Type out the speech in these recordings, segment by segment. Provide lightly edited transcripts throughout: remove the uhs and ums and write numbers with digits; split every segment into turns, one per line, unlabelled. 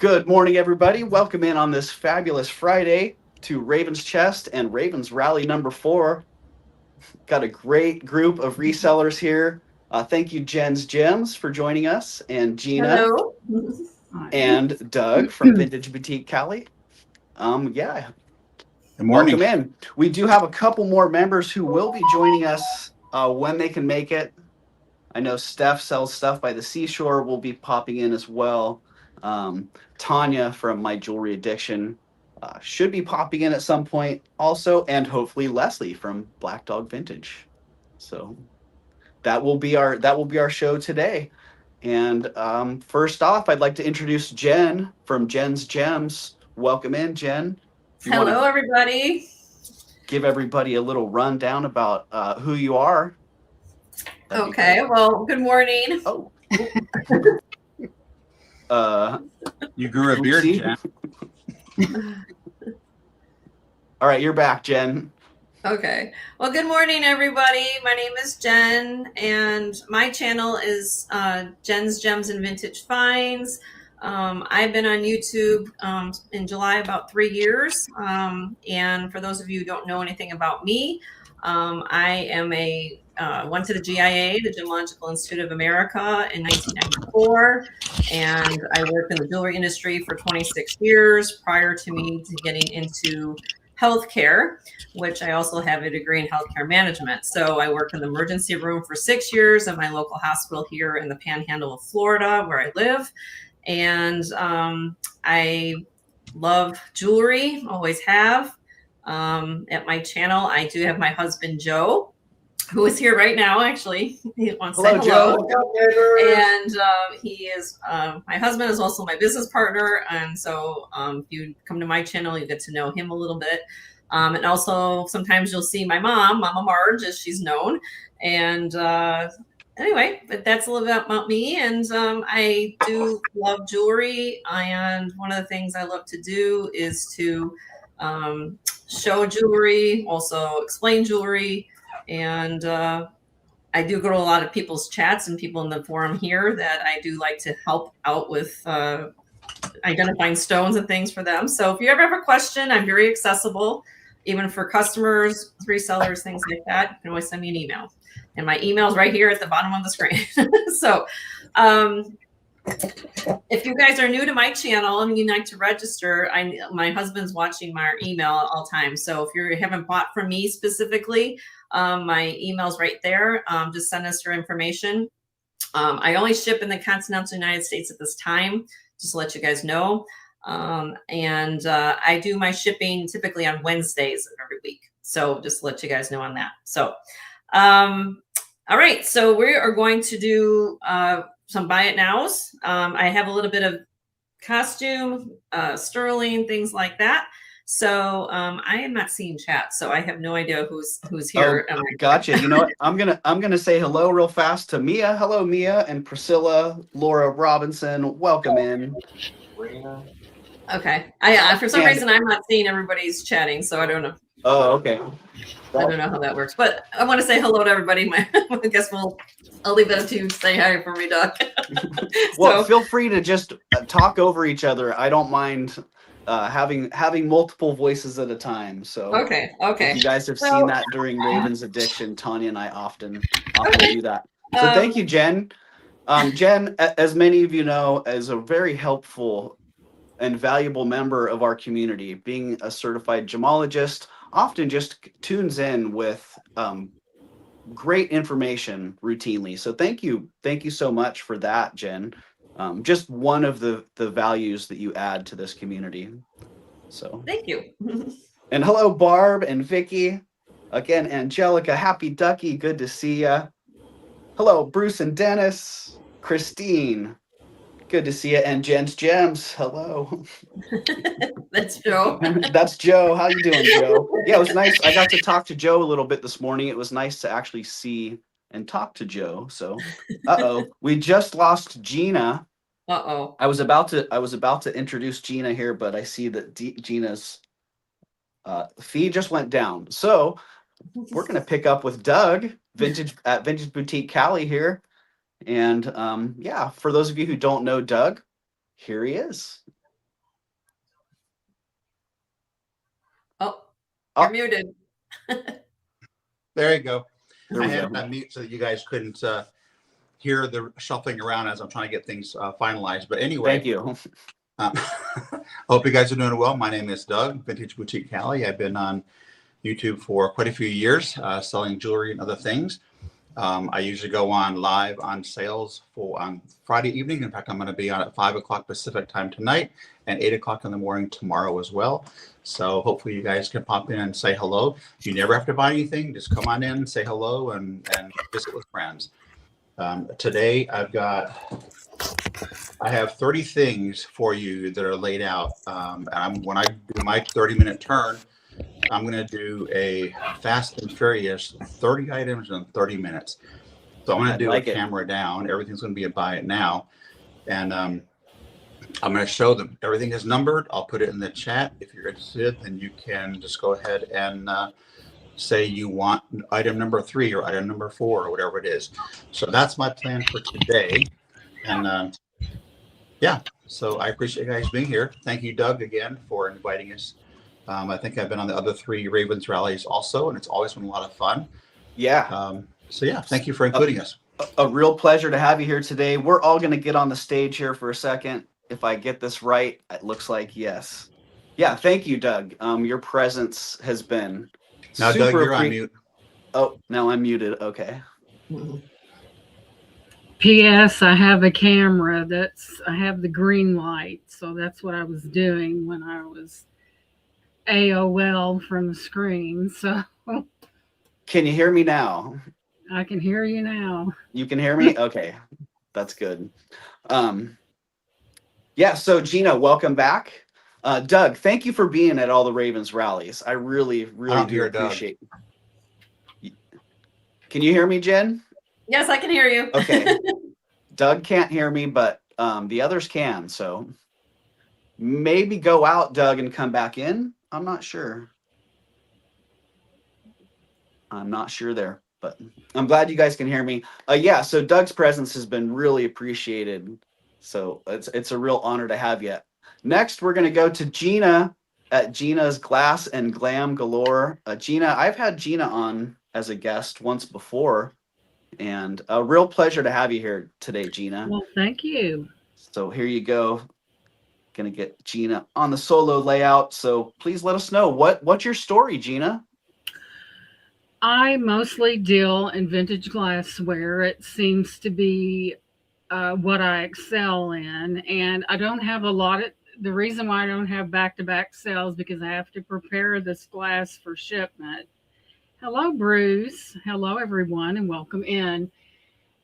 Good morning, everybody. Welcome in on this fabulous Friday to Ravens Chest and Ravens Rally number 4. Got a great group of resellers here. Thank you, Jen's Gems, for joining us, and Gina
Hello.
and Doug from Vintage Boutique Cali. Yeah,
Good morning.
welcome in. We do have a couple more members who will be joining us when they can make it. I know Steph sells stuff by the seashore will be popping in as well. Tanya from My Jewelry Addiction should be popping in at some point also, and hopefully Leslie from Black Dog Vintage. So that will be our show today. And first off, I'd like to introduce Jen from Jen's Gems. Welcome in, Jen.
Hello, everybody.
Give everybody a little rundown about who you are.
Okay, well, good morning.
Oh.
You grew a beard, Jen.
All right, you're back, Jen.
Okay, well, good morning, everybody. My name is Jen, and my channel is Jen's Gems and Vintage Finds. I've been on YouTube in July about 3 years, and for those of you who don't know anything about me, I am went to the GIA, the Gemological Institute of America, in 1994, and I worked in the jewelry industry for 26 years prior to me getting into healthcare, which I also have a degree in healthcare management. So I worked in the emergency room for 6 years at my local hospital here in the Panhandle of Florida, where I live. And I love jewelry, always have. At my channel, I do have my husband, Joe, who is here right now, actually. He wants to say hello. Joe. And he is, my husband is also my business partner. And so if you come to my channel, you get to know him a little bit. And also sometimes you'll see my mom, Mama Marge, as she's known. And anyway, but that's a little bit about me. And I do love jewelry. And one of the things I love to do is to show jewelry, also explain jewelry. And I do go to a lot of people's chats and people in the forum here that I do like to help out with identifying stones and things for them. So if you ever have a question, I'm very accessible, even for customers, resellers, things like that. You can always send me an email. And my email is right here at the bottom of the screen. So if you guys are new to my channel and you'd like to register, my husband's watching my email at all times. So if you haven't bought from me specifically, my email's right there. Just send us your information. I only ship in the continental United States at this time, just to let you guys know. And I do my shipping typically on Wednesdays of every week. So just to let you guys know on that. So, all right. So we are going to do some buy it nows. I have a little bit of costume, sterling, things like that. So I am not seeing chat, so I have no idea who's here.
Oh, gotcha. You know what? I'm gonna say hello real fast to Mia. Hello, Mia and Priscilla, Laura Robinson. Welcome in.
Okay. For some reason I'm not seeing everybody's chatting, so I don't know.
Oh, okay.
I don't know how that works, but I want to say hello to everybody. I guess I'll leave that to you to say hi for me, Doc.
Well, feel free to just talk over each other. I don't mind having multiple voices at a time. So
okay.
If you guys have seen that during Raven's Addiction, Tanya and I often do that. So thank you, Jen. Jen, as many of you know, is a very helpful and valuable member of our community. Being a certified gemologist, often just tunes in with great information routinely. So thank you so much for that, Jen. Just one of the values that you add to this community. So
thank you.
And hello, Barb and Vicky. Again, Angelica, happy ducky, good to see ya. Hello, Bruce and Dennis, Christine, good to see you, and Jen's Gems. Hello.
That's Joe.
That's Joe. How you doing, Joe? Yeah, it was nice. I got to talk to Joe a little bit this morning. It was nice to actually see and talk to Joe. So, we just lost Gina. I was about to introduce Gina here, but I see that Gina's feed just went down. So we're gonna pick up with Doug at Vintage Boutique Cali here. And yeah, for those of you who don't know Doug, here he is.
You're muted.
There you go.
There
I
we
had
go.
it on mute so that you guys couldn't hear the shuffling around as I'm trying to get things finalized. But anyway,
Thank you.
I hope you guys are doing well. My name is Doug, Vintage Boutique Cali. I've been on YouTube for quite a few years, selling jewelry and other things. I usually go on live on sales on Friday evening. In fact, I'm going to be on at 5 o'clock Pacific time tonight and 8 o'clock in the morning tomorrow as well. So hopefully you guys can pop in and say hello. You never have to buy anything. Just come on in, say hello, and visit with friends. Today I have 30 things for you that are laid out. When I do my 30-minute turn, I'm going to do a fast and furious 30 items in 30 minutes. So I'm going to do a camera down. Everything's going to be a buy it now. And I'm going to show them. Everything is numbered. I'll put it in the chat. If you're interested, then you can just go ahead and say you want item number 3 or item number 4 or whatever it is. So that's my plan for today. And yeah, so I appreciate you guys being here. Thank you, Doug, again, for inviting us. I think I've been on the other 3 Ravens rallies also, and it's always been a lot of fun.
Yeah.
So yeah, thank you for including us.
A real pleasure to have you here today. We're all going to get on the stage here for a second. If I get this right, it looks like yes. Yeah, thank you, Doug. Your presence has been
now,
super.
Doug, you're on mute.
Oh, now I'm muted. Okay.
P.S. I have a camera I have the green light, so that's what I was doing when I was AOL from the screen. So
can you hear me now?
I can hear you now.
You can hear me? Okay. That's good. Yeah, so Gina, welcome back. Doug, thank you for being at all the Ravens rallies. I really do appreciate it. Can you hear me, Jen?
Yes, I can hear you.
Okay. Doug can't hear me, but the others can. So maybe go out, Doug, and come back in. I'm not sure. There, but I'm glad you guys can hear me. Yeah, so Doug's presence has been really appreciated. So it's a real honor to have you. Next, we're going to go to Gina at Gina's Glass and Glam Galore. Gina, I've had Gina on as a guest once before, and a real pleasure to have you here today, Gina.
Well, thank you.
So here you go. Going to get Gina on the solo layout. So please let us know what's your story, Gina?
I mostly deal in vintage glassware. It seems to be what I excel in, and I don't have a lot of. The reason why I don't have back-to-back sales because I have to prepare this glass for shipment. Hello, Bruce. Hello, everyone, and welcome in.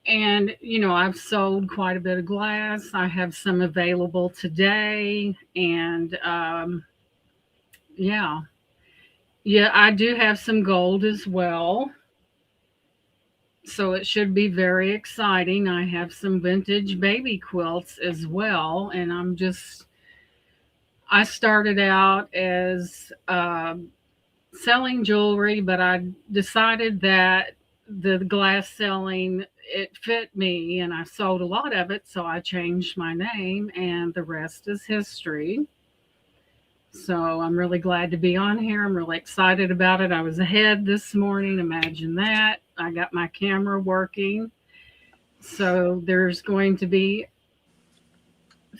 And, I've sold quite a bit of glass. I have some available today. And, yeah, I do have some gold as well. So it should be very exciting. I have some vintage baby quilts as well. And I started out as selling jewelry, but I decided that the glass selling, it fit me, and I sold a lot of it, so I changed my name, and the rest is history. So I'm really glad to be on here. I'm really excited about it. I was ahead this morning. Imagine that. I got my camera working. So there's going to be...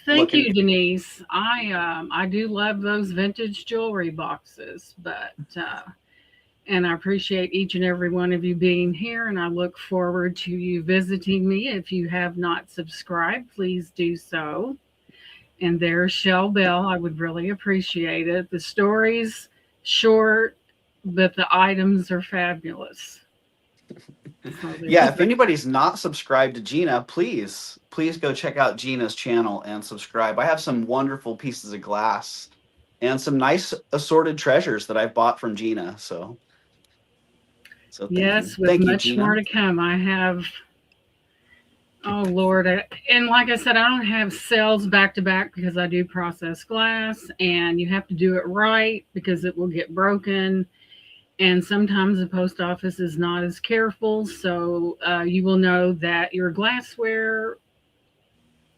Thank you, Denise. I do love those vintage jewelry boxes, but and I appreciate each and every one of you being here, and I look forward to you visiting me. If you have not subscribed, please do so. And there's Shell Bell. I would really appreciate it. The story's short, but the items are fabulous.
Yeah, if anybody's not subscribed to Gina, please go check out Gina's channel and subscribe. I have some wonderful pieces of glass and some nice assorted treasures that I've bought from Gina. So
yes, with much more to come. I have, oh Lord, and like I said, I don't have sales back to back because I do process glass, and you have to do it right because it will get broken. And sometimes the post office is not as careful, so you will know that your glassware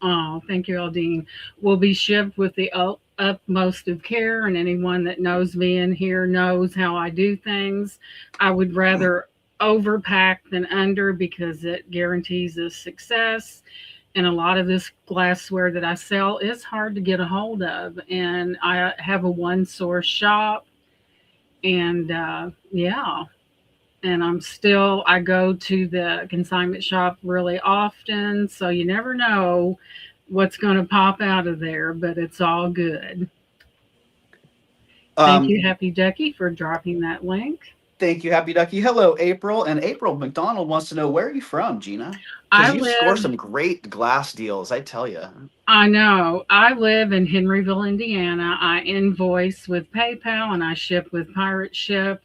Oh, thank you, Aldine. Will be shipped with the utmost of care, and anyone that knows me in here knows how I do things. I would rather overpack than under because it guarantees a success. And a lot of this glassware that I sell is hard to get a hold of. And I have a one source shop. And yeah, and I go to the consignment shop really often. So you never know what's going to pop out of there, but it's all good. Thank you,
Um,
Happy Ducky, for dropping that link.
Thank you, Happy Ducky. Hello, April. And April McDonald wants to know, where are you from, Gina? Because
I
you score
live,
some great glass deals, I tell you.
I know, I live in Henryville, Indiana. I invoice with PayPal and I ship with Pirate Ship.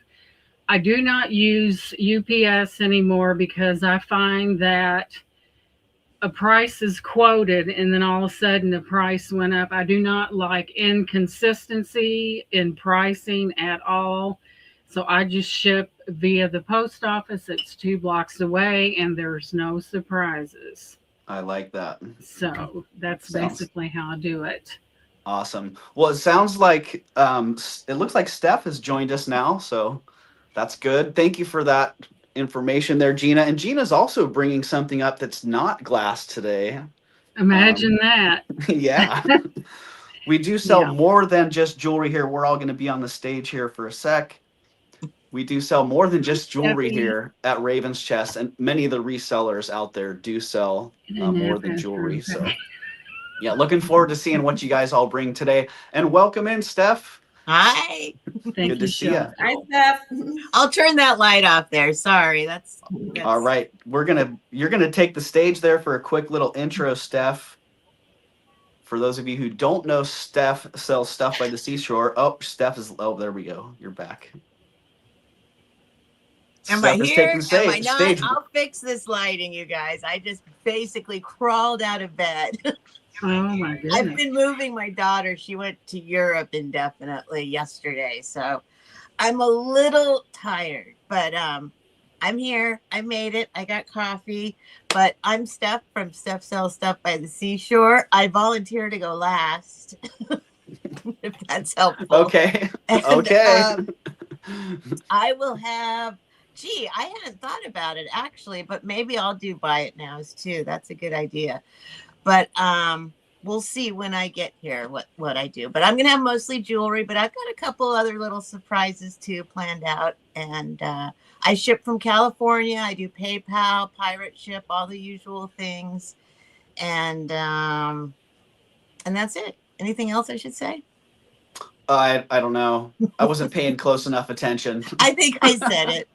I do not use UPS anymore because I find that a price is quoted and then all of a sudden the price went up. I do not like inconsistency in pricing at all. So I just ship via the post office. It's 2 blocks away and there's no surprises.
I like that.
So that's
Sounds
basically how I do it.
awesome. Well, it sounds like it looks like Steph has joined us now, so that's good. Thank you for that information there, Gina. And Gina's also bringing something up that's not glass today.
Imagine
Um,
that.
yeah. We do sell
Yeah.
more than just jewelry here. We're all going to be on the stage here for a sec. We do sell more than just jewelry
Stephanie
here at Raven's Chest, and many of the resellers out there do sell
and
more
Nap
than jewelry.
after.
So, yeah, looking forward to seeing what you guys all bring today. And welcome in, Steph.
Hi.
Thank
Good to
you,
see you.
Hi, Steph.
I'll turn that light off there. Sorry. That's
All right, you're gonna take the stage there for a quick little intro, Steph. For those of you who don't know, Steph sells stuff by the seashore. Oh, Steph is. Oh, there we go. You're back.
Am I
Steph is
here?
taking
Am I not?
stage.
I'll fix this lighting, you guys. I just basically crawled out of bed.
Oh my
I've
goodness.
been moving my daughter. She went to Europe indefinitely yesterday. So I'm a little tired, but I'm here. I made it. I got coffee. But I'm Steph from Steph Sells Stuff by the Seashore. I volunteer to go last, if that's helpful.
Okay.
And,
Okay.
I will have, gee, I hadn't thought about it actually, but maybe I'll do buy it nows too. That's a good idea. But we'll see when I get here what I do. But I'm gonna have mostly jewelry, but I've got a couple other little surprises too planned out. And I ship from California. I do PayPal, Pirate Ship, all the usual things. And that's it. Anything else I should say?
I don't know. I wasn't paying close enough attention.
I think I said it.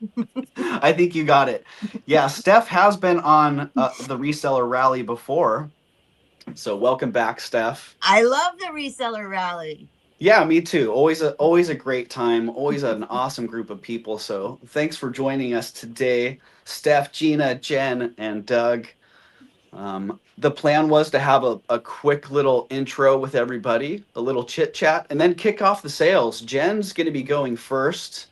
I think you got it. Yeah, Steph has been on the reseller rally before. So welcome back, Steph.
I love the reseller rally.
Yeah, me too. Always a great time. Always an awesome group of people. So thanks for joining us today, Steph, Gina, Jen, and Doug. The plan was to have a quick little intro with everybody, a little chit chat, and then kick off the sales. Jen's going to be going first,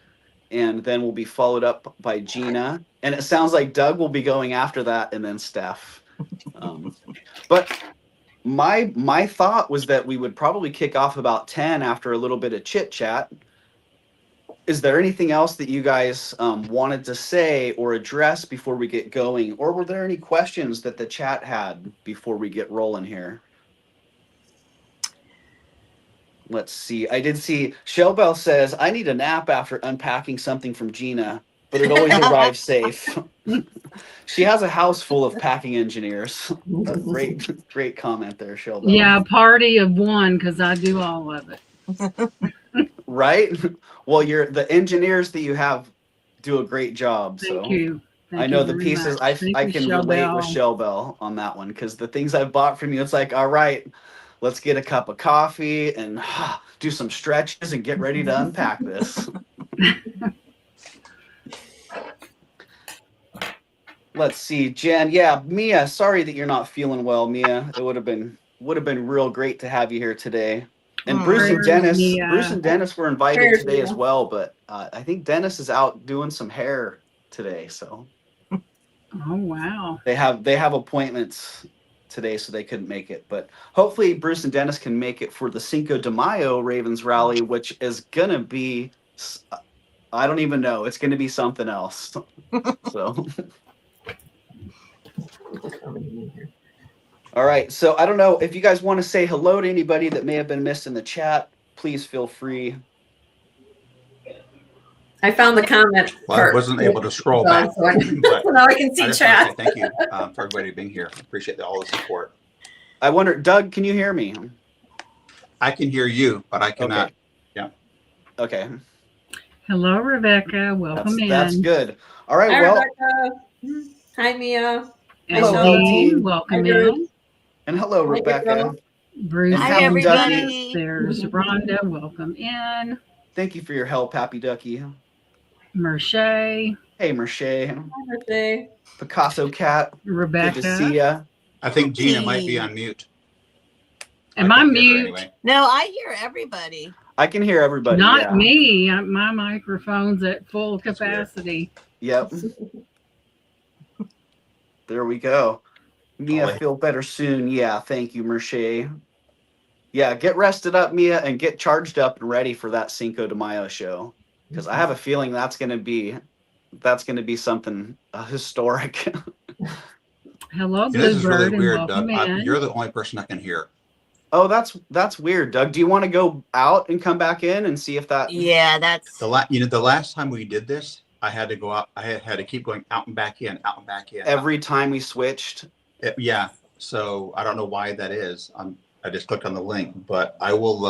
and then we'll be followed up by Gina. And it sounds like Doug will be going after that, and then Steph. But my thought was that we would probably kick off about 10 after a little bit of chit chat. Is there anything else that you guys wanted to say or address before we get going? Or were there any questions that the chat had before we get rolling here? Let's see. I did see Shellbell says, I need a nap after unpacking something from Gina, but it always arrives safe. She has a house full of packing engineers. Great comment there, Shellbell.
Yeah, a party of one because I do all of it.
Right? Well, the engineers that you have do a great job.
Thank
So
you. Thank
I know
you
the
very
pieces.
much. Thank
I
you,
can relate with
Shellbell.
Shellbell on that one because the things I've bought from you, it's like, all right, let's get a cup of coffee and do some stretches and get ready to unpack this. Let's see, Jen. Yeah, Mia. Sorry that you're not feeling well, Mia. It would have been real great to have you here today. And Bruce and Dennis were invited today as well, but I think Dennis is out doing some hair today, so
Oh wow.
they have appointments today, so they couldn't make it. But hopefully Bruce and Dennis can make it for the Cinco de Mayo Ravens rally, which is gonna be, I don't even know. It's gonna be something else. So. All right. So I don't know if you guys want to say hello to anybody that may have been missed in the chat. Please feel free.
I found the comment.
Well, I wasn't able to scroll back,
So
but
now I can see
I just want to
chat.
say thank you for everybody being here. Appreciate all the support.
I wonder, Doug, can you hear me?
I can hear you, but I cannot.
Okay.
Yeah.
Okay.
Hello, Rebecca. Welcome in.
That's good. All right.
Hi,
Well,
Rebecca. Hi, Mia.
Hello,
Hello.
Dean, welcome
Hi, Drew.
in.
and hello,
Hi,
Rebecca.
April.
Bruce,
And
Hi,
Happy
everybody.
Ducky.
there's Rhonda. Welcome in.
Thank you for your help, Happy Ducky.
Merche,
Hey, Merche.
Hi, birthday.
Picasso Cat.
Rebecca.
Good to see ya.
I think Gina might be on mute.
Am I
can hear her
mute?
anyway.
No, I hear everybody.
I can hear everybody.
Not
yeah.
me. My microphone's at full
That's weird.
capacity.
Yep. There we go. Mia,
Ollie.
feel better soon. Yeah, thank you, Merche. Yeah, get rested up, Mia, and get charged up and ready for that Cinco de Mayo show. Because I have a feeling that's gonna be something historic.
Hello,
This is really
Bluebird, and
weird,
welcome
Doug.
in.
You're the only person I can hear.
Oh, that's weird, Doug. Do you want to go out and come back in and see if that?
Yeah, that's
The last time we did this, I had to go out. I had to keep going out and back in, out and back in.
Every time we switched.
Yeah. So I don't know why that is. I just clicked on the link, but I will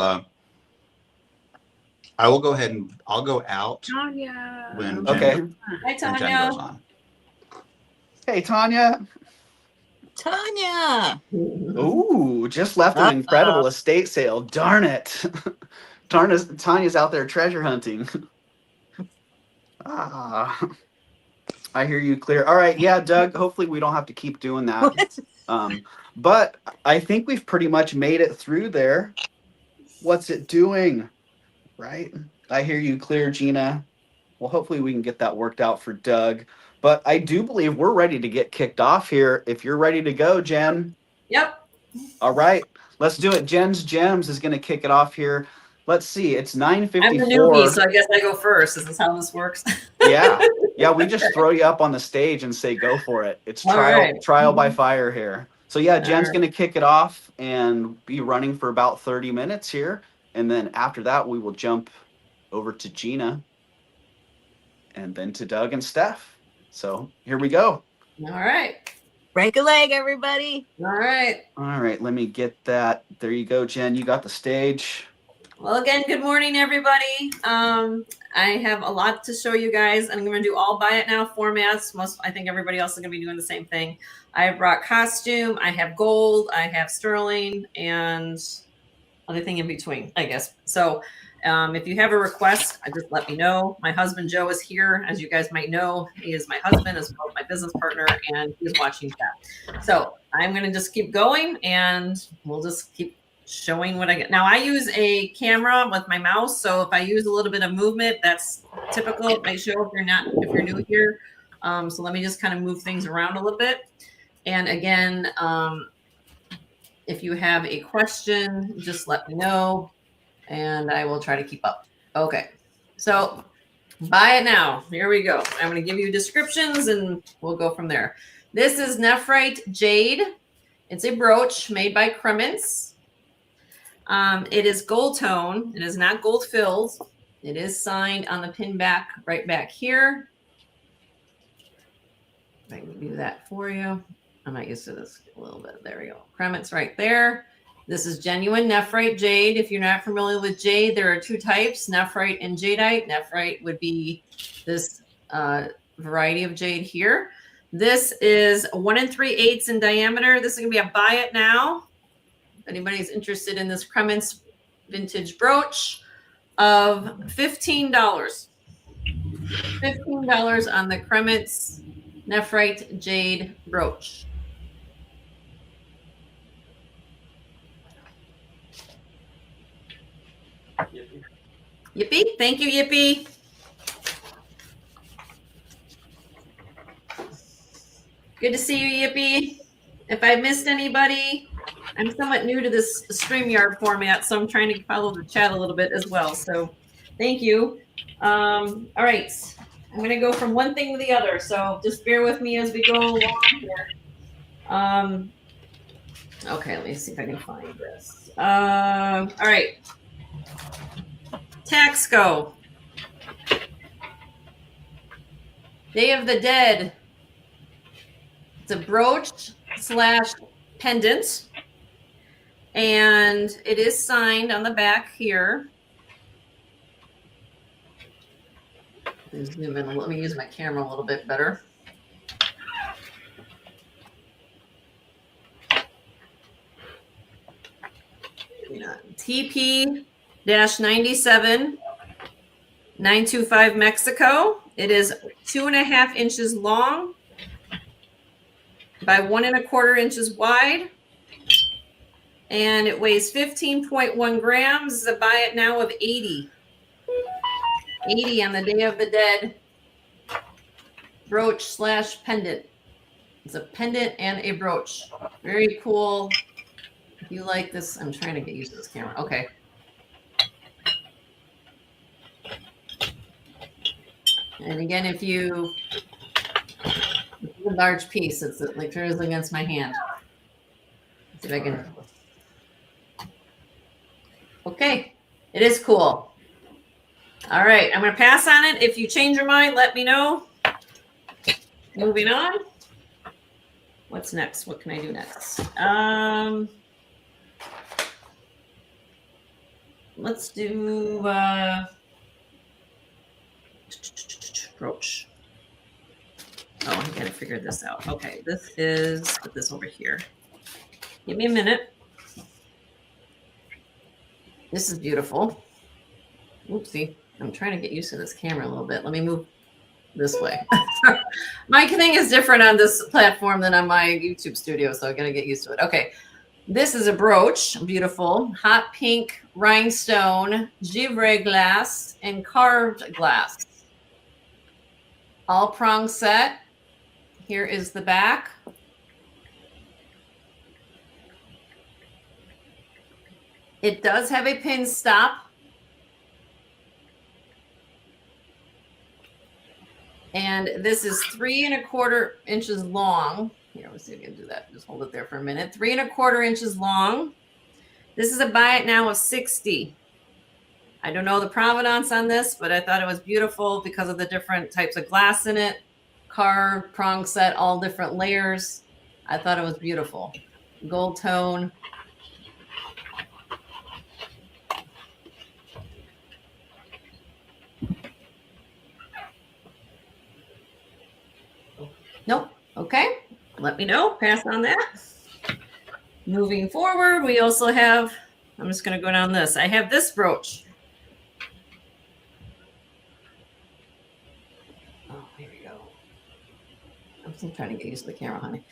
go ahead and I'll go out
Tanya.
when
Okay.
Jen,
Hi,
when Jen
Tanya.
goes on.
Hey, Tanya.
Tanya.
Ooh, just left an incredible estate sale. Darn it. Tanya's out there treasure hunting. Ah, I hear you clear. All right. Yeah, Doug, hopefully we don't have to keep doing that.
What?
But I think we've pretty much made it through there. What's it doing? Right? I hear you clear, Gina. Well, hopefully we can get that worked out for Doug. But I do believe we're ready to get kicked off here. If you're ready to go, Jen.
Yep.
All right, let's do it. Jen's Gems is going to kick it off here. Let's see. It's 9:54.
I'm the newbie, so I guess I go first. Is this how this works?
Yeah, we just throw you up on the stage and say go for it. It's
All right.
trial by fire here. So yeah, Jen's
right.
going to kick it off and be running for about 30 minutes here, and then after that we will jump over to Gina and then to Doug and Steph. So here we go.
All right.
Break a leg, everybody.
All right.
All right, let me get that. There you go, Jen. You got the stage.
Well, again, good morning, everybody. I have a lot to show you guys. I'm going to do all buy it now formats. I think everybody else is going to be doing the same thing. I have brought costume. I have gold. I have sterling and other thing in between, I guess. So if you have a request, just let me know. My husband, Joe, is here. As you guys might know, he is my husband as well as my business partner, and he's watching chat. So I'm going to just keep going, and we'll just keep showing what I get. Now I use a camera with my mouse, so if I use a little bit of movement, that's typical. It may show if you're new here. So let me just kind of move things around a little bit. And again, if you have a question, just let me know, and I will try to keep up. Okay, so buy it now. Here we go. I'm going to give you descriptions, and we'll go from there. This is Nephrite Jade. It's a brooch made by Crements. It is gold tone. It is not gold filled. It is signed on the pin back right back here. I can do that for you. I'm not used to this a little bit. There we go. Crements right there. This is genuine nephrite jade. If you're not familiar with jade, there are two types, nephrite and jadeite. Nephrite would be this variety of jade here. This is 1 3/8 in diameter. This is going to be a buy it now. If anybody's interested in this Crements vintage brooch of $15. $15 on the Crements Nephrite Jade brooch. Yippee. Thank you, Yippee. Good to see you, Yippee. If I missed anybody, I'm somewhat new to this StreamYard format, so I'm trying to follow the chat a little bit as well. So thank you. All right. I'm going to go from one thing to the other, so just bear with me as we go along here. Okay, let me see if I can find this. All right. Taxco. Day of the Dead. It's a brooch / pendant. And it is signed on the back here. Zoom in. Let me use my camera a little bit better. TP-97 925 Mexico. It is 2.5 inches long by 1 1/4 inches wide. And it weighs 15.1 grams. It's a buy it now of 80. 80 on the Day of the Dead brooch / pendant. It's a pendant and a brooch. Very cool. If you like this, I'm trying to get used to this camera. Okay. And again, if you, it's a large piece, it's like throws against my hand. Let's see if I can. Okay, it is cool. All right, I'm going to pass on it. If you change your mind, let me know. Moving on. What's next? What can I do next? Let's do brooch. Oh, I gotta figure this out. Okay, this is, put this over here. Give me a minute. This is beautiful. Oopsie. I'm trying to get used to this camera a little bit. Let me move this way. My thing is different on this platform than on my YouTube studio, so I gotta get used to it. Okay. This is a brooch, beautiful, hot pink rhinestone, givre glass, and carved glass. All prong set. Here is the back. It does have a pin stop. And this is 3 1/4 inches long. Here, let's see if I can do that. Just hold it there for a minute. 3 1/4 inches long. This is a buy it now of 60. I don't know the provenance on this, but I thought it was beautiful because of the different types of glass in it. Carved, prong set, all different layers. I thought it was beautiful. Gold tone. Nope. Okay. Let me know. Pass on that. Moving forward, we also have, I'm just going to go down this. I have this brooch. Oh, here we go. I'm still trying to get used to the camera, honey.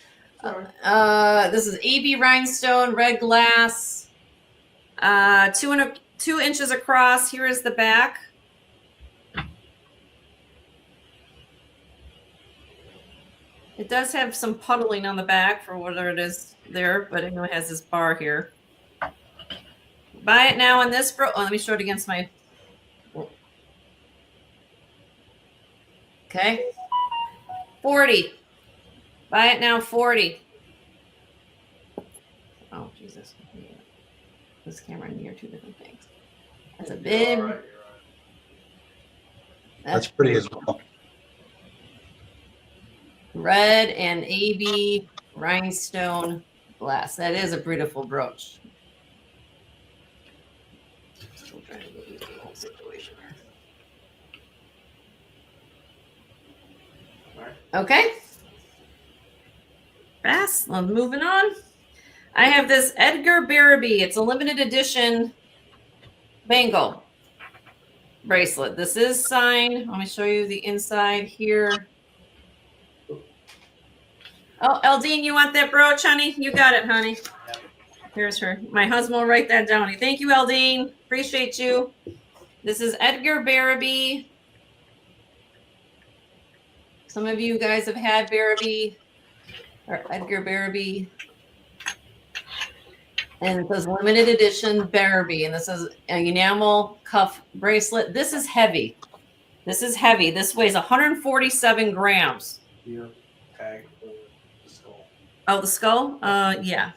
This is AB rhinestone, red glass, 2 inches across. Here is the back. It does have some puddling on the back for whether it is there, but I know it has this bar here. Buy it now on this brooch. Oh, let me show it against my. Okay. 40. Buy it now, 40. Oh, Jesus. This camera and me are 2 different things. That's a bid.
Right. That's pretty as well.
Red and AB rhinestone glass. That is a beautiful brooch. Still trying to get used to the whole situation here. Okay. Fast. I'm moving on. I have this Edgar Barabee. It's a limited edition bangle bracelet. This is signed. Let me show you the inside here. Oh, Eldine, you want that brooch, honey? You got it, honey. Here's her. My husband will write that down. Thank you, Eldine. Appreciate you. This is Edgar Barabee. Some of you guys have had Barabee. or Edgar Barabee. And it says limited edition Barabee. And this is an enamel cuff bracelet. This is heavy. This is heavy. This weighs 147 grams.
Your tag for the skull.
Oh, the skull? Yeah.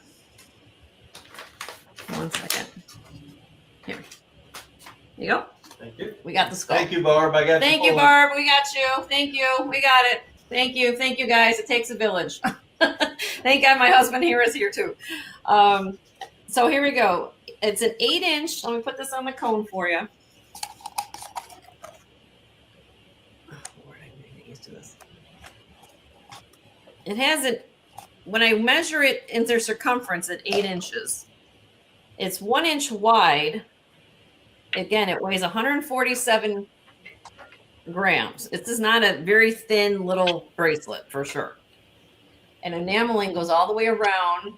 One second. Here. There you go.
Thank you.
We got the skull.
Thank you, Barb. I got
Thank you, Barb. We got you. Thank you. We got it. Thank you. Thank you, guys. It takes a village. Thank God my husband here is here too. So here we go. It's an 8-inch. Let me put this on the cone for you. Oh, Lord, I'm getting used to this. It has it. When I measure it in their circumference at 8 inches, it's 1 inch wide. Again, it weighs 147 grams. This is not a very thin little bracelet for sure. And enameling goes all the way around,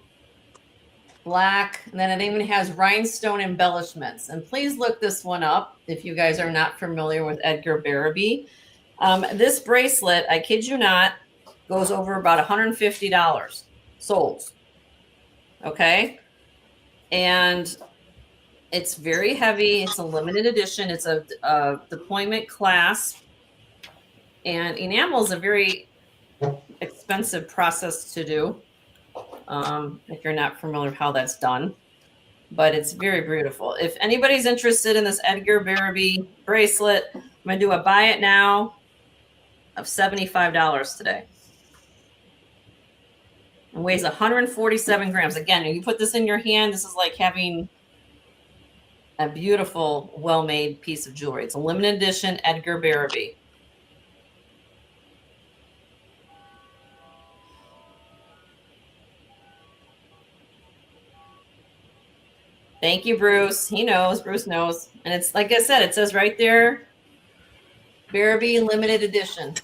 black, and then it even has rhinestone embellishments. And please look this one up if you guys are not familiar with Edgar Barabee. This bracelet, I kid you not, goes over about $150 sold. Okay? And it's very heavy. It's a limited edition. It's a deployment clasp. And enamel is a very expensive process to do. If you're not familiar with how that's done. But it's very beautiful. If anybody's interested in this Edgar Barabee bracelet, I'm going to do a buy it now of $75 today. It weighs 147 grams. Again, if you put this in your hand, this is like having a beautiful, well-made piece of jewelry. It's a limited edition Edgar Barabee. Thank you, Bruce. He knows. Bruce knows. And it's like I said, it says right there, Barabee limited edition.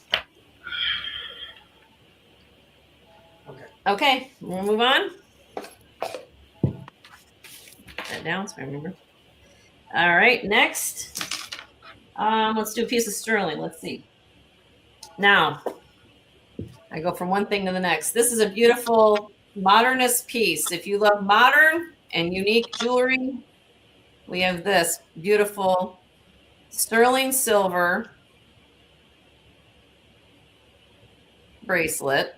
Okay, we'll move on. Put that down so I remember. All right, next. Let's do a piece of sterling. Let's see. Now, I go from one thing to the next. This is a beautiful modernist piece. If you love modern and unique jewelry, we have this beautiful sterling silver bracelet.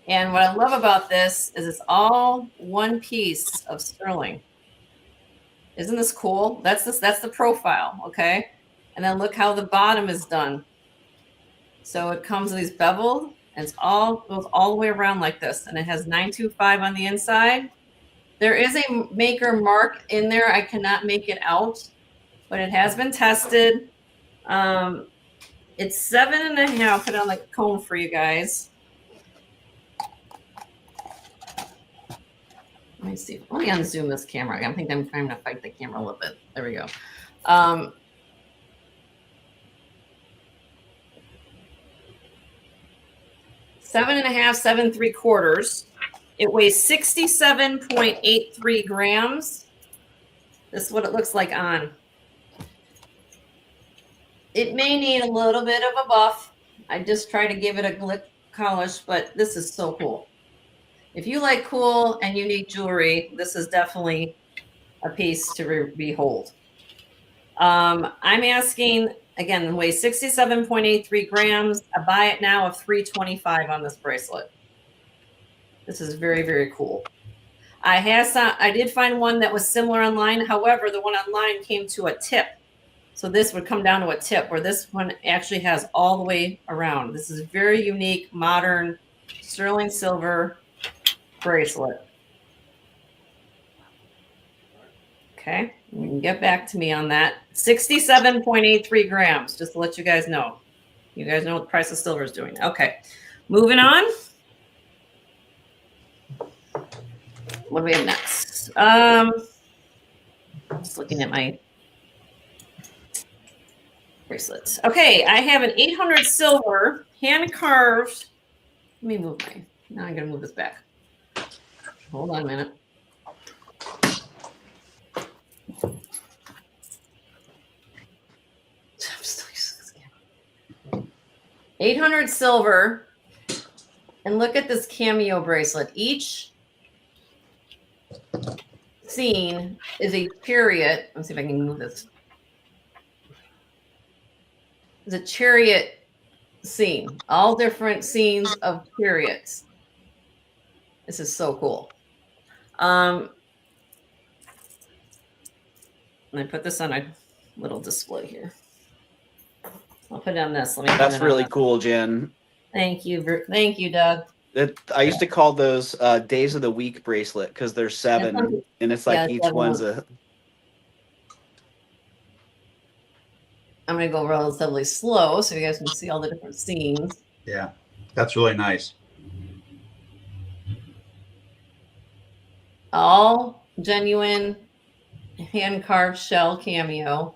And what I love about this is it's all one piece of sterling. Isn't this cool? That's the profile, okay? And then look how the bottom is done. So it comes with these beveled, and it's goes all the way around like this, and it has 925 on the inside. There is a maker mark in there. I cannot make it out, but it has been tested. It's 7.5. I'll put it on the cone for you guys. Let me see. Let me unzoom this camera. I think I'm trying to fight the camera a little bit. There we go. 7.5, 7.75. It weighs 67.83 grams. This is what it looks like on. It may need a little bit of a buff. I just try to give it a glick polish, but this is so cool. If you like cool and unique jewelry, this is definitely a piece to behold. I'm asking, again, it weighs 67.83 grams. I buy it now of $325 on this bracelet. This is very, very cool. I did find one that was similar online. However, the one online came to a tip. So this would come down to a tip, where this one actually has all the way around. This is very unique, modern, sterling silver bracelet. Okay, you can get back to me on that. 67.83 grams, just to let you guys know. You guys know what the price of silver is doing. Okay, moving on. What do we have next? Just looking at my bracelets. Okay, I have an 800 silver, hand carved. Let me move my. Now I'm gonna move this back. Hold on a minute. I'm still using this camera. 800 silver And look at this cameo bracelet. Each scene is a chariot. Let's see if I can move this. It's a chariot scene. All different scenes of chariots. This is so cool. And I put this on a little display here. I'll put it on this. Let me.
That's really cool, Jen.
Thank you, Doug.
I used to call those days of the week bracelet because there's 7, and it's like each one's a.
I'm gonna go relatively slow so you guys can see all the different scenes.
Yeah, that's really nice.
All genuine hand carved shell cameo,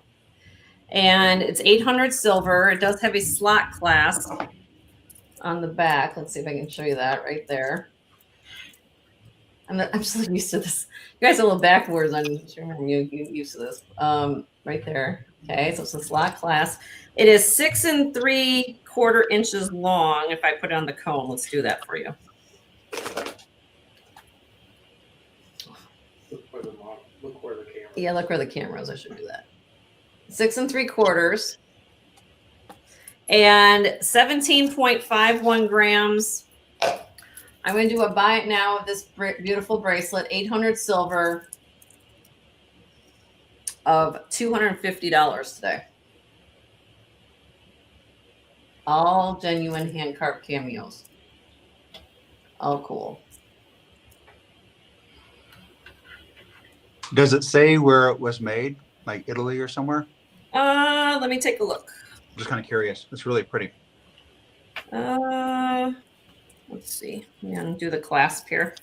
and it's 800 silver. It does have a slot clasp on the back. Let's see if I can show you that right there. I'm so used to this. You guys are a little backwards on you used to this. Right there. Okay, so it's a slot clasp. It is 6 3/4 inches long. If I put it on the cone, let's do that for you.
Look where the camera.
Yeah, look where the camera is. I should do that. 6 3/4 and 17.51 grams. I'm going to do a buy it now of this beautiful bracelet, 800 silver of $250 today. All genuine hand carved cameos. All cool.
Does it say where it was made, like Italy or somewhere?
Let me take a look.
I'm just kind of curious. It's really pretty.
Let's see. I'm gonna do the clasp here.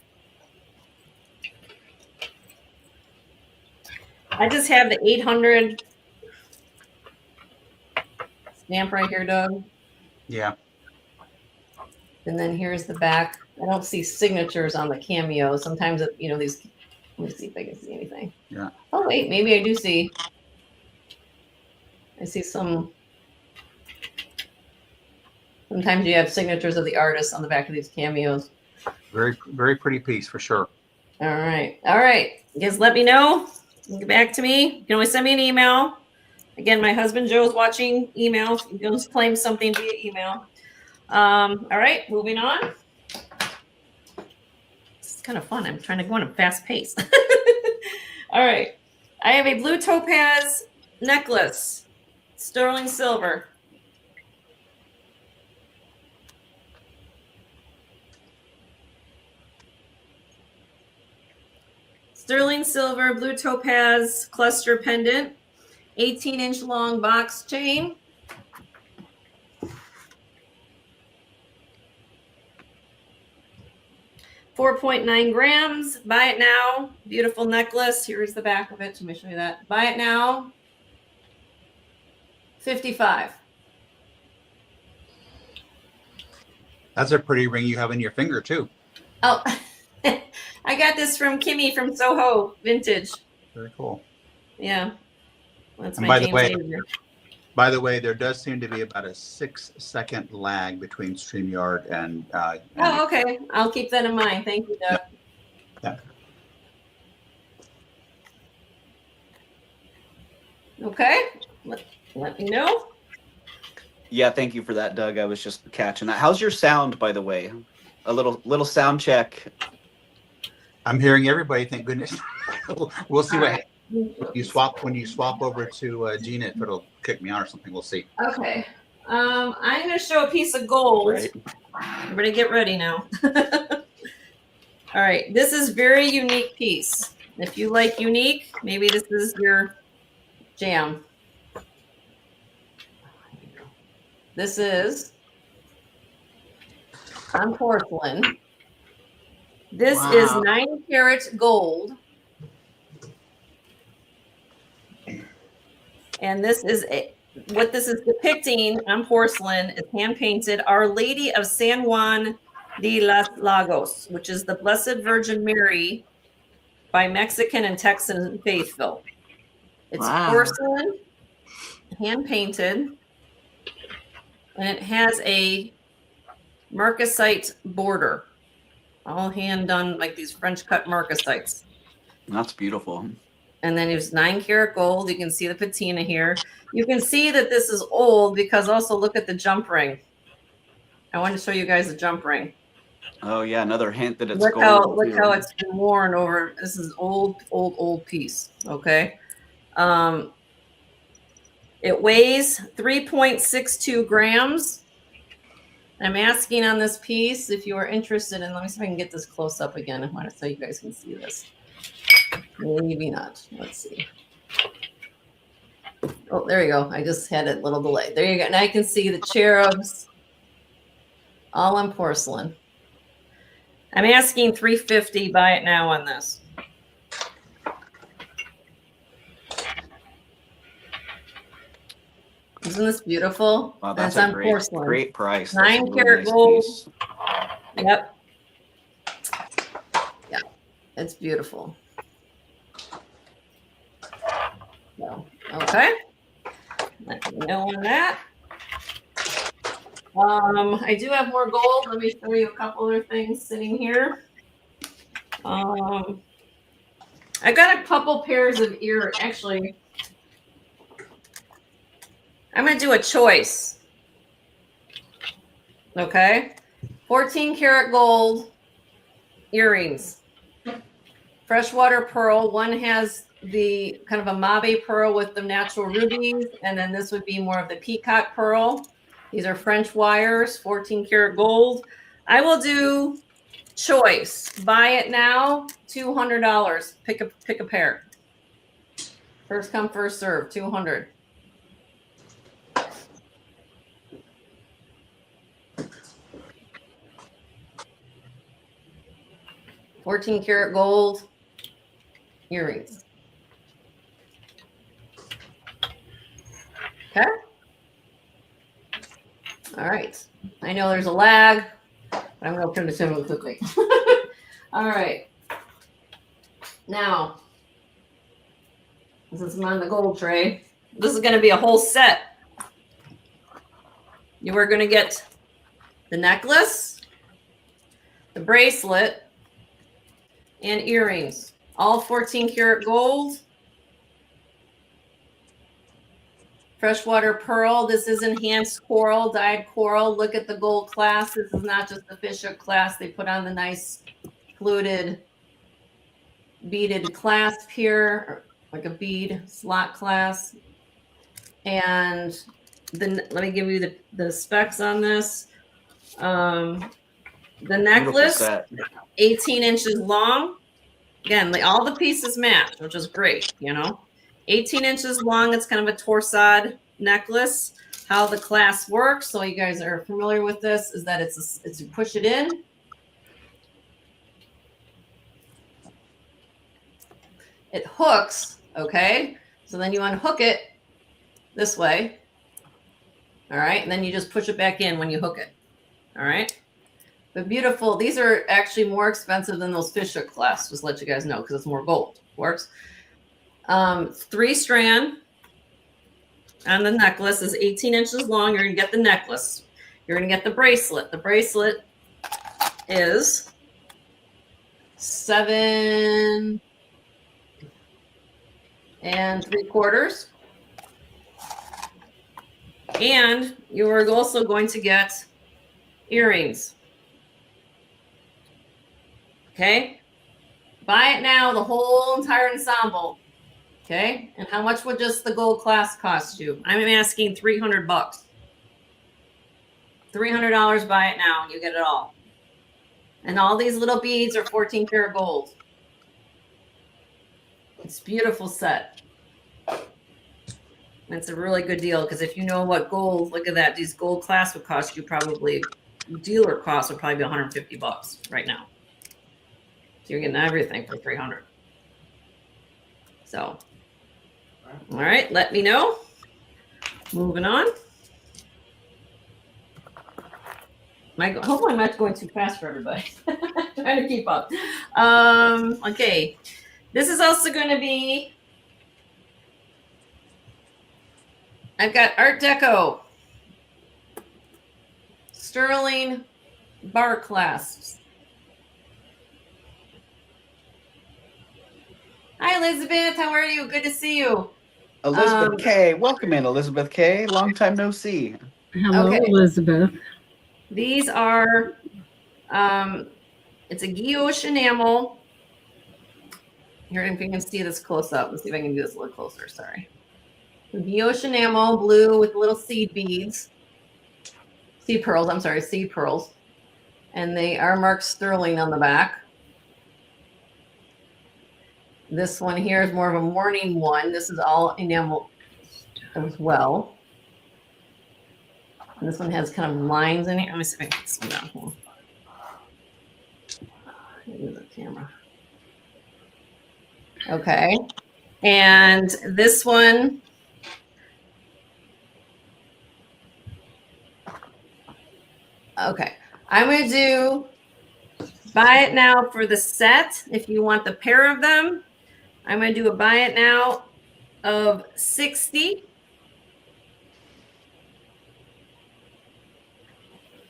I just have the 800 stamp right here, Doug.
Yeah.
And then here's the back. I don't see signatures on the cameo. Sometimes, these. Let me see if I can see anything.
Yeah.
Oh wait, maybe I do see. I see some. Sometimes you have signatures of the artists on the back of these cameos.
Very, very pretty piece for sure.
All right. You guys let me know. Get back to me. You can always send me an email. Again, my husband Joe's watching emails. You can just claim something via email. All right, moving on. This is kind of fun. I'm trying to go on a fast pace. All right. I have a blue topaz necklace, sterling silver. Sterling silver, blue topaz cluster pendant, 18-inch long box chain. $4.9 grams. Buy it now. Beautiful necklace. Here's the back of it. Let me show you that. Buy it now. $55.
That's a pretty ring you have in your finger too.
Oh, I got this from Kimmy from Soho Vintage.
Very cool.
Yeah. That's
And
my
by the
game
way,
changer.
By the way, there does seem to be about a 6-second lag between StreamYard and.
Oh, okay. I'll keep that in mind. Thank you, Doug.
Yeah.
Okay. Let me know.
Yeah, thank you for that, Doug. I was just catching that. How's your sound, by the way? A little sound check.
I'm hearing everybody. Thank goodness. We'll see what
right.
when you swap over to Gina, if it'll kick me out or something. We'll see.
Okay. I'm going to show a piece of gold.
Right.
Everybody get ready now. All right. This is very unique piece. If you like unique, maybe this is your jam. This is on porcelain. This is 9 karat gold. And this is what this is depicting on porcelain is hand painted Our Lady of San Juan de los Lagos, which is the Blessed Virgin Mary by Mexican and Texan faithful. It's porcelain, hand painted, and it has a marcasite border, all hand done like these French cut marcasites.
That's beautiful.
And then it's 9 karat gold. You can see the patina here. You can see that this is old because also look at the jump ring. I want to show you guys the jump ring.
Oh yeah, another hint that it's
Look
gold.
how it's been worn over. This is old piece. Okay. It weighs 3.62 grams. I'm asking on this piece if you are interested in, let me see if I can get this close up again. I want to so you guys can see this. Maybe not. Let's see. Oh, there you go. I just had a little delay. There you go. Now you can see the cherubs all in porcelain. I'm asking $350. Buy it now on this. Isn't this beautiful?
Wow, that's
on
a
porcelain.
great price.
9 karat gold.
Piece.
Yep. Yeah, it's beautiful. So, okay. Let me know on that. I do have more gold. Let me show you a couple other things sitting here. I got a couple pairs of actually, I'm going to do a choice. Okay. 14 karat gold earrings. Freshwater pearl. One has the kind of a mauve pearl with the natural rubies, and then this would be more of the peacock pearl. These are French wires, 14 karat gold. I will do choice. Buy it now, $200. Pick a pair. First come, first serve, 200. $14 karat gold earrings. Okay. All right. I know there's a lag, but I'm going to turn this in real quickly. All right. Now, since I'm on the gold tray, this is going to be a whole set. You are going to get the necklace, the bracelet, and earrings. All 14 karat gold. Freshwater pearl. This is enhanced coral, dyed coral. Look at the gold clasp. This is not just the fishhook clasp. They put on the nice fluted beaded clasp here, like a bead slot clasp. And then let me give you the specs on this. The necklace, 18 inches long. Again, all the pieces match, which is great, you know. 18 inches long. It's kind of a torsade necklace. How the clasp works, so you guys are familiar with this, is that it's you push it in. It hooks, okay? So then you unhook it this way. All right, and then you just push it back in when you hook it. All right. But beautiful. These are actually more expensive than those fishhook clasps, just to let you guys know, because it's more gold. Works. 3-strand on the necklace is 18 inches long. You're going to get the necklace. You're going to get the bracelet. The bracelet is 7 3/4. And you are also going to get earrings. Okay. Buy it now, the whole entire ensemble. Okay. And how much would just the gold clasp cost you? I'm asking $300. $300, buy it now. You get it all. And all these little beads are 14 karat gold. It's a beautiful set. It's a really good deal because if you know what gold, look at that. These gold clasps would cost you probably, dealer costs would probably be $150 right now. So you're getting everything for $300. So, all right, let me know. Moving on. Hopefully I'm not going too fast for everybody. Trying to keep up. Okay. This is also going to be, I've got Art Deco, sterling bar clasps. Hi, Elizabeth. How are you? Good to see you.
Elizabeth K. Welcome in, Elizabeth K. Long time no see.
Hello,
Okay.
Elizabeth.
These are, it's a guilloche enamel. Here, if you can see this close up. Let's see if I can do this a little closer. Sorry. Guilloche enamel, blue with little seed beads. Seed pearls. I'm sorry, seed pearls. And they are marked sterling on the back. This one here is more of a morning one. This is all enamel as well. And this one has kind of lines in it. Let me see if I can get this one down. Use the camera. Okay. And this one, okay. I'm going to do buy it now for the set. If you want the pair of them, I'm going to do a buy it now of 60,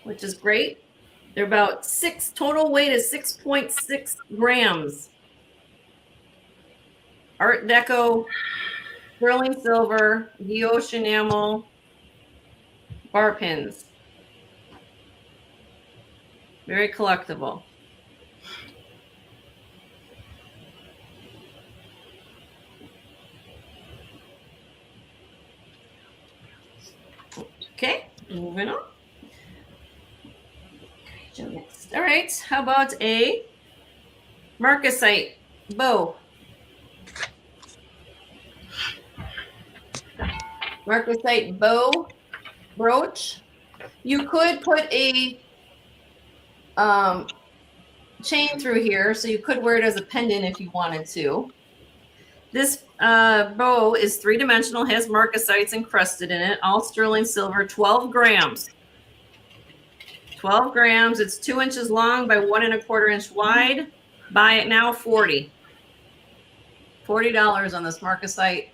which is great. They're about total weight is 6.6 grams. Art Deco, sterling silver, guilloche enamel, bar pins. Very collectible. Okay, moving on. Next. All right, how about a marcasite bow? Marcasite bow brooch. You could put a chain through here, so you could wear it as a pendant if you wanted to. This bow is 3-dimensional, has marcasites encrusted in it, all sterling silver, 12 grams. 12 grams. It's 2 inches long by 1 1/4 inch wide. Buy it now, $40 on this marcasite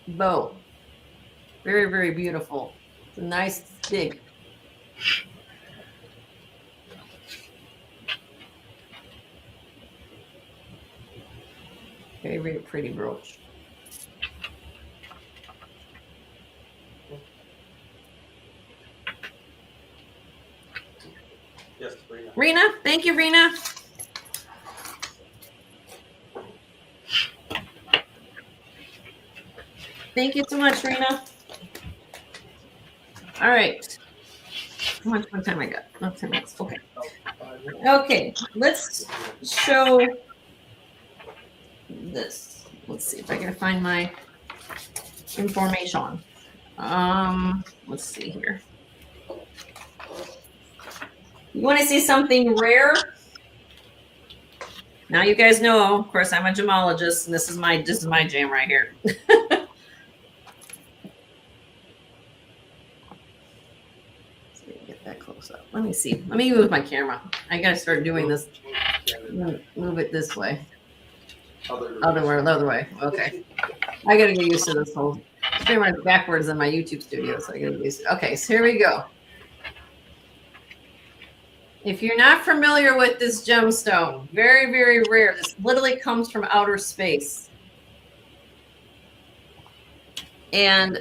bow. Very, very beautiful. It's a nice big. Very, very pretty brooch.
Yes, Rena.
Rena, thank you, Rena. Thank you so much, Rena. All right. How much more time I got? Not 10 minutes. Okay. Okay, let's show this. Let's see if I can find my information. Let's see here. You want to see something rare? Now you guys know, of course, I'm a gemologist, and this is my jam right here. Get that close up. Let me see. Let me move my camera. I gotta start doing this. Move it this way. Other way. Okay. I gotta get used to this whole camera backwards in my YouTube studio, so I gotta get used to it. Okay, so here we go. If you're not familiar with this gemstone, very, very rare. This literally comes from outer space. And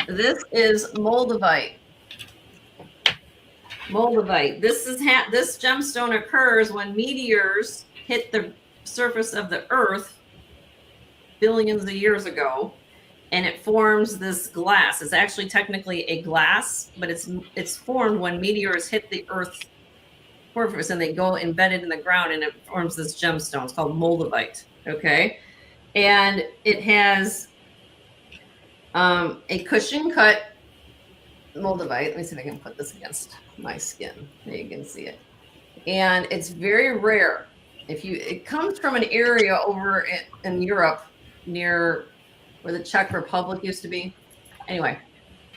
this is moldavite. Moldavite. This gemstone occurs when meteors hit the surface of the Earth billions of years ago, and it forms this glass. It's actually technically a glass, but it's formed when meteors hit the Earth surface and they go embedded in the ground, and it forms this gemstone. It's called moldavite. Okay, and it has a cushion cut moldavite. Let me see if I can put this against my skin. There you can see it, and it's very rare. It comes from an area over in Europe near where the Czech Republic used to be. Anyway,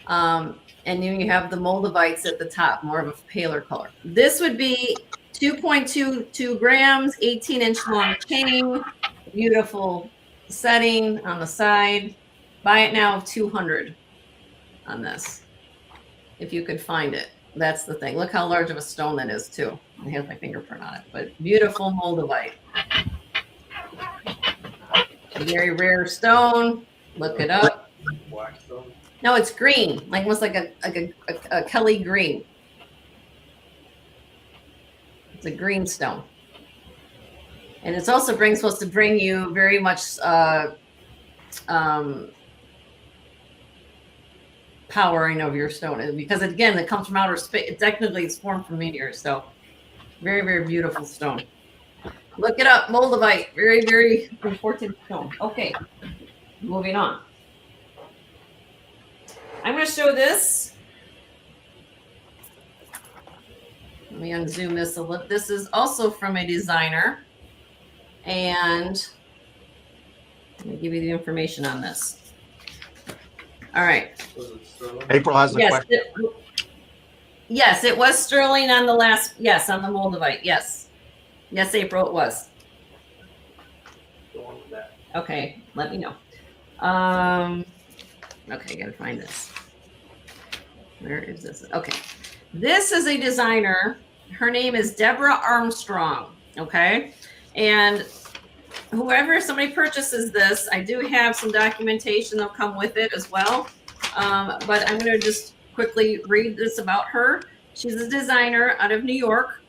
and then you have the moldavites at the top, more of a paler color. This would be 2.22 grams, 18-inch long chain, beautiful setting on the side. Buy it now of $200 on this, if you could find it. That's the thing. Look how large of a stone that is too. I have my fingerprint on it, but beautiful moldavite. Very rare stone. Look it up.
Black stone.
No, it's green, like almost like a Kelly green. It's a green stone, and it's also supposed to bring you very much powering of your stone, because again, it comes from outer space. Technically, it's formed from meteors, so very, very beautiful stone. Look it up, moldavite. Very, very important stone. Okay, moving on. I'm going to show this. Let me unzoom this a little. This is also from a designer, and let me give you the information on this. All right.
Was it sterling?
April has a
Yes,
question.
yes, it was sterling on the last. Yes, on the moldavite. Yes, yes, April, it was.
Go on with that.
Okay, let me know. Okay, gotta find this. Where is this? Okay, this is a designer. Her name is Deborah Armstrong. Okay, and whoever somebody purchases this, I do have some documentation that'll come with it as well. But I'm gonna just quickly read this about her. She's a designer out of New York,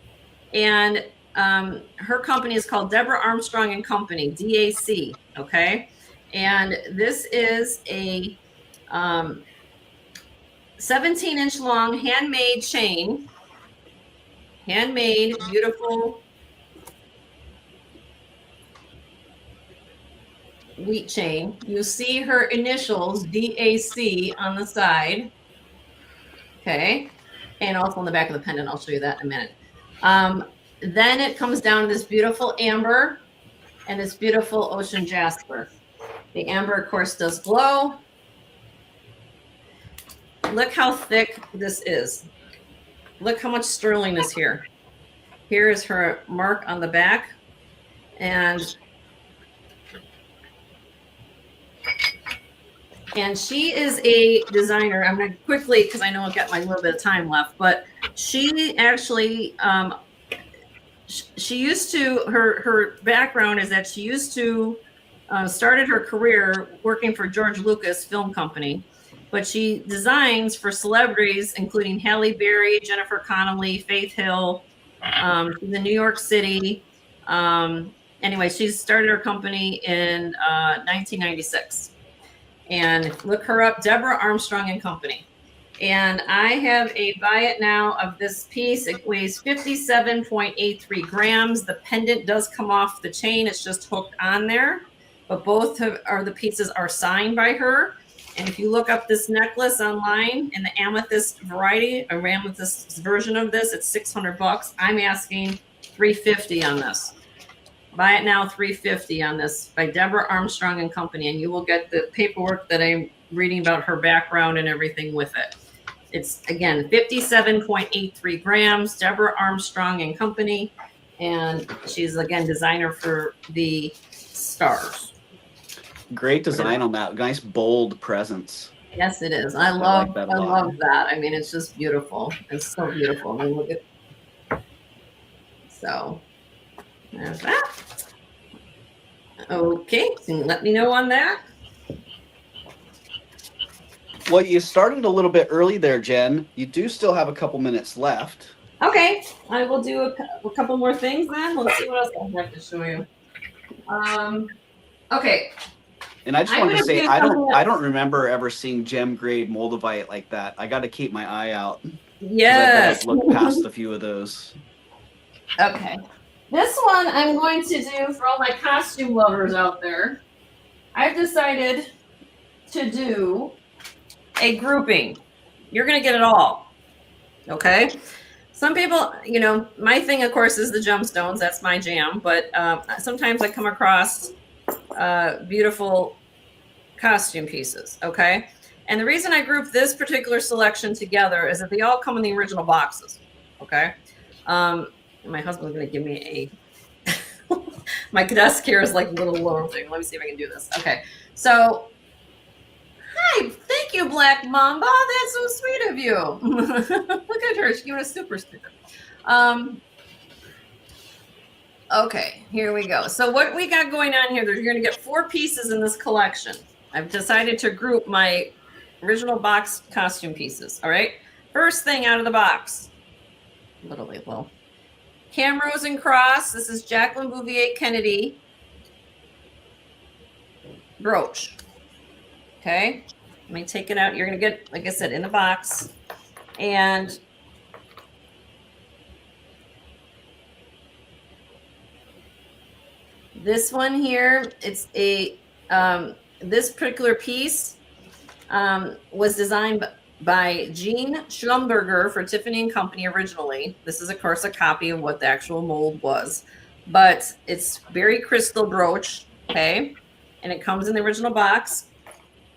and her company is called Deborah Armstrong and Company, DAC. Okay, and this is a 17-inch long handmade chain, handmade, beautiful wheat chain. You see her initials DAC on the side. Okay, and also on the back of the pendant. I'll show you that in a minute. Then it comes down to this beautiful amber and this beautiful ocean jasper. The amber, of course, does glow. Look how thick this is. Look how much sterling is here. Here is her mark on the back. And she is a designer. I'm going to quickly, because I know I've got my little bit of time left, but she actually, she used to, her background is that she used to started her career working for George Lucas Film Company, but she designs for celebrities, including Halle Berry, Jennifer Connelly, Faith Hill, she's in New York City. Anyway, she started her company in 1996. And look her up, Deborah Armstrong and Company. And I have a buy it now of this piece. It weighs 57.83 grams. The pendant does come off the chain. It's just hooked on there. But both the pieces are signed by her. And if you look up this necklace online in the amethyst variety, or amethyst version of this, it's $600. I'm asking $350 on this. Buy it now, $350 on this by Deborah Armstrong and Company, and you will get the paperwork that I'm reading about her background and everything with it. It's again 57.83 grams. Deborah Armstrong and Company, and she's again designer for the stars.
Great design on that. Nice bold presence.
Yes, it is. I
like that a lot.
love that. I mean, it's just beautiful. It's so beautiful. I mean, look at so. There's that. Okay, so let me know on that.
Well, you started a little bit early there, Jen. You do still have a couple minutes left.
Okay, I will do a couple more things then. Let's see what else I have to show you. Okay.
And I just
I'm
wanted to
gonna
say
do
I
something
don't remember ever seeing gem grade moldavite like that. I got to keep my eye out. 'Cause
Yes.
I've looked past a few of those.
Okay. This one I'm going to do for all my costume lovers out there. I've decided to do a grouping. You're going to get it all. Okay. Some people, you know, my thing, of course, is the gemstones. That's my jam. But sometimes I come across beautiful costume pieces. Okay. And the reason I group this particular selection together is that they all come in the original boxes. Okay. My husband's going to give me a, my desk here is like a little lower thing. Let me see if I can do this. Okay. So, Hi, thank you, Black Mamba. That's so sweet of you. Look at her. She's giving a super sticker. Okay, here we go. So what we got going on here, you're going to get 4 pieces in this collection. I've decided to group my original box costume pieces. All right. First thing out of the box. Literally, well. Camrose and Cross. This is Jacqueline Bouvier Kennedy brooch. Okay. Let me take it out. You're going to get, like I said, in the box. And this one here, it's a, this particular piece was designed by Jean Schlumberger for Tiffany & Company originally. This is, of course, a copy of what the actual mold was. But it's very crystal brooch, okay? And it comes in the original box.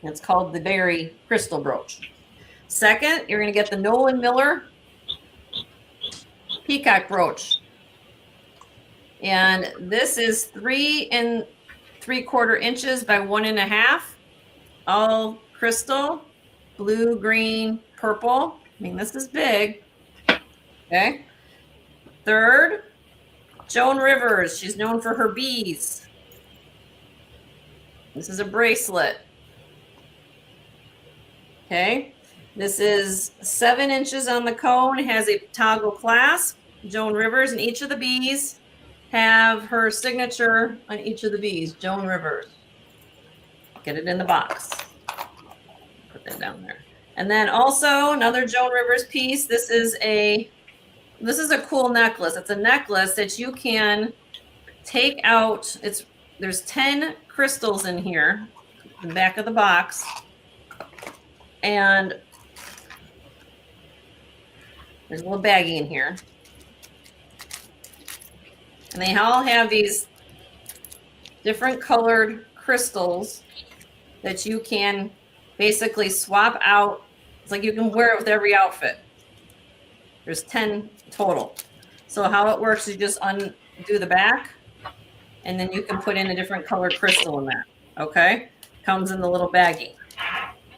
It's called the Berry Crystal Brooch. Second, you're going to get the Nolan Miller Peacock Brooch. And this is 3 3/4 inches by 1.5, all crystal, blue, green, purple. I mean, this is big. Okay. Third, Joan Rivers. She's known for her bees. This is a bracelet. Okay. This is 7 inches on the cone, has a toggle clasp. Joan Rivers, and each of the bees have her signature on each of the bees. Joan Rivers. Get it in the box. Put that down there. And then also another Joan Rivers piece. This is a cool necklace. It's a necklace that you can take out. There's 10 crystals in here, in the back of the box. And there's a little baggie in here. And they all have these different colored crystals that you can basically swap out. It's like you can wear it with every outfit. There's 10 total. So how it works is you just undo the back, and then you can put in a different colored crystal in that. Okay? Comes in the little baggie.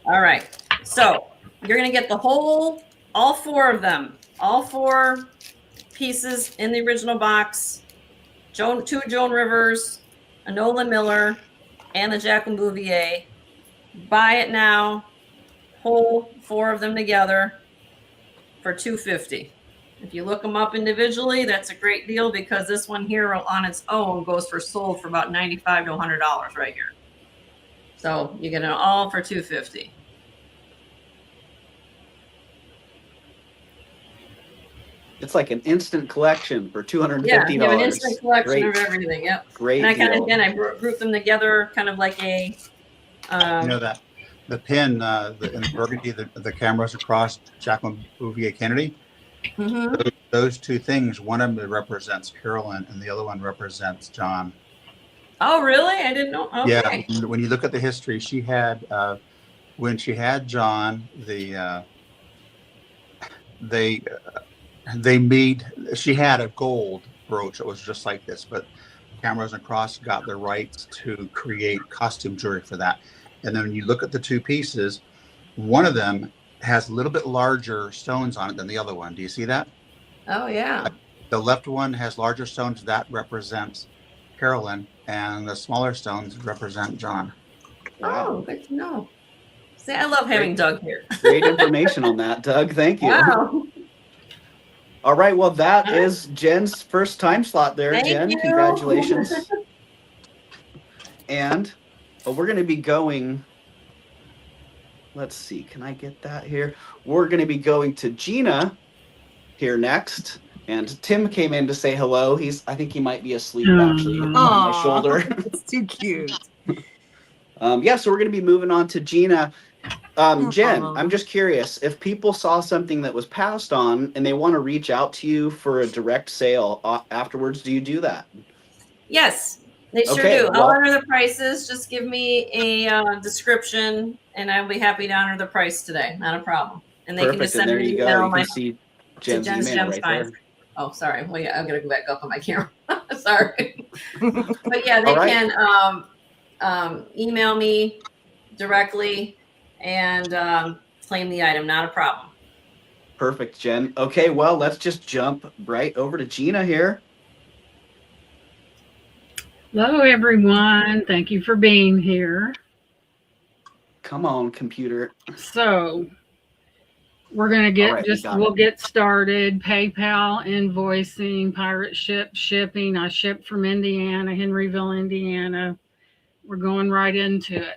All right. So you're going to get the whole, all 4 of them, all 4 pieces in the original box. 2 Joan Rivers, a Nolan Miller, and the Jacqueline Bouvier. Buy it now. Whole 4 of them together for $250. If you look them up individually, that's a great deal because this one here on its own goes for sold for about $95 to $100 right here. So you get it all for $250.
It's like an instant collection for $250.
Yeah, you have an instant collection
Great.
of everything. Yep.
Great
And I kind
deal.
of, again, I grouped them together kind of like a.
You know that the pin in the burgundy, the cameras across Jacqueline Bouvier Kennedy.
Mm-hmm.
Those 2 things, one of them represents Carolyn, and the other one represents John.
Oh, really? I didn't know. Okay.
Yeah, when you look at the history, she had when she had John, she had a gold brooch that was just like this, but Cameras and Cross got the rights to create costume jewelry for that. And then when you look at the 2 pieces, one of them has a little bit larger stones on it than the other one. Do you see that?
Oh, yeah.
The left one has larger stones. That represents Carolyn, and the smaller stones represent John.
Wow.
Oh, good to know. See, I love having Doug here.
Great information on that, Doug. Thank you.
Wow.
All right. Well, that is Jen's first time slot there,
Thank
Jen.
you.
Congratulations. And we're going to be going. Let's see. Can I get that here? We're going to be going to Gina here next. And Tim came in to say hello. I think he might be asleep actually on my shoulder.
It's too cute.
Yeah, so we're going to be moving on to Gina. Jen, I'm just curious, if people saw something that was passed on and they want to reach out to you for a direct sale afterwards, do you do that?
Yes, they sure
Okay,
do.
well-
I'll honor the prices. Just give me a description, and I'll be happy to honor the price today. Not a problem. And they can
Perfect,
just
and
send
there
me
you
an
go.
email.
You can see Jen's email right there.
Oh, sorry. Well, yeah, I'm gonna go back up on my camera. Sorry. But yeah, they
All right.
can email me directly, and claim the item. Not a problem.
Perfect, Jen. Okay, well, let's just jump right over to Gina here.
Hello, everyone. Thank you for being here.
Come on, computer.
So, we're going to
All right,
we'll get started. PayPal, invoicing, pirate ship, shipping. I ship from Indiana, Henryville, Indiana. We're going right into it.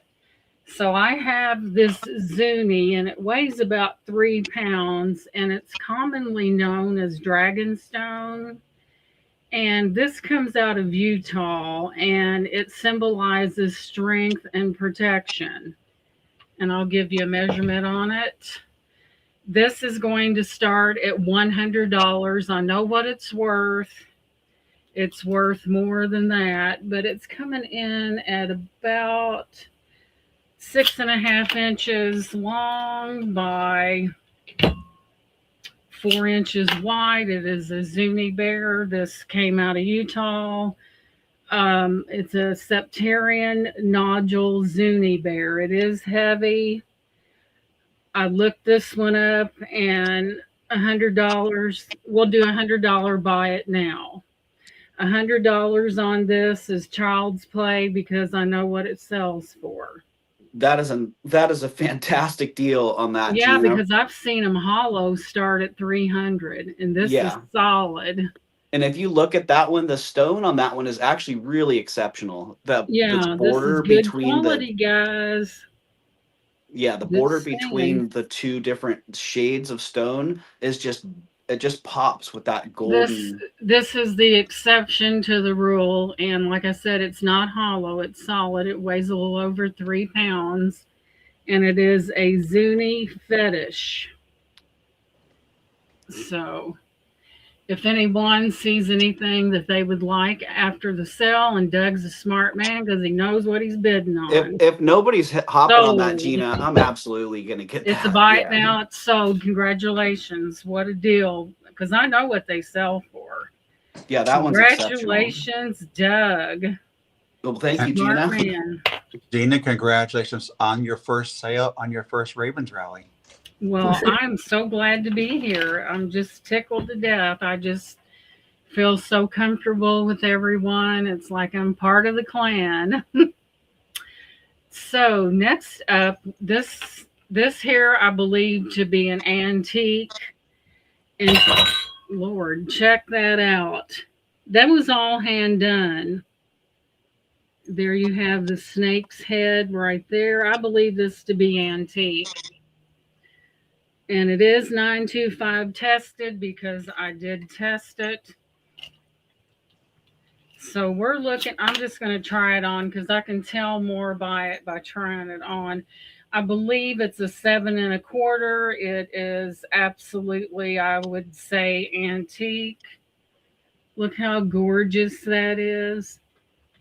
So I have this Zuni, and it weighs about 3 pounds, and it's commonly known as Dragonstone. And this comes out of Utah, and it symbolizes strength and protection. And I'll give you a measurement on it. This is going to start at $100. I know what it's worth. It's worth more than that, but it's coming in at about 6.5 inches long by 4 inches wide. It is a Zuni bear. This came out of Utah. It's a septarian nodule Zuni bear. It is heavy. I looked this one up, and $100. We'll do $100 buy it now. $100 on this is child's play because I know what it sells for.
That is a fantastic deal on that.
Yeah,
Gina.
because I've seen them hollow start at 300, and this is solid.
And if you look at that one, the stone on that one is actually really exceptional. The border
this is good
between
quality, guys.
Yeah, the border between the two different shades of stone is just pops with that golden.
This is the exception to the rule, and like I said, it's not hollow, it's solid. It weighs a little over 3 pounds, and it is a Zuni fetish. So if anyone sees anything that they would like after the sale, and Doug's a smart man because he knows what he's bidding on.
If nobody's hopping on that, Gina, I'm absolutely going to get that.
It's a buy it now. It's sold. Congratulations. What a deal. Because I know what they sell for.
Yeah, that one's exceptional.
Congratulations, Doug.
Well, thank you, Gina.
Man.
Gina, congratulations on your first sale on your first Ravens rally.
Well, I'm so glad to be here. I'm just tickled to death. I just feel so comfortable with everyone. It's like I'm part of the clan. So next up, this here I believe to be an antique. And Lord, check that out. That was all hand done. There you have the snake's head right there. I believe this to be antique. And it is 925 tested because I did test it. So we're looking, I'm just going to try it on because I can tell more by it by trying it on. I believe it's a 7 1/4. It is absolutely, I would say, antique. Look how gorgeous that is.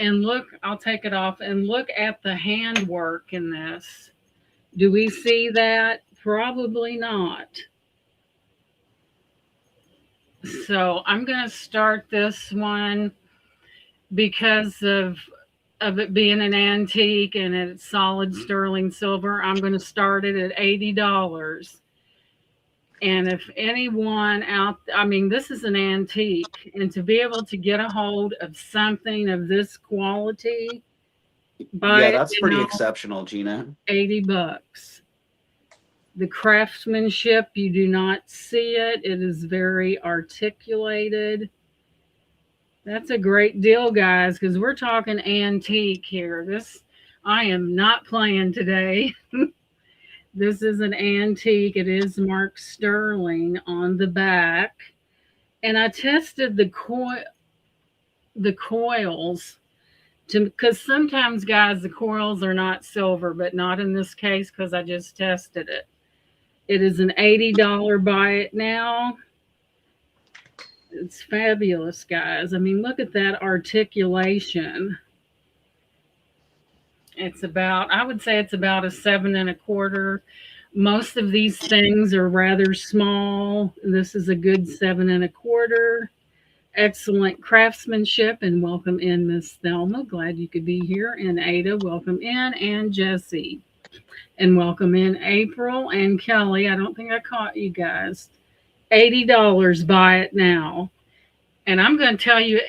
And look, I'll take it off and look at the handwork in this. Do we see that? Probably not. So I'm going to start this one because of it being an antique and it's solid sterling silver. I'm going to start it at $80. And if anyone this is an antique, and to be able to get a hold of something of this quality,
that's pretty exceptional, Gina.
$80. The craftsmanship, you do not see it. It is very articulated. That's a great deal, guys, because we're talking antique here. I am not playing today. This is an antique. It is marked sterling on the back. And I tested the coils because sometimes, guys, the coils are not silver, but not in this case because I just tested it. It is an $80 buy it now. It's fabulous, guys. I mean, look at that articulation. I would say it's about a 7 1/4. Most of these things are rather small. This is a good 7 1/4. Excellent craftsmanship, and welcome in, Miss Thelma. Glad you could be here. And Ada, welcome in, and Jesse. And welcome in April and Kelly. I don't think I caught you guys. $80, buy it now. And I'm going to tell you,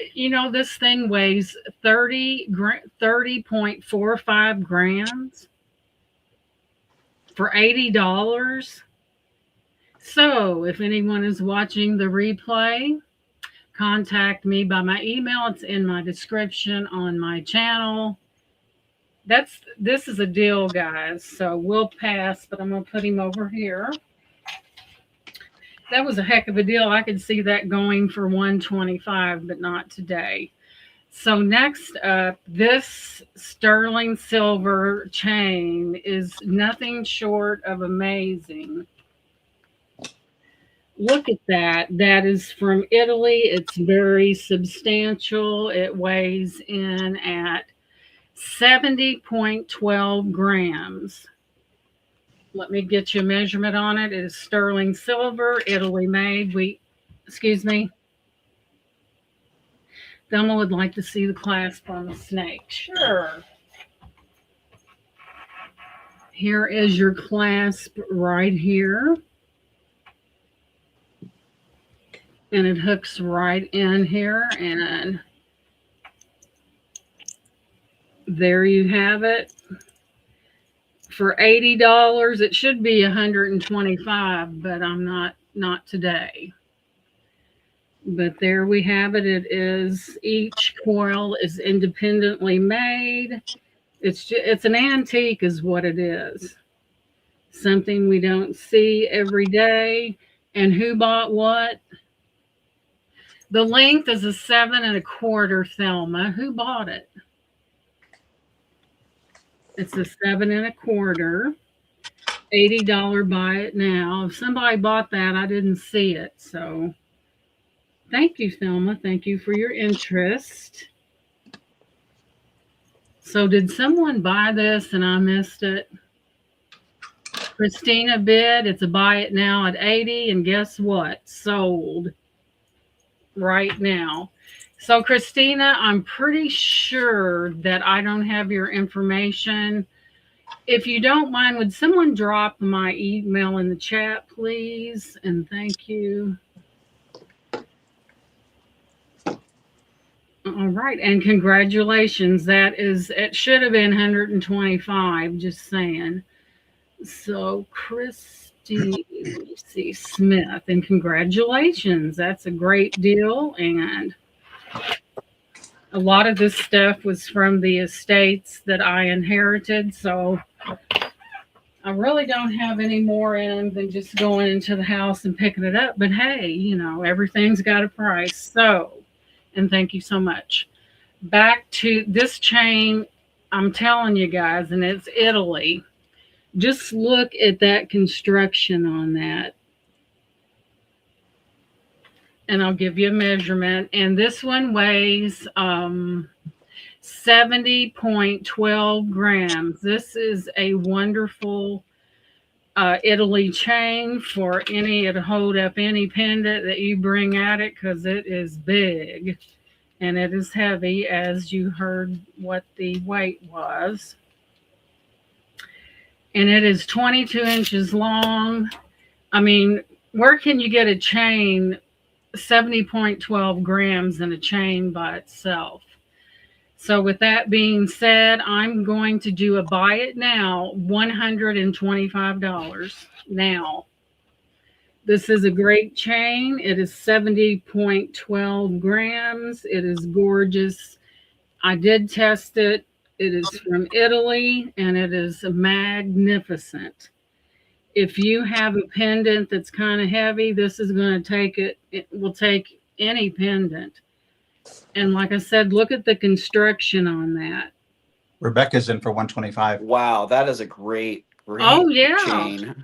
this thing weighs 30.45 grams for $80. So if anyone is watching the replay, contact me by my email. It's in my description on my channel. This is a deal, guys. So we'll pass, but I'm going to put him over here. That was a heck of a deal. I could see that going for $125, but not today. So next up, this sterling silver chain is nothing short of amazing. Look at that. That is from Italy. It's very substantial. It weighs in at 70.12 grams. Let me get you a measurement on it. It is sterling silver, Italy made. Excuse me. Thelma would like to see the clasp on the snake. Sure. Here is your clasp right here. And it hooks right in here. And there you have it. For $80, it should be $125, but I'm not today. But there we have it. It is, each coil is independently made. It's an antique is what it is. Something we don't see every day. And who bought what? The length is a 7 1/4, Thelma. Who bought it? It's a 7 1/4. $80, buy it now. If somebody bought that, I didn't see it. So thank you, Thelma. Thank you for your interest. So did someone buy this and I missed it? Christina bid. It's a buy it now at 80. And guess what? Sold right now. So Christina, I'm pretty sure that I don't have your information. If you don't mind, would someone drop my email in the chat, please? And thank you. All right. And congratulations. It should have been 125, just saying. So Christy, let me see, Smith, and congratulations. That's a great deal. And a lot of this stuff was from the estates that I inherited. So I really don't have any more in than just going into the house and picking it up. But hey, everything's got a price. So, and thank you so much. Back to this chain, I'm telling you guys, and it's Italy. Just look at that construction on that. And I'll give you a measurement. And this one weighs 70.12 grams. This is a wonderful Italy chain for it'll hold up any pendant that you bring at it because it is big and it is heavy, as you heard what the weight was. And it is 22 inches long. I mean, where can you get a chain 70.12 grams in a chain by itself? So with that being said, I'm going to do a buy it now, $125 now. This is a great chain. It is 70.12 grams. It is gorgeous. I did test it. It is from Italy and it is magnificent. If you have a pendant that's kind of heavy, this is going to take it. It will take any pendant. And like I said, look at the construction on that.
Rebecca's in for 125.
Wow, that is a great chain.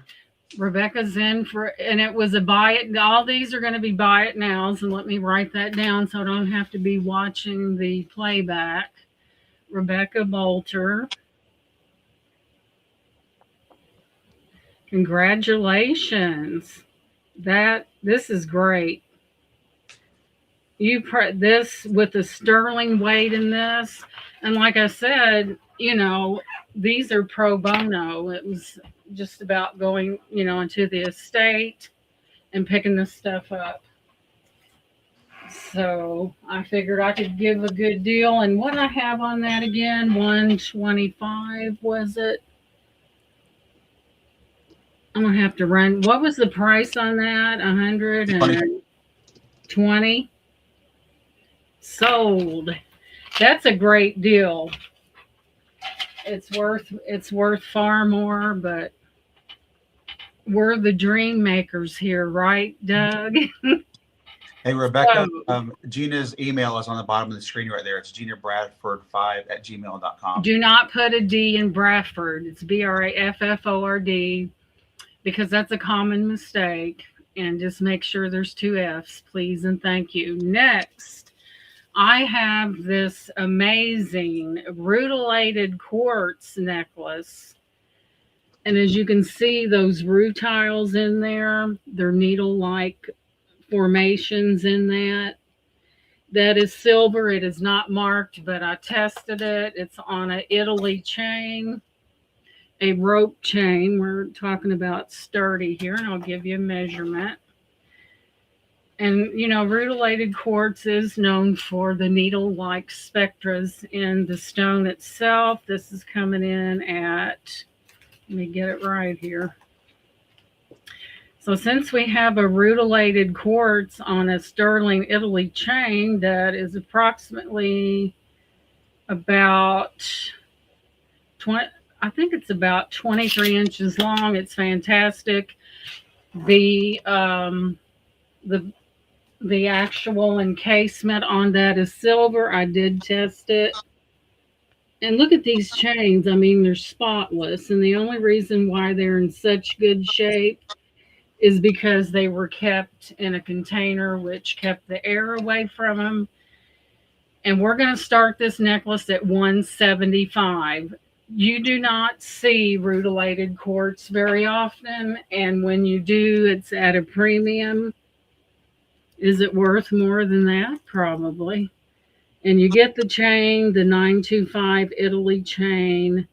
Rebecca's in for, and it was a buy it. All these are going to be buy it nows. And let me write that down so I don't have to be watching the playback. Rebecca Bolter. Congratulations. This is great. You this with the sterling weight in this. And like I said, these are pro bono. It was just about going, into the estate and picking this stuff up. So I figured I could give a good deal. And what I have on that again, 125 was it? I'm gonna have to run. What was the price on that? 120. Sold. That's a great deal. It's worth far more, but we're the dream makers here, right, Doug?
Hey, Rebecca,
So,
Gina's email is on the bottom of the screen right there. It's ginabradford5@gmail.com.
do not put a D in Bradford. It's Brafford, because that's a common mistake. And just make sure there's 2 F's, please and thank you. Next, I have this amazing rutilated quartz necklace. And as you can see, those rutiles in there, they're needle-like formations in that. That is silver. It is not marked, but I tested it. It's on a Italy chain, a rope chain. We're talking about sturdy here, and I'll give you a measurement. And, rutilated quartz is known for the needle-like spectras in the stone itself. This is coming in at, let me get it right here. So since we have a rutilated quartz on a sterling Italy chain that is approximately about 20, I think it's about 23 inches long. It's fantastic. The actual encasement on that is silver. I did test it. And look at these chains. I mean, they're spotless. And the only reason why they're in such good shape is because they were kept in a container, which kept the air away from them. And we're going to start this necklace at $175. You do not see rutilated quartz very often. And when you do, it's at a premium. Is it worth more than that? Probably. And you get the chain, the 925 Italy chain.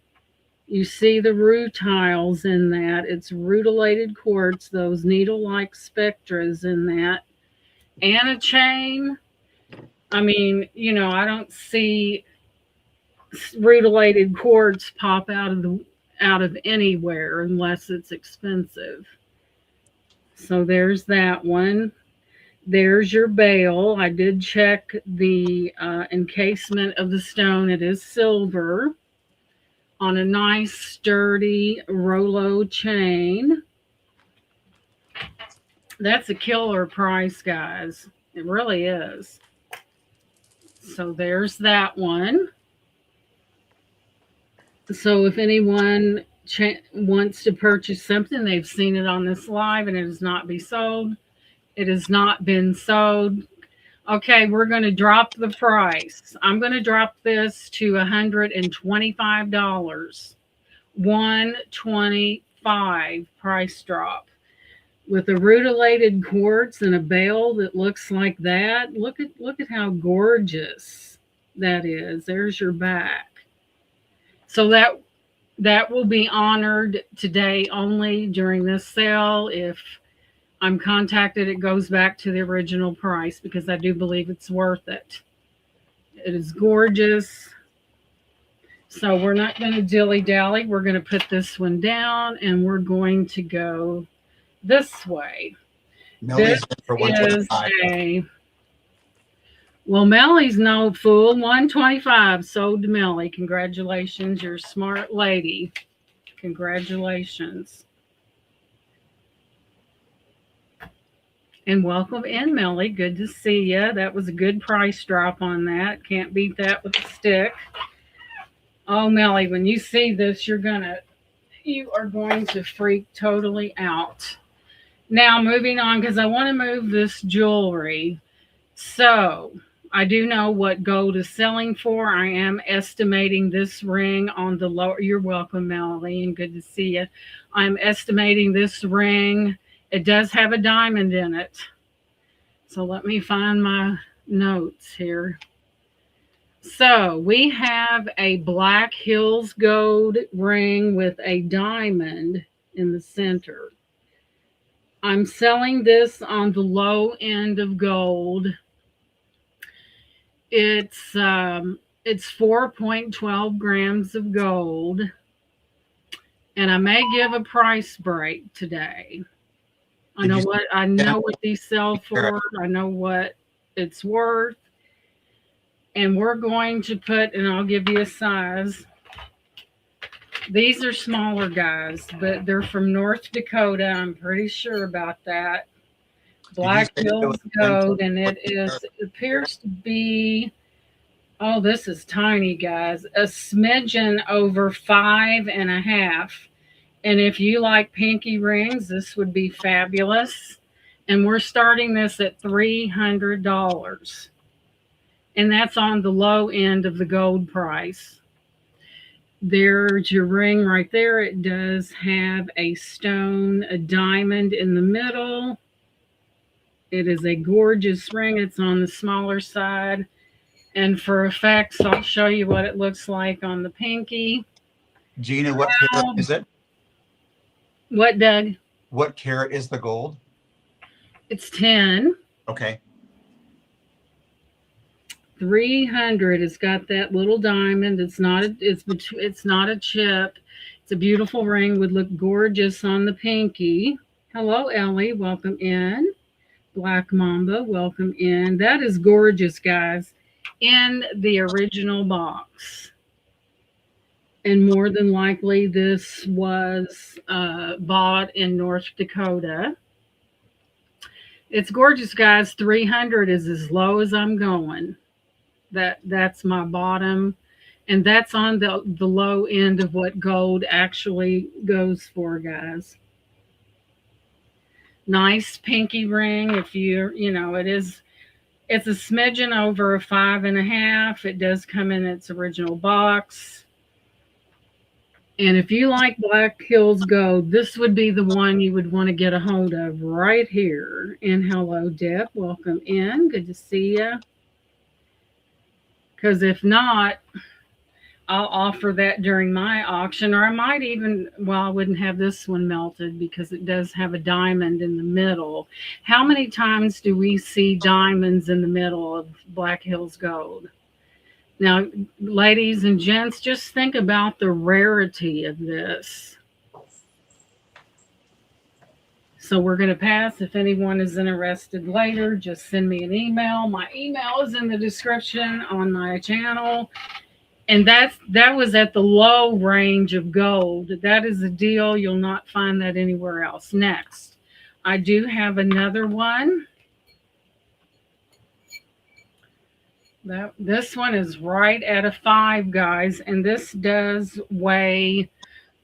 You see the rutiles in that. It's rutilated quartz, those needle-like spectras in that. And a chain. I mean, I don't see rutilated quartz pop out of anywhere unless it's expensive. So there's that one. There's your bail. I did check the encasement of the stone. It is silver on a nice sturdy Rolo chain. That's a killer price, guys. It really is. So there's that one. So if anyone wants to purchase something, they've seen it on this live and it has not been sold. It has not been sold. Okay, we're going to drop the price. I'm going to drop this to $125. $125 price drop. With a rutilated quartz and a bail that looks like that. Look at how gorgeous that is. There's your back. So that will be honored today only during this sale. If I'm contacted, it goes back to the original price because I do believe it's worth it. It is gorgeous. So we're not going to dilly-dally. We're going to put this one down and we're going to go this way.
Millie's
This
for
is
125.
Mellie's no fool. 125 sold to Mellie. Congratulations. You're a smart lady. Congratulations. And welcome in, Mellie. Good to see you. That was a good price drop on that. Can't beat that with a stick. Oh, Mellie, when you see this, you are going to freak totally out. Now, moving on, because I want to move this jewelry. So, I do know what gold is selling for. I am estimating this ring on the lower. You're welcome, Melanie, and good to see you. I'm estimating this ring. It does have a diamond in it. So let me find my notes here. So we have a Black Hills gold ring with a diamond in the center. I'm selling this on the low end of gold. It's 4.12 grams of gold, and I may give a price break today. I know what these sell for. I know what it's worth. And we're going to put, and I'll give you a size. These are smaller guys, but they're from North Dakota. I'm pretty sure about that. Black Hills Gold, and it appears to be, oh, this is tiny, guys. A smidgen over 5.5. And if you like pinky rings, this would be fabulous. And we're starting this at $300. And that's on the low end of the gold price. There's your ring right there. It does have a stone, a diamond in the middle. It is a gorgeous ring. It's on the smaller side. And for effects, I'll show you what it looks like on the pinky.
Gina, what carat is it?
What, Doug?
What carat is the gold?
It's 10.
Okay.
300. It's got that little diamond. It's not a chip. It's a beautiful ring. Would look gorgeous on the pinky. Hello, Ellie. Welcome in. Black Mamba, welcome in. That is gorgeous, guys. In the original box. And more than likely, this was bought in North Dakota. It's gorgeous, guys. 300 is as low as I'm going. That's my bottom, and that's on the low end of what gold actually goes for, guys. Nice pinky ring. If it's a smidgen over a 5.5. It does come in its original box. And if you like Black Hills Gold, this would be the one you would want to get a hold of right here. And hello, Deb. Welcome in. Good to see you. Because if not, I'll offer that during my auction, or I might even, I wouldn't have this one melted because it does have a diamond in the middle. How many times do we see diamonds in the middle of Black Hills Gold? Now, ladies and gents, just think about the rarity of this. So we're going to pass. If anyone is interested later, just send me an email. My email is in the description on my channel. And that was at the low range of gold. That is a deal. You'll not find that anywhere else. Next, I do have another one. This one is right at a 5, guys. And this does weigh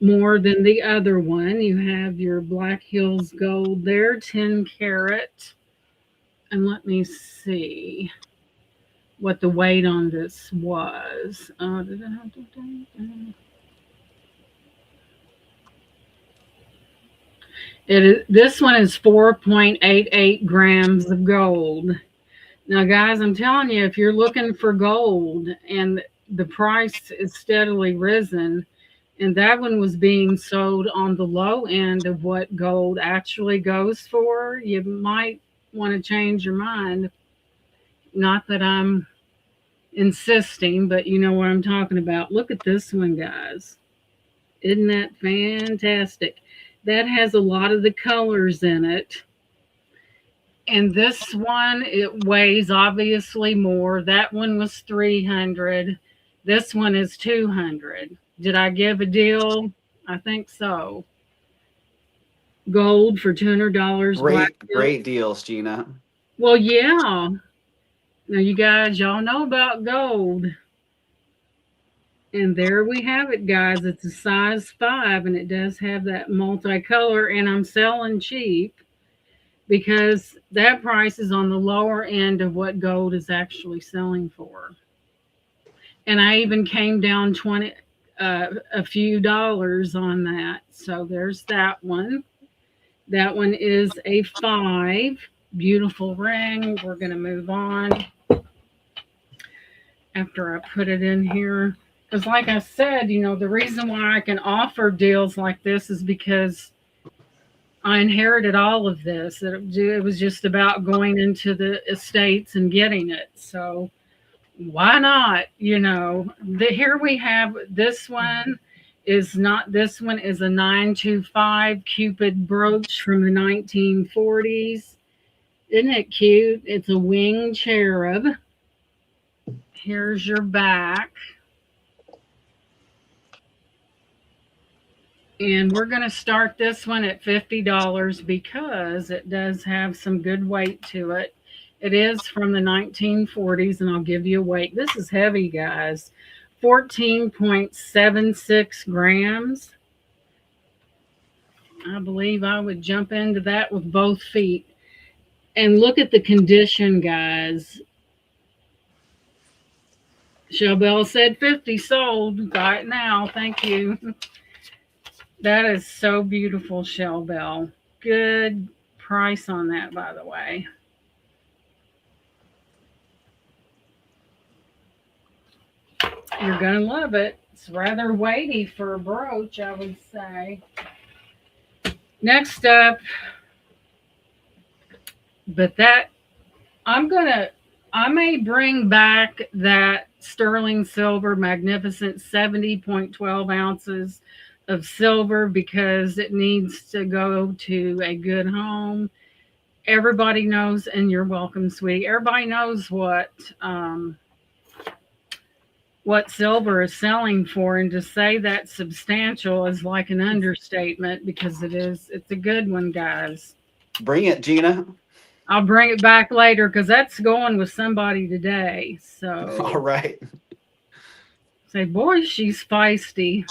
more than the other one. You have your Black Hills Gold there, 10 karat. And let me see what the weight on this was. This one is 4.88 grams of gold. Now, guys, I'm telling you, if you're looking for gold and the price is steadily risen, and that one was being sold on the low end of what gold actually goes for, you might want to change your mind. Not that I'm insisting, but you know what I'm talking about. Look at this one, guys. Isn't that fantastic? That has a lot of the colors in it. And this one, it weighs obviously more. That one was 300. This one is 200. Did I give a deal? I think so. Gold for $200.
Great deals, Gina.
Well, yeah. Now, you guys, y'all know about gold. And there we have it, guys. It's a size 5, and it does have that multicolor. And I'm selling cheap because that price is on the lower end of what gold is actually selling for. And I even came down a few dollars on that. So there's that one. That one is a 5. Beautiful ring. We're going to move on. after I put it in here. Because, like I said, the reason why I can offer deals like this is because I inherited all of this. It was just about going into the estates and getting it. So why not? Here we have this one is not, this one is a 925 Cupid brooch from the 1940s. Isn't it cute? It's a winged cherub. Here's your back. And we're going to start this one at $50 because it does have some good weight to it. It is from the 1940s, and I'll give you a weight. This is heavy, guys. 14.76 grams. I believe I would jump into that with both feet. And look at the condition, guys. Shellbell said 50 sold. Got it now. Thank you. That is so beautiful, Shellbell. Good price on that, by the way. You're going to love it. It's rather weighty for a brooch, I would say. Next up, I may bring back that sterling silver magnificent 70.12 ounces of silver because it needs to go to a good home. Everybody knows, and you're welcome, sweetie. Everybody knows what silver is selling for, and to say that substantial is like an understatement because it's a good one, guys.
Bring it, Gina.
I'll bring it back later because that's going with somebody today. So
all right.
Say, boy, she's feisty.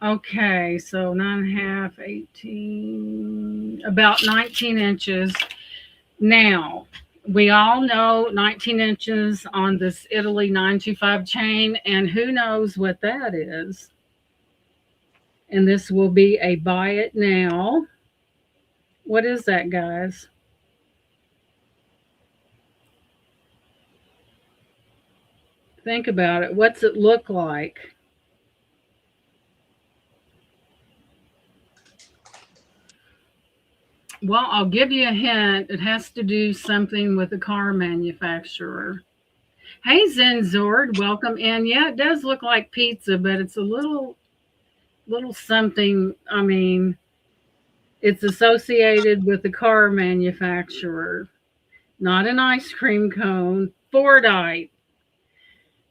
Okay, so 9.5, 18, about 19 inches. Now, we all know 19 inches on this Italy 925 chain, and who knows what that is. And this will be a buy it now. What is that, guys? Think about it. What's it look like? Well, I'll give you a hint. It has to do something with a car manufacturer. Hey, Zenzord, welcome in. Yeah, it does look like pizza, but it's a little something. I mean, it's associated with the car manufacturer, not an ice cream cone. Fordite.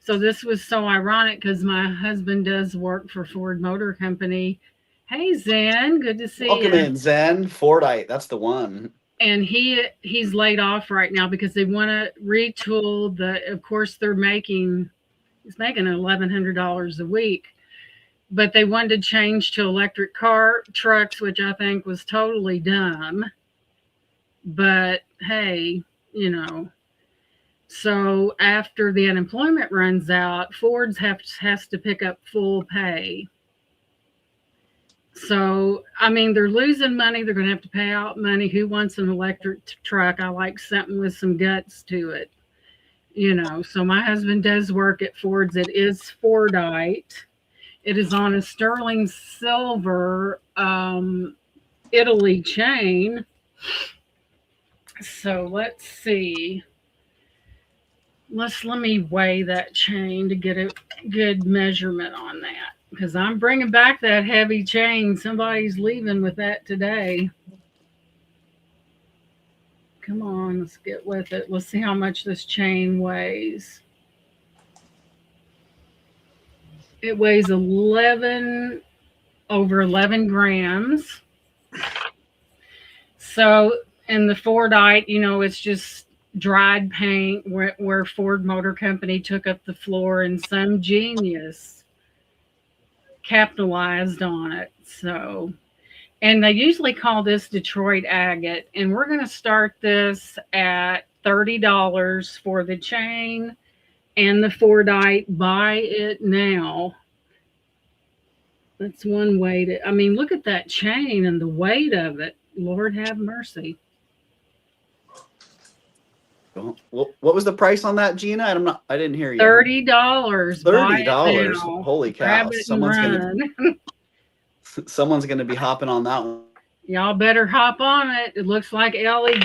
So this was so ironic because my husband does work for Ford Motor Company. Hey, Zen, good to see you.
Welcome in, Zen. Fordite, that's the one.
And he's laid off right now because they want to retool of course he's making $1,100 a week, but they wanted to change to electric trucks, which I think was totally dumb. But hey, so after the unemployment runs out, Ford's has to pick up full pay. So, I mean, they're losing money. They're going to have to pay out money. Who wants an electric truck? I like something with some guts to it, So my husband does work at Ford's. It is Fordite. It is on a sterling silver Italy chain. So let's see. Let me weigh that chain to get a good measurement on that. Because I'm bringing back that heavy chain. Somebody's leaving with that today. Come on, let's get with it. Let's see how much this chain weighs. It weighs over 11 grams. So in the Fordite, it's just dried paint where Ford Motor Company took up the floor and some genius capitalized on it. So, and they usually call this Detroit agate, and we're going to start this at $30 for the chain and the Fordite. Buy it now. That's one way to, look at that chain and the weight of it. Lord have mercy.
What was the price on that, Gina? I didn't hear you.
$30. Buy it
$30.
now.
Holy
Grab
cow!
it and run.
Someone's gonna be hopping on that one.
Y'all better hop on it. It looks like Ellie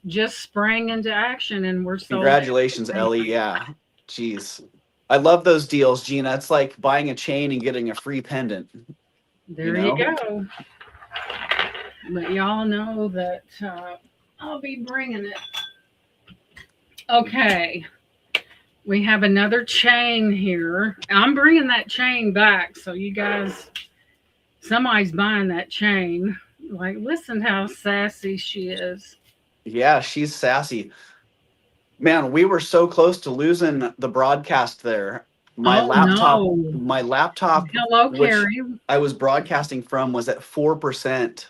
just sprang into action, and we're sold.
Congratulations, Ellie. Yeah, jeez, I love those deals, Gina. It's like buying a chain and getting a free pendant.
There you go. But y'all know that I'll be bringing it. Okay. We have another chain here. I'm bringing that chain back. So you guys, somebody's buying that chain. Like, listen how sassy she is.
Yeah, she's sassy. Man, we were so close to losing the broadcast there. My laptop,
Hello,
which
Carrie.
I was broadcasting from, was at 4%.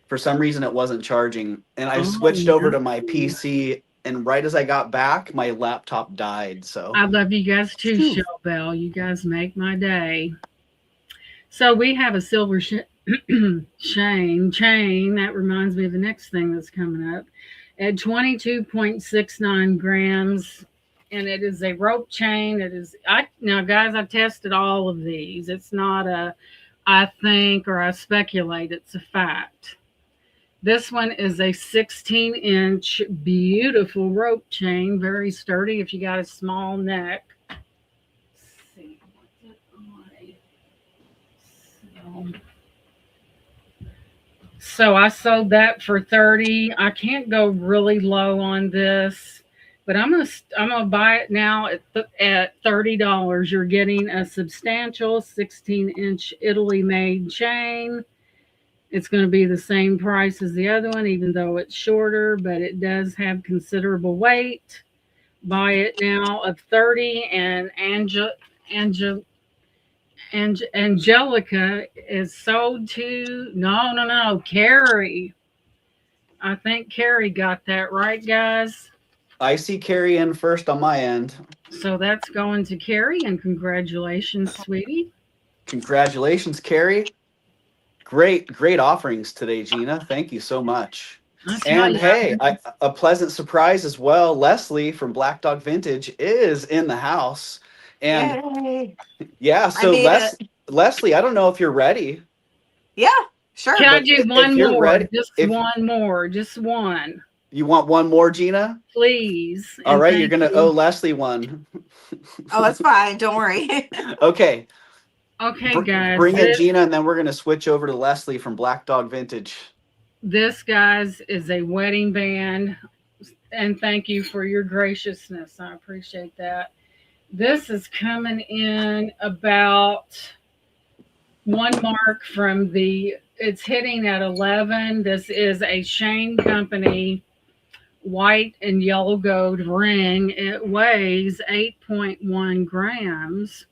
For some reason, it wasn't charging, and I switched over to my PC. And right as I got back, my laptop died. So
I love you guys too, Shell Bell. You guys make my day. So we have a silver chain. That reminds me of the next thing that's coming up at 22.69 grams. And it is a rope chain. Now, guys, I tested all of these. It's not a I think or I speculate. It's a fact. This one is a 16-inch beautiful rope chain, very sturdy if you got a small neck. Let's see. So I sold that for $30. I can't go really low on this, but I'm gonna buy it now at $30. You're getting a substantial 16-inch Italy-made chain. It's going to be the same price as the other one, even though it's shorter, but it does have considerable weight. Buy it now of $30, and Angelica is sold to no, Carrie. I think Carrie got that right, guys.
I see Carrie in first on my end.
So that's going to Carrie, and congratulations, sweetie.
Congratulations, Carrie. Great offerings today, Gina. Thank you so much. And hey, a pleasant surprise as well. Leslie from Black Dog Vintage is in the house. And
Yay.
yeah, so Leslie, I don't know if you're ready.
Yeah, sure.
Can I do one more?
Ready,
one more. Just one.
You want one more, Gina?
Please.
All right, you're going to owe Leslie one.
Oh, that's fine. Don't worry.
Okay.
Okay, guys.
Bring in Gina, and then we're going to switch over to Leslie from Black Dog Vintage.
This, guys, is a wedding band, and thank you for your graciousness. I appreciate that. This is coming in about one mark from it's hitting at 11. This is a Shane Company white and yellow gold ring. It weighs 8.1 grams.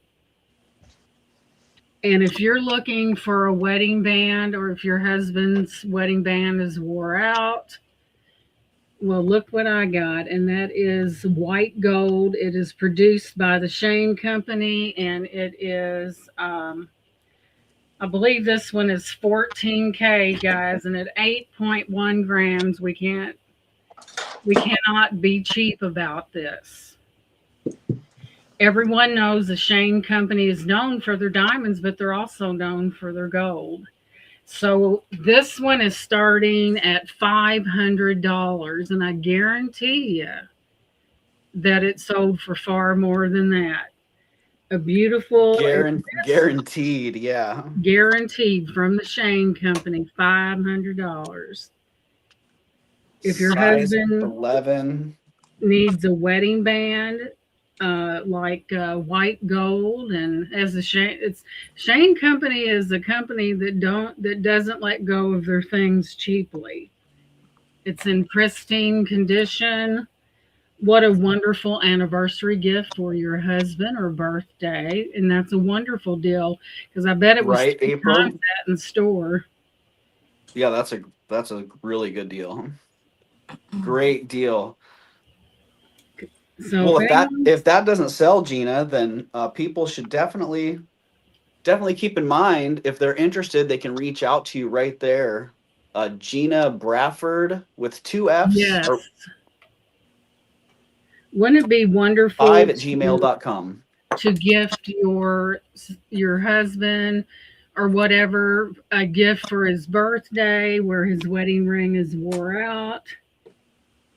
And if you're looking for a wedding band, or if your husband's wedding band is wore out, well, look what I got. And that is white gold. It is produced by the Shane Company, and it is, I believe this one is 14K, guys. And at 8.1 grams, we cannot be cheap about this. Everyone knows the Shane Company is known for their diamonds, but they're also known for their gold. So this one is starting at $500, and I guarantee you that it sold for far more than that. A beautiful...
Guaranteed, yeah.
Guaranteed from the Shane Company, $500. If your husband
11
needs a wedding band, like white gold, and as the Shane Company is a company that doesn't let go of their things cheaply. It's in pristine condition. What a wonderful anniversary gift for your husband or birthday, and that's a wonderful deal, because I bet it was
right, April,
that in store.
Yeah, that's a really good deal. Great deal.
So
well, if that doesn't sell, Gina, then people should definitely keep in mind, if they're interested, they can reach out to you right there. Gina Bradford with 2 F's.
Yes. Wouldn't it be wonderful
5@gmail.com.
to gift your husband or whatever a gift for his birthday where his wedding ring is wore out?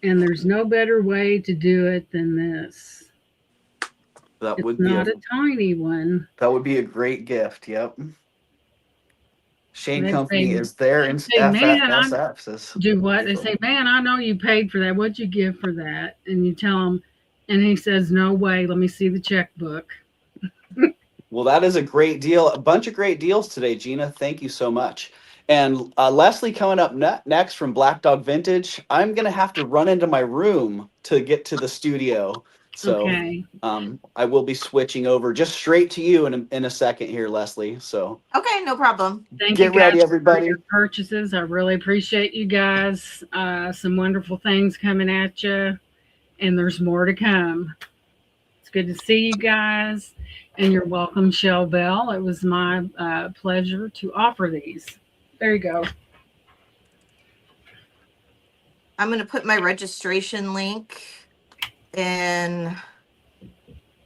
And there's no better way to do it than this.
That
It's
would be
not a tiny one.
a great gift. Yep. Shane
They
Company
say,
is there in
man, I
FFSF. Says,
do what? They say, man, I know you paid for that. What'd you give for that? And you tell him, and he says, no way. Let me see the checkbook.
well, that is a great deal. A bunch of great deals today, Gina. Thank you so much. And Leslie coming up next from Black Dog Vintage. I'm going to have to run into my room to get to the studio. So
Okay.
I will be switching over just straight to you in a second here, Leslie. So
Okay, no problem.
Thank you
get
guys
ready,
for
everybody.
your purchases. I really appreciate you guys. Some wonderful things coming at you, and there's more to come. It's good to see you guys, and you're welcome, Shell Bell. It was my pleasure to offer these. There you go.
I'm going to put my registration link in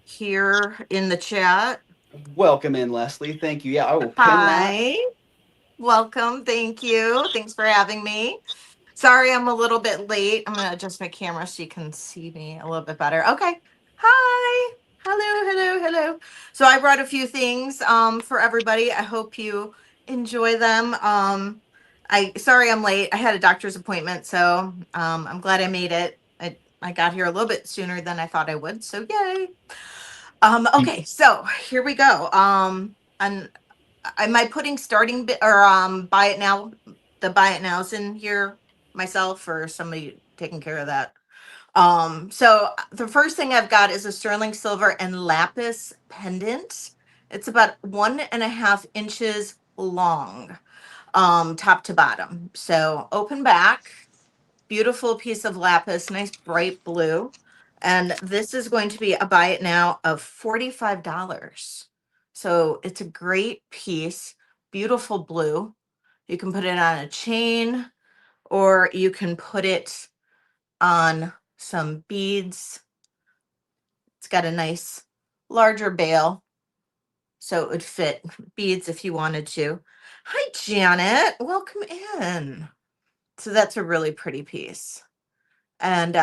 here in the chat.
Welcome in, Leslie. Thank you. Yeah, I will pin that.
Hi. Welcome. Thank you. Thanks for having me. Sorry, I'm a little bit late. I'm going to adjust my camera so you can see me a little bit better. Okay. Hi. Hello. So I brought a few things for everybody. I hope you enjoy them. Sorry I'm late. I had a doctor's appointment, so I'm glad I made it. I got here a little bit sooner than I thought I would. So yay. Okay, so here we go. And am I putting starting bit or buy it now? The buy it nows in here myself or somebody taking care of that. So the first thing I've got is a sterling silver and lapis pendant. It's about 1.5 inches long, top to bottom. So open back, beautiful piece of lapis, nice bright blue. And this is going to be a buy it now of $45. So it's a great piece, beautiful blue. You can put it on a chain or you can put it on some beads. It's got a nice larger bail, so it would fit beads if you wanted to. Hi, Janet. Welcome in. So that's a really pretty piece. And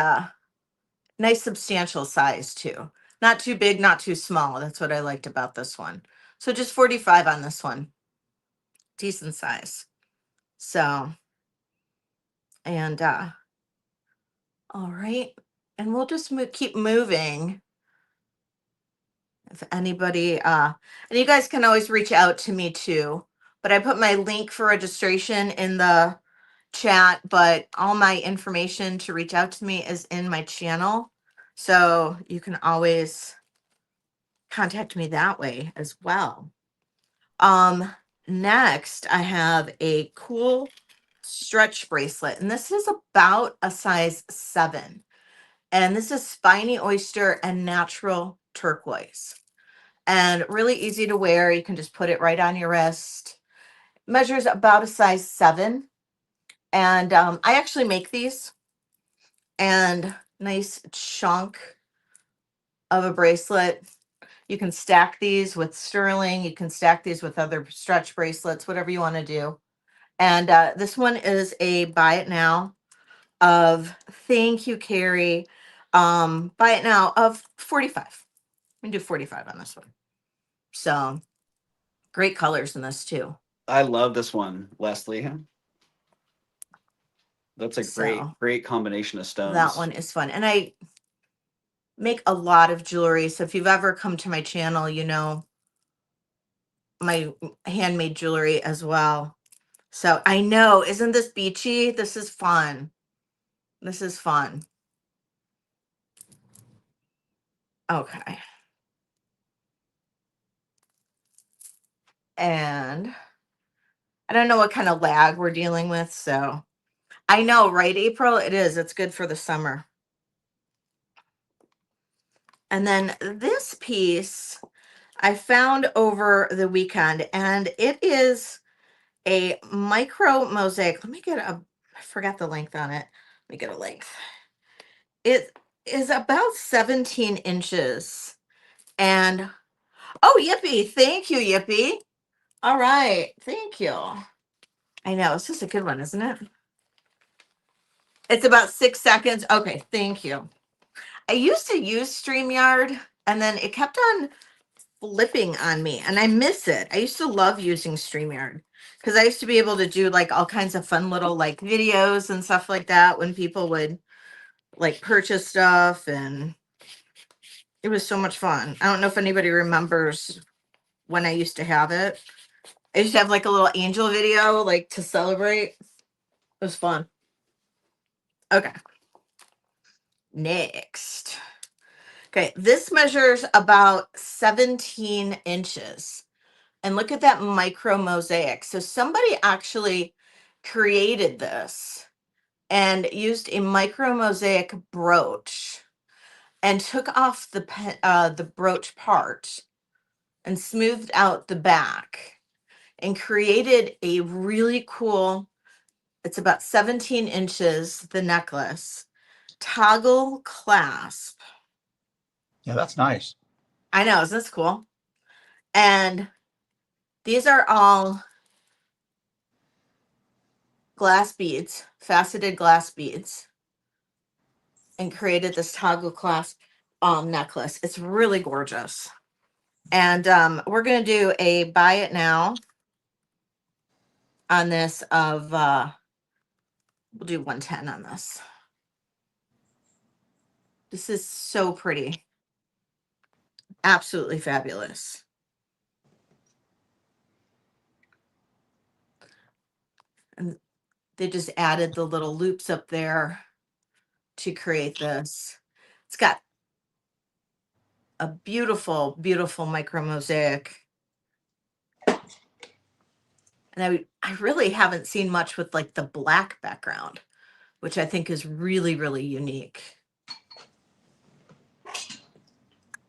nice substantial size too. Not too big, not too small. That's what I liked about this one. So just 45 on this one. Decent size. So, and all right. And we'll just keep moving. If anybody, and you guys can always reach out to me too. But I put my link for registration in the chat, but all my information to reach out to me is in my channel. So you can always contact me that way as well. Next I have a cool stretch bracelet, and this is about a size 7. And this is spiny oyster and natural turquoise. And really easy to wear. You can just put it right on your wrist. Measures about a size 7. And I actually make these. And nice chunk of a bracelet. You can stack these with sterling. You can stack these with other stretch bracelets, whatever you want to do. And this one is a buy it now of, thank you, Carrie. Buy it now of 45. We can do 45 on this one. So great colors in this too.
I love this one, Leslie. That's a great combination of stones.
That one is fun. And I make a lot of jewelry. So if you've ever come to my channel, you know my handmade jewelry as well. So I know, isn't this beachy? This is fun. This is fun. Okay. And I don't know what kind of lag we're dealing with. So I know, right, April? It is. It's good for the summer. And then this piece I found over the weekend, and it is a micro mosaic. Let me get I forgot the length on it. Let me get a length. is about 17 inches. And oh, Yippee. Thank you, Yippee. All right. Thank you. I know. It's just a good one, isn't it? It's about 6 seconds. Okay. Thank you. I used to use StreamYard and then it kept on flipping on me and I miss it. I used to love using StreamYard because I used to be able to do like all kinds of fun little like videos and stuff like that when people would like purchase stuff, and it was so much fun. I don't know if anybody remembers when I used to have it. I used to have like a little angel video like to celebrate. It was fun. Okay. Next. Okay, this measures about 17 inches. And look at that micro mosaic. So somebody actually created this and used a micro mosaic brooch and took off the brooch part and smoothed out the back and created a really cool, it's about 17 inches, the necklace, toggle clasp.
Yeah, that's nice.
I know, isn't this cool? And these are all glass beads, faceted glass beads, and created this toggle clasp necklace. It's really gorgeous. And we're going to do a buy it now on this of, we'll do 110 on this. This is so pretty. Absolutely fabulous. And they just added the little loops up there to create this. It's got a beautiful, beautiful micro mosaic. And I really haven't seen much with like the black background, which I think is really, really unique.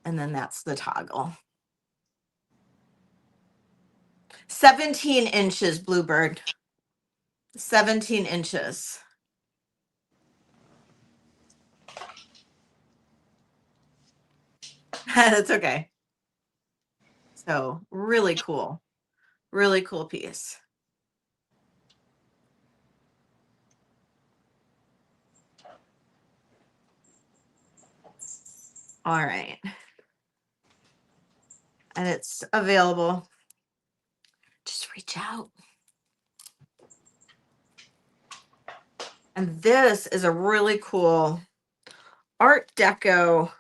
And then that's the toggle. 17 inches, Bluebird. 17 inches. That's okay. So really cool. Really cool piece. All right. And it's available. Just reach out. And this is a really cool Art Deco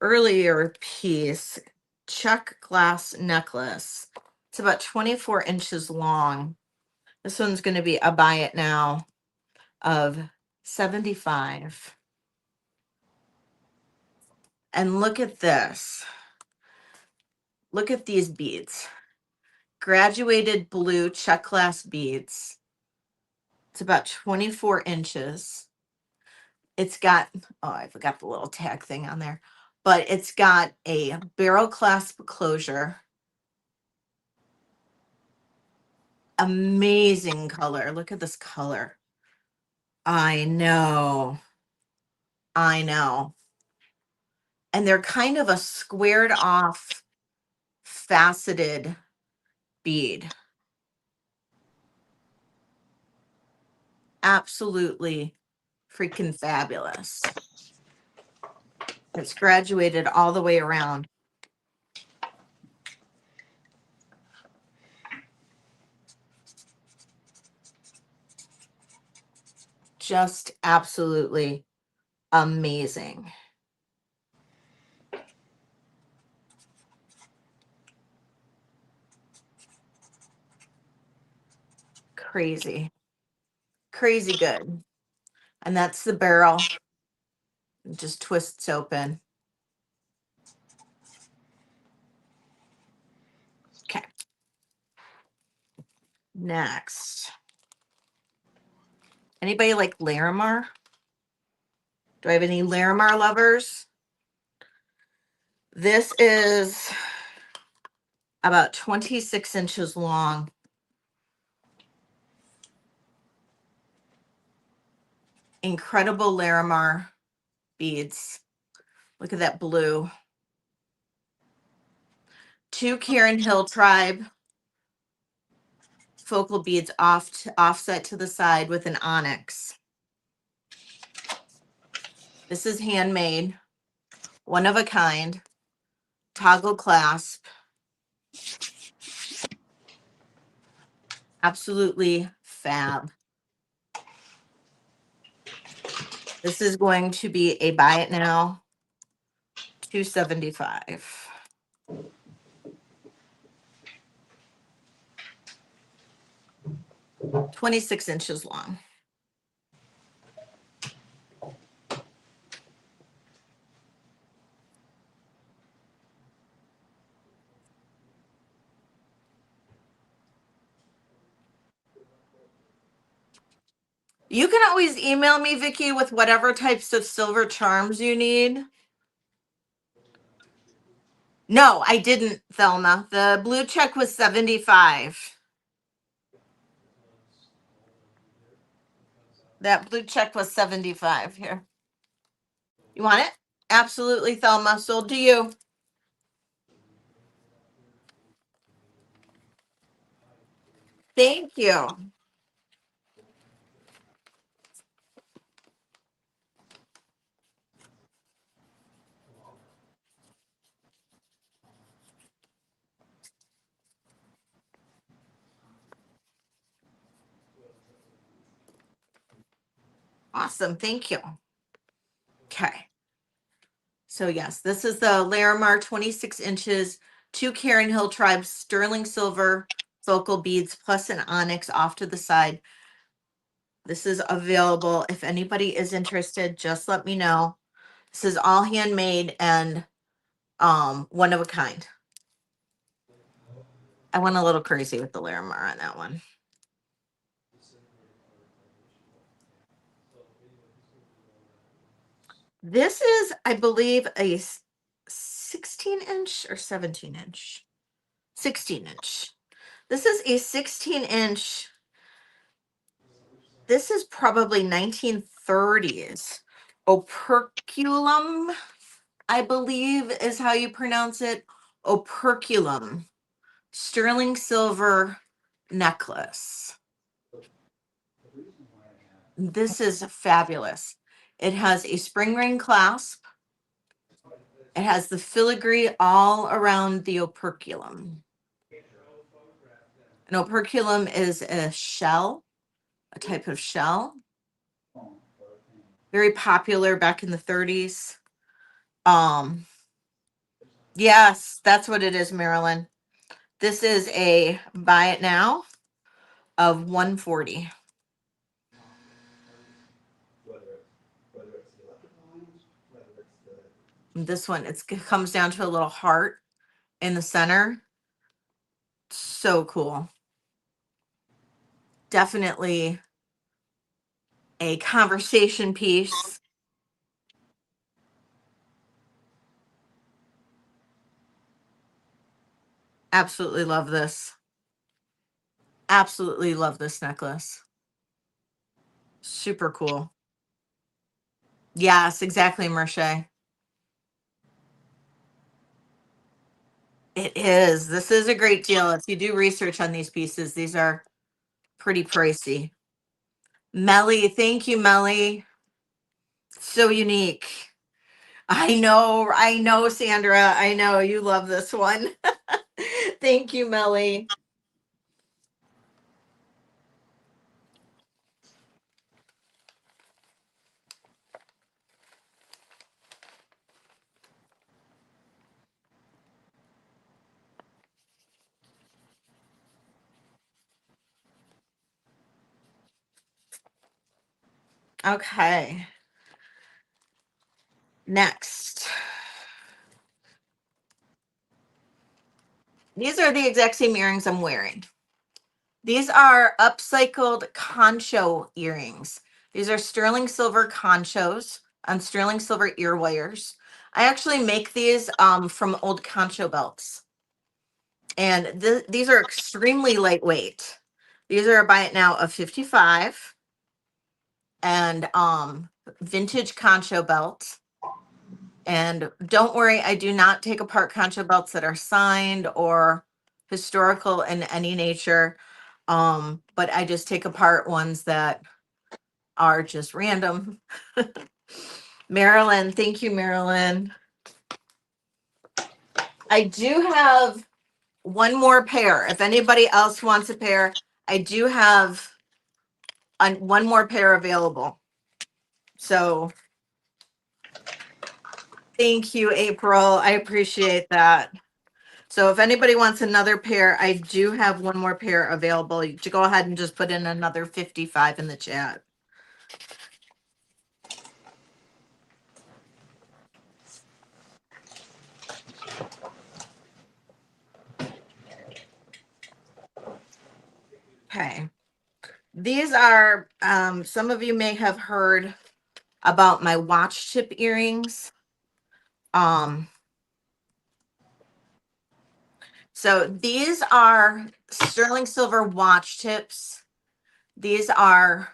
earlier piece, Czech glass necklace. It's about 24 inches long. This one's going to be a buy it now of 75. And look at this. Look at these beads. Graduated blue Czech glass beads. It's about 24 inches. It's got, oh, I forgot the little tag thing on there, but it's got a barrel clasp closure. Amazing color. Look at this color. I know. I know. And they're kind of a squared off, faceted bead. Absolutely freaking fabulous. It's graduated all the way around. Just absolutely amazing. Crazy. Crazy good. And that's the barrel. It just twists open. Okay. Next. Anybody like Larimar? Do I have any Larimar lovers? This is about 26 inches long. Incredible Larimar beads. Look at that blue. 2 Karen Hill Tribe focal beads offset to the side with an onyx. This is handmade, one of a kind, toggle clasp. Absolutely fab. This is going to be a buy it now, $275. 26 inches long. You can always email me, Vicki, with whatever types of silver charms you need. No, I didn't, Thelma. The blue check was 75. That blue check was 75 here. You want it? Absolutely, Thelma. Sold to you. Thank you. Awesome. Thank you. Okay. So yes, this is the Larimar 26 inches, 2 Karen Hill Tribe sterling silver focal beads plus an onyx off to the side. This is available. If anybody is interested, just let me know. This is all handmade and one of a kind. I went a little crazy with the Larimar on that one. This is, I believe, a 16 inch or 17 inch. 16 inch. This is a 16 inch. This is probably 1930s. Operculum, I believe is how you pronounce it. Operculum. Sterling silver necklace. This is fabulous. It has a spring ring clasp. It has the filigree all around the operculum. An operculum is a shell, a type of shell. Very popular back in the 30s. Yes, that's what it is, Marilyn. This is a buy it now of 140. This one, it comes down to a little heart in the center. So cool. Definitely a conversation piece. Absolutely love this. Absolutely love this necklace. Super cool. Yes, exactly, Merche. It is. This is a great deal. If you do research on these pieces, these are pretty pricey. Melly, thank you, Melly. So unique. I know, Sandra. I know you love this one. Thank you, Melly. Okay. Next. These are the exact same earrings I'm wearing. These are upcycled concho earrings. These are sterling silver conchos on sterling silver ear wires. I actually make these from old concho belts. And these are extremely lightweight. These are a buy it now of 55. And vintage concho belt. And don't worry, I do not take apart concha belts that are signed or historical in any nature. But I just take apart ones that are just random. Marilyn, thank you, Marilyn. I do have one more pair. If anybody else wants a pair, I do have one more pair available. So thank you, April. I appreciate that. So if anybody wants another pair, I do have one more pair available. You should go ahead and just put in another 55 in the chat. Okay. These are, some of you may have heard about my watch chip earrings. So these are sterling silver watch tips. These are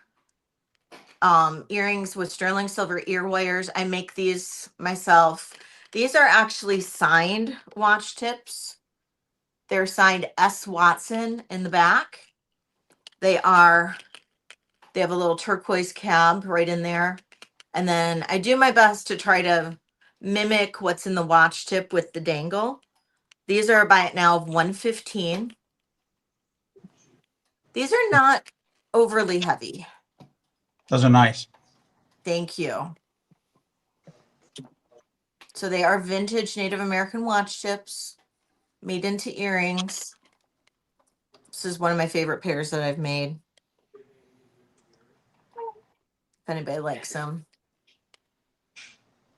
earrings with sterling silver ear wires. I make these myself. These are actually signed watch tips. They're signed S. Watson in the back. They have a little turquoise cab right in there. And then I do my best to try to mimic what's in the watch tip with the dangle. These are a buy it now of $115. These are not overly heavy.
Those are nice.
Thank you. So they are vintage Native American watch tips made into earrings. This is one of my favorite pairs that I've made. If anybody likes them.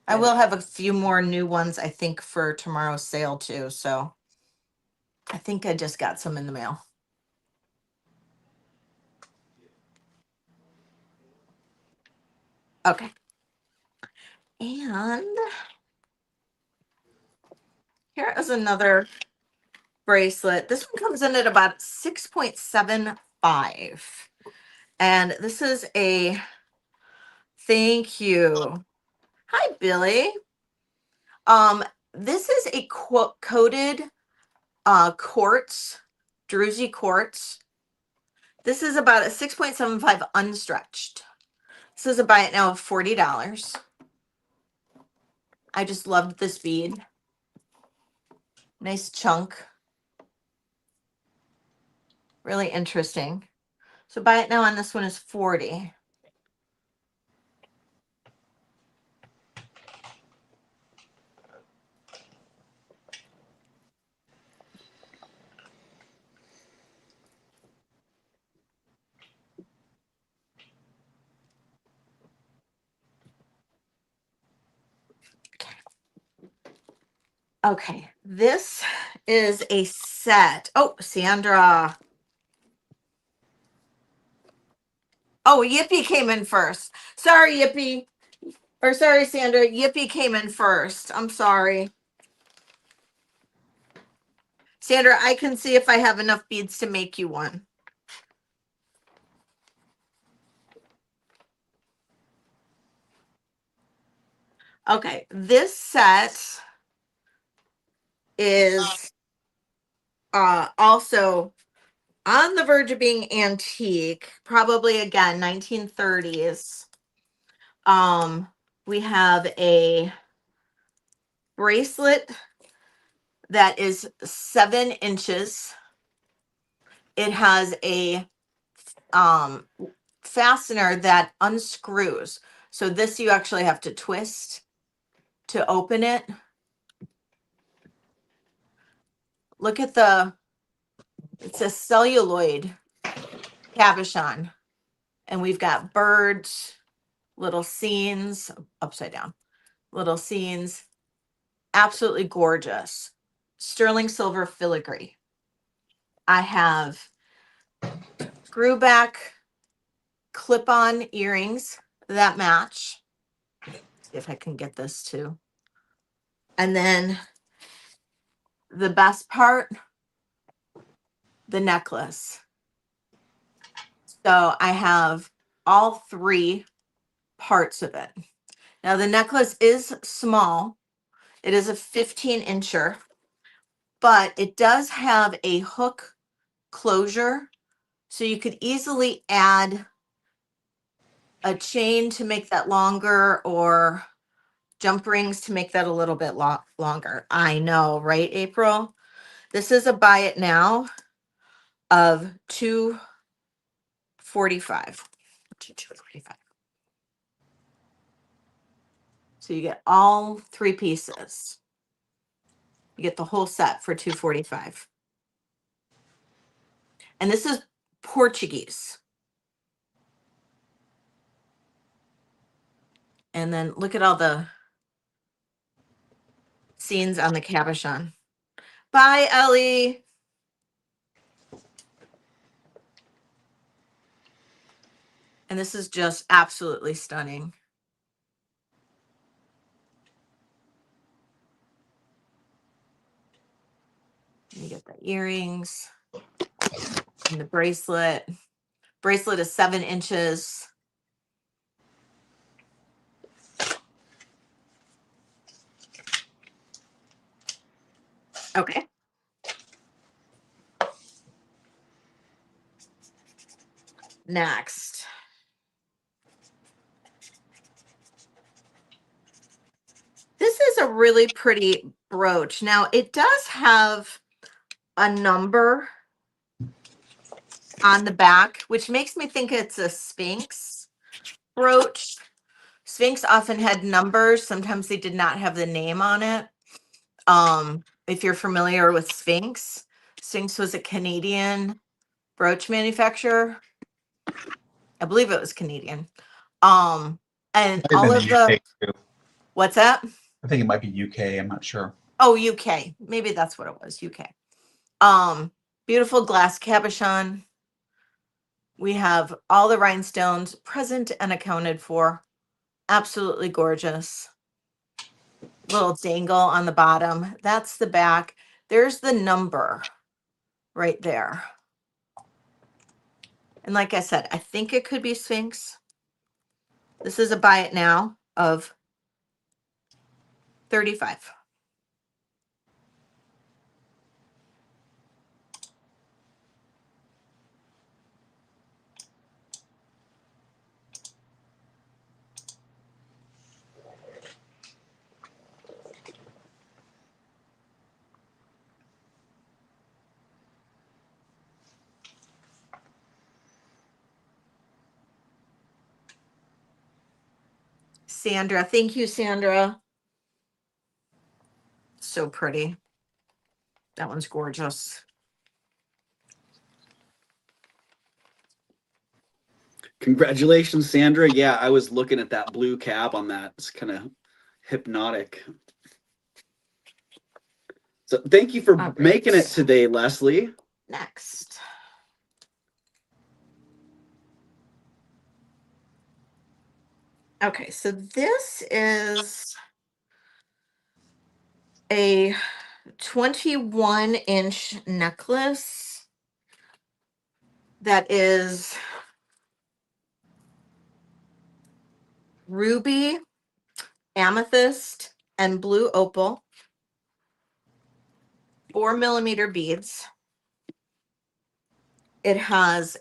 I will have a few more new ones, I think, for tomorrow's sale too. So I think I just got some in the mail. Okay. And here is another bracelet. This one comes in at about 6.75. And this is a, thank you. Hi, Billy. This is a coated quartz, druzy quartz. This is about a 6.75 unstretched. This is a buy it now of $40. I just loved this bead. Nice chunk. Really interesting. So buy it now on this one is $40. Okay, this is a set. Oh, Sandra. Oh, Yippee came in first. Sorry, Yippee. Or sorry, Sandra. Yippee came in first. I'm sorry. Sandra, I can see if I have enough beads to make you one. Okay, this set is also on the verge of being antique, probably again 1930s. We have a bracelet that is 7 inches. It has a fastener that unscrews. So this you actually have to twist to open it. Look at it's a celluloid cabochon. And we've got birds, little scenes, upside down, little scenes. Absolutely gorgeous. Sterling silver filigree. I have screw back clip-on earrings that match. See if I can get this too. And then the best part, the necklace. So I have all 3 parts of it. Now the necklace is small. It is a 15 incher, but it does have a hook closure. So you could easily add a chain to make that longer or jump rings to make that a little bit longer. I know, right, April? This is a buy it now of $245. $245. So you get all 3 pieces. You get the whole set for $245. And this is Portuguese. And then look at all the scenes on the cabochon. Bye, Ellie. And this is just absolutely stunning. You get the earrings and the bracelet. Bracelet is 7 inches. Okay. Next. This is a really pretty brooch. Now, it does have a number on the back, which makes me think it's a Sphinx brooch. Sphinx often had numbers. Sometimes they did not have the name on it. If you're familiar with Sphinx, Sphinx was a Canadian brooch manufacturer. I believe it was Canadian. And all of the, what's that?
I think it might be UK. I'm not sure.
Oh, UK. Maybe that's what it was. UK. Beautiful glass cabochon. We have all the rhinestones present and accounted for. Absolutely gorgeous. Little dangle on the bottom. That's the back. There's the number right there. And like I said, I think it could be Sphinx. This is a buy it now of $35. Sandra, thank you, Sandra. So pretty. That one's gorgeous.
Congratulations, Sandra. Yeah, I was looking at that blue cap on that. It's kind of hypnotic. So thank you for making it today, Leslie.
Next. Okay, so this is a 21-inch necklace that is ruby, amethyst, and blue opal. 4mm beads. It has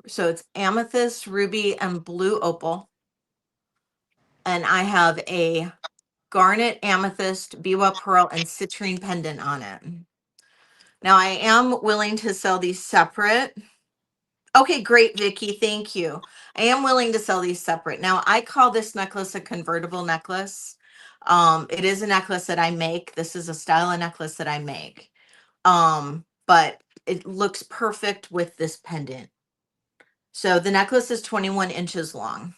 so it's amethyst, ruby, and blue opal. And I have a garnet, amethyst, biwa pearl, and citrine pendant on it. Now I am willing to sell these separate. Okay, great, Vicki. Thank you. I am willing to sell these separate. Now I call this necklace a convertible necklace. It is a necklace that I make. This is a style of necklace that I make. But it looks perfect with this pendant. So the necklace is 21 inches long.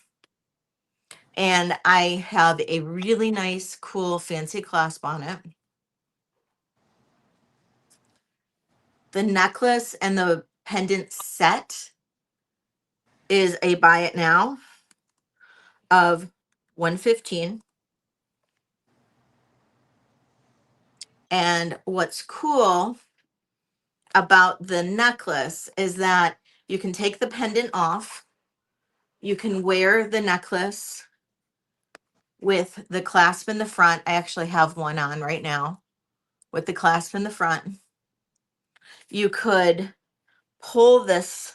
And I have a really nice, cool, fancy clasp on it. The necklace and the pendant set is a buy it now of $115. And what's cool about the necklace is that you can take the pendant off. You can wear the necklace with the clasp in the front. I actually have one on right now with the clasp in the front. You could pull this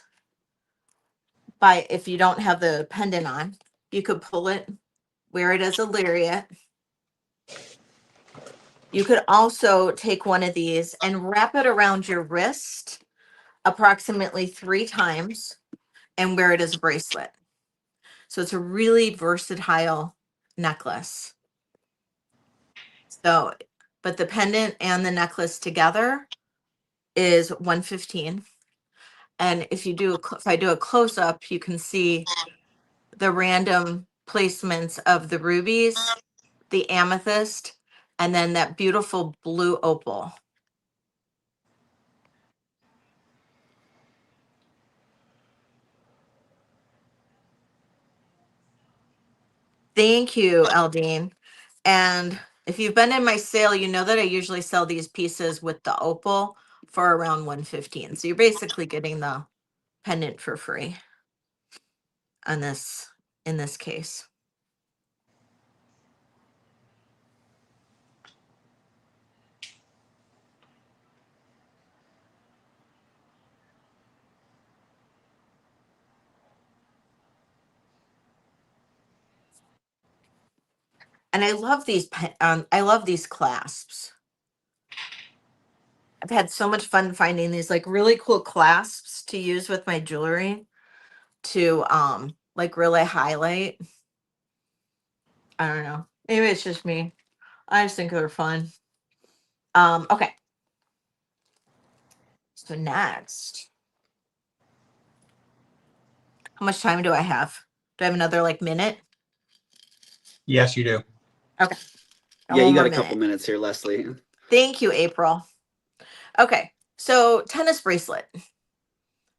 by, if you don't have the pendant on, you could pull it, wear it as a lariat. You could also take one of these and wrap it around your wrist approximately 3 times and wear it as a bracelet. So it's a really versatile necklace. So, but the pendant and the necklace together is $115. And if I do a close up, you can see the random placements of the rubies, the amethyst, and then that beautiful blue opal. Thank you, Eldine. And if you've been in my sale, you know that I usually sell these pieces with the opal for around $115. So you're basically getting the pendant for free on this, in this case. And I love these I love these clasps. I've had so much fun finding these like really cool clasps to use with my jewelry to like really highlight. I don't know. Maybe it's just me. I just think they're fun. Okay. So next, how much time do I have? Do I have another like minute?
Yes, you do.
Okay.
Yeah, you
One
got
more
a couple
minute.
minutes here, Leslie.
Thank you, April. Okay, so tennis bracelet,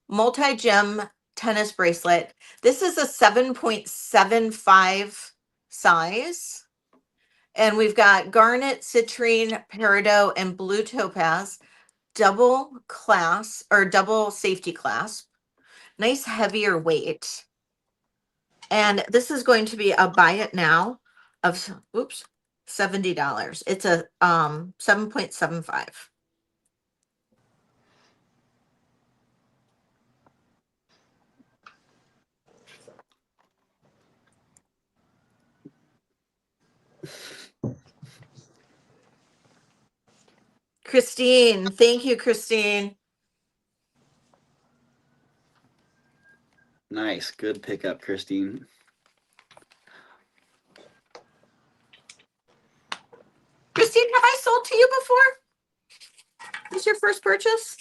multi-gem tennis bracelet. This is a 7.75 size. And we've got garnet, citrine, peridot, and blue topaz, double clasp or double safety clasp. Nice heavier weight. And this is going to be a buy it now of, oops, $70. It's a 7.75. Christine, thank you, Christine.
Nice, good pickup, Christine.
Christine, have I sold to you before? This your first purchase?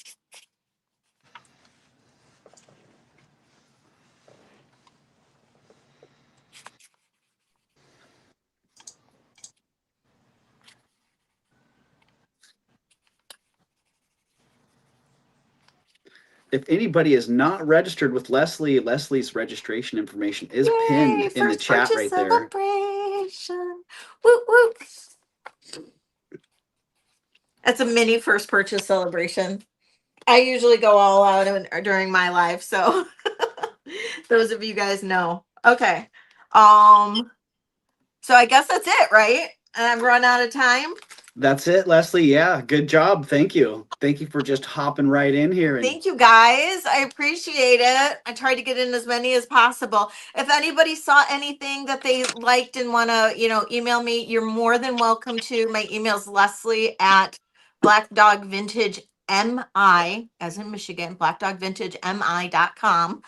If anybody is not registered with Leslie, Leslie's registration information is
Yay,
pinned in the
first
chat
purchase
right there.
celebration. Whoop, whoop. That's a mini first purchase celebration. I usually go all out during my life, so those of you guys know. Okay. So I guess that's it, right? And I've run out of time.
That's it, Leslie. Yeah, good job. Thank you. Thank you for just hopping right in here. And
Thank you guys. I appreciate it. I tried to get in as many as possible. If anybody saw anything that they liked and want to, email me, you're more than welcome to. My email's Leslie at Black Dog Vintage MI, as in Michigan, blackdogvintagemi.com.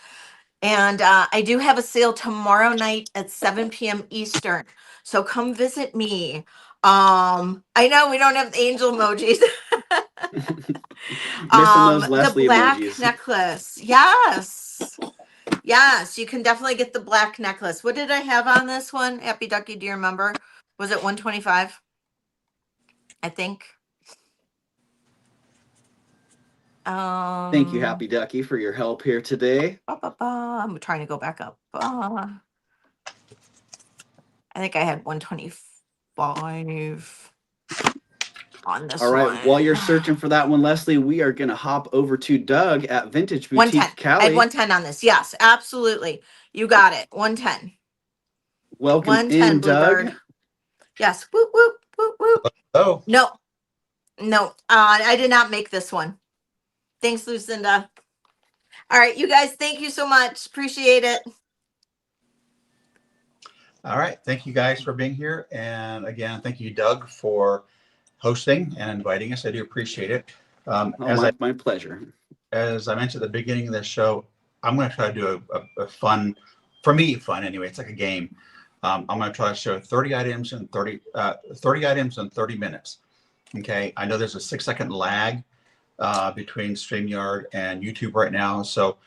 And I do have a sale tomorrow night at 7 p.m. Eastern. So come visit me. I know we don't have angel emojis.
missing those
The
Leslie
black
emojis.
necklace. Yes. Yes, you can definitely get the black necklace. What did I have on this one? Happy Ducky, do you remember? Was it 125? I think.
Thank you, Happy Ducky, for your help here today.
I'm trying to go back up. I think I had 125 on this
All right,
one.
while you're searching for that one, Leslie, we are going to hop over to Doug at Vintage Boutique
110.
Cali.
I had 110 on this. Yes, absolutely. You got it. 110.
Welcome
110,
in, Doug.
Bluebird. Yes. Whoop, whoop, whoop, whoop.
Oh,
No. I did not make this one. Thanks, Lucinda. All right, you guys, thank you so much. Appreciate it.
all right. Thank you guys for being here. And again, thank you, Doug, for hosting and inviting us. I do appreciate it.
Oh, my pleasure.
As I mentioned at the beginning of this show, I'm going to try to do a fun, for me, fun anyway. It's like a game. I'm going to try to show 30 items in 30 items in 30 minutes. Okay. I know there's a 6-second lag between StreamYard and YouTube right now. So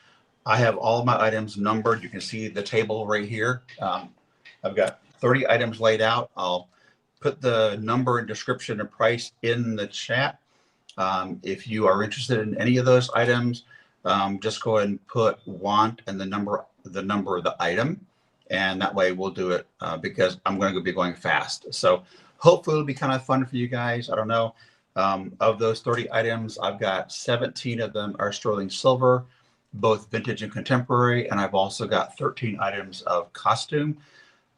I have all of my items numbered. You can see the table right here. I've got 30 items laid out. I'll put the number and description and price in the chat. If you are interested in any of those items, just go ahead and put want and the number of the item. And that way we'll do it because I'm going to be going fast. So hopefully it'll be kind of fun for you guys. I don't know. Of those 30 items, I've got 17 of them are sterling silver, both vintage and contemporary. And I've also got 13 items of costume,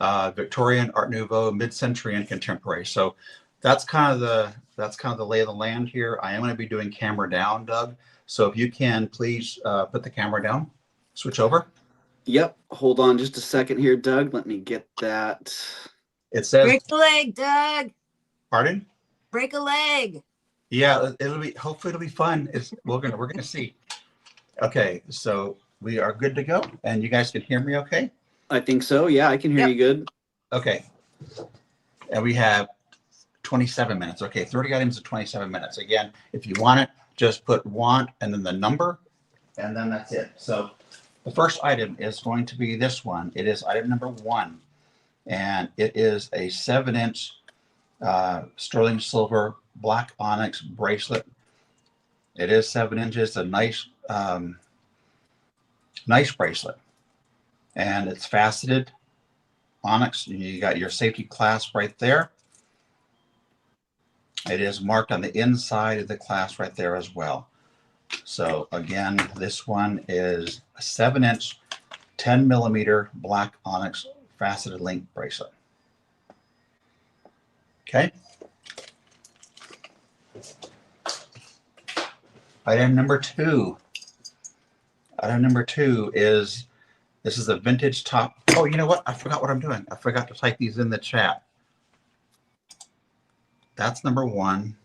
Victorian, Art Nouveau, mid-century, and contemporary. So that's kind of the lay of the land here. I am going to be doing camera down, Doug. So if you can, please put the camera down. Switch over.
Yep. Hold on just a second here, Doug. Let me get that.
It says.
Break a leg, Doug.
Pardon?
Break a leg.
Yeah, hopefully it'll be fun. We're gonna see. Okay, so we are good to go, and you guys can hear me okay?
I think so. Yeah, I can hear you good.
Okay. And we have 27 minutes. Okay, 30 items in 27 minutes. Again, if you want it, just put want and then the number, and then that's it. So the first item is going to be this one. It is item number 1, and it is a 7-inch sterling silver black onyx bracelet. It is 7 inches, a nice bracelet, and it's faceted onyx. You got your safety clasp right there. It is marked on the inside of the clasp right there as well. So again, this one is a 7-inch, 10mm black onyx faceted link bracelet. Okay. Item number 2. Item number 2 is, this is a vintage top. Oh, you know what? I forgot what I'm doing. I forgot to type these in the chat. That's number 1.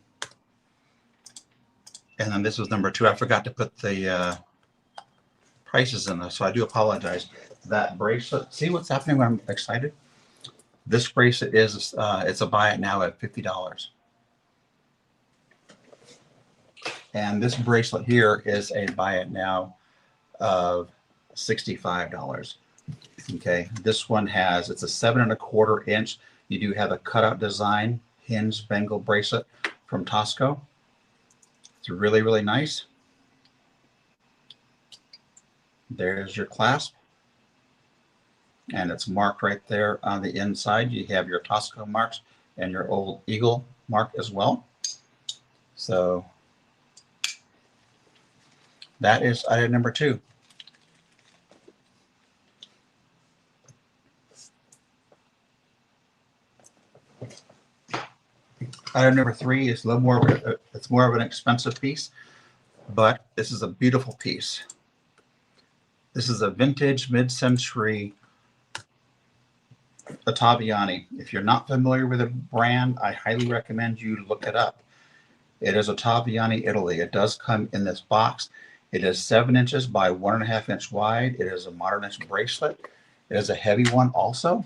And then this was number 2. I forgot to put the prices in there, so I do apologize. That bracelet, see what's happening when I'm excited? This bracelet is, it's a buy it now at $50. And this bracelet here is a buy it now of $65. Okay, this one has, it's a 7 1/4 inch. You do have a cutout design hinge bangle bracelet from Tosco. It's really, really nice. There's your clasp. And it's marked right there on the inside. You have your Tosco marks and your old eagle mark as well. So that is item number 2. Item number 3 is a little more it's more of an expensive piece, but this is a beautiful piece. This is a vintage mid-century Ottaviani. If you're not familiar with the brand, I highly recommend you look it up. It is Ottaviani, Italy. It does come in this box. It is 7 inches by 1.5 inch wide. It is a modernist bracelet. It is a heavy one also.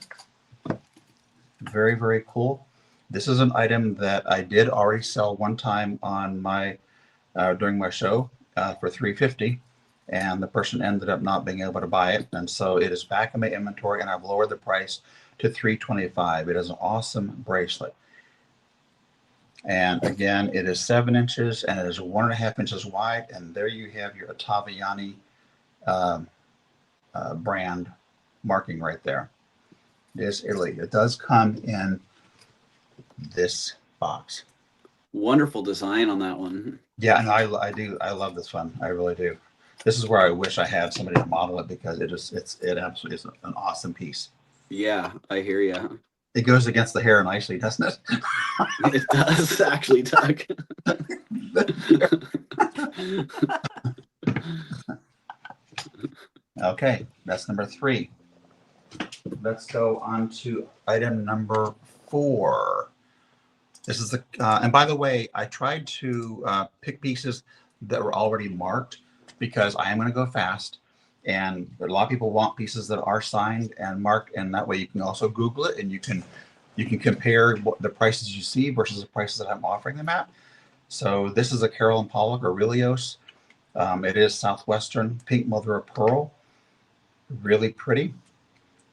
Very, very cool. This is an item that I did already sell one time on my during my show for $350, and the person ended up not being able to buy it, and so it is back in my inventory, and I've lowered the price to $325. It is an awesome bracelet, and again, it is 7 inches and it is 1.5 inches wide, and there you have your Ottaviani brand marking right there. It is Italy. It does come in this box.
Wonderful design on that one.
Yeah, and I do. I love this one. I really do. This is where I wish I had somebody to model it, because it absolutely is an awesome piece.
Yeah, I hear you.
It goes against the hair nicely, doesn't it?
It does actually, Doug.
Okay, that's number 3. Let's go on to item number 4. This is the, and by the way, I tried to pick pieces that were already marked because I am going to go fast. And a lot of people want pieces that are signed and marked, and that way you can also Google it and you can compare what the prices you see versus the prices that I'm offering them at. So this is a Carol and Pollock Aurelios. It is Southwestern pink mother of pearl. Really pretty.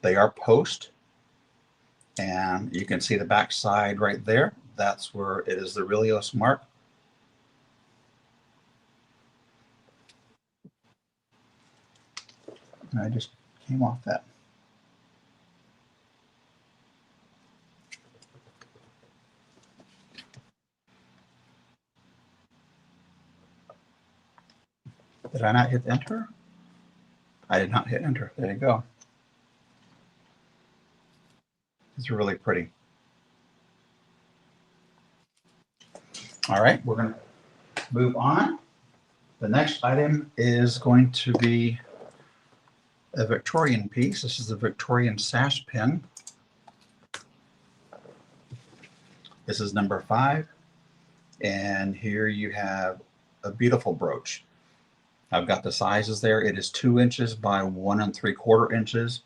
They are post, and you can see the back side right there. That's where it is the Aurelios mark. And I just came off that. Did I not hit enter? I did not hit enter. There you go. It's really pretty. All right, we're going to move on. The next item is going to be a Victorian piece. This is a Victorian sash pin. This is number 5. And here you have a beautiful brooch. I've got the sizes there. It is 2 inches by 1 3/4 inches.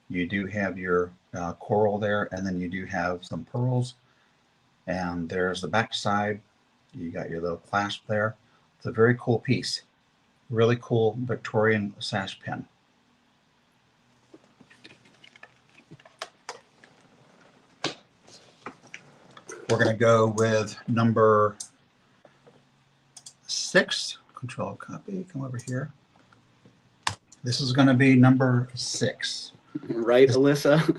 You do have your coral there, and then you do have some pearls. And there's the back side. You got your little clasp there. It's a very cool piece. Really cool Victorian sash pin. We're going to go with number 6. Control copy, come over here. This is going to be number 6.
Right, Alyssa?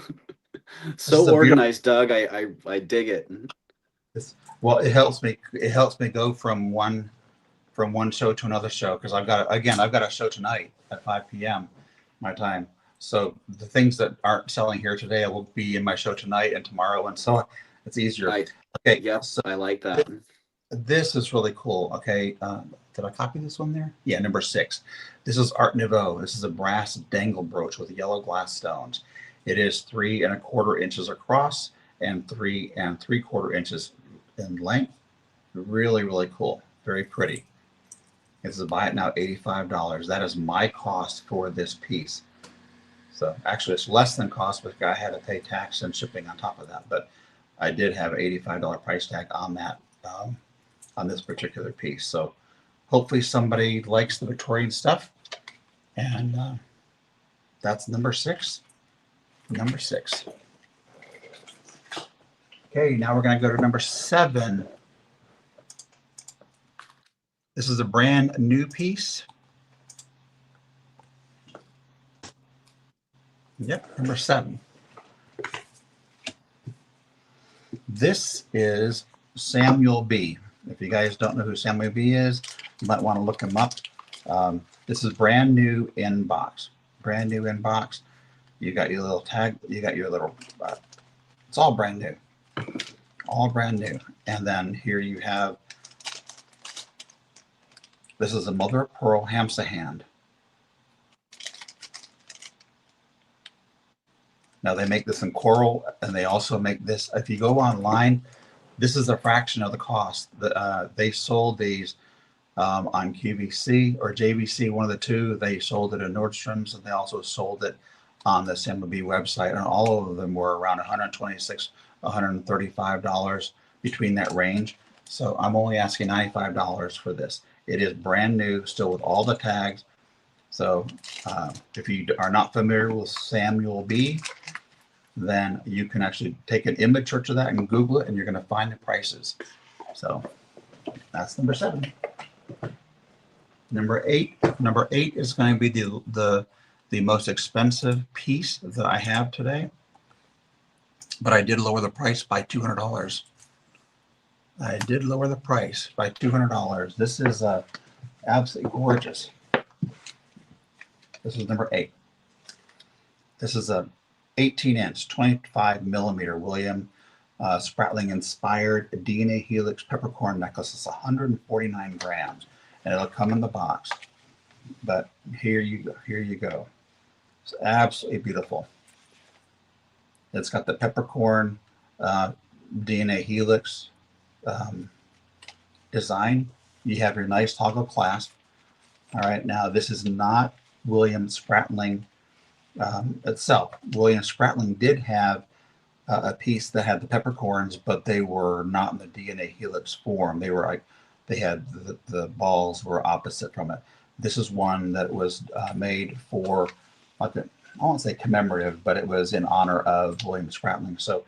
So organized, Doug. I dig it.
Well, it helps me go from one show to another show, because I've got a show tonight at 5 p.m. my time. So the things that aren't selling here today will be in my show tonight and tomorrow, and so it's easier.
Right.
Okay.
Yep. So I like that.
This is really cool. Okay. Did I copy this one there? Yeah, number 6. This is Art Nouveau. This is a brass dangle brooch with yellow glass stones. It is 3 1/4 inches across and 3 3/4 inches in length. Really, really cool. Very pretty. It's a buy it now $85. That is my cost for this piece. So actually it's less than cost because I had to pay tax and shipping on top of that. But I did have an $85 price tag on that, on this particular piece. So hopefully somebody likes the Victorian stuff. And that's number 6. Number 6. Okay, now we're going to go to number 7. This is a brand new piece. Yep, number 7. This is Samuel B. If you guys don't know who Samuel B is, you might want to look him up. This is brand new in box. Brand new in box. You got your little tag. You got your little. It's all brand new. All brand new. And then here you have. This is a mother of pearl hamsa hand. Now they make this in coral, and they also make this. If you go online, this is a fraction of the cost. They sold these on QVC or JVC, one of the two. They sold it in Nordstrom's, and they also sold it on the SMB website. And all of them were around $126, $135 between that range. So I'm only asking $95 for this. It is brand new, still with all the tags. So if you are not familiar with Samuel B, then you can actually take an image search of that and Google it, and you're going to find the prices. So that's number 7. Number 8. Number 8 is going to be the most expensive piece that I have today, but I did lower the price by $200. I did lower the price by $200. This is absolutely gorgeous. This is number 8. This is a 18-inch, 25 millimeter William Spratling inspired DNA Helix peppercorn necklace. It's 149 grams, and it'll come in the box. But here you go. Here you go. It's absolutely beautiful. It's got the peppercorn DNA Helix design. You have your nice toggle clasp. All right, now this is not William Spratling itself. William Spratling did have a piece that had the peppercorns, but they were not in the DNA Helix form. They were like, they had the balls were opposite from it. This is one that was made for, like I won't say commemorative, but it was in honor of William Spratling. So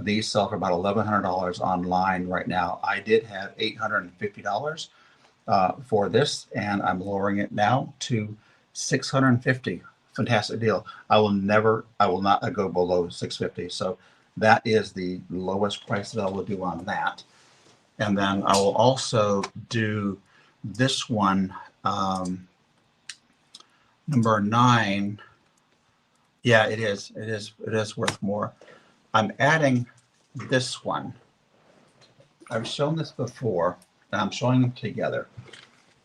these sell for about $1,100 online right now. I did have $850 for this, and I'm lowering it now to $650. Fantastic deal. I will not go below $650. So that is the lowest price that I will do on that. And then I will also do this one, number 9. Yeah, it is worth more. I'm adding this one. I've shown this before, and I'm showing them together.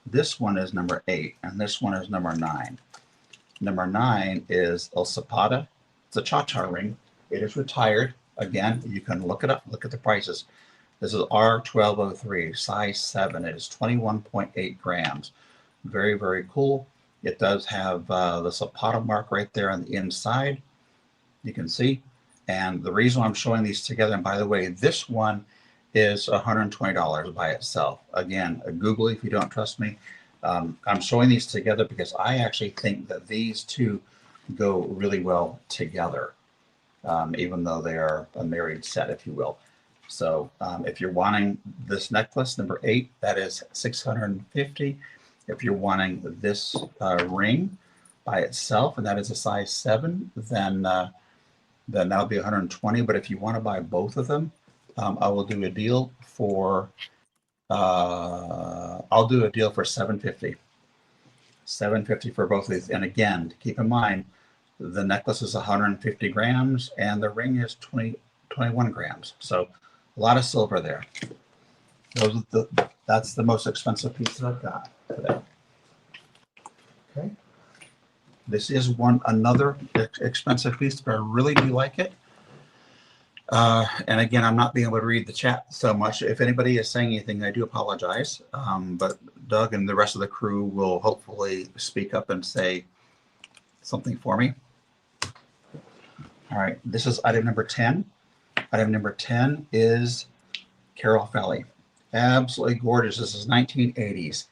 This one is number 8, and this one is number 9. Number 9 is El Zapata. It's a cha-cha ring. It is retired. Again, you can look it up. Look at the prices. This is R1203, size 7. It is 21.8 grams. Very, very cool. It does have the Zapata mark right there on the inside. You can see. And the reason I'm showing these together, and by the way, this one is $120 by itself. Again, Google if you don't trust me. I'm showing these together because I actually think that these two go really well together, even though they are a married set, if you will. So if you're wanting this necklace, number 8, that is $650. If you're wanting this ring by itself, and that is a size 7, then that'll be $120. But if you want to buy both of them, I will do a deal for $750. $750 for both of these. And again, keep in mind, the necklace is 150 grams and the ring is 21 grams. So a lot of silver there. That's the most expensive piece that I've got today. Okay. This is another expensive piece, but I really do like it. And again, I'm not being able to read the chat so much. If anybody is saying anything, I do apologize. But Doug and the rest of the crew will hopefully speak up and say something for me. All right, this is item number 10. Item number 10 is Carol Felly. Absolutely gorgeous. This is 1980s.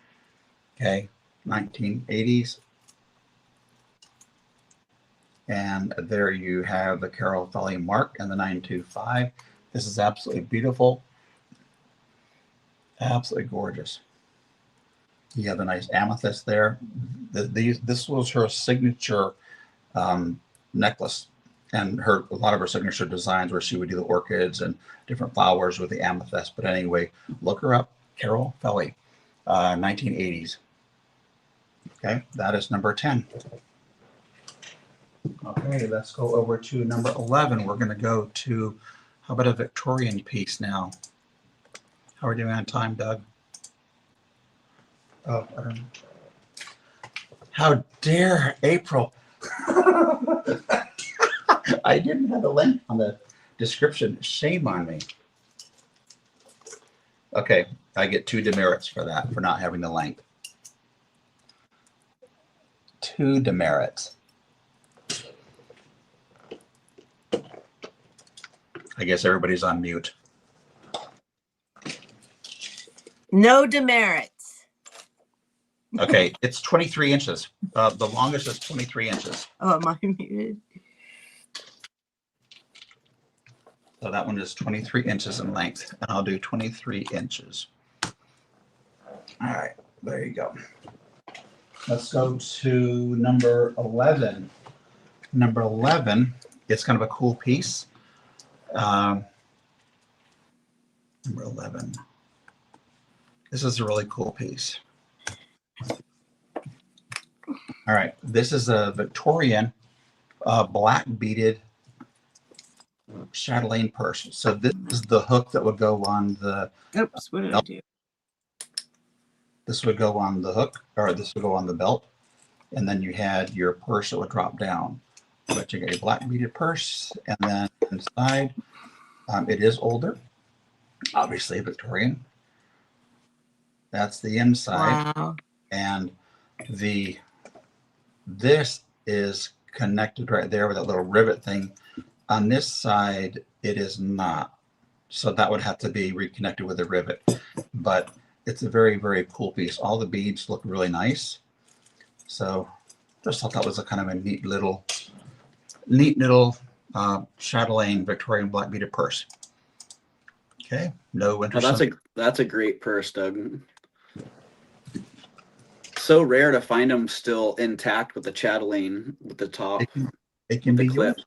Okay, 1980s. And there you have the Carol Felly mark and the 925. This is absolutely beautiful. Absolutely gorgeous. You have a nice amethyst there. This was her signature necklace, and a lot of her signature designs where she would do the orchids and different flowers with the amethyst. But anyway, look her up, Carol Felly, 1980s. Okay, that is number 10. Okay, let's go over to number 11. We're going to go to, how about a Victorian piece now? How are we doing on time, Doug? Oh, I don't know. How dare April? I didn't have a link on the description. Shame on me. Okay, I get 2 demerits for that, for not having the link. 2 demerits. I guess everybody's on mute.
No demerits.
Okay, it's 23 inches. The longest is 23 inches.
Oh, am I muted?
So that one is 23 inches in length, and I'll do 23 inches. All right, there you go. Let's go to number 11. Number 11, it's kind of a cool piece. Number 11. This is a really cool piece. All right, this is a Victorian black beaded chatelaine purse. So this is the hook that would go on the.
Oops, what did I do?
This would go on the hook, or this would go on the belt, and then you had your purse that would drop down. But you got your black beaded purse, and then inside, it is older, obviously Victorian. That's the inside,
Wow.
and this is connected right there with that little rivet thing. On this side, it is not, so that would have to be reconnected with a rivet. But it's a very, very cool piece. All the beads look really nice. So just thought that was a kind of a neat little chatelaine Victorian black beaded purse. Okay, no winter.
Oh, that's a great purse, Doug. So rare to find them still intact with the chatelaine with the top.
It can be
clip.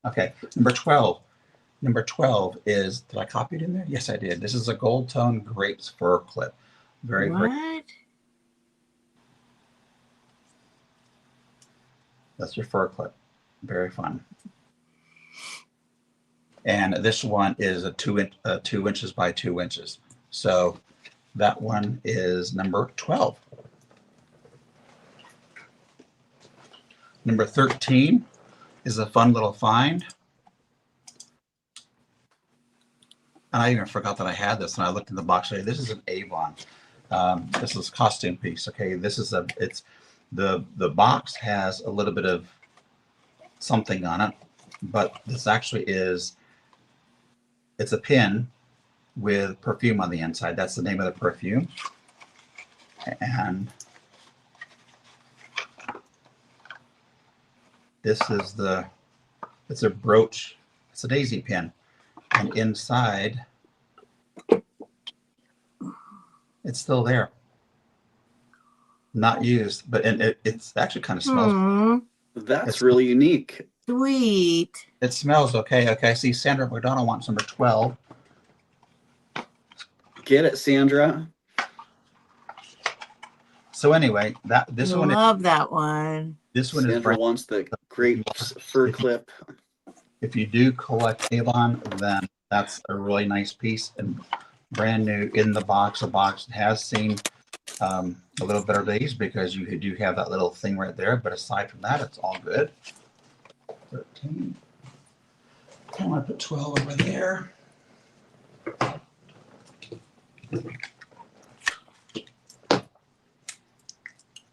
Okay, number 12. Number 12 is, did I copy it in there? Yes, I did. This is a gold tone grapes fur clip. Very,
What?
very. That's your fur clip. Very fun. And this one is a 2 inches by 2 inches. So that one is number 12. Number 13 is a fun little find. And I even forgot that I had this, and I looked in the box today. This is an Avon. This is a costume piece. Okay, this is the box has a little bit of something on it, but this actually is, it's a pin with perfume on the inside. That's the name of the perfume. And this is it's a brooch. It's a daisy pin. And inside, it's still there. Not used, but it's actually kind of smells.
That's really unique.
Sweet.
It smells okay. Okay, I see Sandra McDonald wants number 12.
Get it, Sandra.
So anyway, this one.
Love that one.
This one
Sandra
is brand.
wants the grapes fur clip.
If you do collect Avon, then that's a really nice piece and brand new in the box. The box has seen a little better days because you do have that little thing right there. But aside from that, it's all good. 13. I want to put 12 over there.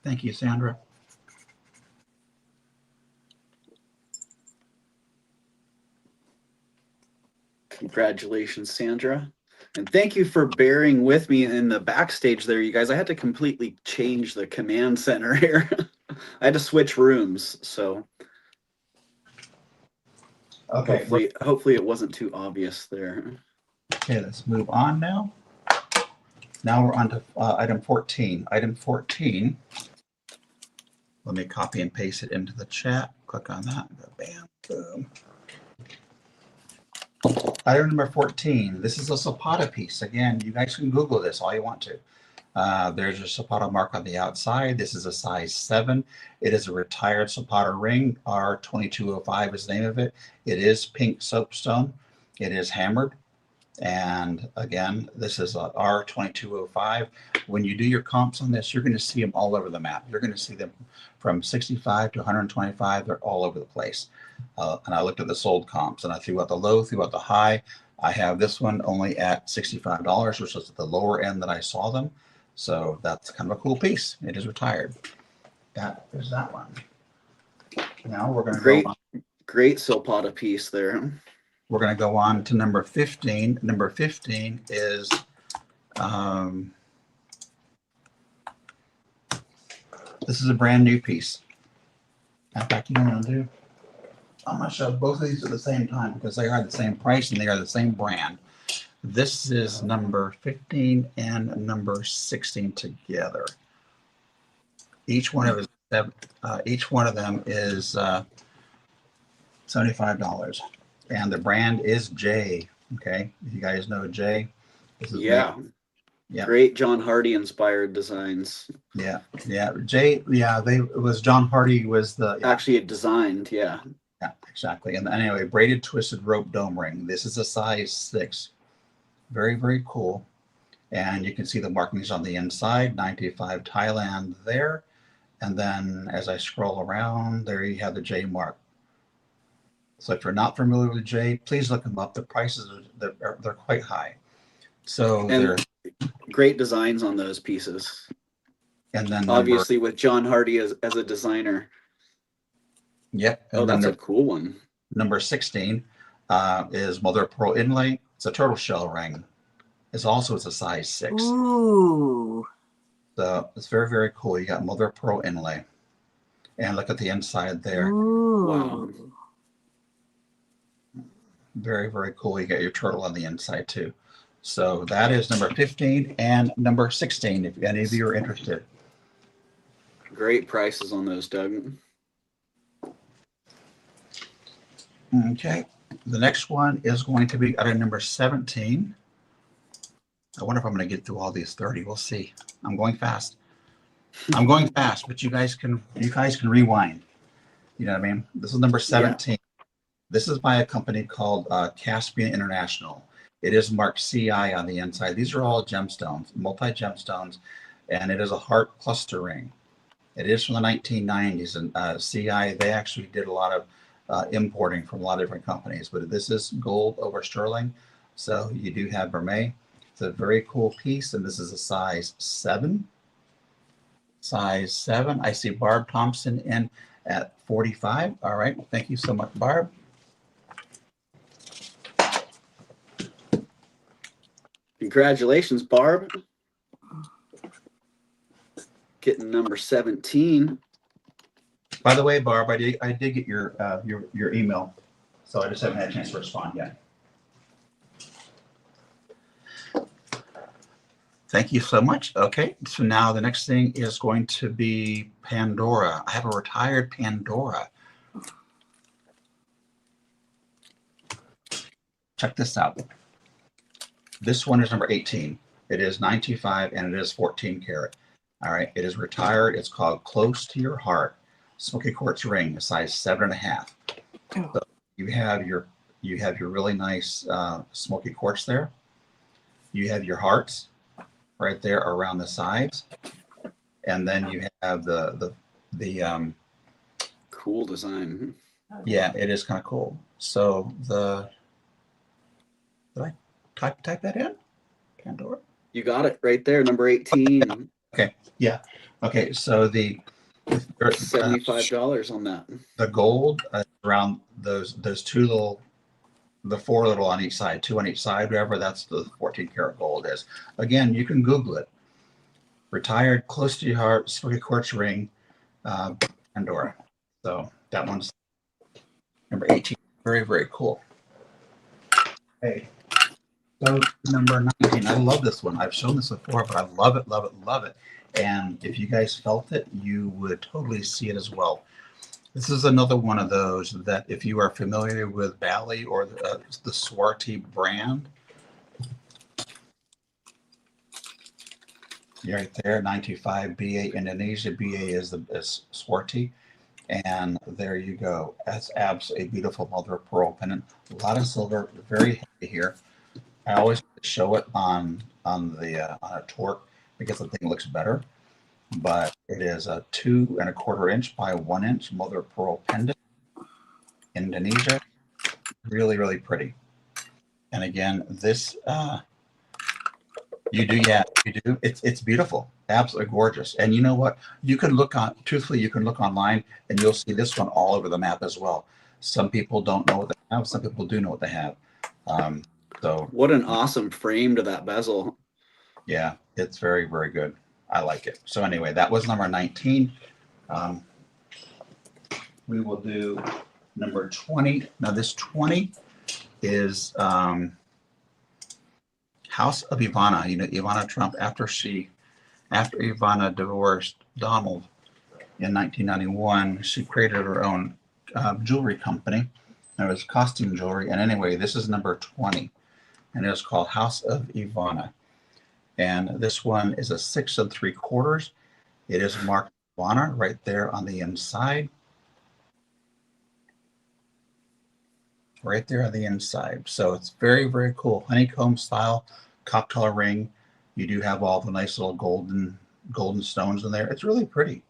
Thank you, Sandra.
Congratulations, Sandra. And thank you for bearing with me in the backstage there, you guys. I had to completely change the command center here. I had to switch rooms, so
Okay.
hopefully it wasn't too obvious there.
Okay, let's move on now. Now we're on to item 14. Item 14. Let me copy and paste it into the chat. Click on that. Go bam, boom. Item number 14. This is a Zapata piece. Again, you guys can Google this all you want to. There's a Zapata mark on the outside. This is a size 7. It is a retired Zapata ring. R2205 is the name of it. It is pink soapstone. It is hammered. And again, this is a R2205. When you do your comps on this, you're going to see them all over the map. You're going to see them from 65 to 125. They're all over the place. And I looked at the sold comps, and I threw out the low, threw out the high. I have this one only at $65, which is at the lower end that I saw them. So that's kind of a cool piece. It is retired. There's that one. Now we're going to
great Zapata piece there.
We're going to go on to number 15. Number 15 is this is a brand new piece. In fact, you know what I'm going to do? I'm going to show both of these at the same time because they are the same price and they are the same brand. This is number 15 and number 16 together. Each one of them is $75. And the brand is J. Okay, if you guys know J, this is Yeah.
Great John Hardy inspired designs.
Yeah. Jay, it was John Hardy was the,
Actually designed, yeah.
Yeah, exactly. And anyway, braided twisted rope dome ring. This is a size 6. Very, very cool. And you can see the markings on the inside, 95 Thailand there. And then as I scroll around, there you have the J mark. So if you're not familiar with J, please look them up. The prices they're quite high. So
And
they're
great designs on those pieces.
and then
obviously with John Hardy as a designer.
Yep. And
oh, that's a cool one.
Number 16 is mother of pearl inlay. It's a turtle shell ring. It's a size 6.
Ooh.
So it's very, very cool. You got mother of pearl inlay. And look at the inside there.
Ooh.
Wow.
Very, very cool. You got your turtle on the inside too. So that is number 15 and number 16, if any of you are interested.
Great prices on those, Doug.
Okay. The next one is going to be item number 17. I wonder if I'm going to get through all these 30. We'll see. I'm going fast. But you guys can rewind. You know what I mean? This is number 17. Yeah. This is by a company called Caspian International. It is marked CI on the inside. These are all gemstones, multi-gemstones, and it is a heart cluster ring. It is from the 1990s, and CI, they actually did a lot of importing from a lot of different companies, but this is gold over sterling. So you do have vermeil. It's a very cool piece, and this is a size 7. Size 7. I see Barb Thompson in at 45. All right. Thank you so much, Barb.
Congratulations, Barb. Getting number 17.
By the way, Barb, I did get your email, so I just haven't had a chance to respond yet. Thank you so much. Okay, so now the next thing is going to be Pandora. I have a retired Pandora. Check this out. This one is number 18. It is 925 and it is 14 karat. All right, it is retired. It's called Close to Your Heart. Smoky quartz ring, a size 7.5. So you have your really nice smoky quartz there. You have your hearts right there around the sides, and then you have the
cool design.
Yeah, it is kind of cool. So did I type that in? Pandora.
You got it right there, number 18.
Okay. Yeah. Okay. So
$75 on that.
The gold around those two the 4 little on each side, 2 on each side, whatever. That's the 14 karat gold is. Again, you can Google it. Retired, close to your heart, smoky quartz ring, Pandora. So that one's number 18. Very, very cool. Okay. So number 19. I love this one. I've shown this before, but I love it, love it, love it. And if you guys felt it, you would totally see it as well. This is another one of those that if you are familiar with Bali or the Swarty brand, you're right there, 925 BA Indonesia. BA is Swarty. And there you go. That's absolutely beautiful mother of pearl pendant. A lot of silver, very heavy here. I always show it on a torque because the thing looks better. But it is a 2 1/4 inch by 1 inch mother of pearl pendant. Indonesia, really, really pretty. And again, this you do. It's beautiful, absolutely gorgeous. And you know what? You can look online, and you'll see this one all over the map as well. Some people don't know what they have. Some people do know what they have. So
what an awesome frame to that bezel.
Yeah, it's very, very good. I like it. So anyway, that was number 19. We will do number 20. Now this 20 is House of Ivana. You know, Ivana Trump, after Ivana divorced Donald in 1991, she created her own jewelry company. It was costume jewelry. And anyway, this is number 20. And it was called House of Ivana. And this one is a 6 3/4. It is marked Iguana right there on the inside. Right there on the inside. So it's very, very cool. Honeycomb style cocktail ring. You do have all the nice little golden stones in there. It's really pretty.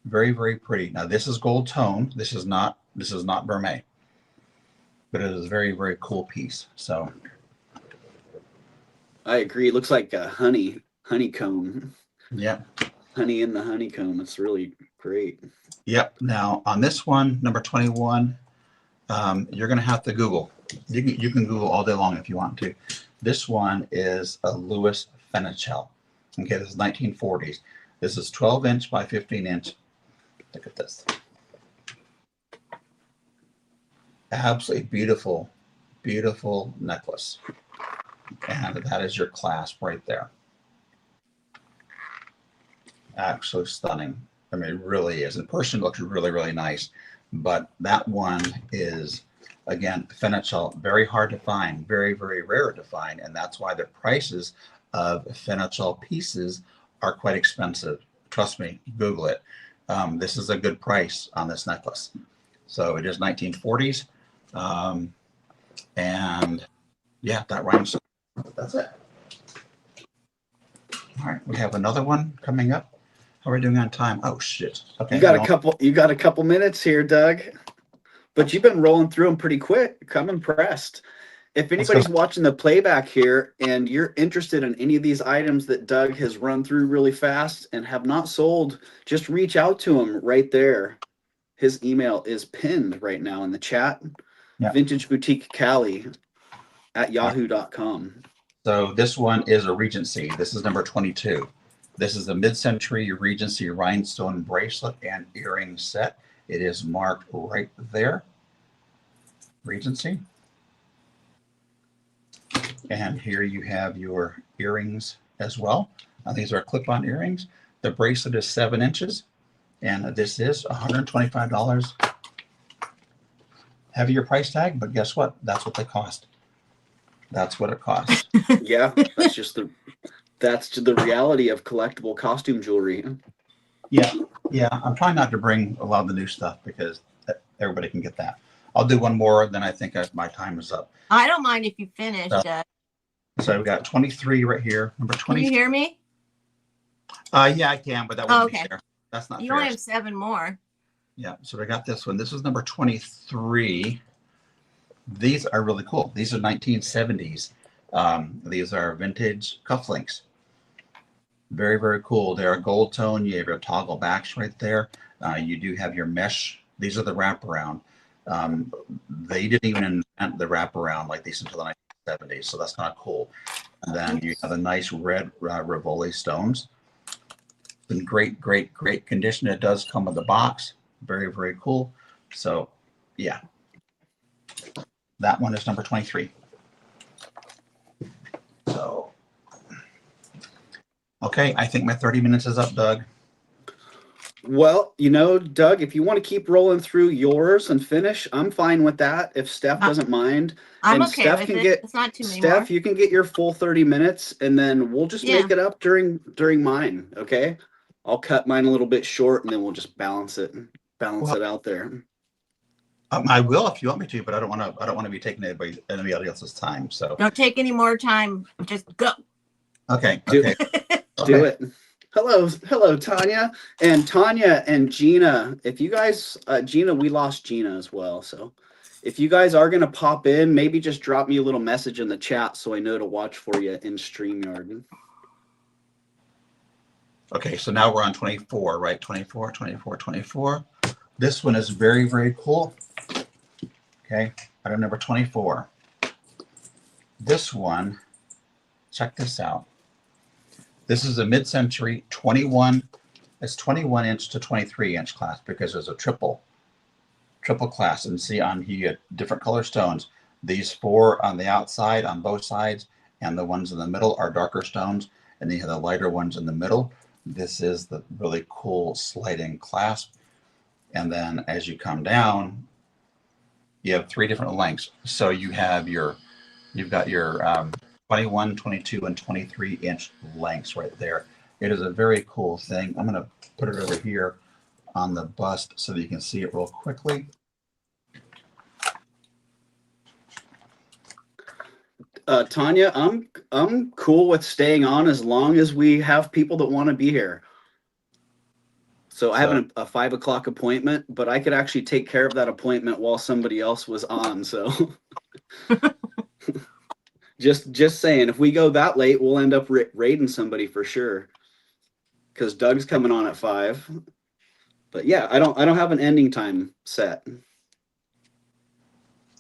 Very, very pretty. Now this is gold tone. This is not vermeil. But it is a very, very cool piece. So
I agree. It looks like a honeycomb.
yeah.
Honey in the honeycomb. It's really great.
Yep. Now on this one, number 21, you're going to have to Google. You can Google all day long if you want to. This one is a Louis Fenichel. Okay, this is 1940s. This is 12 inch by 15 inch. Look at this. Absolutely beautiful, beautiful necklace. And that is your clasp right there. Absolutely stunning. I mean, it really is. In person, it looks really, really nice. But that one is, again, Fenichel, very hard to find, very, very rare to find. And that's why the prices of Fenichel pieces are quite expensive. Trust me, Google it. This is a good price on this necklace. So it is 1940s. And yeah, that rhymes. That's it. All right, we have another one coming up. How are we doing on time? Oh shit. Okay.
You got a couple minutes here, Doug. But you've been rolling through them pretty quick. I'm impressed. If anybody's watching the playback here and you're interested in any of these items that Doug has run through really fast and have not sold, just reach out to him right there. His email is pinned right now in the chat.
Yeah.
Vintage Boutique Cali at yahoo.com.
So this one is a Regency. This is number 22. This is a mid-century Regency rhinestone bracelet and earring set. It is marked right there. Regency. And here you have your earrings as well. These are clip-on earrings. The bracelet is 7 inches. And this is $125. Heavier price tag, but guess what? That's what they cost. That's what it costs.
Yeah, that's the reality of collectible costume jewelry.
Yeah. I'm trying not to bring a lot of the new stuff because everybody can get that. I'll do one more, then I think my time is up.
I don't mind if you finish.
So we got 23 right here. Number 20.
Can you hear me?
Yeah, I can, but that wouldn't be
Okay.
fair. That's not
You
fair.
only have 7 more.
Yeah, so we got this one. This is number 23. These are really cool. These are 1970s. These are vintage cufflinks. Very, very cool. They're a gold tone. You have your toggle backs right there. You do have your mesh. These are the wraparound. They didn't even invent the wraparound like these until the 1970s, so that's kind of cool. And then you have the nice red Rivoli stones. In great, great, great condition. It does come with a box. Very, very cool. So, yeah. That one is number 23. So, okay, I think my 30 minutes is up, Doug.
Well, Doug, if you want to keep rolling through yours and finish, I'm fine with that. If Steph doesn't mind,
I'm
and
okay
Steph
with
can
it.
get
It's not too many
Steph,
more.
you can get your full 30 minutes, and then we'll just
Yeah.
make it up during mine. Okay, I'll cut mine a little bit short, and then we'll just balance it out there.
I will if you want me to, but I don't want to be taking anybody else's time. So
Don't take any more time. Just go.
okay.
Do it. Hello, Tanya and Gina. If you guys, Gina, we lost Gina as well. So if you guys are gonna pop in, maybe just drop me a little message in the chat so I know to watch for you in StreamYard.
Okay, so now we're on 24, right? 24. This one is very, very cool. Okay, item number 24. This one, check this out. This is a mid-century 21. It's 21 inch to 23 inch class because there's a triple class. And see on here, you get different color stones. These 4 on the outside on both sides, and the ones in the middle are darker stones, and then you have the lighter ones in the middle. This is the really cool sliding clasp. And then as you come down, you have 3 different lengths. So you've got your 21, 22, and 23-inch lengths right there. It is a very cool thing. I'm going to put it over here on the bust so that you can see it real quickly.
Tanya, I'm cool with staying on as long as we have people that want to be here. So I have a 5 o'clock appointment, but I could actually take care of that appointment while somebody else was on. So just saying, if we go that late, we'll end up raiding somebody for sure. Because Doug's coming on at 5. But yeah, I don't have an ending time set.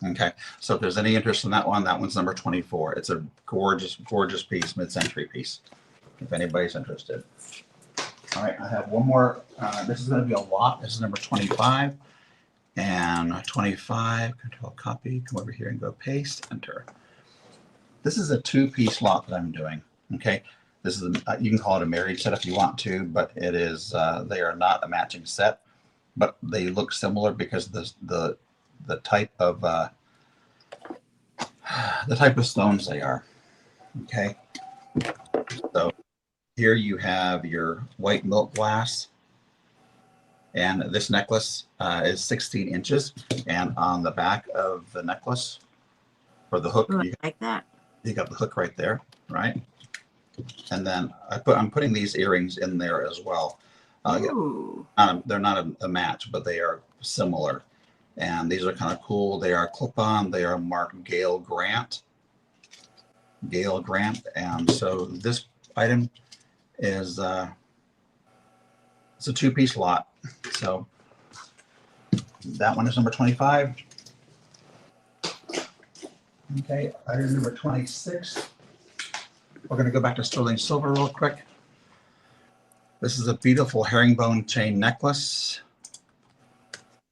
Okay, so if there's any interest in that one's number 24. It's a gorgeous, gorgeous piece, mid-century piece, if anybody's interested. All right, I have one more. This is going to be a lot. This is number 25. And 25, control copy, come over here and go paste, enter. This is a 2-piece lot that I'm doing, okay? This is, you can call it a married set if you want to, but it is, they are not a matching set, but they look similar because the type of stones they are, okay? So here you have your white milk glass, and this necklace is 16 inches, and on the back of the necklace, for the hook,
Ooh, I like that.
You got the hook right there, right? And then I'm putting these earrings in there as well.
Ooh.
They're not a match, but they are similar. And these are kind of cool. They are clip-on. They are marked Gail Grant. Gail Grant. And so this item is it's a 2-piece lot. So that one is number 25. Okay, item number 26. We're going to go back to sterling silver real quick. This is a beautiful herringbone chain necklace.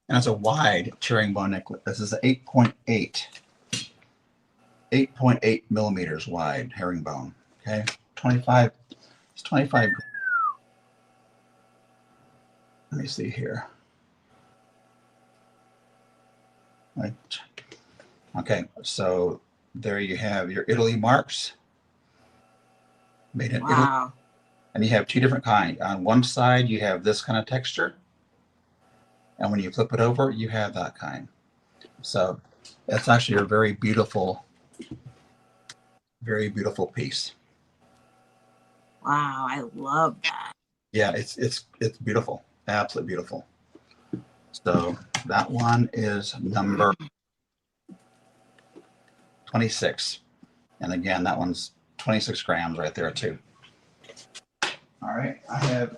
And it's a wide herringbone necklace. This is an 8.8 millimeters wide herringbone. Okay, 25. It's 25. Let me see here. Right. Okay, so there you have your Italy marks. Made in Italy.
Wow.
And you have 2 different kinds. On one side, you have this kind of texture. And when you flip it over, you have that kind. So it's actually a very beautiful piece.
Wow, I love that.
Yeah, it's beautiful. Absolutely beautiful. So that one is number 26. And again, that one's 26 grams right there too. All right, I have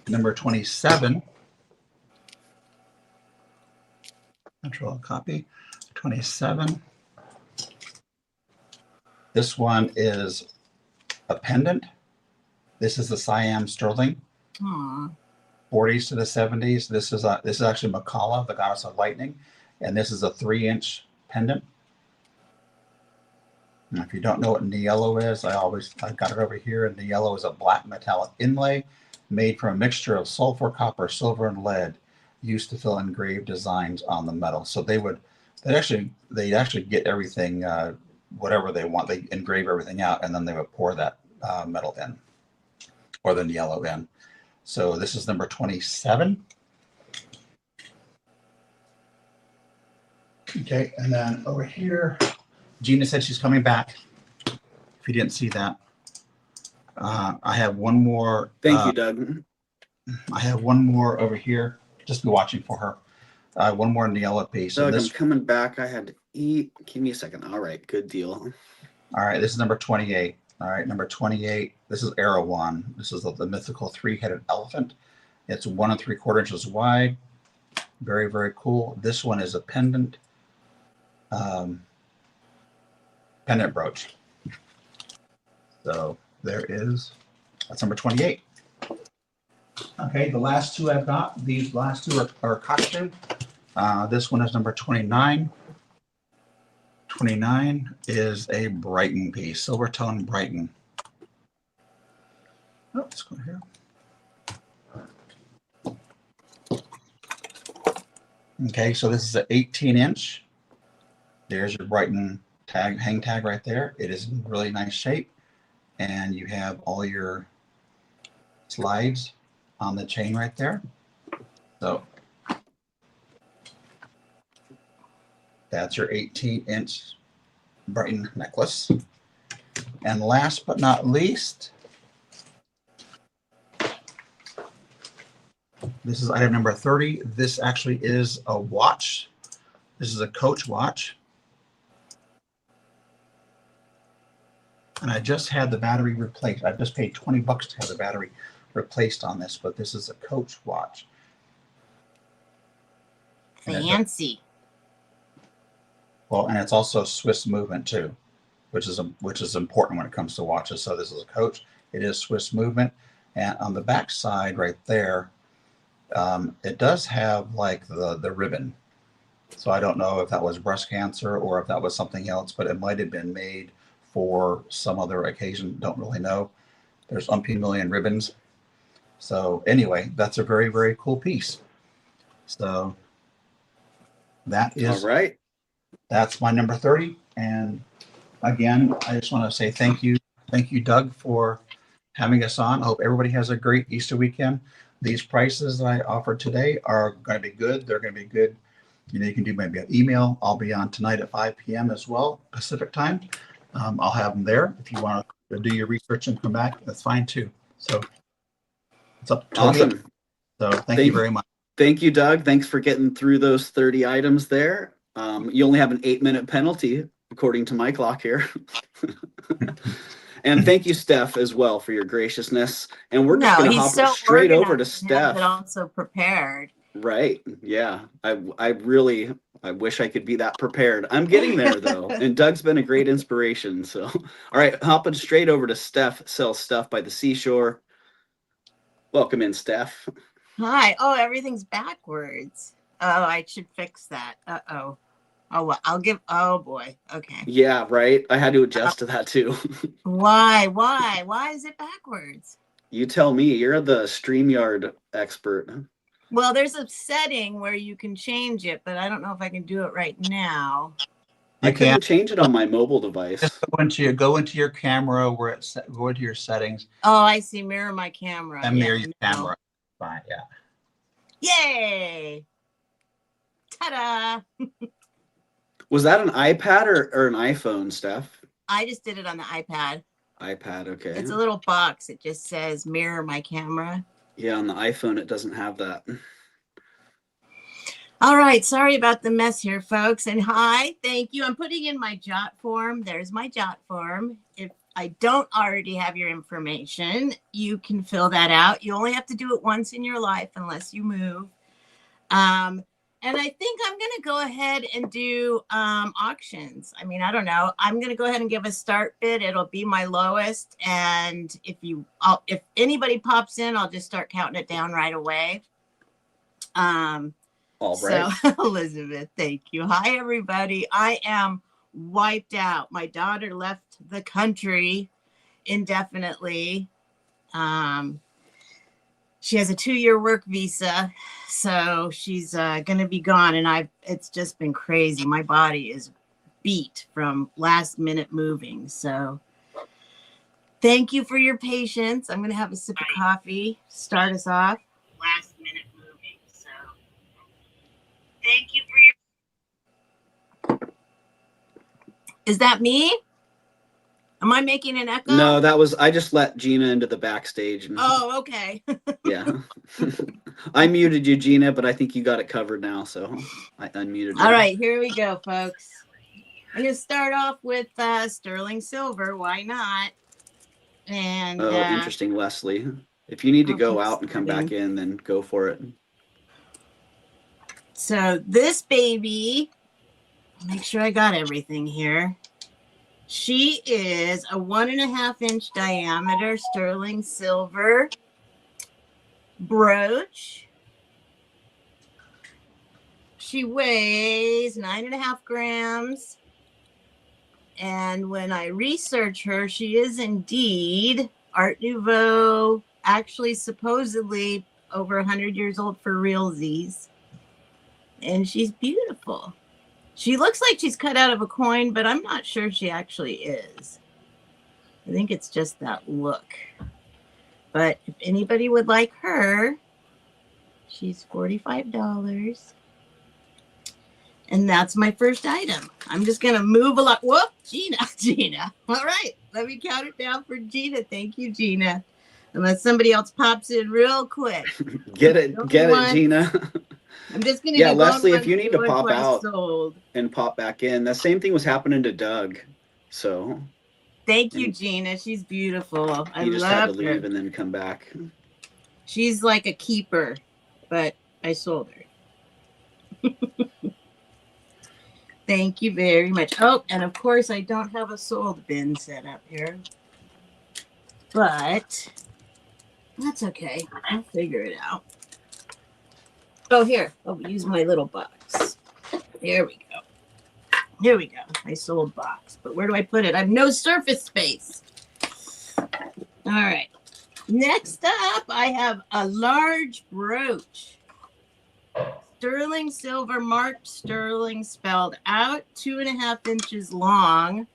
number 27. Control copy. 27. This one is a pendant. This is the Siam sterling. 40s to the 70s. This is actually Makala, the goddess of lightning, and this is a 3-inch pendant. Now, if you don't know what Niello is, I got it over here. And Niello is a black metallic inlay made from a mixture of sulfur, copper, silver, and lead, used to fill engraved designs on the metal. So they'd actually get everything, whatever they want. They engrave everything out, and then they would pour that metal in, or the Niello in. So this is number 27. Okay, and then over here, Gina said she's coming back. If you didn't see that, I have one more.
Thank you, Doug.
I have one more over here. Just be watching for her. One more Niello piece.
Doug, I'm coming back. I had to eat. Give me a second. All right, good deal.
All right, this is number 28. All right, number 28. This is Erewhon. This is the mythical 3-headed elephant. It's 1 3/4 inches wide. Very, very cool. This one is a pendant. Pendant brooch. So that's number 28. Okay, the last 2 I've got, these last 2 are costume. This one is number 29. 29 is a Brighton piece, silver tone Brighton. Oh, let's go here. Okay, so this is an 18-inch. There's your Brighton tag, hang tag right there. It is in really nice shape. And you have all your slides on the chain right there. So that's your 18-inch Brighton necklace. And last but not least, this is item number 30. This actually is a watch. This is a Coach watch. And I just had the battery replaced. I just paid $20 to have the battery replaced on this, but this is a Coach watch.
Fancy.
Well, and it's also Swiss movement too, which is important when it comes to watches. So this is a Coach. It is Swiss movement, and on the back side right there, it does have like the ribbon. So I don't know if that was breast cancer or if that was something else, but it might have been made for some other occasion. Don't really know. There's umpteen million ribbons. So anyway, that's a very, very cool piece. So that is
All right.
That's my number 30. And again, I just want to say thank you. Thank you, Doug, for having us on. I hope everybody has a great Easter weekend. These prices that I offered today are going to be good. They're going to be good. You know, you can do maybe an email. I'll be on tonight at 5 p.m. as well, Pacific time. I'll have them there. If you want to do your research and come back, that's fine too. So it's up to
Awesome.
you. So thank you very much.
Thank you, Doug. Thanks for getting through those 30 items there. You only have an 8-minute penalty, according to my clock here. And thank you, Steph, as well, for your graciousness. And we're just going to hop straight over to Steph.
But also prepared.
Right. Yeah. I wish I could be that prepared. I'm getting there, though. And Doug's been a great inspiration. So, all right, hopping straight over to Steph, sells stuff by the seashore. Welcome in, Steph.
Hi. Oh, everything's backwards. Oh, I should fix that. Uh-oh. Oh, well, oh boy. Okay.
Yeah, right. I had to adjust to that too.
Why is it backwards?
You tell me. You're the StreamYard expert.
Well, there's a setting where you can change it, but I don't know if I can do it right now.
I couldn't change it on my mobile device.
Just go into your camera where it's go into your settings.
Oh, I see. Mirror my camera.
And mirror your camera. Fine, yeah.
Yay! Ta-da!
Was that an iPad or an iPhone, Steph?
I just did it on the iPad.
iPad, okay.
It's a little box. It just says mirror my camera.
Yeah, on the iPhone, it doesn't have that.
All right. Sorry about the mess here, folks. And hi, thank you. I'm putting in my jot form. There's my jot form. If I don't already have your information, you can fill that out. You only have to do it once in your life unless you move. And I think I'm going to go ahead and do auctions. I mean, I don't know. I'm going to go ahead and give a start bid. It'll be my lowest. And if anybody pops in, I'll just start counting it down right away.
All right.
So, Elizabeth, thank you. Hi, everybody. I am wiped out. My daughter left the country indefinitely. She has a 2-year work visa, so she's going to be gone. And it's just been crazy. My body is beat from last minute moving. So thank you for your patience. I'm going to have a sip of coffee, start us off. Last minute moving. So thank you for your. Is that me? Am I making an echo?
No, I just let Gina into the backstage.
Oh, okay.
Yeah. I muted you, Gina, but I think you got it covered now, so I unmuted you.
All right, here we go, folks. I'm going to start off with sterling silver. Why not? And
interesting, Leslie. If you need to go out and come back in, then go for it.
So this baby, make sure I got everything here. She is a 1.5-inch diameter sterling silver brooch. She weighs 9.5 grams. And when I research her, she is indeed Art Nouveau, actually supposedly over 100 years old for realsies. And she's beautiful. She looks like she's cut out of a coin, but I'm not sure she actually is. I think it's just that look. But if anybody would like her, she's $45. And that's my first item. I'm just going to move a lot. Whoop, Gina. All right. Let me count it down for Gina. Thank you, Gina. Unless somebody else pops in real quick.
Get it, Gina.
I'm just going to
Yeah,
do
Leslie,
going
if you need to
once,
pop
twice
out
sold.
and pop back in, the same thing was happening to Doug. So
Thank you, Gina. She's beautiful. I
he just had to
love
leave
her.
and then come back.
She's like a keeper, but I sold her. Thank you very much. Oh, and of course, I don't have a sold bin set up here, but that's okay. I'll figure it out. Oh, here. I'll use my little box. There we go. Here we go. I sold box, but where do I put it? I have no surface space. All right. Next up, I have a large brooch. Sterling silver, marked sterling, spelled out, 2.5 inches long.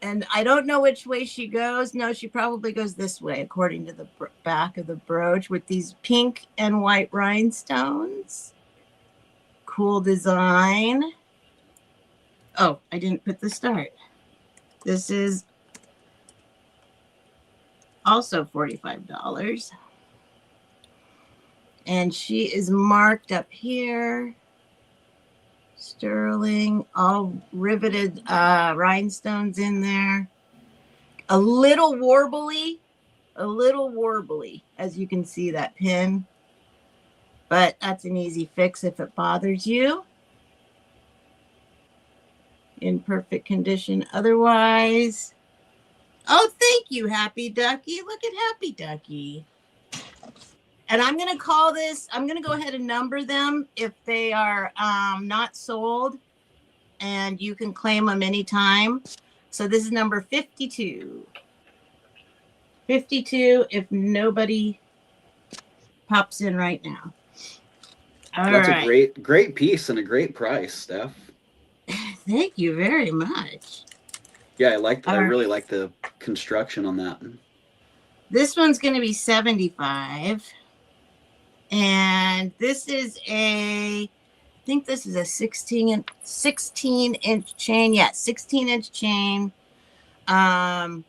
And I don't know which way she goes. No, she probably goes this way, according to the back of the brooch, with these pink and white rhinestones. Cool design. Oh, I didn't put the start. This is also $45. And she is marked up here. Sterling, all riveted rhinestones in there. A little warbly, as you can see that pin. But that's an easy fix if it bothers you. In perfect condition otherwise. Oh, thank you, Happy Ducky. Look at Happy Ducky. And I'm going to call this, I'm going to go ahead and number them if they are not sold, and you can claim them anytime. So this is number 52. 52 if nobody pops in right now.
That's a great piece and a great price, Steph.
Thank you very much.
Yeah, I really like the construction on that.
This one's going to be 75. And this is I think this is a 16-inch chain. Yeah, 16-inch chain. Mark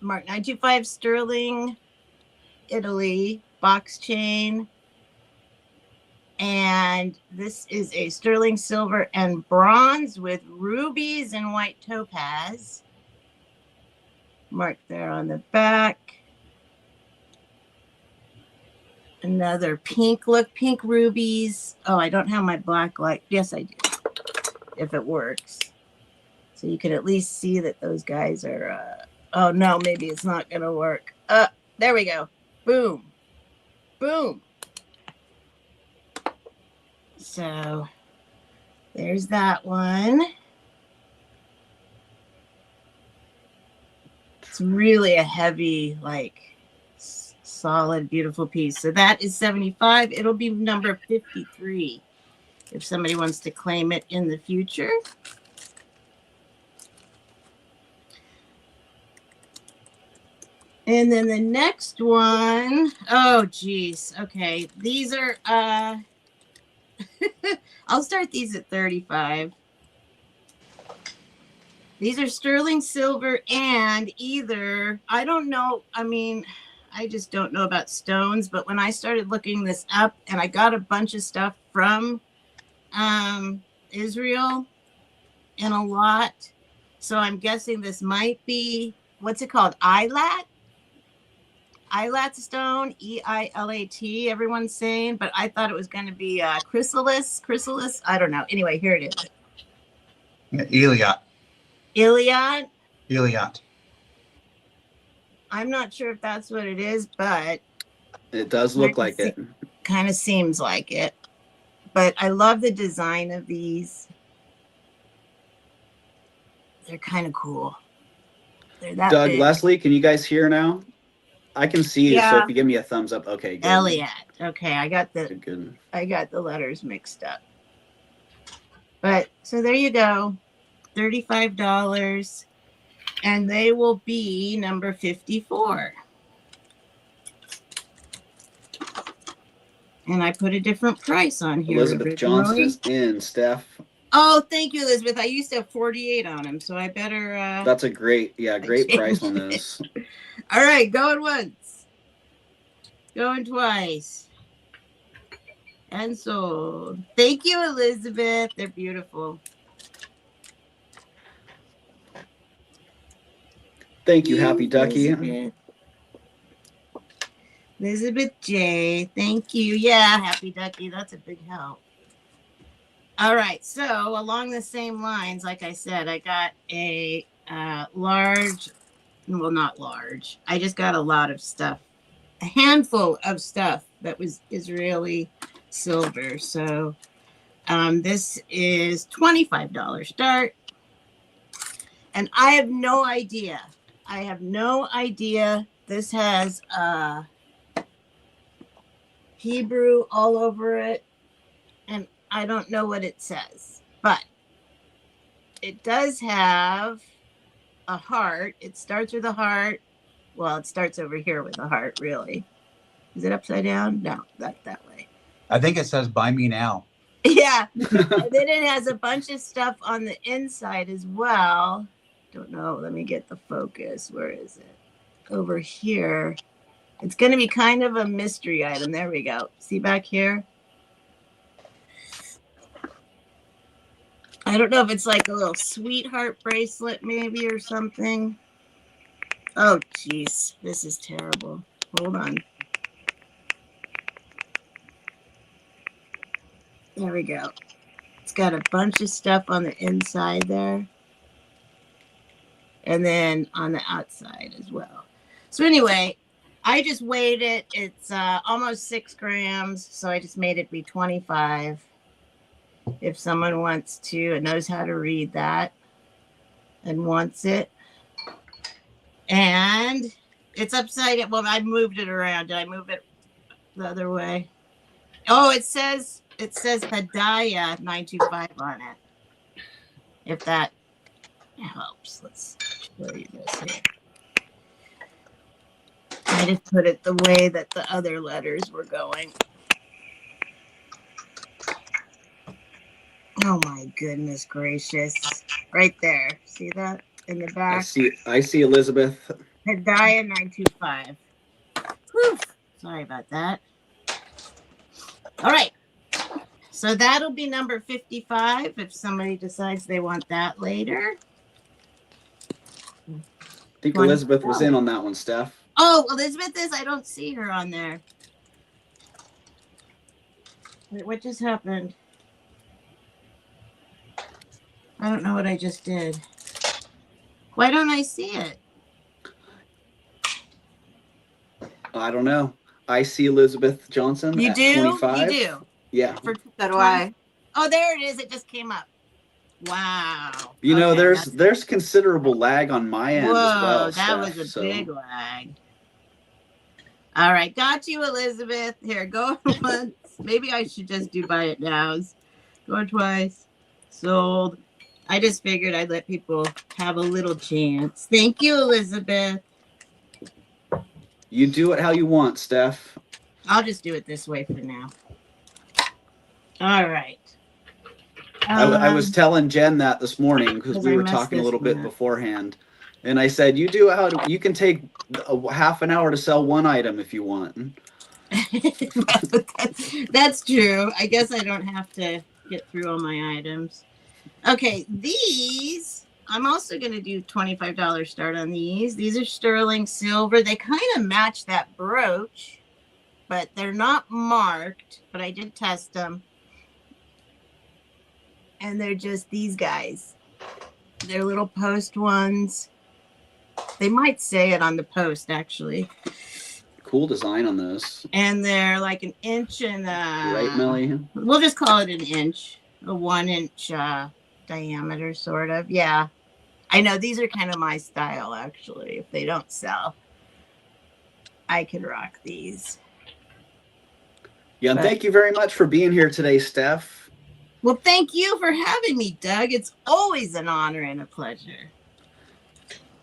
925 sterling, Italy, box chain. And this is a sterling silver and bronze with rubies and white topaz. Marked there on the back. Another pink, look, pink rubies. Oh, I don't have my black light. Yes, I do, if it works. So you can at least see that those guys are, oh no, maybe it's not going to work. There we go. Boom. Boom. So there's that one. It's really a heavy, like, solid, beautiful piece. So that is 75. It'll be number 53 if somebody wants to claim it in the future. And then the next one, oh geez. Okay, these are I'll start these at 35. These are sterling silver and either, I don't know, I mean, I just don't know about stones, but when I started looking this up, and I got a bunch of stuff from Israel in a lot, so I'm guessing this might be, what's it called? Eilat stone, E-I-L-A-T, everyone's saying, but I thought it was going to be chrysalis, I don't know. Anyway, here it is.
Yeah, Iliad.
I'm not sure if that's what it is, but
it does look like it.
Kind of seems like it. But I love the design of these. They're kind of cool. They're that
Doug,
big.
Leslie, can you guys hear now? I can see you, so if you give me a thumbs up, okay, good.
Iliad. Okay, I got
Good.
the letters mixed up. But so there you go. $35. And they will be number 54. And I put a different price on here.
Elizabeth Johnson
originally.
is in, Steph.
Oh, thank you, Elizabeth. I used to have 48 on them, so I better
That's a great price on
changed it.
those.
All right, going once. Going twice. And sold. Thank you, Elizabeth. They're beautiful.
Thank you, Happy Ducky.
Elizabeth J. Thank you. Yeah, Happy Ducky. That's a big help. All right. So along the same lines, like I said, I got a large, well, not large. I just got a lot of stuff, a handful of stuff that was Israeli silver. So this is $25 start. And I have no idea. This has Hebrew all over it. And I don't know what it says. But it does have a heart. It starts with a heart. Well, it starts over here with a heart, really. Is it upside down? No, not that way.
I think it says "Buy me now."
Yeah. And then it has a bunch of stuff on the inside as well. Don't know. Let me get the focus. Where is it? Over here. It's going to be kind of a mystery item. There we go. See back here? I don't know if it's like a little sweetheart bracelet maybe or something. Oh, jeez. This is terrible. Hold on. There we go. It's got a bunch of stuff on the inside there. And then on the outside as well. So anyway, I just weighed it. It's almost 6 grams. So I just made it be 25. If someone wants to and knows how to read that and wants it. And it's upside down. Well, I moved it around. Did I move it the other way? Oh, it says Hadaya 925 on it. If that helps. Let's show you this here. I just put it the way that the other letters were going. Oh my goodness gracious. Right there. See that in the back?
I see Elizabeth.
Hadaya 925. Whew. Sorry about that. All right. So that'll be number 55 if somebody decides they want that later.
I think Elizabeth was in on that one, Steph.
Oh, Elizabeth is? I don't see her on there. Wait, what just happened? I don't know what I just did. Why don't I see it?
I don't know. I see Elizabeth Johnson
You
at
do?
25.
You do?
Yeah.
For
So do I.
Oh, there it is. It just came up. Wow.
You know,
Okay,
there's considerable lag on my end as well,
that
Steph,
was a
so.
big lag. All right, got you, Elizabeth. Here, go once. Maybe I should just do buy it nows. Go twice. Sold. I just figured I'd let people have a little chance. Thank you, Elizabeth.
You do it how you want, Steph.
I'll just do it this way for now. All right.
I was telling Jen that this morning because we were
I messed
talking a
this
little
one
bit
up.
beforehand. And I said, you can take a half an hour to sell one item if you want.
That's true. I guess I don't have to get through all my items. Okay, these, I'm also going to do $25 start on these. These are sterling silver. They kind of match that brooch, but they're not marked, but I did test them. And they're just these guys. They're little post ones. They might say it on the post, actually.
Cool design on those.
And they're like an inch and
Right, Melly?
we'll just call it an inch, a 1 inch diameter, sort of. Yeah. I know these are kind of my style, actually. If they don't sell, I could rock these.
Yeah, and
But-
thank you very much for being here today, Steph.
Well, thank you for having me, Doug. It's always an honor and a pleasure.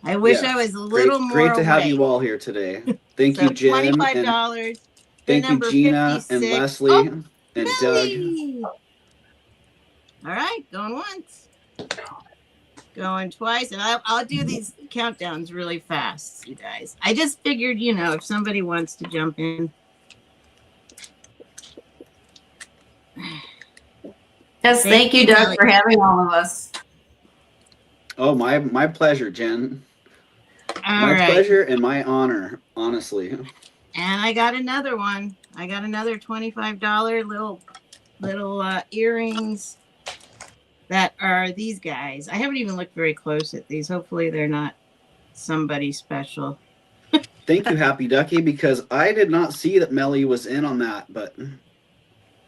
I wish I was a little more
Great to have
awake.
you all here today. Thank
So
you, Jen, and
$25.
thank you,
number
Gina
56.
and Leslie
Oh,
and Doug.
Melly. All right, going once, going twice, and I'll do these countdowns really fast, you guys. I just figured, if somebody wants to jump in.
Yes, thank you, Doug, for having all of us.
Oh, my pleasure, Jen.
All
my
right.
pleasure and my honor, honestly.
And I got another one. I got another $25 little earrings that are these guys. I haven't even looked very close at these. Hopefully they're not somebody special.
Thank you, Happy Ducky, because I did not see that Melly was in on that, but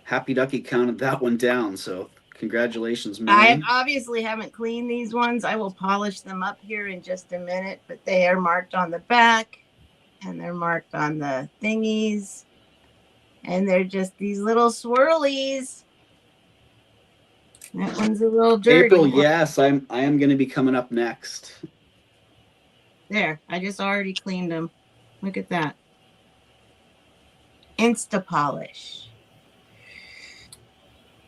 Happy Ducky counted that one down. So congratulations, Melly.
I obviously haven't cleaned these ones. I will polish them up here in just a minute, but they are marked on the back and they're marked on the thingies. And they're just these little swirlies. That one's a little dirty.
April, yes, I am going to be coming up next.
There, I just already cleaned them. Look at that. Insta polish.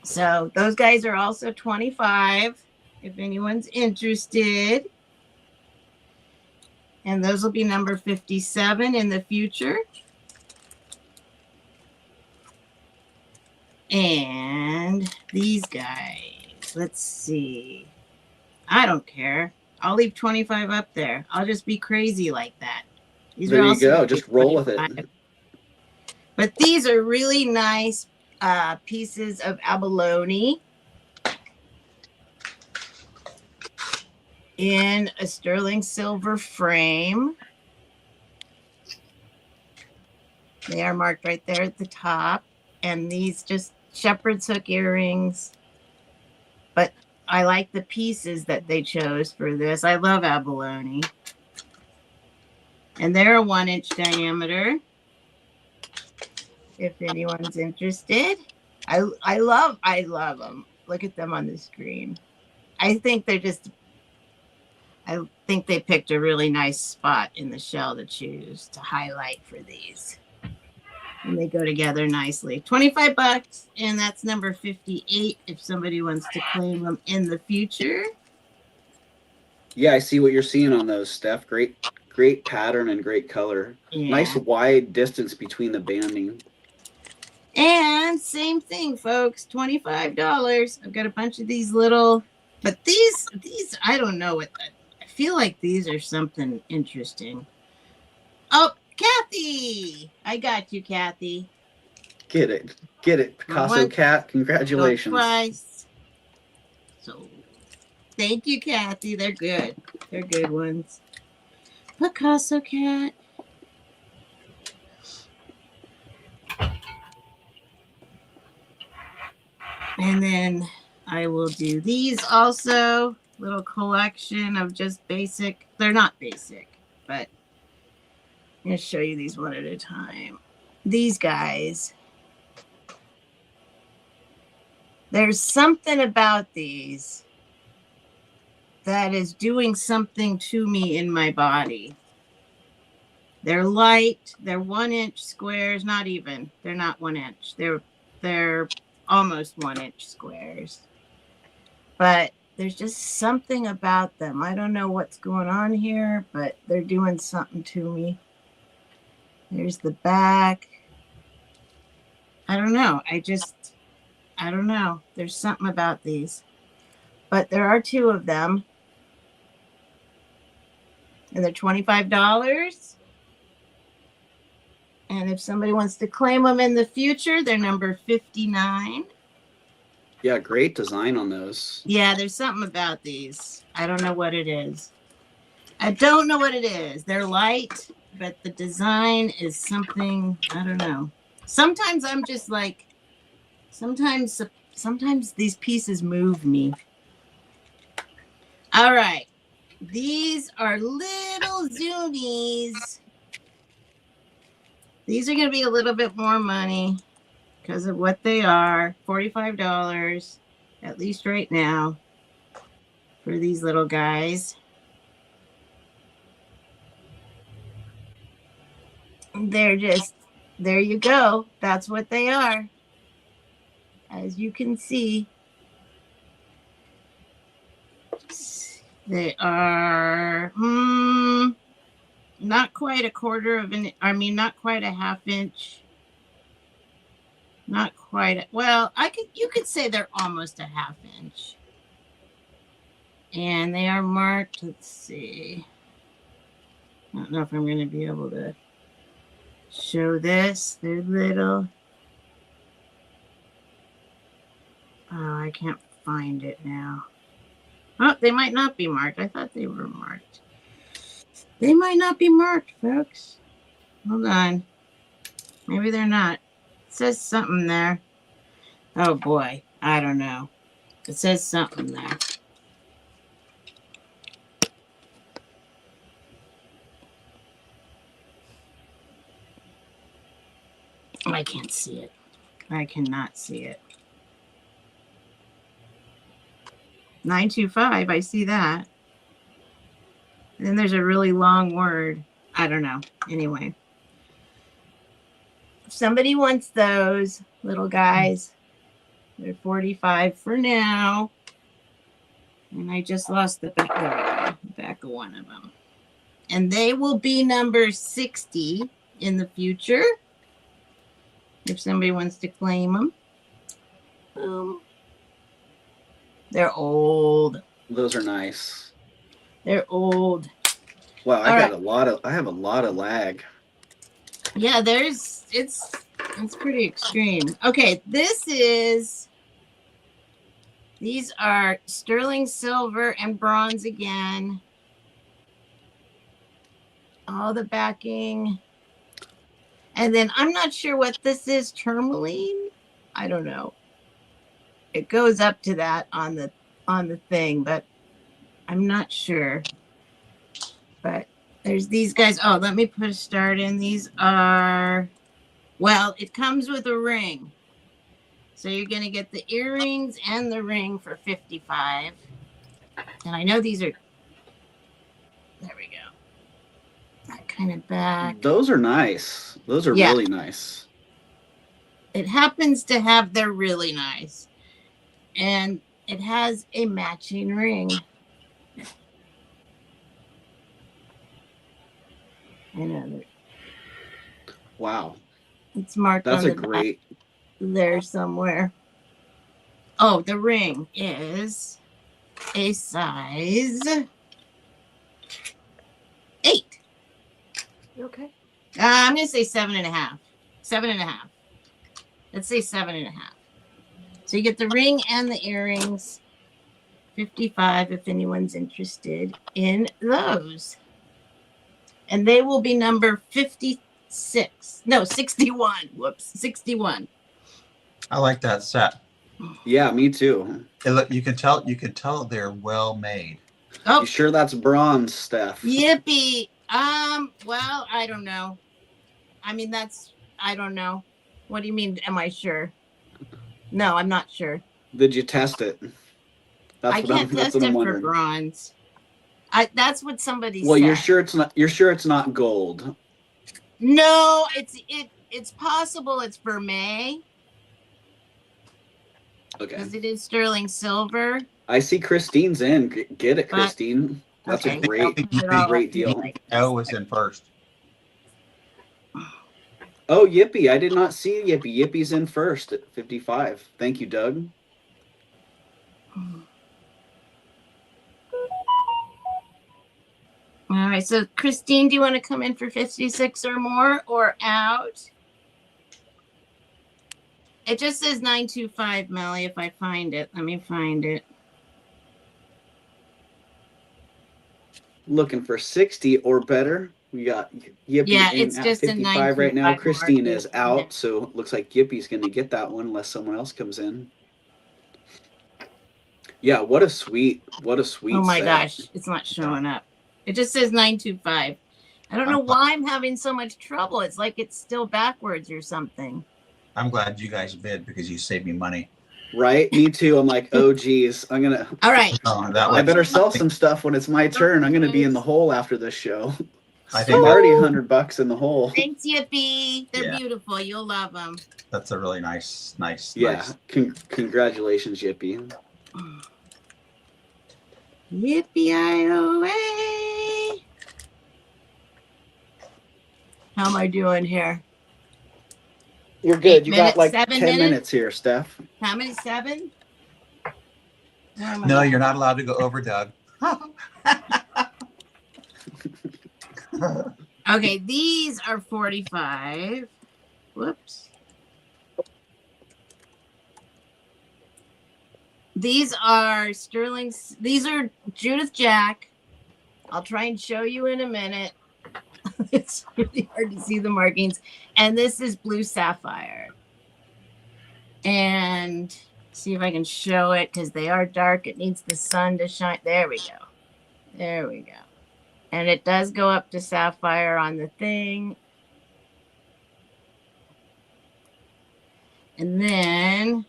So those guys are also 25 if anyone's interested. And those will be number 57 in the future. And these guys, let's see. I don't care. I'll leave 25 up there. I'll just be crazy like that. These
There
are
you
also
go. Just roll with it.
25. But these are really nice pieces of abalone in a sterling silver frame. They are marked right there at the top. And these just shepherd's hook earrings. But I like the pieces that they chose for this. I love abalone. And they're a 1-inch diameter. If anyone's interested. I love them. Look at them on the screen. I think they picked a really nice spot in the shell to choose to highlight for these. And they go together nicely. $25, and that's number 58 if somebody wants to claim them in the future.
Yeah, I see what you're seeing on those, Steph. Great pattern and great color.
Yeah.
Nice wide distance between the banding.
And same thing, folks, $25. I've got a bunch of these little, but these I don't know what. I feel like these are something interesting. Oh, Kathy! I got you, Kathy.
Get it, Picasso
Once,
Cat. Congratulations.
Twice. So, thank you, Kathy. They're good. They're good ones. Picasso Cat. And then I will do these also. Little collection of just basic. They're not basic, but I'm going to show you these one at a time. These guys. There's something about these that is doing something to me in my body. They're light. They're 1-inch squares. Not even. They're not 1 inch. They're almost 1-inch squares. But there's just something about them. I don't know what's going on here, but they're doing something to me. There's the back. I don't know. I don't know. There's something about these. But there are 2 of them. And they're $25. And if somebody wants to claim them in the future, they're number 59.
Yeah, great design on those.
Yeah, there's something about these. I don't know what it is. I don't know what it is. They're light, but the design is something, I don't know. Sometimes I'm just like, sometimes these pieces move me. All right. These are little zoomies. These are going to be a little bit more money because of what they are. $45, at least right now, for these little guys. They're just, there you go. That's what they are. As you can see, they are not quite a quarter of an, I mean, not quite a half inch. Not quite. Well, you could say they're almost a half inch. And they are marked, let's see. I don't know if I'm going to be able to show this. They're little. Oh, I can't find it now. Oh, they might not be marked. I thought they were marked. They might not be marked, folks. Hold on. Maybe they're not. It says something there. Oh, boy. I don't know. It says something there. I can't see it. I cannot see it. 925, I see that. And then there's a really long word. I don't know. Anyway. If somebody wants those little guys, they're 45 for now. And I just lost the back of one of them. And they will be number 60 in the future. If somebody wants to claim them. They're old.
Those are nice.
They're old.
Wow, I have a lot of lag.
Yeah, it's pretty extreme. Okay, these are sterling silver and bronze again. All the backing. And then I'm not sure what this is, tourmaline. I don't know. It goes up to that on the thing, but I'm not sure. But there's these guys. Oh, let me put a start in. These are, well, it comes with a ring. So you're going to get the earrings and the ring for $55. And I know these are, there we go. That kind of back.
Those are nice. Those are really nice.
It happens to have, they're really nice. And it has a matching ring. I know.
Wow.
It's marked
That's
on
a
the
great
back there somewhere. Oh, the ring is a size 8.
You okay?
I'm going to say 7.5. 7.5. Let's say 7.5. So you get the ring and the earrings. $55 if anyone's interested in those. And they will be number 56. No, 61. Whoops, 61.
I like that set.
Yeah, me too.
You can tell they're well made.
Oh,
You sure that's bronze, Steph?
yippee. Well, I don't know. I mean, I don't know. What do you mean, am I sure? No, I'm not sure.
Did you test it?
I can't test it for bronze. That's what somebody said.
Well, you're sure it's not gold.
No, it's possible it's vermeil.
Okay.
Because it is sterling silver.
I see Christine's in. Get it, Christine. That's a great deal.
O is in first.
Oh, Yippee. I did not see Yippee. Yippie's in first at 55. Thank you, Doug.
All right, so Christine, do you want to come in for 56 or more or out? It just says 925, Melly, if I find it. Let me find it.
Looking for 60 or better. We got Yippee
it's
at
just a
55 right now.
925
Christine
market.
is out, so it looks like Yippie's going to get that one unless someone else comes in. Yeah, what a sweet
Oh my
set.
gosh, it's not showing up. It just says 925. I don't know why I'm having so much trouble. It's like it's still backwards or something.
I'm glad you guys bid because you saved me money.
Right? Me too. I'm like, oh geez,
All right.
That
I
way,
better sell some stuff when it's my turn. I'm gonna be in the hole after this show.
I
I'm
think
already $100 in the hole.
Thanks, Yippee. They're
Yeah.
beautiful. You'll love them.
that's a really nice.
Yeah. Congratulations, Yippee.
Yippee-I-O-A. How am I doing here?
You're good.
8
You
minutes,
got like
7
10
minutes?
minutes here, Steph.
How many? 7? Where am I
No,
at?
you're not allowed to go over, Doug.
Okay, these are 45. Whoops. These are Sterling's. These are Judith Jack. I'll try and show you in a minute. It's really hard to see the markings. And this is blue sapphire. And see if I can show it because they are dark. It needs the sun to shine. There we go. There we go. And it does go up to sapphire on the thing. And then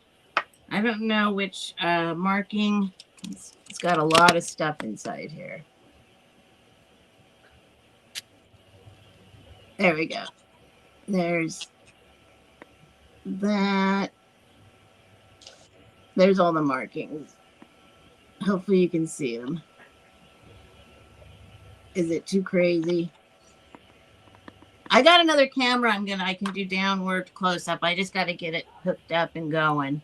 I don't know which marking. It's got a lot of stuff inside here. There we go. There's that. There's all the markings. Hopefully you can see them. Is it too crazy? I got another camera I can do downward close up. I just got to get it hooked up and going.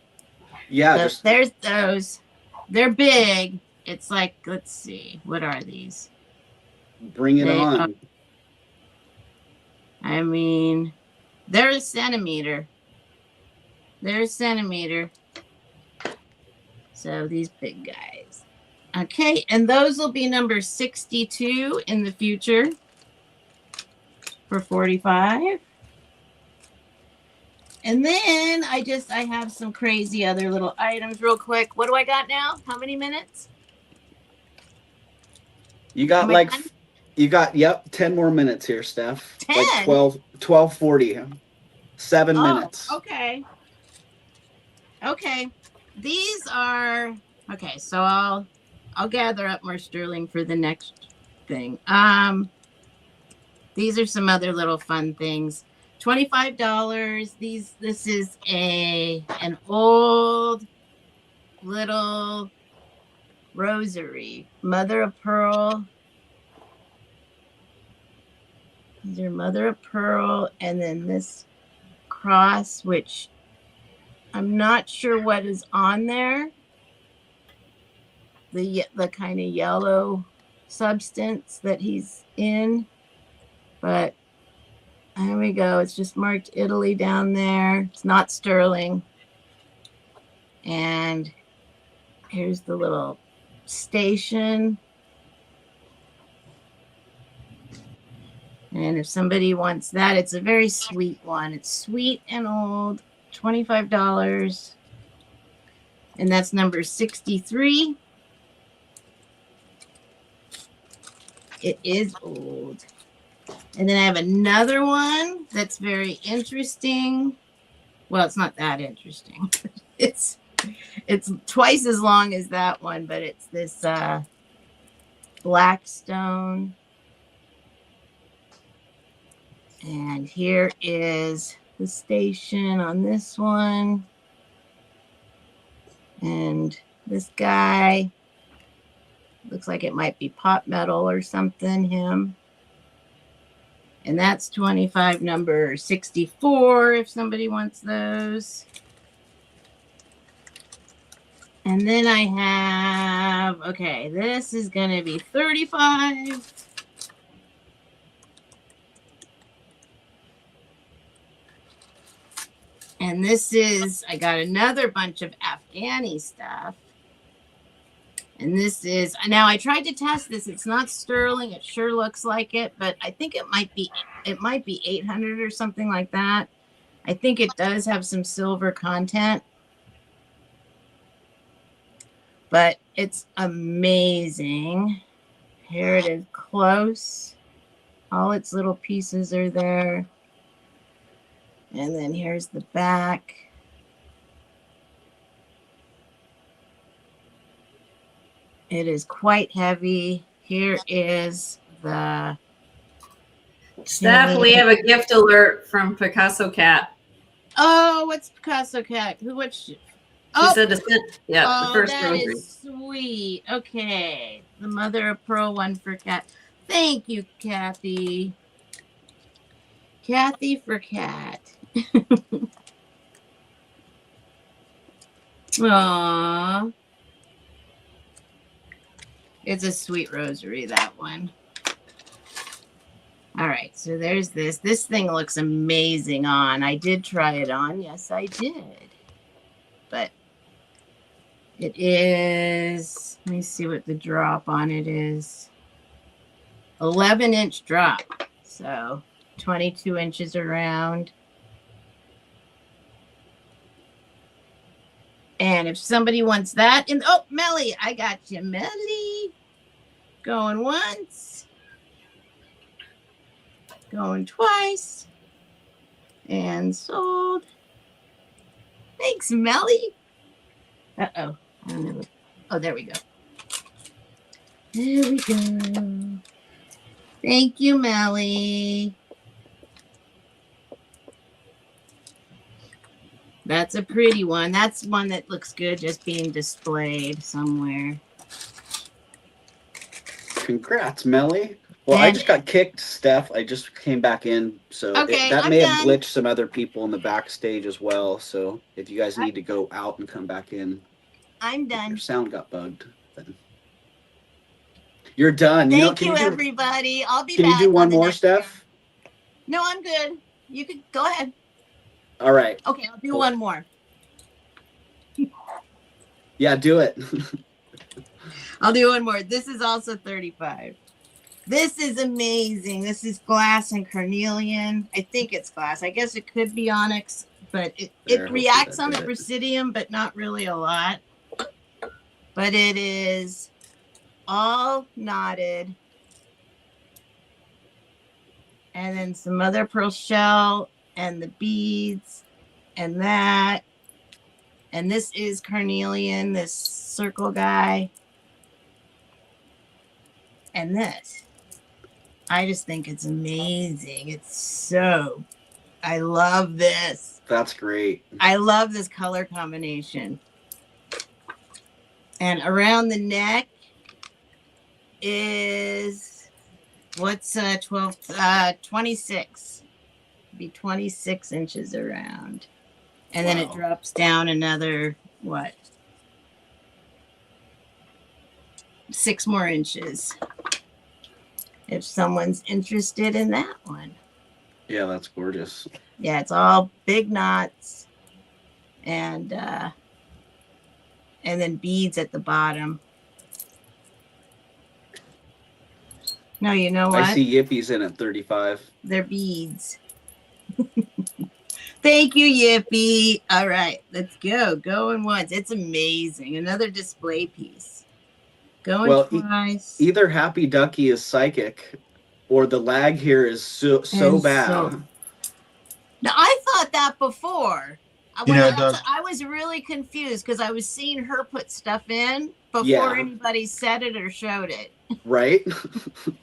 Yeah,
So
just
there's those. They're big. It's like, let's see. What are these?
bring it
They
on.
I mean, they're a centimeter. They're a centimeter. So these big guys. Okay, and those will be number 62 in the future for 45. And then I have some crazy other little items real quick. What do I got now? How many minutes?
You got
Am I
like,
done?
you got, yep, 10 more minutes here, Steph.
10?
Like 12:40. 7 minutes.
Okay. Okay. These are, okay, so I'll gather up more sterling for the next thing. These are some other little fun things. $25. This is an old little rosary, mother of pearl. These are mother of pearl, and then this cross, which I'm not sure what is on there. The kind of yellow substance that he's in, but here we go. It's just marked Italy down there. It's not sterling. And here's the little station. And if somebody wants that, it's a very sweet one. It's sweet and old, $25. And that's number 63. It is old. And then I have another one that's very interesting. Well, it's not that interesting. It's twice as long as that one, but it's this black stone. And here is the station on this one. And this guy looks like it might be pot metal or something, him. And that's 25, number 64, if somebody wants those. And then I have, okay, this is going to be 35. And this is, I got another bunch of Afghani stuff. And this is, now I tried to test this. It's not sterling. It sure looks like it, but I think it might be 800 or something like that. I think it does have some silver content. But it's amazing. Here it is close. All its little pieces are there. And then here's the back. It is quite heavy. Here is the...
Steph, we have a gift alert from Picasso Cat.
Oh, what's Picasso Cat? She
said to send, the first
that
rosary.
is sweet. Okay. The mother of pearl one for Cat. Thank you, Kathy. Kathy for Cat. Aww. It's a sweet rosary, that one. All right, so there's this. This thing looks amazing on. I did try it on. Yes, I did. But it is, let me see what the drop on it is. 11-inch drop. So 22 inches around. And if somebody wants that, oh, Melly, I got you, Melly. Going once. Going twice. And sold. Thanks, Melly. Uh-oh. Oh, there we go. There we go. Thank you, Melly. That's a pretty one. That's one that looks good just being displayed somewhere.
Congrats, Melly. Well, I just got kicked, Steph. I just came back in, so
Okay,
that
I'm
may have
done.
glitched some other people in the backstage as well. So if you guys need to go out and come back in,
I'm
if
done.
your sound got bugged, then you're done.
Thank you, everybody. I'll be back.
Can you do one
on the
more,
next
Steph?
No, I'm good. You could go ahead.
All right.
Okay, I'll do one more.
Yeah, do it.
I'll do one more. This is also 35. This is amazing. This is glass and carnelian. I think it's glass. I guess it could be onyx, but it reacts on the presidium, but not really a lot. But it is all knotted. And then some mother of pearl shell and the beads and that. And this is carnelian, this circle guy. And this. I just think it's amazing. I love this.
That's great.
I love this color combination. And around the neck is, what's 26. Be 26 inches around. And then it drops down another, 6 more inches. If someone's interested in that one.
Yeah, that's gorgeous.
Yeah, it's all big knots and then beads at the bottom. No, you know what?
I see Yippie's in at 35.
They're beads. Thank you, Yippee. All right, let's go. Going once. It's amazing. Another display piece. Going twice.
Either Happy Ducky is psychic or the lag here is so bad.
Now, I thought that before.
Doug,
I was really confused because I was seeing her put stuff in before anybody said it or showed it.
Right?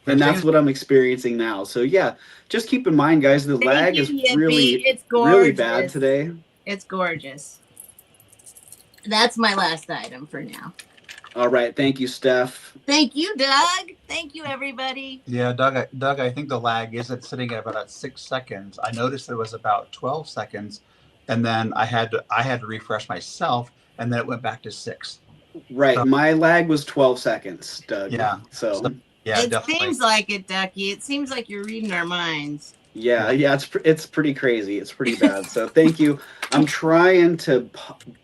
And that's what I'm experiencing now. So yeah, just keep in mind, guys, the lag is really bad today.
It's gorgeous. That's my last item for now.
All right. Thank you, Steph.
Thank you, Doug. Thank you, everybody.
Yeah, Doug, I think the lag is sitting at about 6 seconds. I noticed it was about 12 seconds, and then I had to refresh myself, and then it went back to 6.
Right. My lag was 12 seconds, Doug.
Yeah.
So
yeah,
it
definitely
seems like it, Ducky. It seems like you're reading our minds.
Yeah, it's pretty crazy. It's pretty bad. So thank you. I'm trying to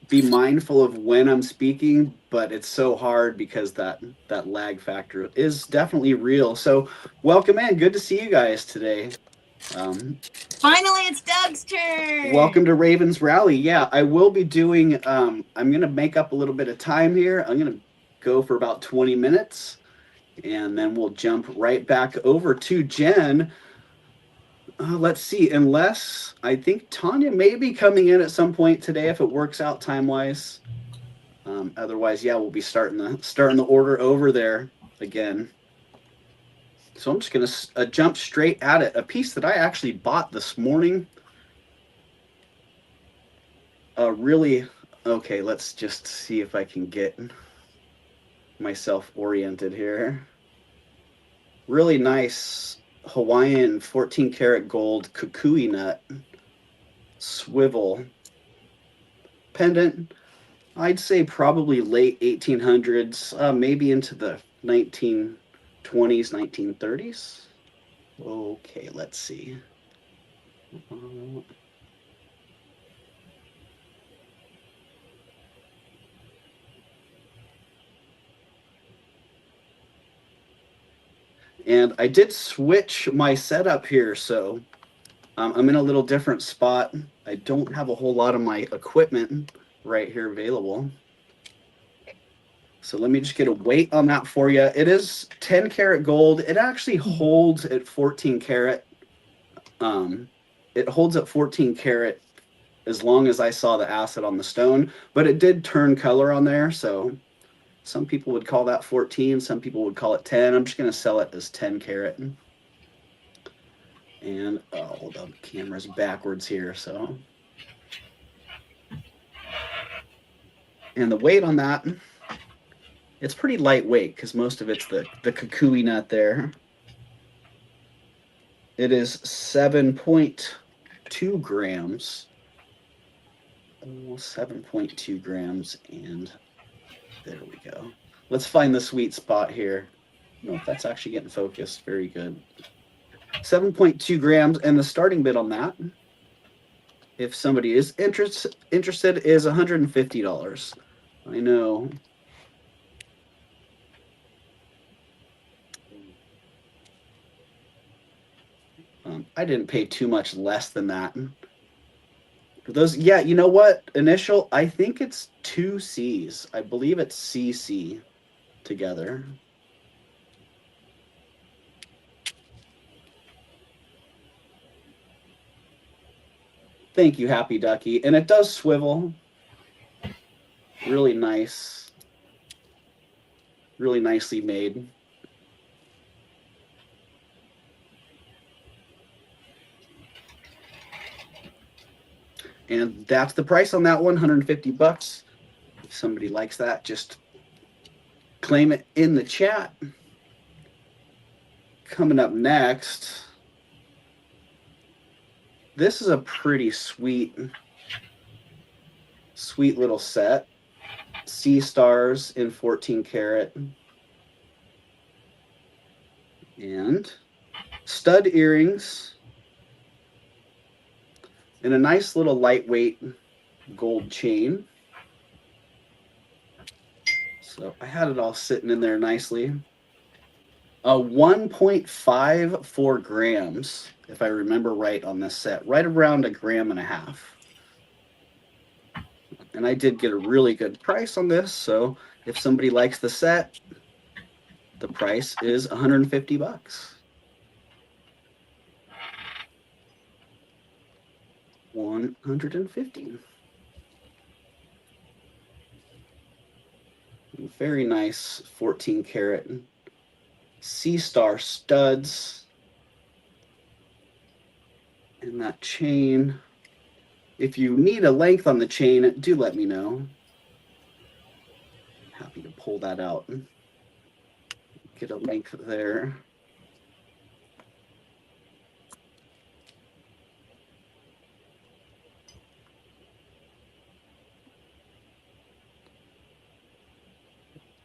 be mindful of when I'm speaking, but it's so hard because that lag factor is definitely real. So welcome in. Good to see you guys today.
Finally, it's Doug's turn.
Welcome to Ravens Rally. Yeah, I will be doing. I'm gonna make up a little bit of time here. I'm gonna go for about 20 minutes, and then we'll jump right back over to Jen. Let's see. Unless I think Tanya may be coming in at some point today if it works out time wise. Otherwise, yeah, we'll be starting the order over there again. So I'm just gonna jump straight at it. A piece that I actually bought this morning. Really okay. Let's just see if I can get myself oriented here. Really nice Hawaiian 14 karat gold kukui nut swivel pendant. I'd say probably late 1800s, maybe into the 1920s, 1930s. Okay, let's see. And I did switch my setup here, so I'm in a little different spot. I don't have a whole lot of my equipment right here available. So let me just get a weight on that for you. It is 10 karat gold. It actually holds at 14 karat. It holds at 14 karat as long as I saw the acid on the stone, but it did turn color on there. So some people would call that 14. Some people would call it 10. I'm just going to sell it as 10 karat. And hold on, the camera's backwards here. So, and the weight on that, it's pretty lightweight because most of it's the kukui nut there. It is 7.2 grams. 7.2 grams, and there we go. Let's find the sweet spot here. No, that's actually getting focused. Very good. 7.2 grams, and the starting bid on that, if somebody is interested, is $150. I know. I didn't pay too much less than that. For those, yeah, you know what? Initial, I think it's 2 C's. I believe it's CC together. Thank you, Happy Ducky. And it does swivel. Really nice. Really nicely made. And that's the price on that one, $150. If somebody likes that, just claim it in the chat. Coming up next, this is a pretty sweet little set. Sea stars in 14 karat. And stud earrings. And a nice little lightweight gold chain. So I had it all sitting in there nicely. 1.54 grams, if I remember right on this set, right around 1.5 grams. And I did get a really good price on this. So if somebody likes the set, the price is $150. 150. Very nice 14 karat sea star studs. And that chain, if you need a length on the chain, do let me know. Happy to pull that out and get a length there.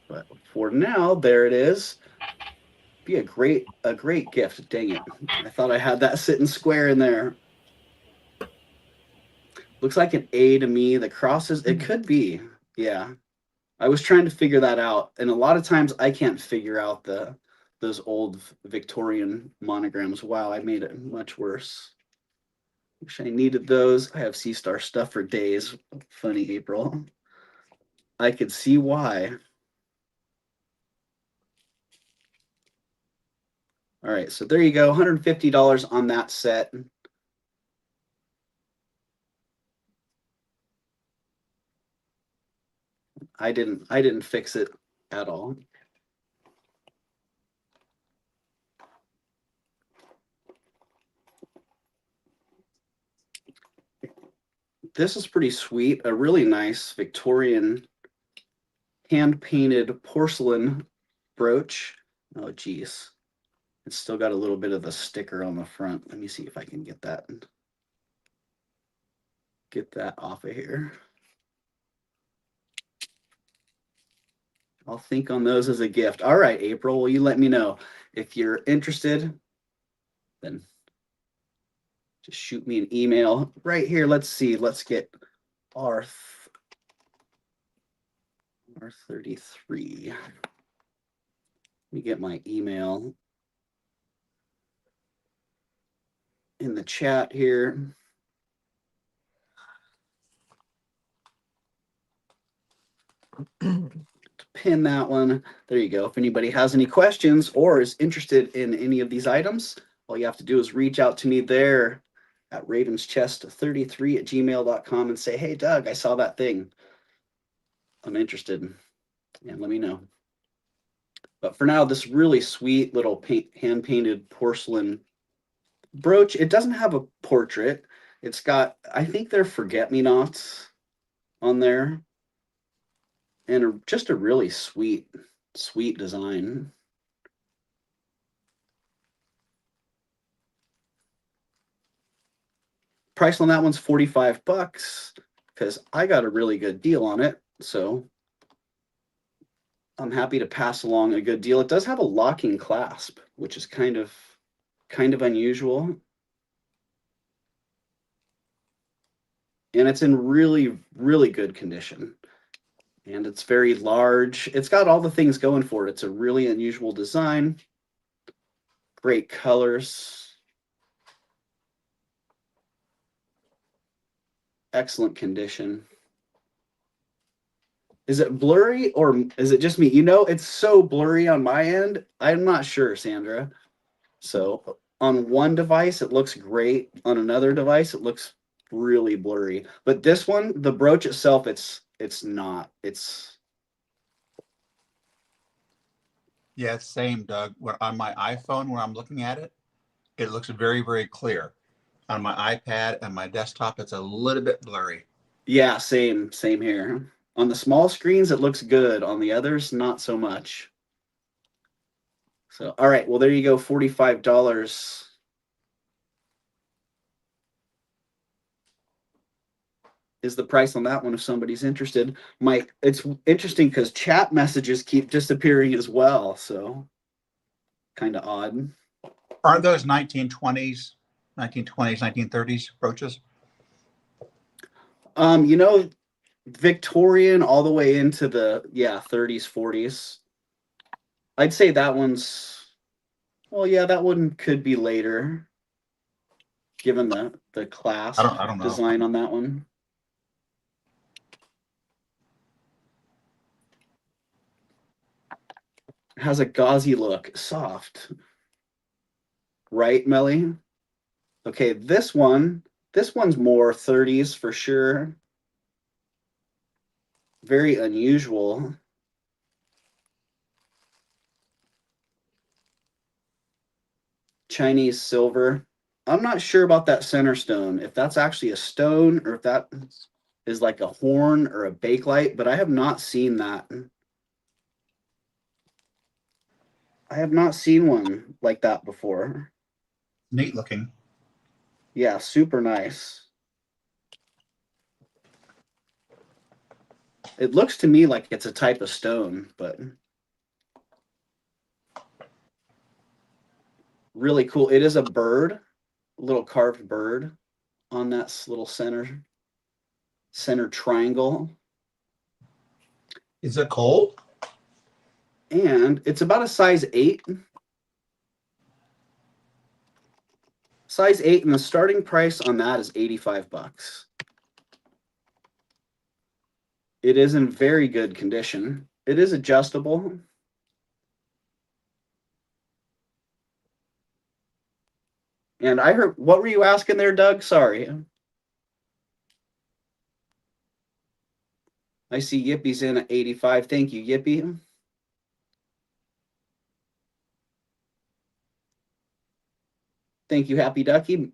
But for now, there it is. Be a great gift. Dang it. I thought I had that sitting square in there. Looks like an A to me. The crosses, it could be. Yeah. I was trying to figure that out. And a lot of times I can't figure out those old Victorian monograms. Wow, I made it much worse. Wish I needed those. I have Sea Star stuff for days. Funny, April. I could see why. All right, so there you go, $150 on that set. I didn't fix it at all. This is pretty sweet, a really nice Victorian hand-painted porcelain brooch. Oh geez, it's still got a little bit of the sticker on the front. Let me see if I can get that off of here. I'll think on those as a gift. All right, April, will you let me know if you're interested? Then just shoot me an email right here. Let's see. Let's get R33. Let me get my email in the chat here. Pin that one. There you go. If anybody has any questions or is interested in any of these items, all you have to do is reach out to me there at ravenschest33@gmail.com and say, hey, Doug, I saw that thing. I'm interested. And let me know. But for now, this really sweet little hand-painted porcelain brooch. It doesn't have a portrait. It's got, I think they're forget-me-nots on there. And just a really sweet design. Price on that one's $45 because I got a really good deal on it. So I'm happy to pass along a good deal. It does have a locking clasp, which is kind of unusual. And it's in really, really good condition. And it's very large. It's got all the things going for it. It's a really unusual design. Great colors. Excellent condition. Is it blurry or is it just me? You know, it's so blurry on my end. I'm not sure, Sandra. So on one device, it looks great. On another device, it looks really blurry. But this one, the brooch itself, it's not.
Yeah, same, Doug. On my iPhone, where I'm looking at it, it looks very, very clear. On my iPad and my desktop, it's a little bit blurry.
Yeah, same here. On the small screens, it looks good. On the others, not so much. So, all right. Well, there you go. $45 is the price on that one if somebody's interested. It's interesting because chat messages keep disappearing as well. So, kind of odd.
Aren't those 1920s, 1930s brooches?
You know, Victorian all the way into the 30s, 40s. I'd say that one's, well, yeah, that one could be later, given the clasp
I don't know.
design on that one. It has a gauzy look, soft. Right, Melly? Okay, this one's more 30s for sure. Very unusual. Chinese silver. I'm not sure about that center stone, if that's actually a stone or if that is like a horn or a bakelite, but I have not seen that. I have not seen one like that before.
Neat looking.
Yeah, super nice. It looks to me like it's a type of stone, but really cool. It is a bird, a little carved bird on that little center triangle.
Is it cold?
And it's about a size 8. Size 8, and the starting price on that is $85. It is in very good condition. It is adjustable. And I heard, what were you asking there, Doug? Sorry. I see Yippy's in at 85. Thank you, Yippy. Thank you, Happy Ducky.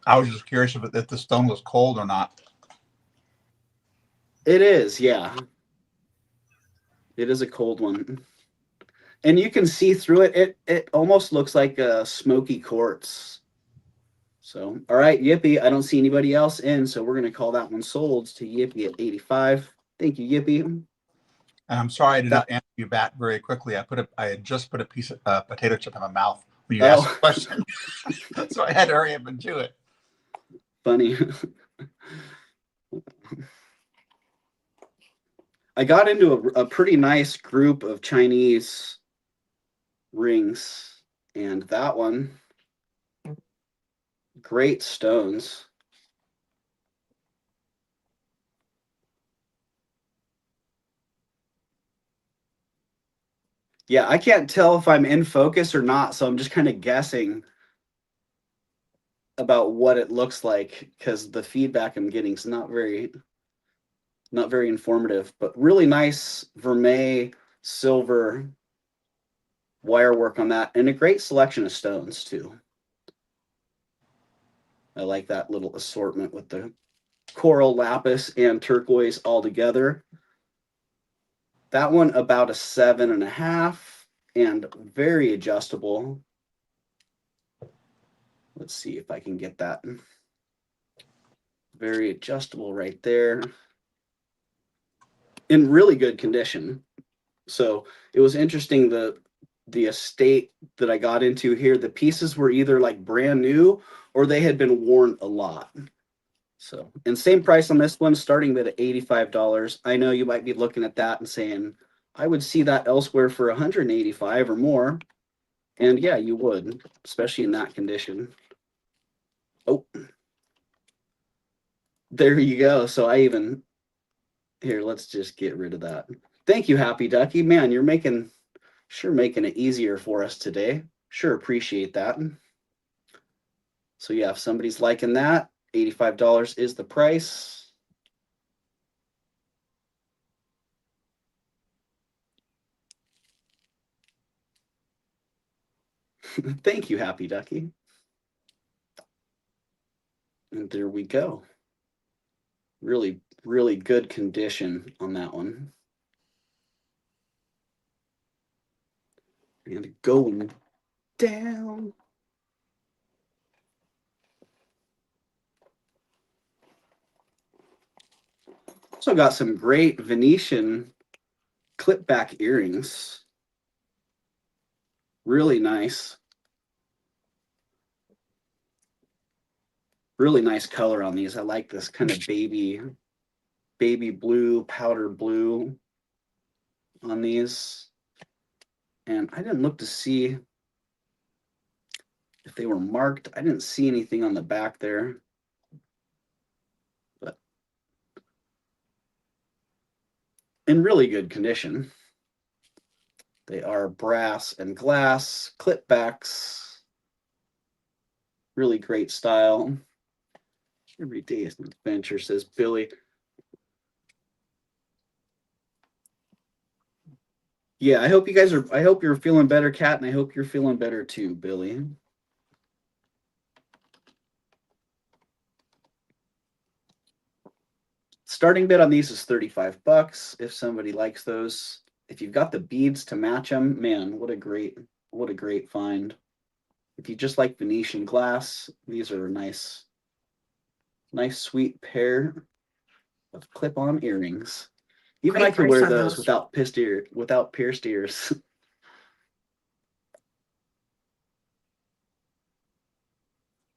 I was just curious if the stone was cold or not.
It is, yeah. It is a cold one. And you can see through it. It almost looks like a smoky quartz. So, all right, Yippy. I don't see anybody else in, so we're going to call that one sold to Yippy at 85. Thank you, Yippy.
And I'm sorry I did not answer you back very quickly. I had just put a piece of potato chip in my mouth when you asked the question. So I had to hurry up and do it.
Funny. I got into a pretty nice group of Chinese rings, and that one, great stones. Yeah, I can't tell if I'm in focus or not, so I'm just kind of guessing about what it looks like because the feedback I'm getting is not very informative, but really nice vermeil silver wire work on that, and a great selection of stones too. I like that little assortment with the coral, lapis, and turquoise all together. That one about a 7.5 and very adjustable. Let's see if I can get that. Very adjustable right there. In really good condition. So it was interesting, the estate that I got into here, the pieces were either like brand new or they had been worn a lot. So, and same price on this one, starting at $85. I know you might be looking at that and saying, I would see that elsewhere for 185 or more. And yeah, you would, especially in that condition. Oh, there you go. So I even, here, let's just get rid of that. Thank you, Happy Ducky. Man, you're making it easier for us today. Sure appreciate that. So yeah, if somebody's liking that, $85 is the price. Thank you, Happy Ducky. And there we go. Really, really good condition on that one. And going down. Also got some great Venetian clip back earrings. Really nice. Really nice color on these. I like this kind of baby blue, powder blue on these. And I didn't look to see if they were marked. I didn't see anything on the back there. But in really good condition. They are brass and glass clip backs. Really great style. Every day is an adventure, says Billy. Yeah, I hope you're feeling better, Kat, and I hope you're feeling better too, Billy. Starting bid on these is $35 if somebody likes those. If you've got the beads to match them, man, what a great find. If you just like Venetian glass, these are a nice sweet pair of clip-on earrings. Even I could wear those without pierced ears.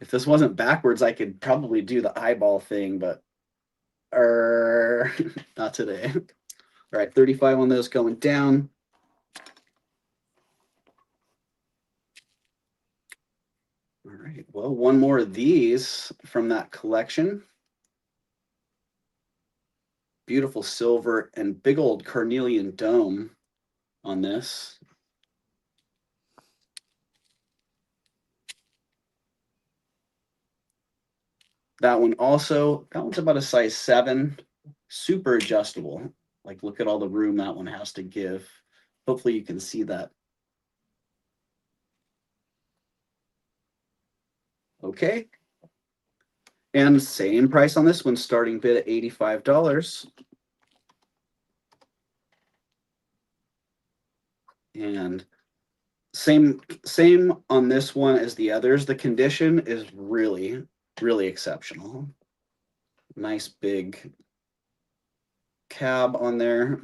If this wasn't backwards, I could probably do the eyeball thing, but not today. All right, 35 on those going down. All right, well, one more of these from that collection. Beautiful silver and big old carnelian dome on this. That one's about a size 7, super adjustable. Like, look at all the room that one has to give. Hopefully you can see that. Okay. And same price on this one, starting bid at $85. And same on this one as the others. The condition is really, really exceptional. Nice big cab on there.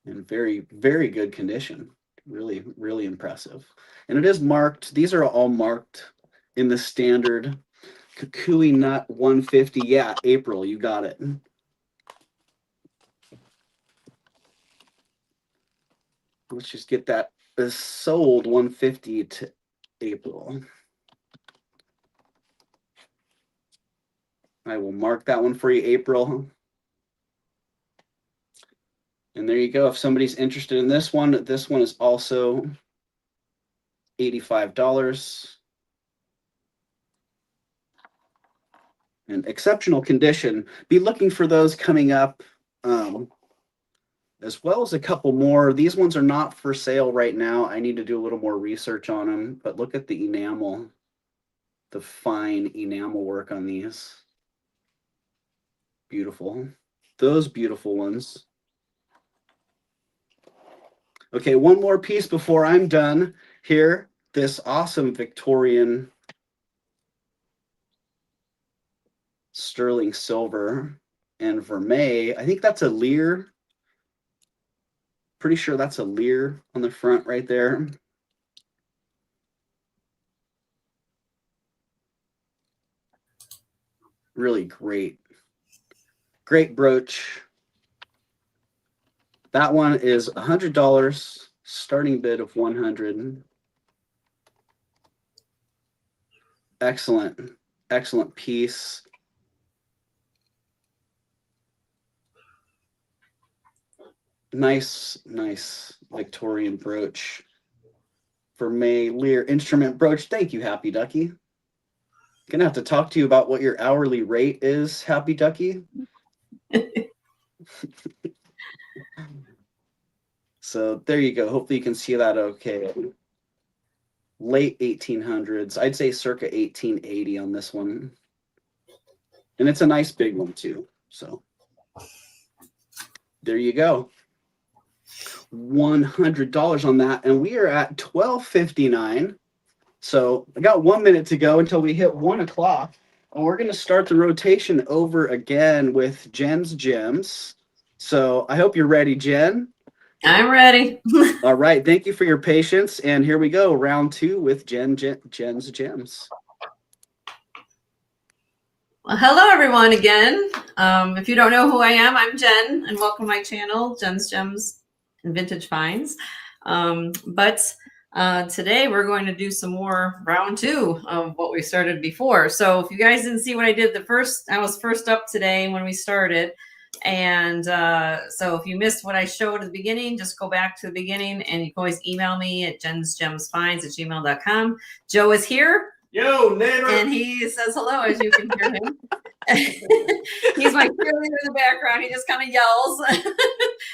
And very, very good condition. Really, really impressive. And it is marked. These are all marked in the standard Kukui Nut 150. Yeah, April, you got it. Let's just get that sold 150 to April. I will mark that one for you, April. And there you go. If somebody's interested in this one is also $85. And exceptional condition. Be looking for those coming up, as well as a couple more. These ones are not for sale right now. I need to do a little more research on them, but look at the enamel, the fine enamel work on these. Beautiful. Those beautiful ones. Okay, one more piece before I'm done here. This awesome Victorian sterling silver and vermeil. I think that's a Lear. Pretty sure that's a Lear on the front right there. Really great. Great brooch. That one is $100, starting bid of $100. Excellent, excellent piece. Nice, nice Victorian brooch. Vermeil Lear instrument brooch. Thank you, Happy Ducky. Gonna have to talk to you about what your hourly rate is, Happy Ducky. So there you go. Hopefully you can see that okay. Late 1800s. I'd say circa 1880 on this one. And it's a nice big one too. So there you go. $100 on that. And we are at $12.59. So I got 1 minute to go until we hit 1 o'clock. And we're going to start the rotation over again with Jen's Gems. So I hope you're ready, Jen.
I'm ready.
All right. Thank you for your patience. And here we go. Round 2 with Jen's Gems.
Well, hello, everyone, again. If you don't know who I am, I'm Jen, and welcome to my channel, Jen's Gems and Vintage Finds. Today we're going to do some more round 2 of what we started before. So if you guys didn't see what I did I was first up today when we started. And so if you missed what I showed at the beginning, just go back to the beginning, and you can always email me at jensgemsfinds@gmail.com. Joe is here.
Yo, neighbor.
And he says hello, as you can hear him. He's my cheerleader in the background. He just kind of yells.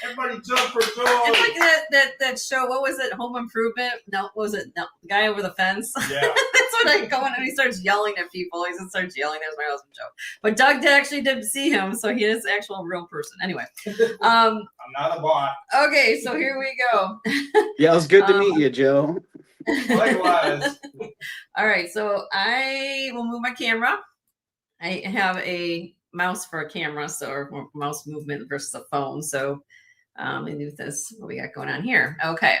Everybody jump for joy.
It's like that show. What was it? Home Improvement? No, what was it? No, the guy over the fence.
Yeah.
That's what I go in, and he starts yelling at people. He just starts yelling. There's my husband, Joe. But Doug actually did see him, so he is an actual real person. Anyway.
I'm not a bot.
Okay, so here we go.
Yeah, it was good to meet you, Joe.
Likewise.
All right, so I will move my camera. I have a mouse for a camera, or mouse movement versus a phone. So let me do this. What we got going on here? Okay,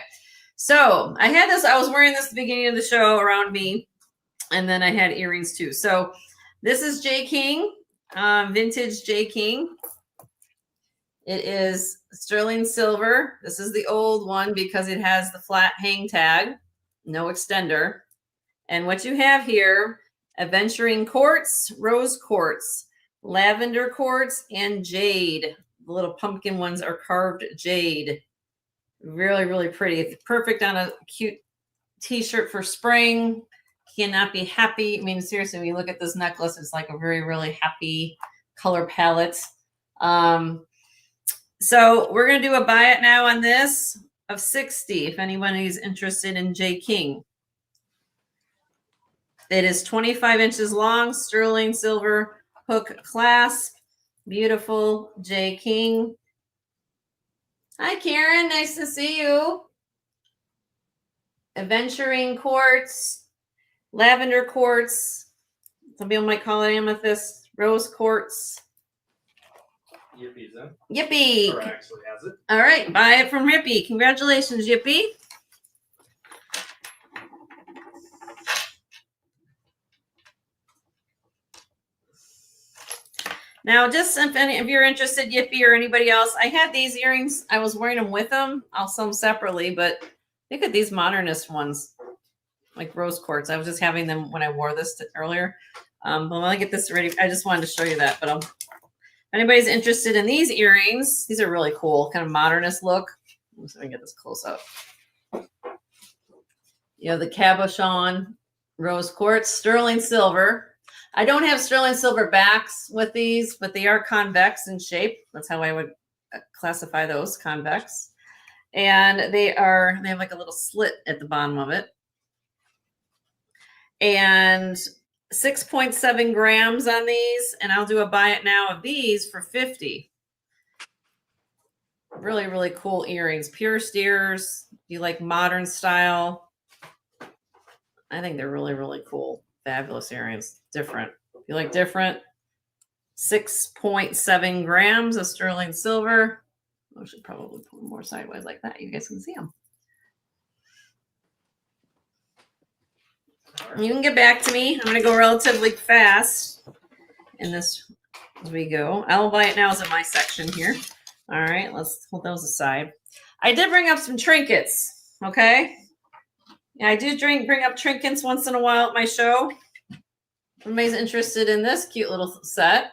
so I had this. I was wearing this at the beginning of the show around me, and then I had earrings too. So this is J. King, vintage J. King. It is sterling silver. This is the old one because it has the flat hang tag, no extender. And what you have here, aventurine quartz, rose quartz, lavender quartz, and jade. The little pumpkin ones are carved jade. Really, really pretty. It's perfect on a cute t-shirt for spring. Cannot be happy. I mean, seriously, when you look at this necklace, it's like a very, really happy color palette. So we're going to do a buy it now on this of 60 if anyone is interested in J. King. It is 25 inches long, sterling silver hook clasp. Beautiful J. King. Hi, Karen. Nice to see you. Aventurine quartz, lavender quartz. Some people might call it amethyst, rose quartz.
Yippee, then.
Yippee.
Or actually has it.
All right, buy it from Yippee. Congratulations, Yippee. Now, just if you're interested, Yippee or anybody else, I had these earrings. I was wearing them with them. I'll sell them separately, but look at these modernist ones, like rose quartz. I was just having them when I wore this earlier. But when I get this ready, I just wanted to show you that. But if anybody's interested in these earrings, these are really cool, kind of modernist look. Let's see if I can get this close up. You have the cabochon rose quartz, sterling silver. I don't have sterling silver backs with these, but they are convex in shape. That's how I would classify those, convex. And they have like a little slit at the bottom of it. And 6.7 grams on these. And I'll do a buy it now of these for 50. Really, really cool earrings. Pierced ears. You like modern style. I think they're really, really cool. Fabulous earrings. Different. If you like different, 6.7 grams of sterling silver. I should probably put them more sideways like that. You guys can see them. You can get back to me. I'm going to go relatively fast in this as we go. I'll buy it now is in my section here. All right, let's hold those aside. I did bring up some trinkets, okay? Yeah, I do bring up trinkets once in a while at my show. Everybody's interested in this cute little set.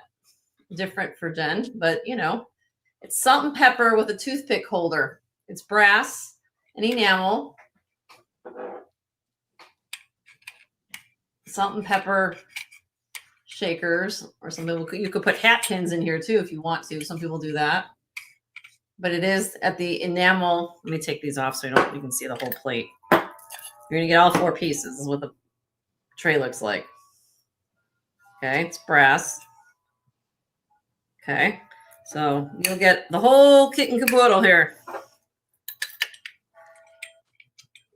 Different for Jen, but you know, it's salt and pepper with a toothpick holder. It's brass and enamel. Salt and pepper shakers, or some people, you could put hat pins in here too if you want to. Some people do that. But it is at the enamel. Let me take these off so you can see the whole plate. You're gonna get all 4 pieces. This is what the tray looks like. Okay, it's brass. Okay, so you'll get the whole kit and caboodle here.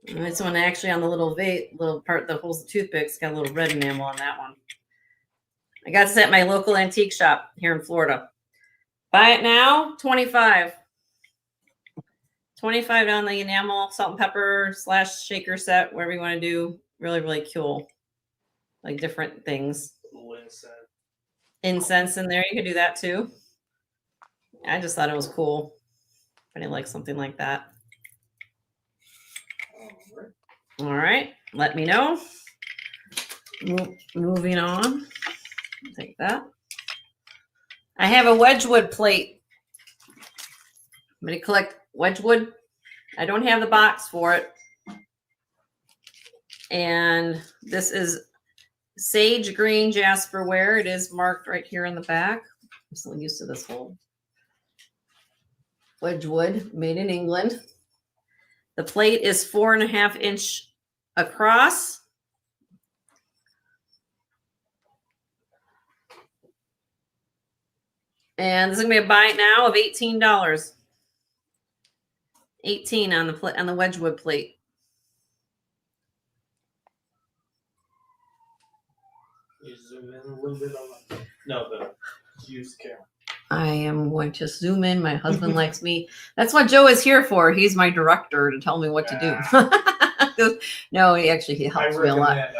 And this one actually on the little part that holds the toothpicks got a little red enamel on that one. I got this at my local antique shop here in Florida. Buy it now, 25. 25 on the enamel salt and pepper / shaker set, whatever you want to do. Really, really cool. Like different things. Incense in there. You could do that too. I just thought it was cool. If anyone likes something like that. All right. Let me know. Moving on. Take that. I have a Wedgwood plate. I'm going to collect Wedgwood. I don't have the box for it. And this is sage green jasper ware. It is marked right here in the back. I'm so used to this whole Wedgwood, made in England. The plate is 4.5 inch across. And this is gonna be a buy it now of $18. 18 on the Wedgwood plate.
You zoom in a little bit on use the camera.
I am going to zoom in. My husband likes me. That's what Joe is here for. He's my director to tell me what to do. No, he helps me a lot.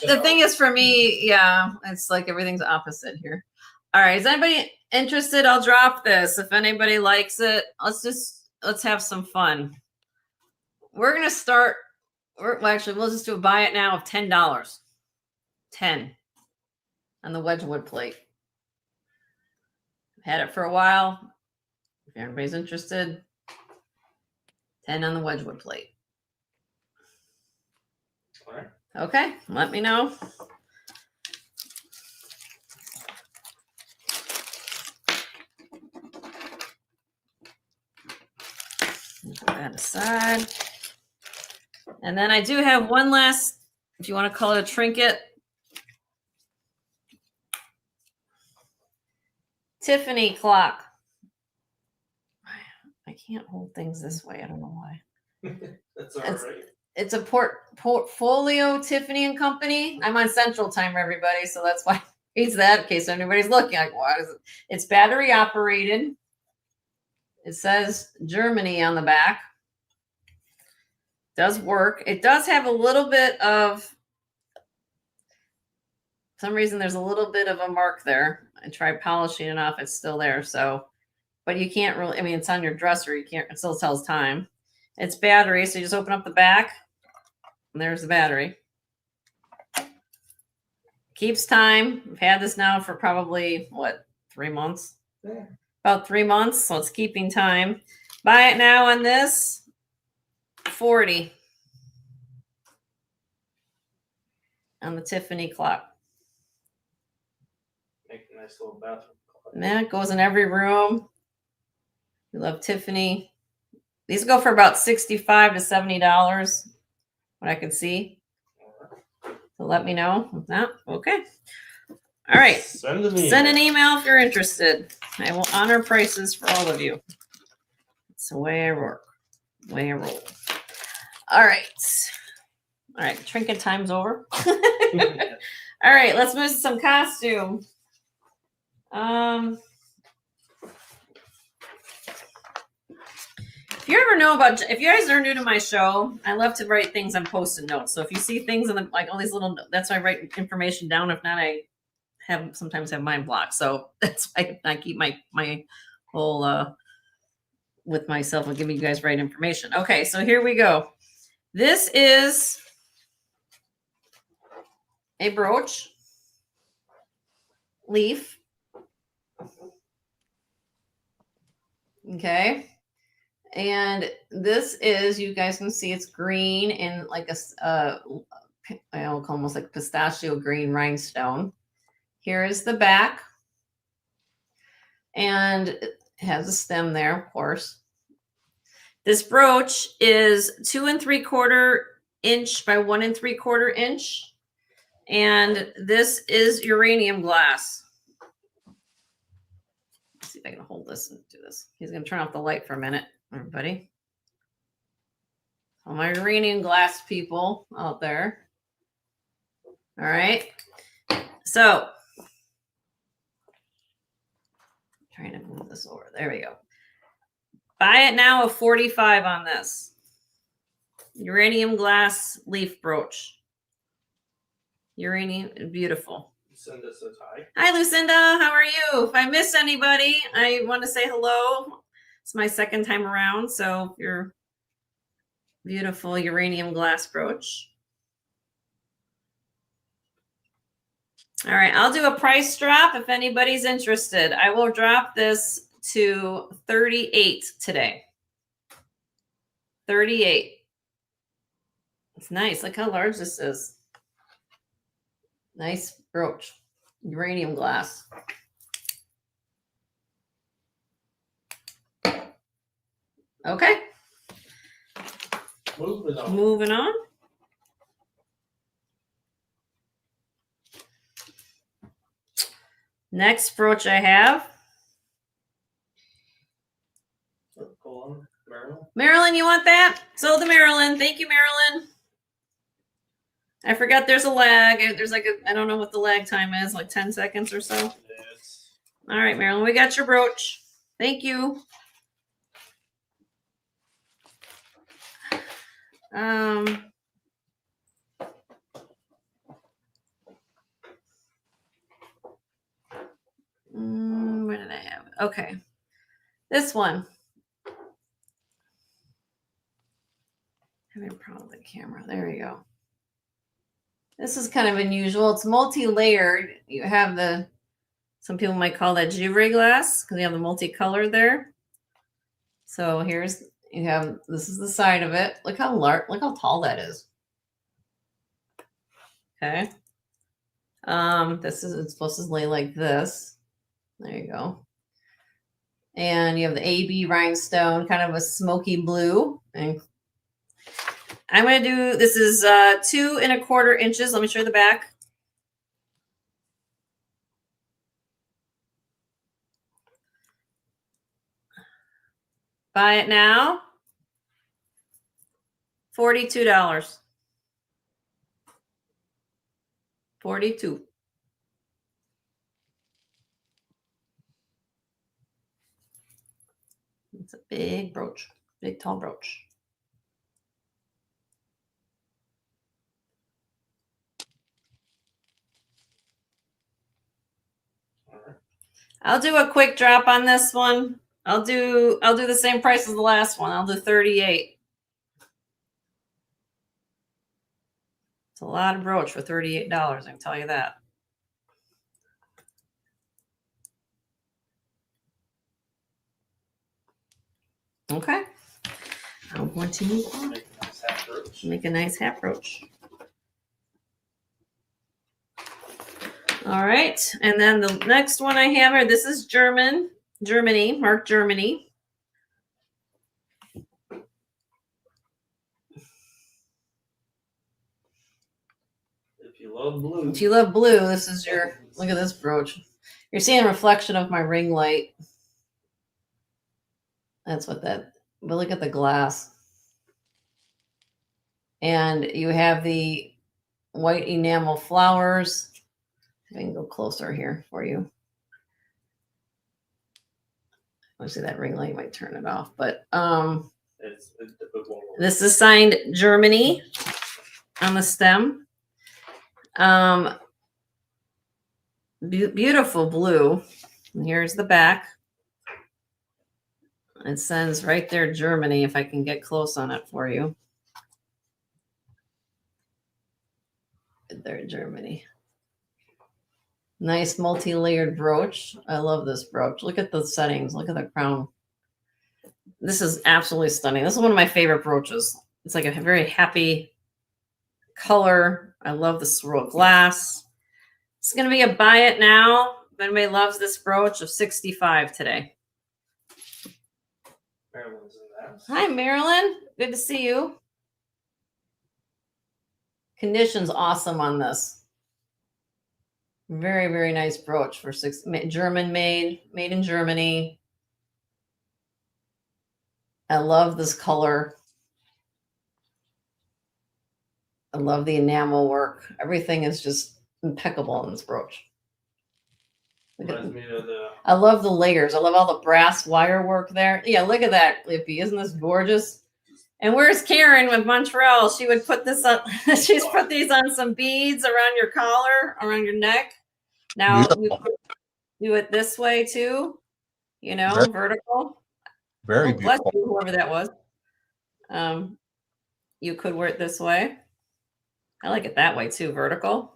The thing is, for me, yeah, it's like everything's opposite here. All right, is anybody interested? I'll drop this. If anybody likes it, let's have some fun. We're gonna start. We'll just do a buy it now of $10. 10 on the Wedgwood plate. I've had it for a while. If anybody's interested, 10 on the Wedgwood plate.
All right.
Okay, let me know. Put that aside. And then I do have one last, if you want to call it a trinket, Tiffany clock. I can't hold things this way. I don't know why.
That's all right.
It's a portfolio Tiffany and Company. I'm on Central Time, everybody, so that's why it's that in case anybody's looking. Like, what is it? It's battery operated. It says Germany on the back. Does work. It does have a little bit of, for some reason there's a little bit of a mark there. I tried polishing it off. It's still there. So, but you can't really, I mean, it's on your dresser. You can't, it still tells time. It's battery. So you just open up the back and there's the battery. Keeps time. I've had this now for probably, what, 3 months?
Yeah.
About 3 months. So it's keeping time. Buy it now on this. 40 on the Tiffany clock.
Make a nice little bathroom clock.
And that goes in every room. We love Tiffany. These go for about $65 to $70, what I can see.
All right.
So let me know. If not, okay. All right.
Send an email.
Send an email if you're interested. I will honor prices for all of you. It's the way I work. The way I roll. All right. All right. Trinket time's over. All right. Let's move to some costume. If you ever know about, if you guys are new to my show, I love to write things on Post-it notes. So if you see things in the, like all these little, that's why I write information down. If not, I sometimes have mind blocks. So that's why I keep my whole with myself and giving you guys right information. Okay, so here we go. This is a brooch leaf. Okay. And this is, you guys can see it's green and like a, I will call almost like pistachio green rhinestone. Here is the back. And it has a stem there, of course. This brooch is 2 3/4 inch by 1 3/4 inch. And this is uranium glass. Let's see if I can hold this and do this. He's going to turn off the light for a minute, everybody. All my uranium glass people out there. All right. So, trying to move this over. There we go. Buy it now of 45 on this. Uranium glass leaf brooch. Uranium, beautiful.
Lucinda says hi.
Hi, Lucinda. How are you? If I miss anybody, I want to say hello. It's my second time around, so you're beautiful uranium glass brooch. All right, I'll do a price drop if anybody's interested. I will drop this to 38 today. 38. It's nice. Look how large this is. Nice brooch. Uranium glass. Okay.
Moving on.
Moving on. Next brooch I have.
Go on, Marilyn.
Marilyn, you want that? Sold to Marilyn. Thank you, Marilyn. I forgot there's a lag. There's like a, I don't know what the lag time is, like 10 seconds or so.
Yes.
All right, Marilyn, we got your brooch. Thank you. Where did I have it? Okay. This one. Having a problem with the camera. There we go. This is kind of unusual. It's multi-layered. You have the, some people might call that Givre glass because you have the multicolor there. So here's, you have, this is the side of it. Look how large, look how tall that is. Okay. It's supposed to lay like this. There you go. And you have the AB rhinestone, kind of a smoky blue. And I'm going to do, this is 2 1/4 inches. Let me show you the back. Buy it now. $42. 42. It's a big brooch, big tall brooch. I'll do a quick drop on this one. I'll do the same price as the last one. I'll do 38. It's a lot of brooch for $38, I can tell you that. Okay. I'm going to move on. Make a nice hat brooch. All right. And then the next one I have here, this is Germany, marked Germany.
If you love blue.
If you love blue, this is your, look at this brooch. You're seeing a reflection of my ring light. That's what that, but look at the glass. And you have the white enamel flowers. I can go closer here for you. Obviously that ring light might turn it off, but this is signed Germany on the stem. Beautiful blue. And here's the back. It says right there, Germany, if I can get close on it for you. There, Germany. Nice multi-layered brooch. I love this brooch. Look at the settings. Look at the crown. This is absolutely stunning. This is one of my favorite brooches. It's like a very happy color. I love the swirl glass. It's going to be a buy it now. If anybody loves this brooch, of $65 today.
Maryland's in that.
Hi, Marilyn. Good to see you. Condition's awesome on this. Very, very nice brooch for German made in Germany. I love this color. I love the enamel work. Everything is just impeccable in this brooch. I love the layers. I love all the brass wire work there. Yeah, look at that, Lippy. Isn't this gorgeous? And where's Karen with Montreal? She would put this on. She's put these on some beads around your collar, around your neck. Now we do it this way too. You know, vertical.
Very
bless
beautiful.
you, whoever that was. You could wear it this way. I like it that way too, vertical.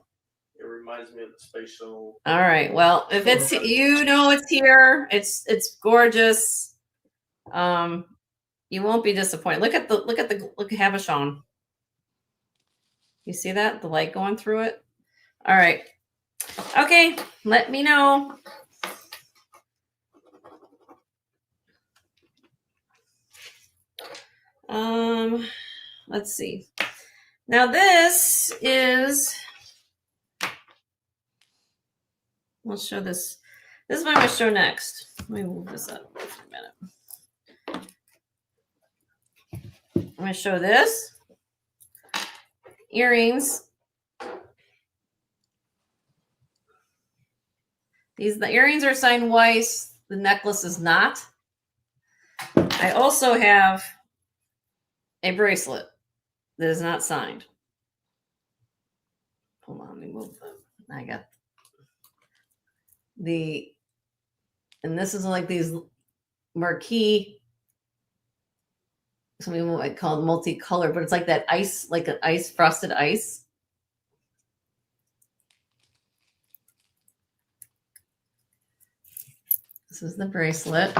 It reminds me of the space shuttle.
All right. Well, if it's, you know, it's here. It's gorgeous. You won't be disappointed. Look at Havishon. You see that? The light going through it. All right. Okay. Let me know. Let's see. Now this is, we'll show this. This is what I'm going to show next. Let me move this up for a minute. I'm going to show this. Earrings. The earrings are signed Weiss. The necklace is not. I also have a bracelet that is not signed. Hold on, let me move them. I got and this is like these marquee, some people might call it multicolored, but it's like that ice, like an ice, frosted ice. This is the bracelet.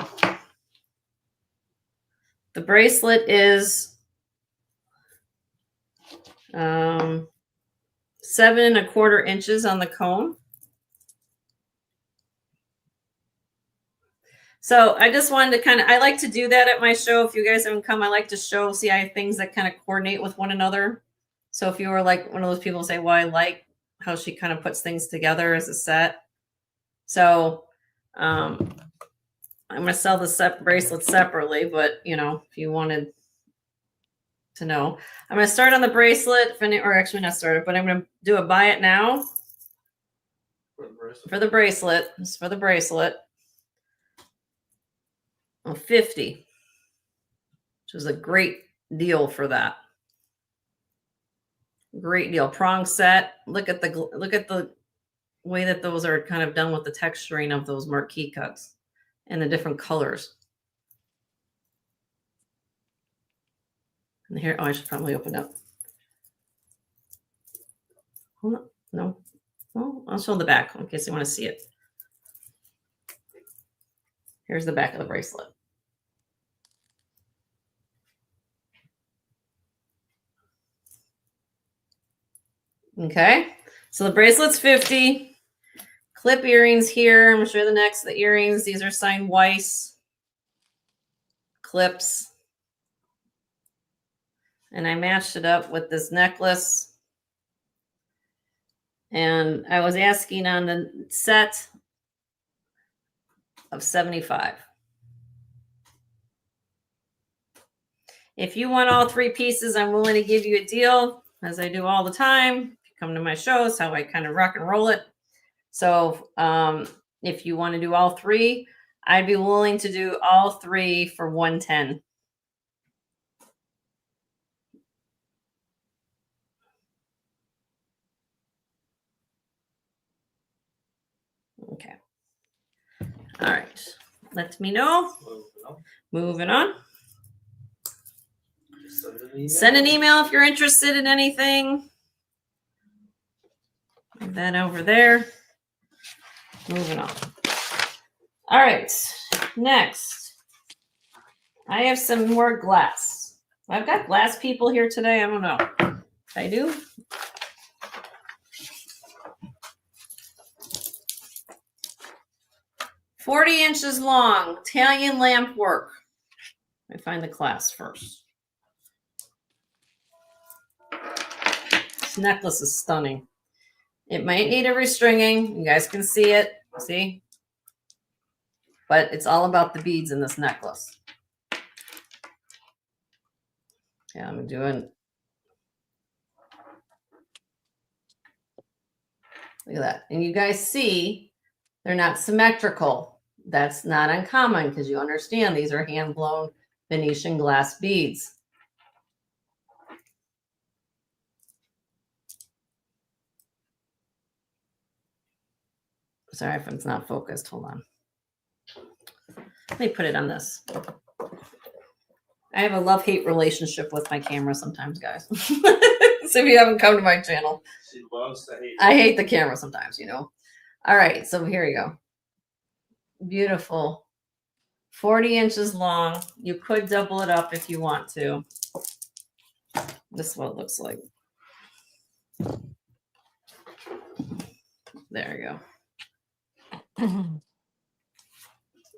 The bracelet is 7¼ inches on the cone. So I just wanted to kind of, I like to do that at my show. If you guys haven't come, I like to show, see, I have things that kind of coordinate with one another. So if you were like one of those people who say, well, I like how she kind of puts things together as a set. So I'm going to sell the bracelets separately, but you know, if you wanted to know, I'm going to start on the bracelet, or actually not started, but I'm going to do a buy it now for the bracelet. This is for the bracelet. 50, which was a great deal for that. Great deal. Prong set. Look at the way that those are kind of done with the texturing of those marquee cuts and the different colors. And here, oh, I should probably open up. Hold on. No. Well, I'll show the back in case you want to see it. Here's the back of the bracelet. Okay, so the bracelet's 50. Clip earrings here. I'm going to show you the next, the earrings. These are signed Weiss clips. And I matched it up with this necklace. And I was asking on the set of 75. If you want all 3 pieces, I'm willing to give you a deal, as I do all the time. If you come to my shows, how I kind of rock and roll it. So if you want to do all 3, I'd be willing to do all 3 for 110. Okay. All right. Let me know. Moving on. Send an email if you're interested in anything. Move that over there. Moving on. All right. Next, I have some more glass. I've got glass people here today. I don't know. I do. "40 inches long, Italian lamp work." Let me find the class first. This necklace is stunning. It might need a restringing. You guys can see it. See? But it's all about the beads in this necklace. Yeah, I'm doing. Look at that. And you guys see they're not symmetrical. That's not uncommon because you understand these are hand-blown Venetian glass beads. Sorry if it's not focused. Hold on. Let me put it on this. I have a love-hate relationship with my camera sometimes, guys. So if you haven't come to my channel,
She loves to hate.
I hate the camera sometimes, you know. All right, so here you go. Beautiful. 40 inches long. You could double it up if you want to. This is what it looks like. There you go.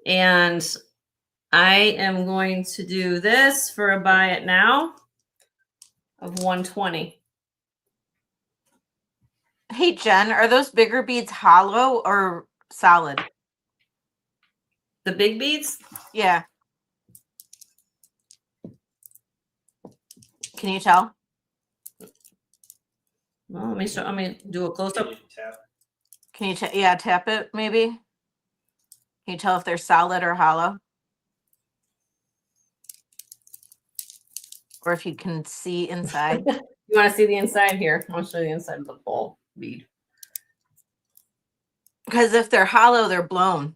And I am going to do this for a buy it now of 120.
Hey, Jen, are those bigger beads hollow or solid?
The big beads?
Yeah. Can you tell?
Well, let me show. Let me do a close up.
Can you tap it maybe? Can you tell if they're solid or hollow? Or if you can see inside?
You want to see the inside here? I'll show you the inside of the full bead.
Because if they're hollow, they're blown.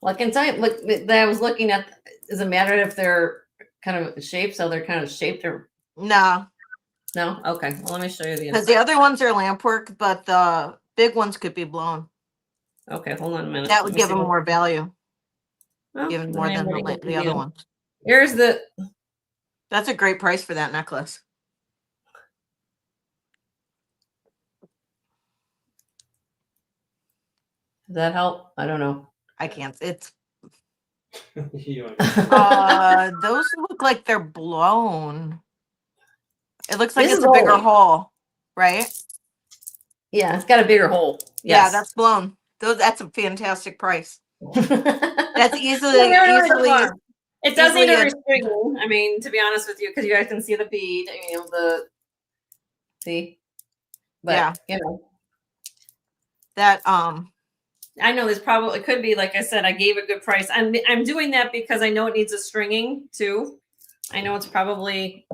Well, I can tell you, look, that I was looking at, does it matter if they're kind of shaped, so they're kind of shaped or
No.
no? Okay, well, let me show you the
Because
inside.
the other ones are lamp work, but the big ones could be blown.
Okay, hold on a minute.
That would
Let me
give
see
them
what-
more value,
well,
even
then
more
I
than
already got
the other
view.
ones.
Here's the,
That's a great price for that necklace.
Does that help? I don't know.
I can't. It's
You want-
those look like they're blown. It looks like
This
it's
is
a bigger
old.
hole, right?
Yeah, it's got a bigger hole.
Yeah,
Yes.
that's blown. That's a fantastic price. That's
Well,
easily
they're really
easily
fun. It does need
easily
a
a-
restraining. I mean, to be honest with you, because you guys can see the bead. You know, the see, but
Yeah.
you know,
that
I know there's probably, it could be, like I said, I gave a good price. I'm doing that because I know it needs a stringing too. I know it's probably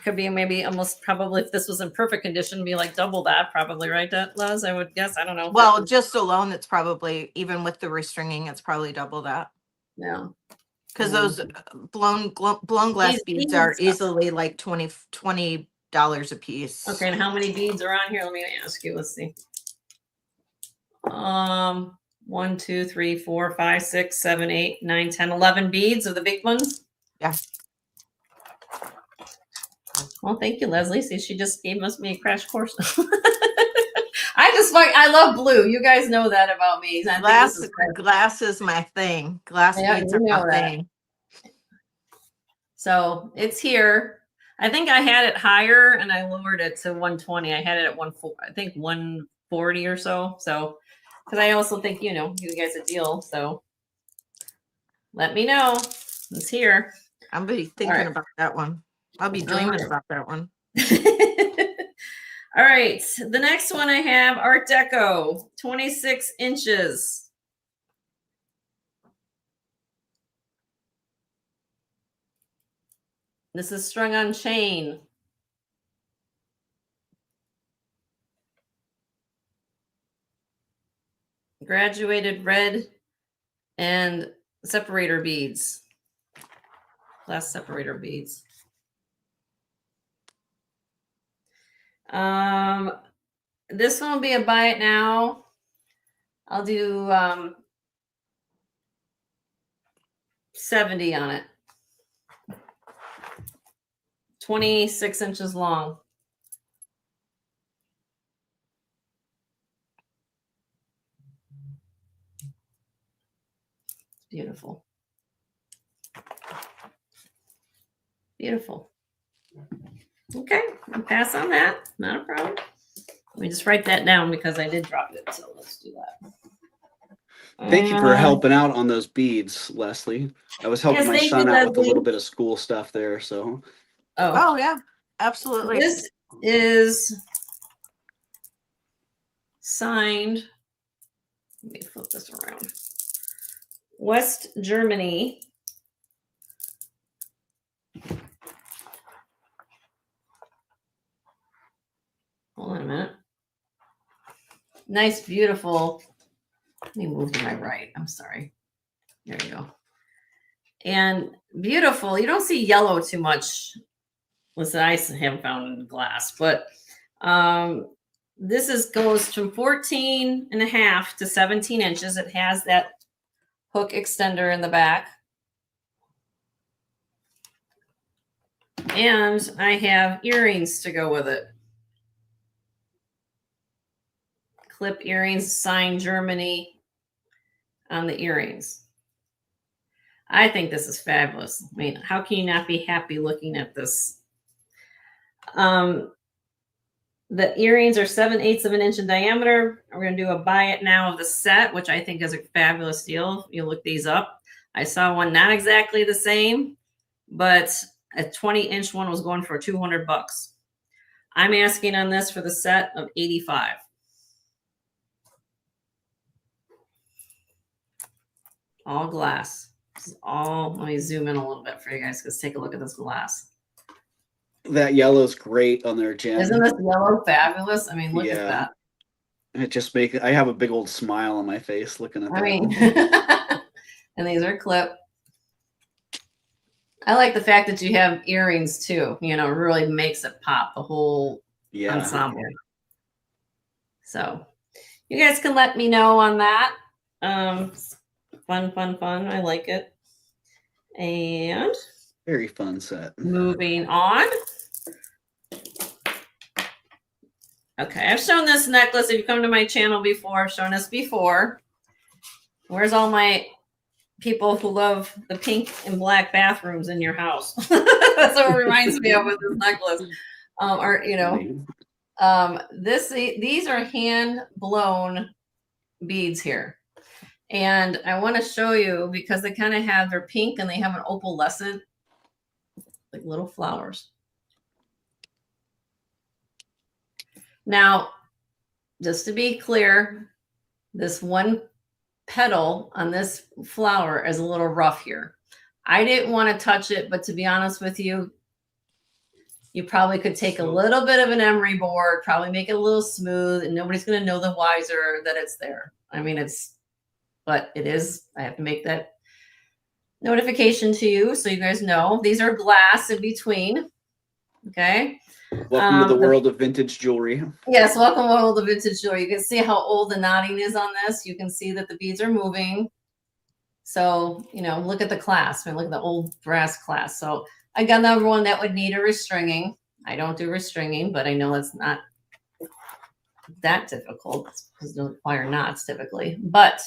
could be maybe almost probably, if this was in perfect condition, be like double that probably, right, Les? I would guess. I don't know.
well, just alone, it's probably, even with the restringing, it's probably double that.
Yeah.
Because those blown glass
These
beads are
beads-
easily like $20 a piece.
Okay, and how many beads are on here? Let me ask you. Let's see. 1, 2, 3, 4, 5, 6, 7, 8, 9, 10, 11 beads of the big ones.
Yeah.
Well, thank you, Leslie. See, she just gave me a crash course. I love blue. You guys know that about me. I think this is great.
Glass is my thing. Glass
Yeah,
beads
you
are my
know that.
thing.
So it's here. I think I had it higher and I lowered it to 120. I had it at 140 or so. So, because I also think, you know, you guys a deal. So let me know. It's here.
I'll be thinking about that one. I'll be dreaming about that one.
All right. The next one I have Art Deco, 26 inches. This is strung on chain. Graduated red and separator beads. Glass separator beads. This one will be a buy it now. I'll do 70 on it. 26 inches long. Beautiful. Beautiful. Okay, I'll pass on that. Not a problem. Let me just write that down because I did drop it. So let's do that.
Thank you for helping out on those beads, Leslie. I was helping
Yes,
my
thank
son
you,
out with a
Leslie.
little bit of school stuff there. So
Oh yeah, absolutely.
This is signed. Let me flip this around. West Germany. Hold on a minute. Nice, beautiful. Let me move to my right. I'm sorry. There you go. And beautiful. You don't see yellow too much. Listen, I haven't found in glass, but this goes from 14 and a half to 17 inches. It has that hook extender in the back. And I have earrings to go with it. Clip earrings, signed Germany on the earrings. I think this is fabulous. I mean, how can you not be happy looking at this? The earrings are 7/8 of an inch in diameter. We're going to do a buy it now of the set, which I think is a fabulous deal. You look these up. I saw one not exactly the same, but a 20-inch one was going for $200. I'm asking on this for the set of $85. All glass. This is all, let me zoom in a little bit for you guys, because take a look at this glass.
that yellow's great on their Jen.
Isn't this yellow fabulous? I mean, look at that.
It just I have a big old smile on my face looking at that.
I mean, and these are clipped. I like the fact that you have earrings too. You know, really makes it pop, the whole ensemble. So you guys can let me know on that. Fun. I like it. And
very fun set.
Moving on. Okay, I've shown this necklace. If you come to my channel before, I've shown this before. Where's all my people who love the pink and black bathrooms in your house? That's what it reminds me of with this necklace. Or you know, these are hand blown beads here, and I want to show you because they kind of have they're pink and they have an opalescent, like little flowers. Now, just to be clear, this one petal on this flower is a little rough here. I didn't want to touch it, but to be honest with you, you probably could take a little bit of an emery board, probably make it a little smooth, and nobody's going to know the wiser that it's there. I mean, but it is. I have to make that notification to you so you guys know. These are glass in between. Okay.
Welcome to the world of vintage jewelry.
Yes, welcome to the world of vintage jewelry. You can see how old the knotting is on this. You can see that the beads are moving. So, you know, look at the clasp. I mean, look at the old brass clasp. So I got another one that would need a restringing. I don't do restringing, but I know it's not that difficult because they don't require knots typically. But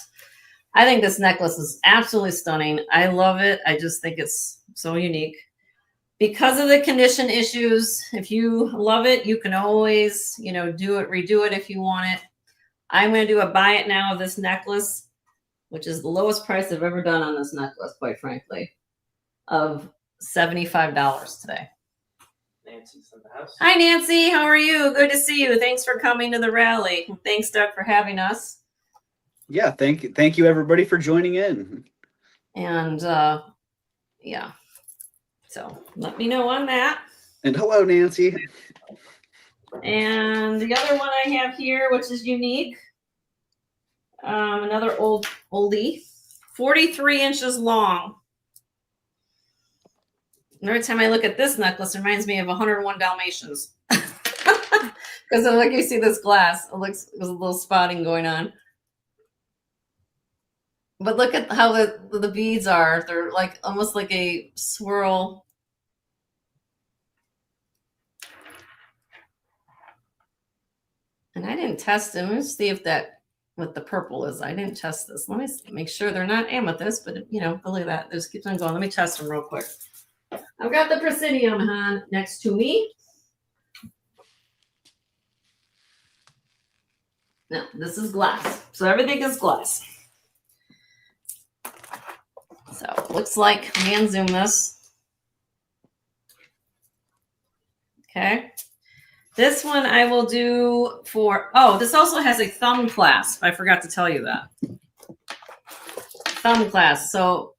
I think this necklace is absolutely stunning. I love it. I just think it's so unique. Because of the condition issues, if you love it, you can always, you know, redo it if you want it. I'm going to do a buy it now of this necklace, which is the lowest price I've ever done on this necklace, quite frankly, of $75 today.
Nancy's in the house.
Hi, Nancy. How are you? Good to see you. Thanks for coming to the rally. Thanks, Doug, for having us.
Yeah, thank you everybody for joining in.
And yeah. So let me know on that.
And hello, Nancy.
And the other one I have here, which is unique, another oldie, 43 inches long. And every time I look at this necklace, it reminds me of 101 Dalmatians. Because like you see this glass, there's a little spotting going on. But look at how the beads are. They're like almost like a swirl. And I didn't test them. Let's see if what the purple is. I didn't test this. Let me make sure they're not amethyst, but you know, look at that. This keeps on going. Let me test them real quick. I've got the Presidium next to me. No, this is glass. So everything is glass. So it looks like, let me unzoom this. Okay. This one I will do for, this also has a thumb clasp. I forgot to tell you that. Thumb clasp. So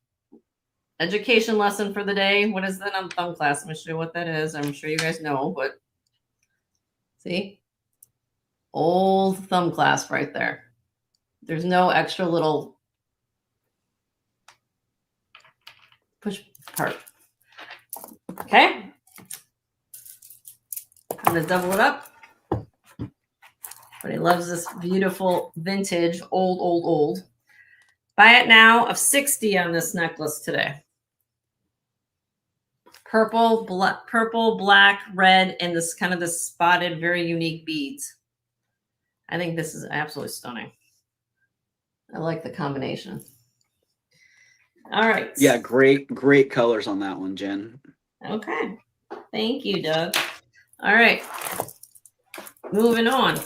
education lesson for the day. What is that on thumb clasp? I'm going to show you what that is. I'm sure you guys know, but see? Old thumb clasp right there. There's no extra little push part. Okay. I'm going to double it up. But he loves this beautiful vintage, old. Buy it now of 60 on this necklace today. Purple, black, red, and this kind of this spotted, very unique beads. I think this is absolutely stunning. I like the combination. All right.
Yeah, great colors on that one, Jen.
Okay. Thank you, Doug. All right. Moving on.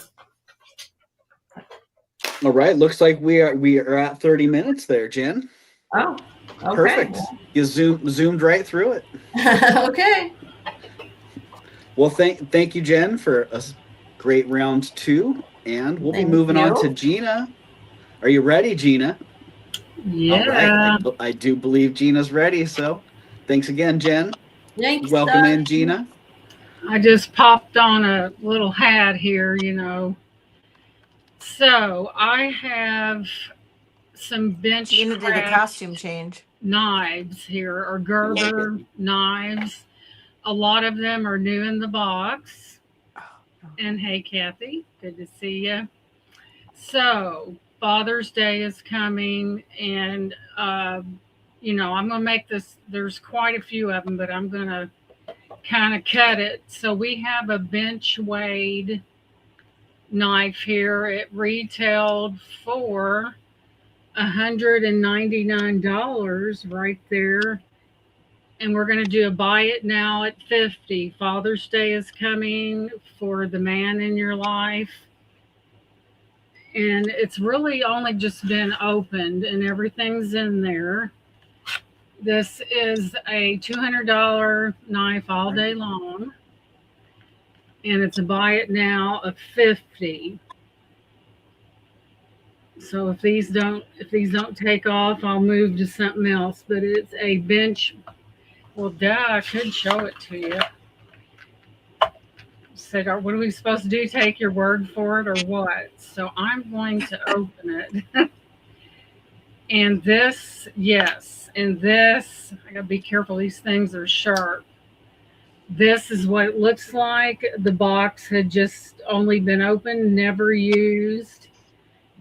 All right. Looks like we are at 30 minutes there, Jen.
Oh, okay.
Perfect. You zoomed right through it.
Okay.
Well, thank you, Jen, for a great round 2. And we'll be moving on to Gina. Are you ready, Gina?
Yeah.
All right. I do believe Gina's ready. So thanks again, Jen.
Thanks,
Welcome
Doug.
in, Gina.
I just popped on a little hat here, you know. So I have some bench
Gina did a costume change.
knives here, or Gerber knives. A lot of them are new in the box. And hey, Kathy, good to see you. So Father's Day is coming, and you know, I'm gonna make this. There's quite a few of them, but I'm gonna kind of cut it. So we have a bench weighed knife here. It retailed for $199 right there. And we're going to do a buy it now at 50. Father's Day is coming for the man in your life. And it's really only just been opened and everything's in there. This is a $200 knife all day long. And it's a buy it now of 50. So if these don't take off, I'll move to something else. But it's a bench. Well, duh, I could show it to you. Said, what are we supposed to do? Take your word for it or what? So I'm going to open it. And this, yes. And this, I gotta be careful. These things are sharp. This is what it looks like. The box had just only been opened, never used.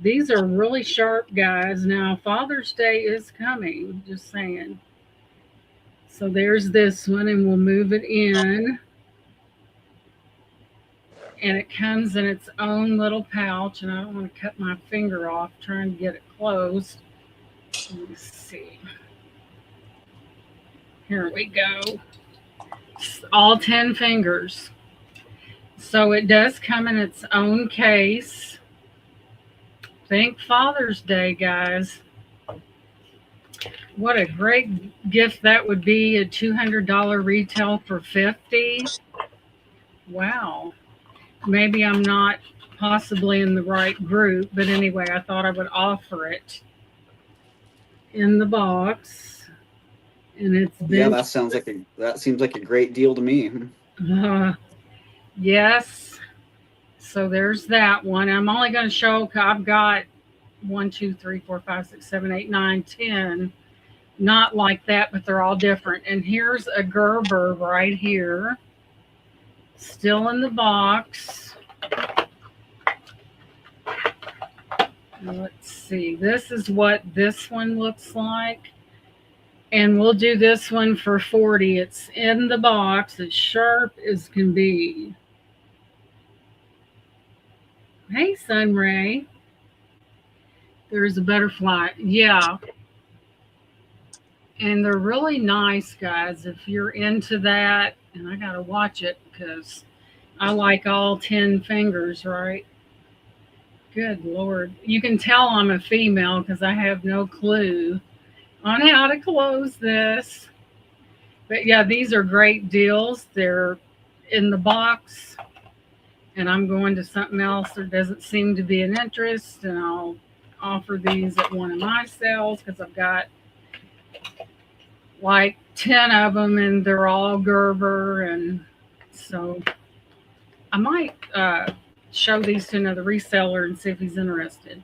These are really sharp, guys. Now, Father's Day is coming, just saying. So there's this one, and we'll move it in. And it comes in its own little pouch, and I don't want to cut my finger off trying to get it closed. Let me see. Here we go. All 10 fingers. So it does come in its own case. Thank Father's Day, guys. What a great gift that would be. A $200 retail for 50. Wow. Maybe I'm not possibly in the right group, but anyway, I thought I would offer it in the box. And it's been,
Yeah, that seems like a great deal to me.
Yes. So there's that one. I'm only going to show, I've got 1, 2, 3, 4, 5, 6, 7, 8, 9, 10. Not like that, but they're all different. And here's a Gerber right here. Still in the box. Let's see. This is what this one looks like. And we'll do this one for 40. It's in the box. It's sharp as can be. Hey, Sunray. There's a butterfly. Yeah. And they're really nice, guys, if you're into that. And I got to watch it because I like all 10 fingers, right? Good Lord. You can tell I'm a female because I have no clue on how to close this. But yeah, these are great deals. They're in the box. And I'm going to something else. There doesn't seem to be an interest. And I'll offer these at one of my sales because I've got like 10 of them and they're all Gerber. And so I might show these to another reseller and see if he's interested.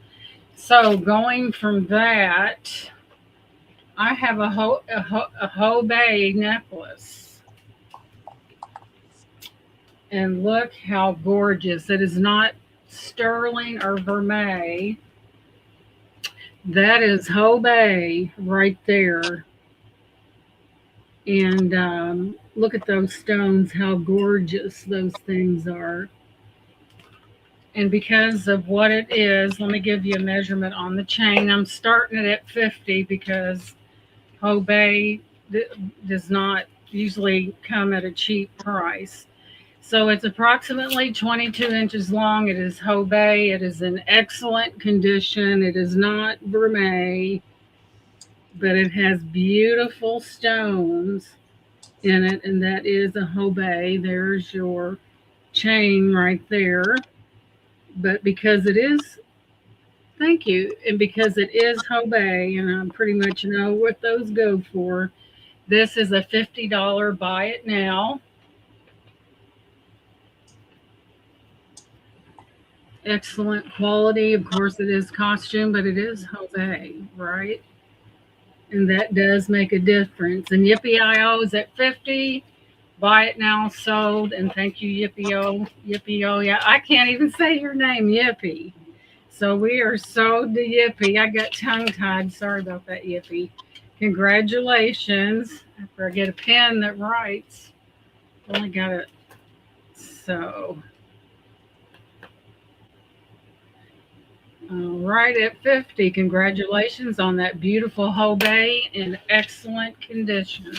So going from that, I have a Hobei necklace. And look how gorgeous. It is not sterling or vermeil. That is Hobei right there. And look at those stones, how gorgeous those things are. And because of what it is, let me give you a measurement on the chain. I'm starting it at 50 because Hobei does not usually come at a cheap price. So it's approximately 22 inches long. It is Hobei. It is in excellent condition. It is not vermeil, but it has beautiful stones in it, and that is a Hobei. There's your chain right there. But because it is, thank you, and because it is Hobei, and I pretty much know what those go for, this is a $50 buy it now. Excellent quality. Of course, it is costume, but it is Hobei, right? And that does make a difference. And Yippee-I-O is at 50. Buy it now, sold. And thank you, Yippee-O. Yippee-O. Yeah, I can't even say your name, Yippee. So we are sold to Yippee. I got tongue-tied. Sorry about that, Yippee. Congratulations. After I get a pen that writes. Only got it. So Right at 50. Congratulations on that beautiful whole bay in excellent condition.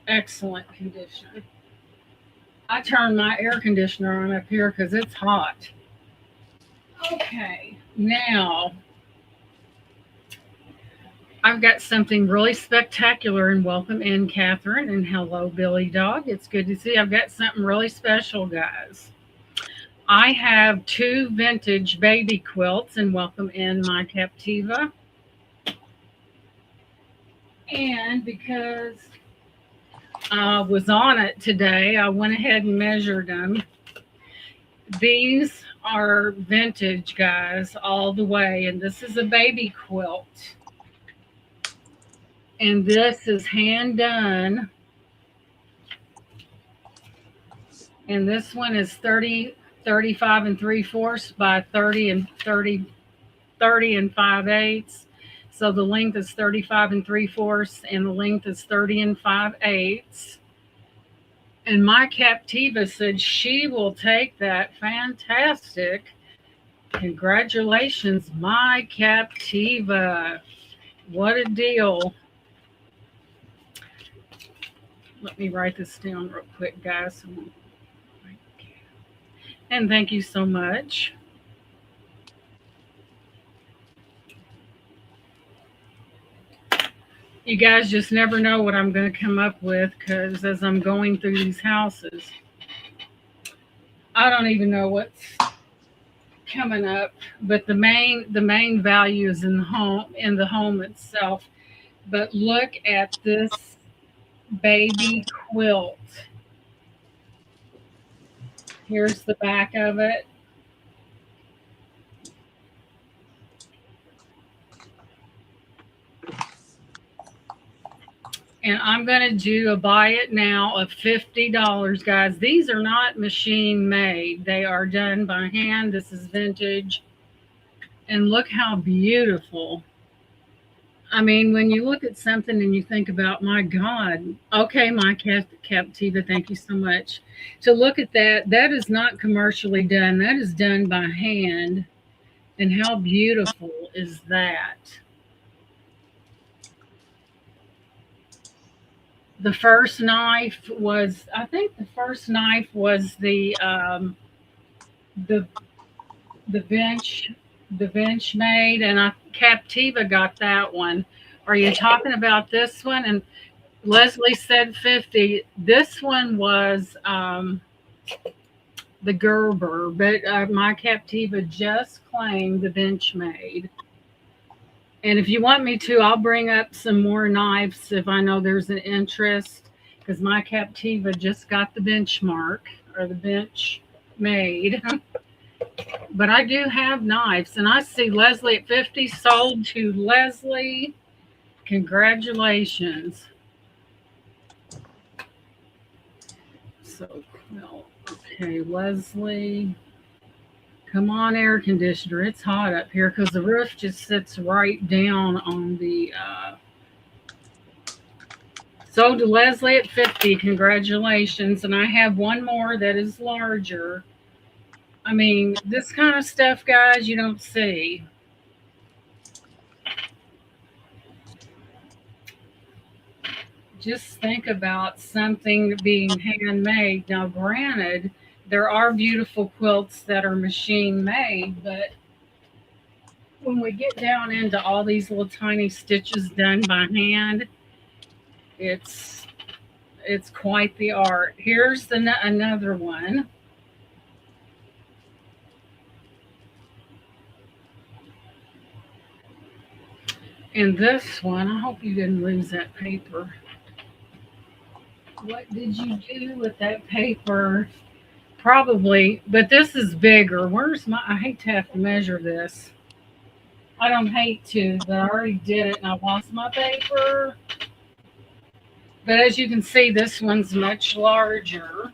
Excellent condition. I turned my air conditioner on up here because it's hot. Okay, now I've got something really spectacular, and welcome in, Catherine, and hello, Billy Dog. It's good to see you. I've got something really special, guys. I have 2 vintage baby quilts, and welcome in my Captiva. And because I was on it today, I went ahead and measured them. These are vintage, guys, all the way. And this is a baby quilt. And this is hand done. And this one is 35 and 3/4 by 30 and 5/8. So the length is 35 and 3/4 and the length is 30 and 5/8. And my Captiva said she will take that. Fantastic. Congratulations, my Captiva. What a deal. Let me write this down real quick, guys. And thank you so much. You guys just never know what I'm going to come up with, because as I'm going through these houses, I don't even know what's coming up. But the main value is in the home itself. But look at this baby quilt. Here's the back of it. And I'm going to do a buy it now of $50, guys. These are not machine made. They are done by hand. This is vintage. And look how beautiful. I mean, when you look at something and you think about, my God, okay, my Captiva, thank you so much. To look at that, that is not commercially done. That is done by hand. And how beautiful is that? The first knife was, I think the first knife was the bench made, and Captiva got that one. Are you talking about this one? And Leslie said 50. This one was the Gerber, but my Captiva just claimed the bench made. And if you want me to, I'll bring up some more knives if I know there's an interest, because my Captiva just got the benchmark, or the bench made. But I do have knives, and I see Leslie at 50 sold to Leslie. Congratulations. So, well, okay, Leslie. Come on, air conditioner. It's hot up here because the roof just sits right down on the. Sold to Leslie at 50. Congratulations. And I have one more that is larger. I mean, this kind of stuff, guys, you don't see. Just think about something being handmade. Now, granted, there are beautiful quilts that are machine made, but when we get down into all these little tiny stitches done by hand, it's quite the art. Here's another one. And this one, I hope you didn't lose that paper. What did you do with that paper? Probably, but this is bigger. I hate to have to measure this. I don't hate to, but I already did it and I lost my paper. But as you can see, this one's much larger.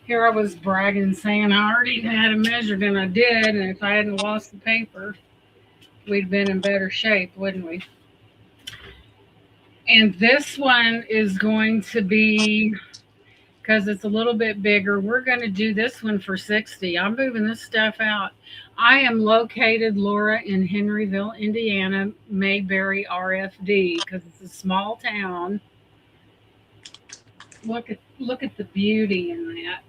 Here I was bragging, saying I already had it measured, and I did. And if I hadn't lost the paper, we'd been in better shape, wouldn't we? And this one is going to be because it's a little bit bigger. We're going to do this one for 60. I'm moving this stuff out. I am located, Laura, in Henryville, Indiana, Mayberry, RFD, because it's a small town. Look at the beauty in that.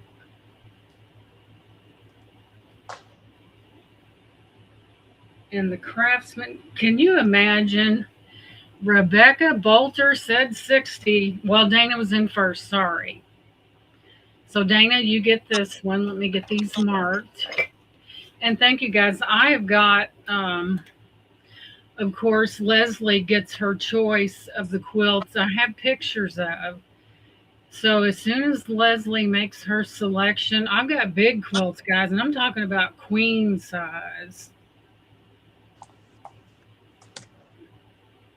And the craftsman, can you imagine? Rebecca Bolter said 60. Well, Dana was in first, sorry. So Dana, you get this one. Let me get these marked. And thank you guys. I have got, of course, Leslie gets her choice of the quilts I have pictures of. So as soon as Leslie makes her selection, I've got big quilts, guys, and I'm talking about queen size.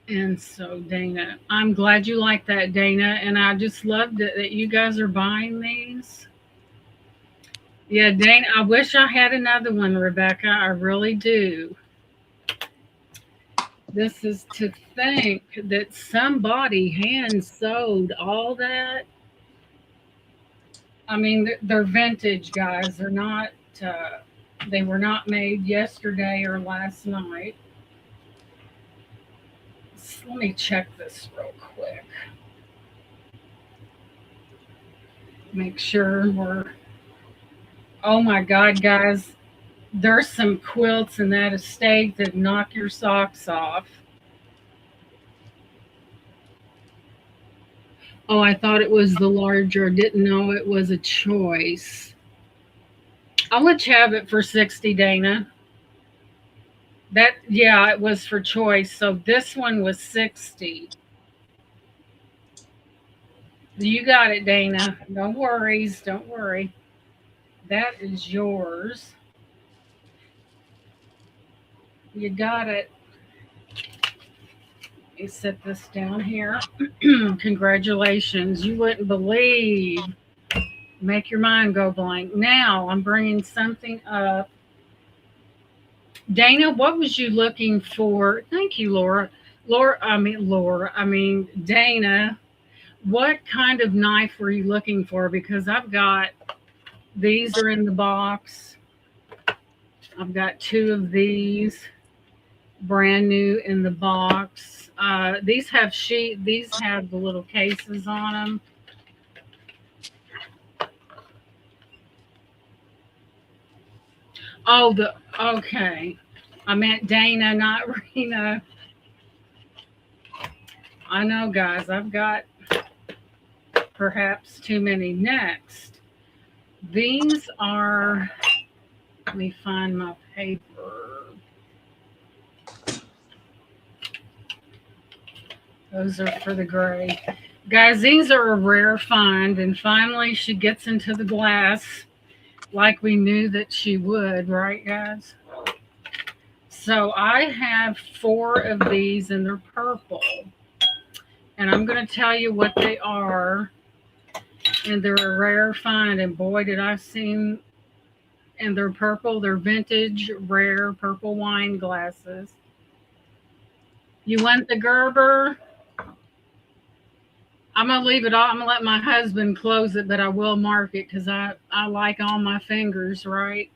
And so, Dana, I'm glad you like that, Dana. And I just loved it that you guys are buying these. Yeah, Dana, I wish I had another one, Rebecca. I really do. This is to think that somebody hand sewed all that. I mean, they're vintage, guys. They're not, they were not made yesterday or last night. Let me check this real quick. Make sure we're, oh my God, guys, there's some quilts in that estate that knock your socks off. Oh, I thought it was the larger. Didn't know it was a choice. I'll let you have it for 60, Dana. That, yeah, it was for choice. So this one was 60. You got it, Dana. No worries. Don't worry. That is yours. You got it. You set this down here. Congratulations. You wouldn't believe. Make your mind go blank. Now I'm bringing something up. Dana, what was you looking for? Thank you, Laura. Dana, what kind of knife were you looking for? Because I've got, these are in the box. I've got 2 of these brand new in the box. These have the little cases on them. Oh, okay. I meant Dana, not Rena. I know, guys, I've got perhaps too many. Next, these are, let me find my paper. Those are for the gray. Guys, these are a rare find, and finally she gets into the glass like we knew that she would, right, guys? So I have 4 of these, and they're purple. And I'm going to tell you what they are. And they're a rare find, and boy, did I see them. And they're purple. They're vintage, rare purple wine glasses. You want the Gerber? I'm going to leave it all. I'm going to let my husband close it, but I will mark it because I like all my fingers, right?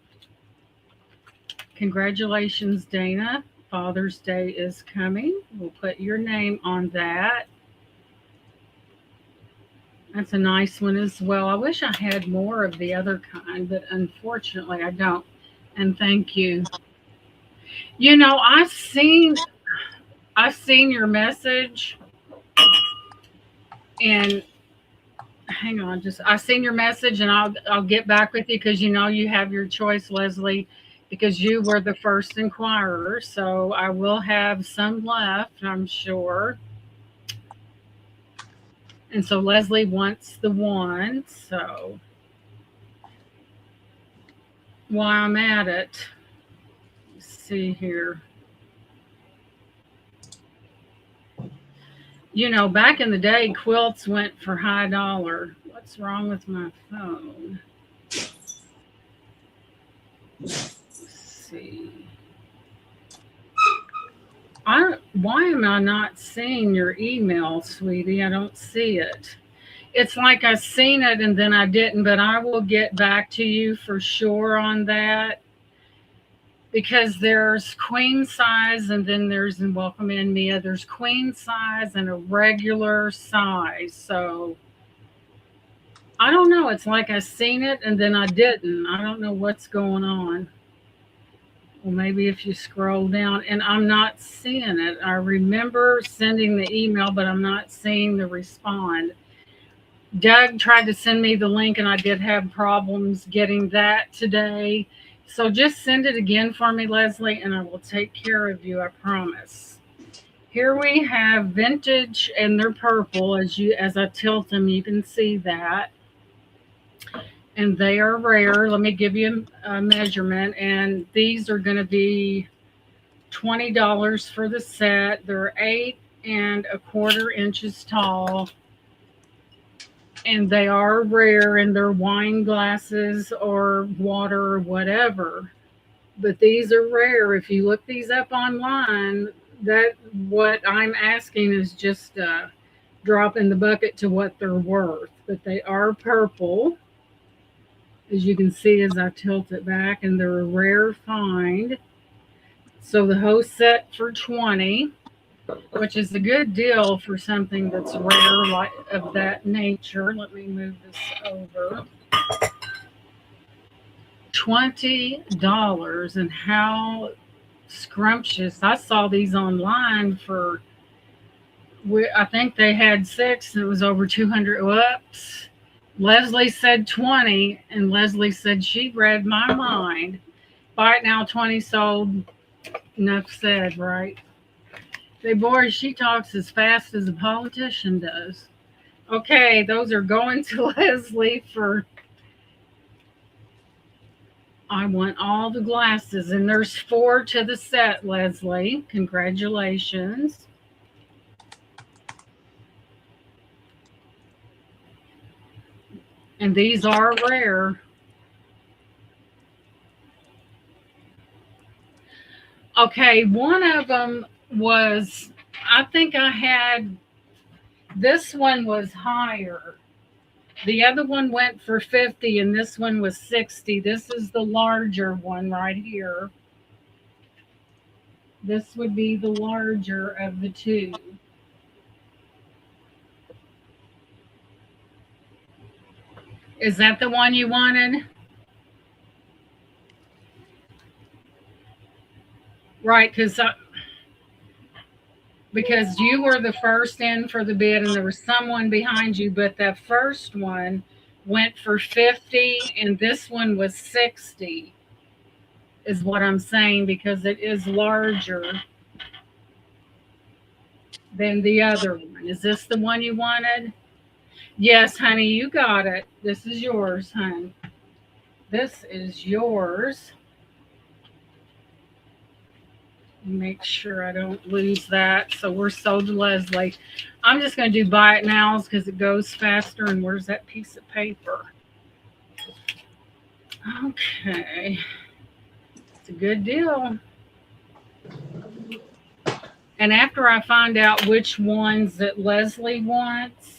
Congratulations, Dana. Father's Day is coming. We'll put your name on that. That's a nice one as well. I wish I had more of the other kind, but unfortunately I don't. And thank you. You know, I've seen your message. And hang on, I seen your message, and I'll get back with you because you know you have your choice, Leslie, because you were the first inquirer. So I will have some left, I'm sure. And so Leslie wants the one. So while I'm at it, let's see here. You know, back in the day, quilts went for high dollar. What's wrong with my phone? Let's see. Why am I not seeing your email, sweetie? I don't see it. It's like I seen it and then I didn't, but I will get back to you for sure on that. Because there's queen size and then there's, and welcome in Mia, there's queen size and a regular size. So I don't know. It's like I seen it and then I didn't. I don't know what's going on. Well, maybe if you scroll down, and I'm not seeing it. I remember sending the email, but I'm not seeing the respond. Doug tried to send me the link and I did have problems getting that today. So just send it again for me, Leslie, and I will take care of you, I promise. Here we have vintage, and they're purple. As I tilt them, you can see that. And they are rare. Let me give you a measurement. And these are going to be $20 for the set. They're 8¼ inches tall. And they are rare in their wine glasses or water or whatever. But these are rare. If you look these up online, that what I'm asking is just a drop in the bucket to what they're worth. But they are purple, as you can see as I tilt it back, and they're a rare find. So the whole set for $20, which is a good deal for something that's rare, like of that nature. Let me move this over. $20, and how scrumptious. I saw these online for, I think they had 6 and it was over 200. Whoops. Leslie said 20, and Leslie said she read my mind. Buy it now, 20 sold. Enough said, right? Say, boy, she talks as fast as a politician does. Okay, those are going to Leslie for, I want all the glasses. And there's 4 to the set, Leslie. Congratulations. And these are rare. Okay, one of them was, I think I had, this one was higher. The other one went for 50 and this one was 60. This is the larger one right here. This would be the larger of the two. Is that the one you wanted? Right, because you were the first in for the bid and there was someone behind you, but that first one went for 50 and this one was 60 is what I'm saying, because it is larger than the other one. Is this the one you wanted? Yes, honey, you got it. This is yours, honey. This is yours. Make sure I don't lose that. So we're sold to Leslie. I'm just going to do buy it nows because it goes faster. And where's that piece of paper? Okay. It's a good deal. And after I find out which ones that Leslie wants,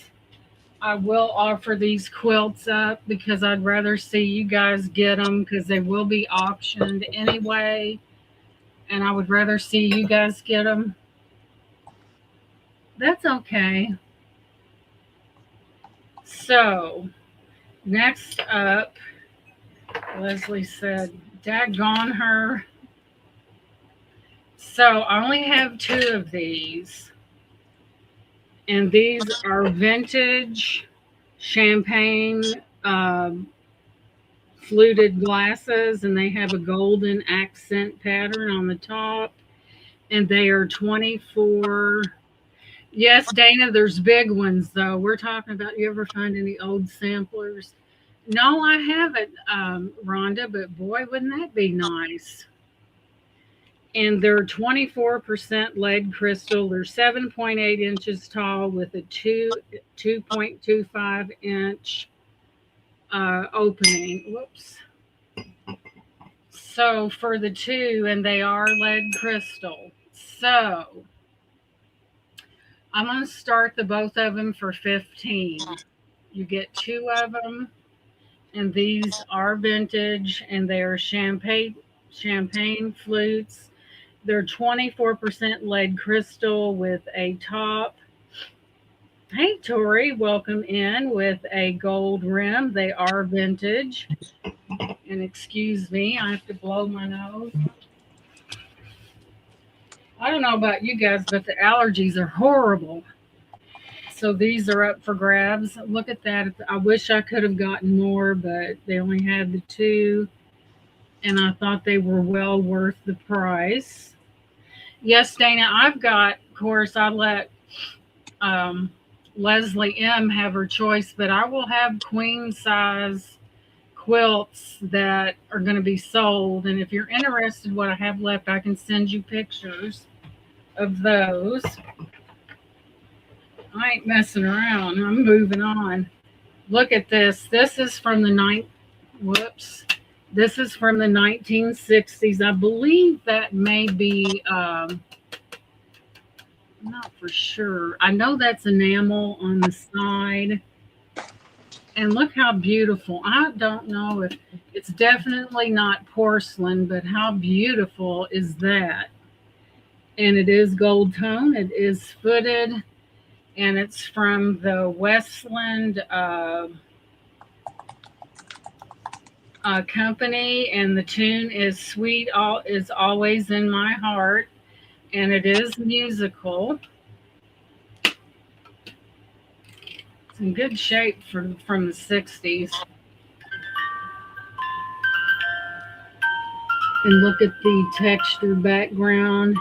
I will offer these quilts up because I'd rather see you guys get them because they will be auctioned anyway. And I would rather see you guys get them. That's okay. So, next up, Leslie said, daggone her. So, I only have 2 of these. And these are vintage champagne fluted glasses, and they have a golden accent pattern on the top, and they are 24. Yes, Dana, there's big ones though. We're talking about, you ever find any old samplers? No, I haven't, Rhonda, but boy, wouldn't that be nice. And they're 24% lead crystal. They're 7.8 inches tall with a 2.25 inch opening. Whoops. So for the 2, and they are lead crystal. So I'm going to start the both of them for 15. You get 2 of them, and these are vintage, and they are champagne flutes. They're 24% lead crystal with a top. Hey, Tori, welcome in with a gold rim. They are vintage. And excuse me, I have to blow my nose. I don't know about you guys, but the allergies are horrible. So these are up for grabs. Look at that. I wish I could have gotten more, but they only had the 2, and I thought they were well worth the price. Yes, Dana, I've got, of course, I let Leslie M have her choice, but I will have queen size quilts that are going to be sold. And if you're interested what I have left, I can send you pictures of those. I ain't messing around. I'm moving on. Look at this. This is from the This is from the 1960s. I believe that may be I'm not for sure. I know that's enamel on the side. And look how beautiful. I don't know if it's definitely not porcelain, but how beautiful is that? And it is gold tone. It is footed, and it's from the Westland company. And the tune is "Sweet All Is Always in My Heart," and it is musical. It's in good shape from the 60s. And look at the texture background.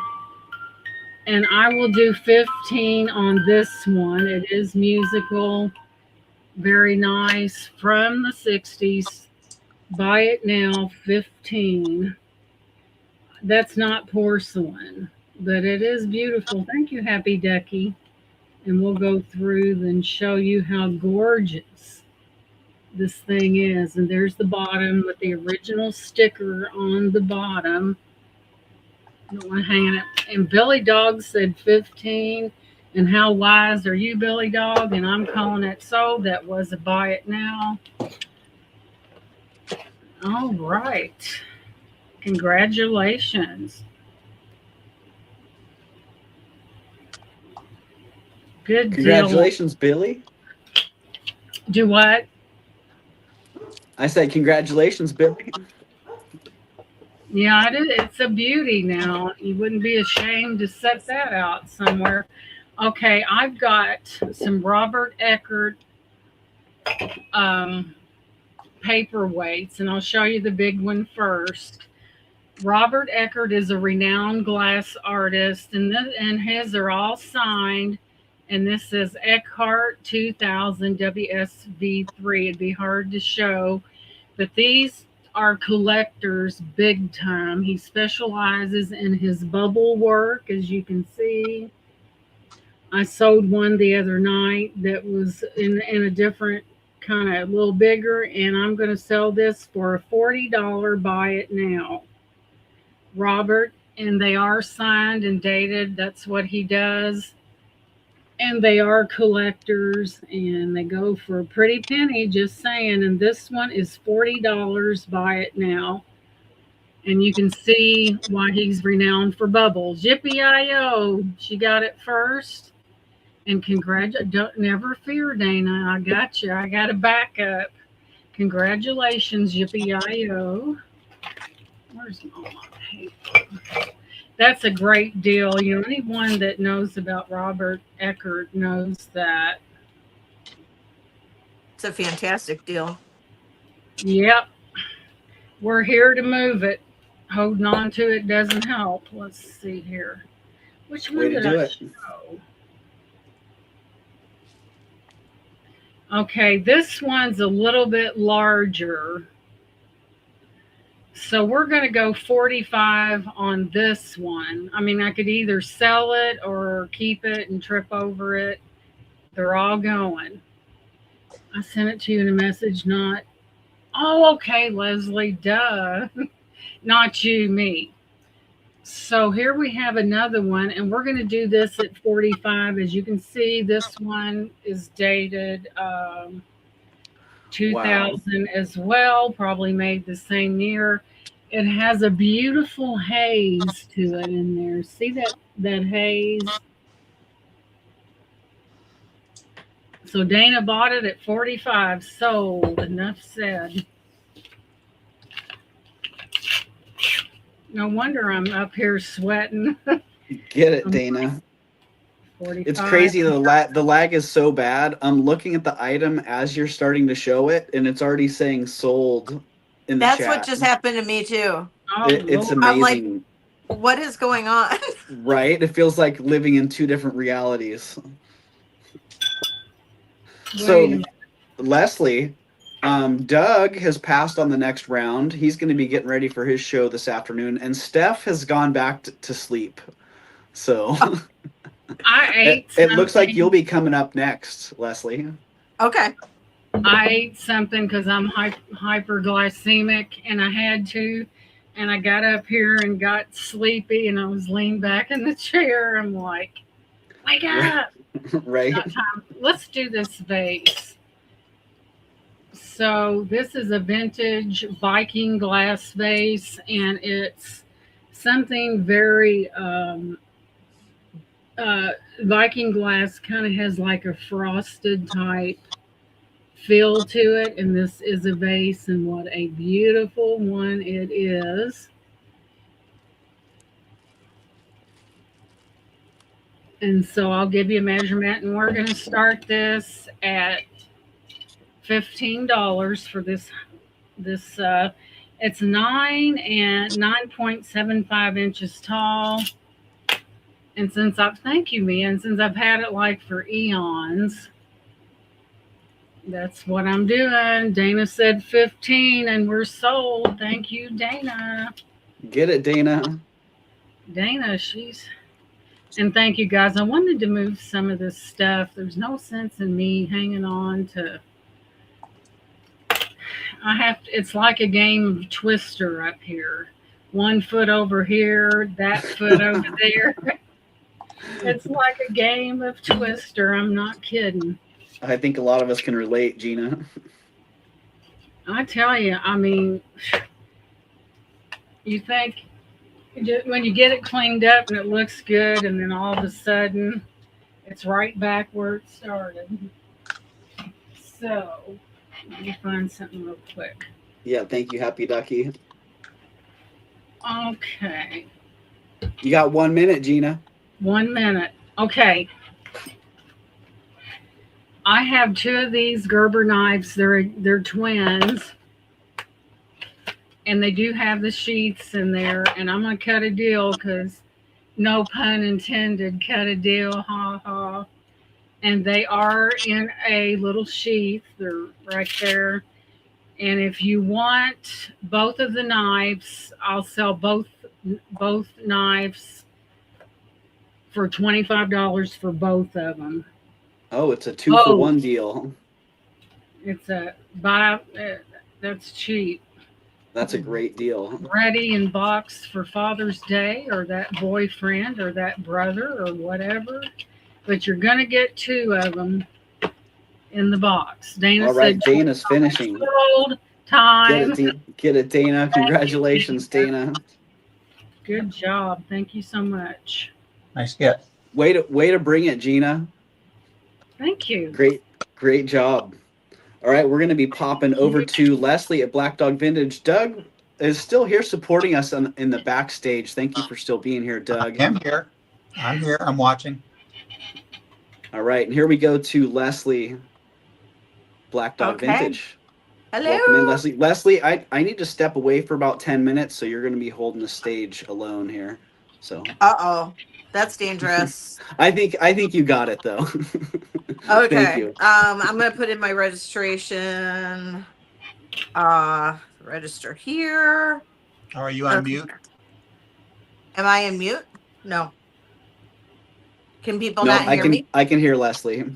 And I will do 15 on this one. It is musical, very nice, from the 60s. Buy it now, 15. That's not porcelain, but it is beautiful. Thank you, Happy Ducky. And we'll go through and show you how gorgeous this thing is. And there's the bottom with the original sticker on the bottom. I don't want to hang it. And Billy Dog said 15. And how wise are you, Billy Dog? And I'm calling it sold. That was a buy it now. All right. Congratulations. Good deal.
Congratulations, Billy.
Do what?
I said congratulations, Billy.
Yeah, it's a beauty now. You wouldn't be ashamed to set that out somewhere. Okay, I've got some Robert Eckert paperweights, and I'll show you the big one first. Robert Eckert is a renowned glass artist, and his are all signed. And this says Eckhart 2000 WSV3. It'd be hard to show, but these are collectors big time. He specializes in his bubble work, as you can see. I sold one the other night that was in a different kind of a little bigger, and I'm going to sell this for a $40 buy it now. Robert, and they are signed and dated. That's what he does. And they are collectors, and they go for a pretty penny, just saying. And this one is $40. Buy it now. And you can see why he's renowned for bubbles. Yippee-yi-yo! She got it first. And don't never fear, Dana. I got you. I got a backup. Congratulations, yippee-yi-yo. Where's my paper? That's a great deal. You know, anyone that knows about Robert Eckert knows that.
It's a fantastic deal.
Yep. We're here to move it. Holding on to it doesn't help. Let's see here. Which one did I show? Okay, this one's a little bit larger. So we're going to go 45 on this one. I mean, I could either sell it or keep it and trip over it. They're all going. I sent it to you in a message, not. Oh, okay, Leslie, duh. Not you, me. So here we have another one, and we're going to do this at 45. As you can see, this one is dated 2000 as well, probably made the same year. It has a beautiful haze to it in there. See that haze? So Dana bought it at 45, sold. Enough said. No wonder I'm up here sweating.
Get it, Dana.
45.
It's crazy. The lag is so bad. I'm looking at the item as you're starting to show it, and it's already saying sold in the
That's
chat.
what just happened to me too.
Oh,
It's
Lord.
I'm like,
amazing,
what is going on?
right? It feels like living in two different realities.
Wait a
So,
minute.
Leslie, Doug has passed on the next round. He's going to be getting ready for his show this afternoon, and Steph has gone back to sleep. So,
I ate
it looks like
something.
you'll be coming up next, Leslie.
Okay.
I ate something because I'm hyperglycemic and I had to. And I got up here and got sleepy and I was leaned back in the chair. I'm like, wake up.
Right?
Not time. Let's do this vase. So this is a vintage Viking glass vase and it's something very Viking glass kind of has like a frosted type feel to it, and this is a vase, and what a beautiful one it is. And so I'll give you a measurement, and we're going to start this at $15 for this. It's 9.75 inches tall. And since thank you, Mia, and since I've had it like for eons, that's what I'm doing. Dana said 15 and we're sold. Thank you, Dana.
Get it, Dana.
Dana, and thank you guys. I wanted to move some of this stuff. There's no sense in me hanging on to. It's like a game of Twister up here. 1 foot over here, that foot over there. It's like a game of Twister. I'm not kidding.
I think a lot of us can relate, Gina.
I tell you, I mean, you think when you get it cleaned up and it looks good, and then all of a sudden it's right back where it started. So, let me find something real quick.
Yeah, thank you, Happy Ducky.
Okay.
You got 1 minute, Gina.
1 minute. Okay. I have 2 of these Gerber knives. They're twins. And they do have the sheaths in there. And I'm going to cut a deal because no pun intended, cut a deal. Ha ha. And they are in a little sheath. They're right there. And if you want both of the knives, I'll sell both knives for $25 for both of them.
Oh, it's a 2-for-1 deal.
It's that's cheap.
That's a great deal.
Ready in box for Father's Day or that boyfriend or that brother or whatever. But you're going to get 2 of them in the box. Dana
All right,
said,
Dana's finishing.
Sold time.
Get it, Dana. Congratulations, Dana.
Good job. Thank you so much.
Nice get.
Way to bring it, Gina.
Thank you.
Great job. All right, we're going to be popping over to Leslie at Black Dog Vintage. Doug is still here supporting us in the backstage. Thank you for still being here, Doug.
I'm here. I'm watching.
All right, and here we go to Leslie, Black Dog Vintage.
Hello.
Welcome in, Leslie. Leslie, I need to step away for about 10 minutes, so you're going to be holding the stage alone here. So.
Uh-oh. That's dangerous.
I think you got it though.
Okay.
Thank you.
I'm gonna put in my registration. Register here.
Are you on mute?
Am I in mute? No. Can people
No,
not hear me?
I can hear Leslie.
Okay.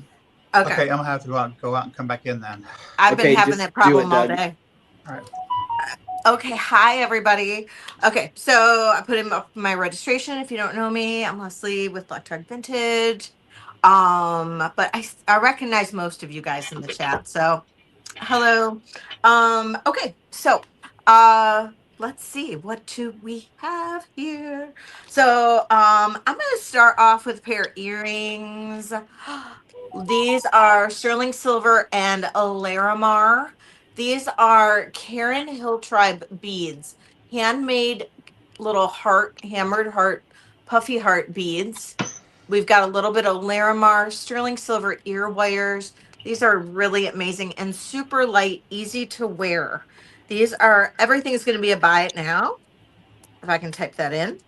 Okay, I'm gonna have to go out and come back in then.
I've
Okay,
been having
just
that problem
do it,
all
Doug.
day.
All right.
Okay, hi everybody. Okay, so I put in my registration. If you don't know me, I'm Leslie with Black Dog Vintage. But I recognize most of you guys in the chat. So Hello. Okay, so let's see, what do we have here? So I'm gonna start off with a pair of earrings. These are sterling silver and Larimar. These are Karen Hill Tribe beads, handmade little heart, hammered heart, puffy heart beads. We've got a little bit of Larimar sterling silver ear wires. These are really amazing and super light, easy to wear. These are, everything is going to be a buy it now. If I can type that in.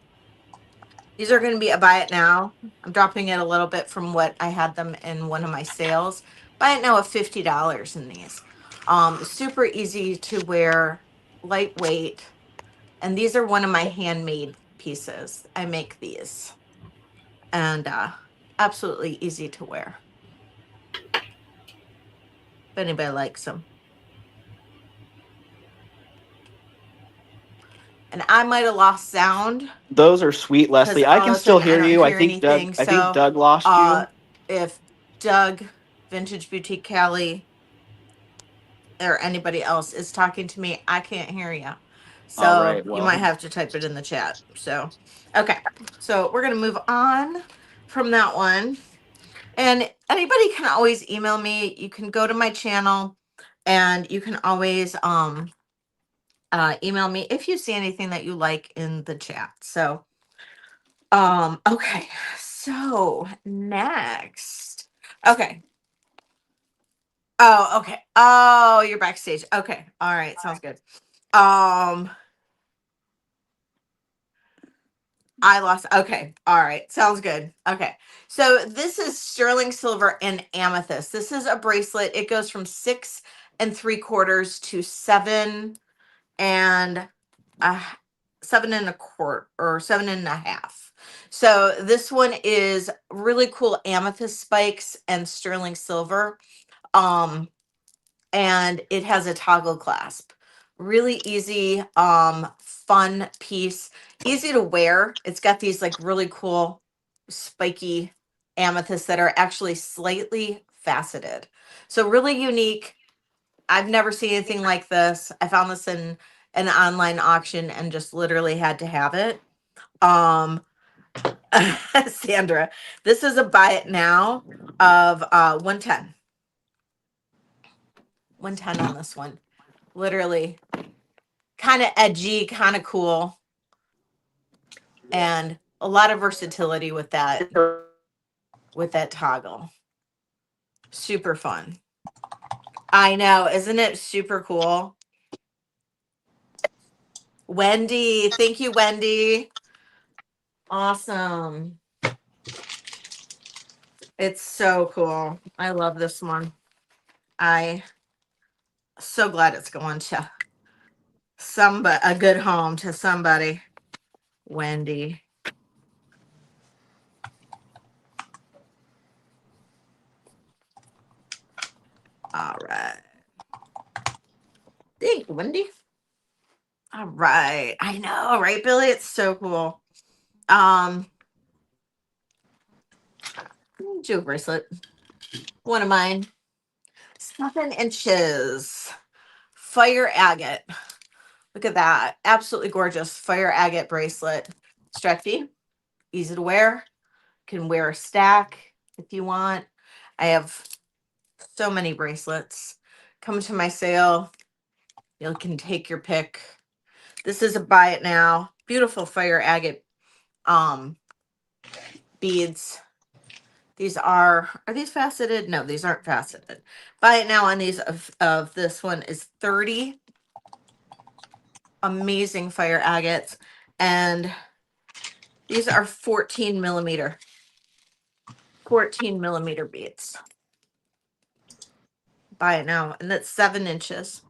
These are going to be a buy it now. I'm dropping it a little bit from what I had them in one of my sales. Buy it now of $50 in these. Super easy to wear, lightweight. And these are one of my handmade pieces. I make these. And absolutely easy to wear. If anybody likes them. And I might have lost sound
Those are sweet,
because
Leslie. I
all
can
of a
still
sudden I
hear
don't
you.
hear anything.
I think
So
Doug lost you.
if Doug, Vintage Boutique Cali, or anybody else is talking to me, I can't hear you.
All
So
right.
you might
Well,
have to type it in the chat. So, okay. So we're going to move on from that one. And anybody can always email me. You can go to my channel and you can always email me if you see anything that you like in the chat. So, okay. So next. Okay. Oh, okay. Oh, you're backstage. Okay. All right. Sounds good. I lost. Okay. All right. Sounds good. Okay. So this is sterling silver and amethyst. This is a bracelet. It goes from 6 3/4 to 7 7 1/4 or 7 1/2. So this one is really cool amethyst spikes and sterling silver. And it has a toggle clasp. Really easy, fun piece, easy to wear. It's got these like really cool spiky amethysts that are actually slightly faceted. So really unique. I've never seen anything like this. I found this in an online auction and just literally had to have it. Sandra, this is a buy it now of 110. 110 on this one. Literally kind of edgy, kind of cool, and a lot of versatility with that toggle. Super fun. I know, isn't it super cool? Wendy, thank you, Wendy. Awesome. It's so cool. I love this one. I so glad it's going to somebody, a good home to somebody. Wendy. All right. Thank you, Wendy. All right. I know, right, Billy? It's so cool. Jewel bracelet. One of mine. 7 inches. Fire agate. Look at that. Absolutely gorgeous. Fire agate bracelet. Stretchy. Easy to wear. Can wear a stack if you want. I have so many bracelets. Come to my sale. You can take your pick. This is a buy it now. Beautiful fire agate beads. These are these faceted? No, these aren't faceted. Buy it now on these of this one is 30. Amazing fire agates. And these are 14 millimeter. 14 millimeter beads. Buy it now. And that's 7 inches.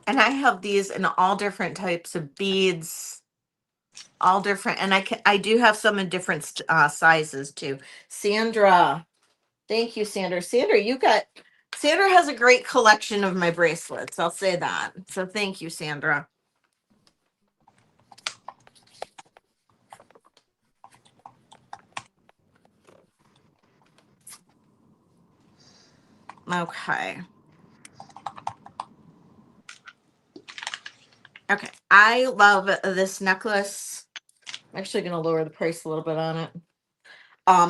And I have these in all different types of beads, all different. And I do have some in different sizes too. Sandra, thank you, Sandra. Sandra has a great collection of my bracelets. I'll say that. So thank you, Sandra. Okay. Okay. I love this necklace. I'm actually going to lower the price a little bit on it.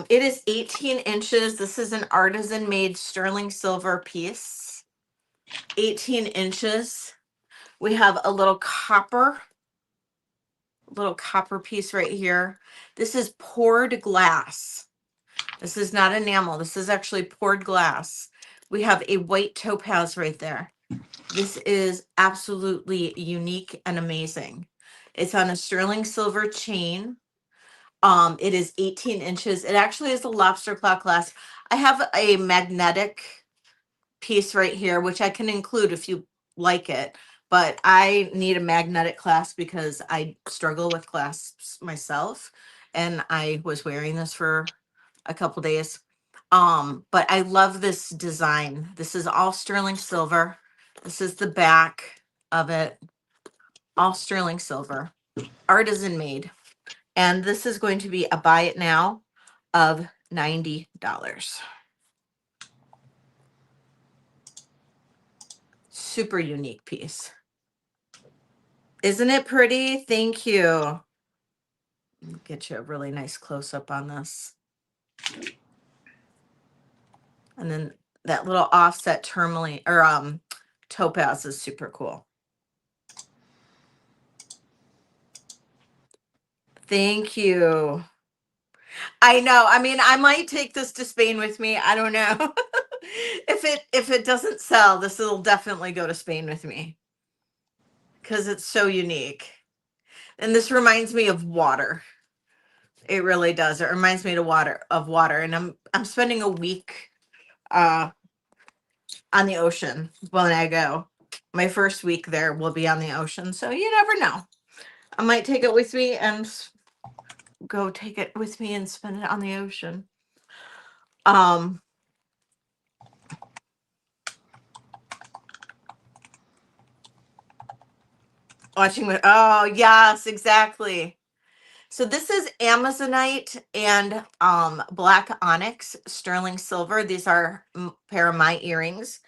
It is 18 inches. This is an artisan made sterling silver piece. 18 inches. We have a little copper piece right here. This is poured glass. This is not enamel. This is actually poured glass. We have a white topaz right there. This is absolutely unique and amazing. It's on a sterling silver chain. It is 18 inches. It actually is a lobster claw glass. I have a magnetic piece right here, which I can include if you like it, but I need a magnetic clasp because I struggle with clasps myself, and I was wearing this for a couple days. But I love this design. This is all sterling silver. This is the back of it, all sterling silver, artisan made. And this is going to be a buy it now of $90. Super unique piece. Isn't it pretty? Thank you. Get you a really nice close up on this. And then that little offset tourmaline or topaz is super cool. Thank you. I know. I mean, I might take this to Spain with me. I don't know. If it doesn't sell, this will definitely go to Spain with me because it's so unique. And this reminds me of water. It really does. It reminds me of water. And I'm spending a week on the ocean when I go. My first week there will be on the ocean, so you never know. I might take it with me and go take it with me and spend it on the ocean. Watching with, oh yes, exactly. So this is Amazonite and black onyx sterling silver. These are a pair of my earrings.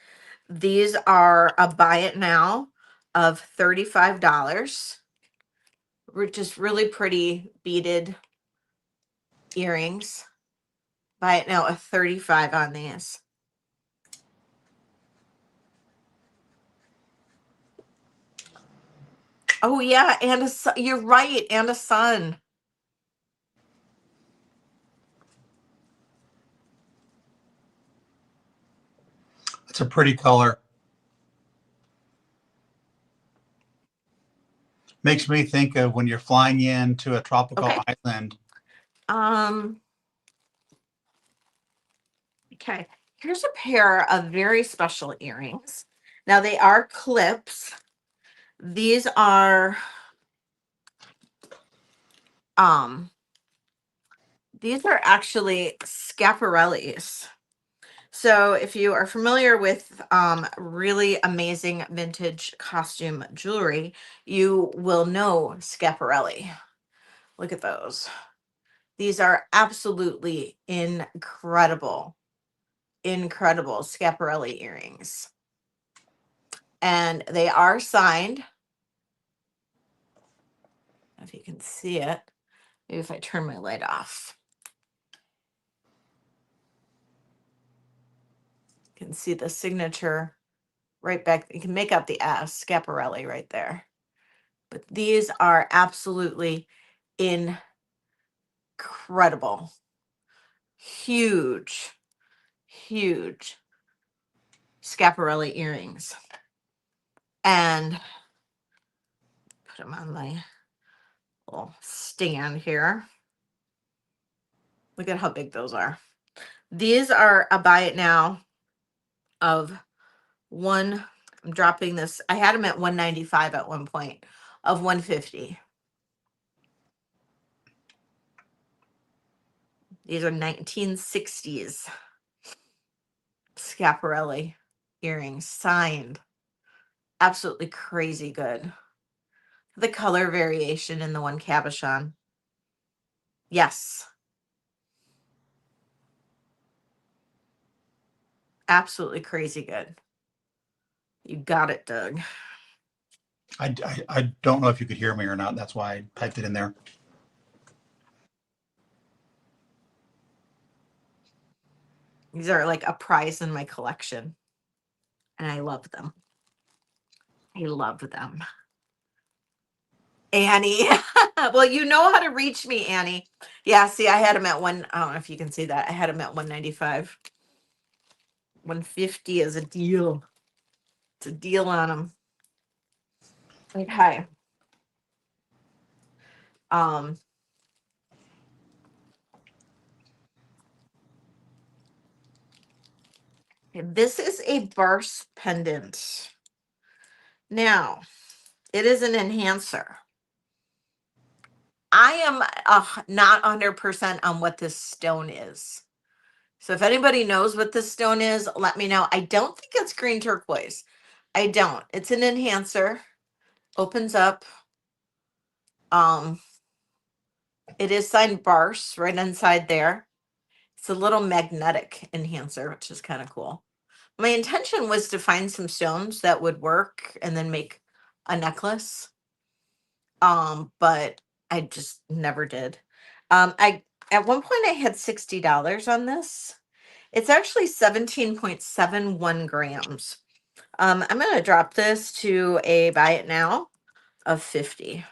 These are a buy it now of $35. Just really pretty beaded earrings. Buy it now of $35 on these. Oh yeah, and a sun. You're right, and a sun.
It's a pretty color. Makes me think of when you're flying into a tropical
Okay.
island.
Okay. Here's a pair of very special earrings. Now they are clips. These are actually scaparellis. So if you are familiar with really amazing vintage costume jewelry, you will know scaparelli. Look at those. These are absolutely incredible scaparelli earrings. And they are signed. If you can see it, maybe if I turn my light off. You can see the signature right back. You can make out the S, Scaparelli right there. But these are absolutely incredible. Huge Scaparelli earrings. And put them on my little stand here. Look at how big those are. These are a buy it now of I'm dropping this. I had them at $195 at one point, of $150. These are 1960s Scaparelli earrings, signed. Absolutely crazy good. The color variation in the one cabochon. Yes. Absolutely crazy good. You got it, Doug.
I don't know if you could hear me or not. That's why I typed it in there.
These are like a prize in my collection. And I love them. I love them. Annie. Well, you know how to reach me, Annie. Yeah, see, I had them at one. I don't know if you can see that. I had them at 195. 150 is a deal. It's a deal on them. Okay. This is a burst pendant. Now, it is an enhancer. I am not 100% on what this stone is. So if anybody knows what this stone is, let me know. I don't think it's green turquoise. I don't. It's an enhancer. Opens up. It is signed Bars right inside there. It's a little magnetic enhancer, which is kind of cool. My intention was to find some stones that would work and then make a necklace. But I just never did. I at one point I had $60 on this. It's actually 17.71 grams. I'm gonna drop this to a buy it now of 50.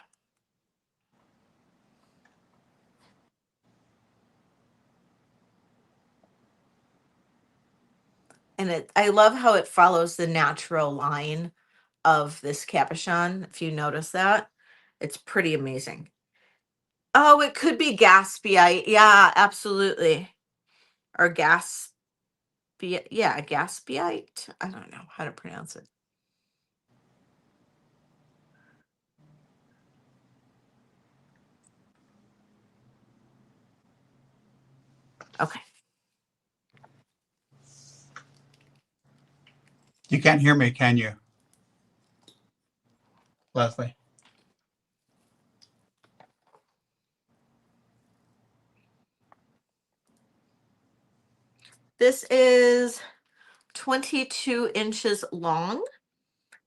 And I love how it follows the natural line of this capuchon. If you notice that, it's pretty amazing. Oh, it could be gaspiite. Yeah, absolutely. Or yeah, gaspiite. I don't know how to pronounce it. Okay.
You can't hear me, can you, Leslie?
This is 22 inches long,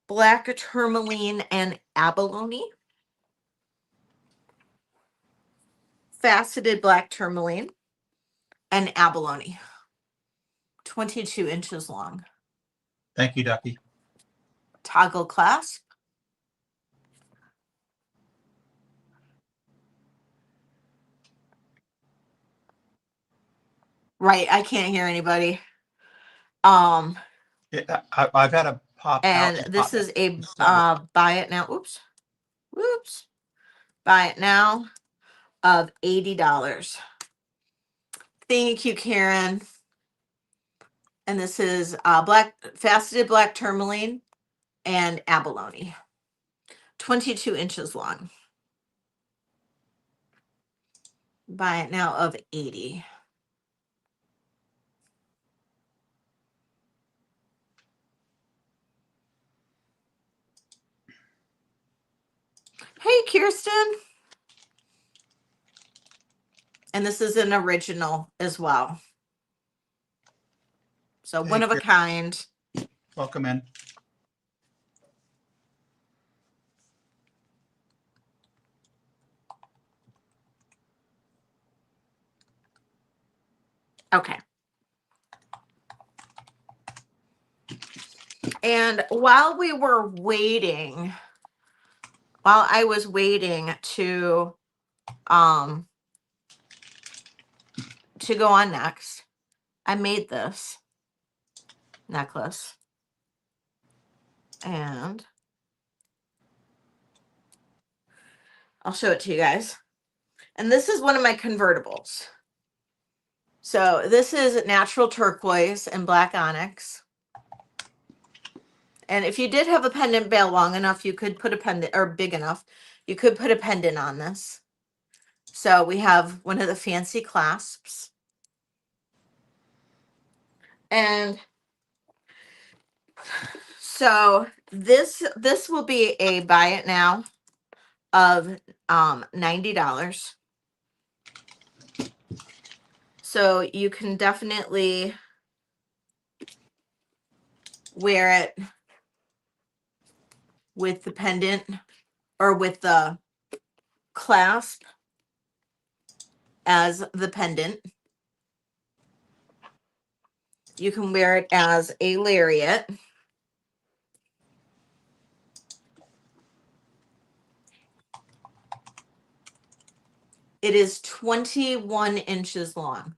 black tourmaline and abalone. Faceted black tourmaline and abalone. 22 inches long.
Thank you, Ducky.
Toggle clasp. Right, I can't hear anybody.
Yeah, I've had a pop out.
And this is a
Several.
buy it now. Oops. Buy it now of $80. Thank you, Karen. And this is faceted black tourmaline and abalone. 22 inches long. Buy it now of 80. Hey, Kirsten. And this is an original as well. So
Hey,
one of a
Kirsten.
kind.
Welcome in.
Okay. And while I was waiting to go on next, I made this necklace. And I'll show it to you guys. And this is one of my convertibles. So this is natural turquoise and black onyx. And if you did have a pendant bail long enough, you could put a pendant, or big enough, you could put a pendant on this. So we have one of the fancy clasps. And so this will be a buy it now of $90. So you can definitely wear it with the pendant or with the clasp as the pendant. You can wear it as a lariat. It is 21 inches long.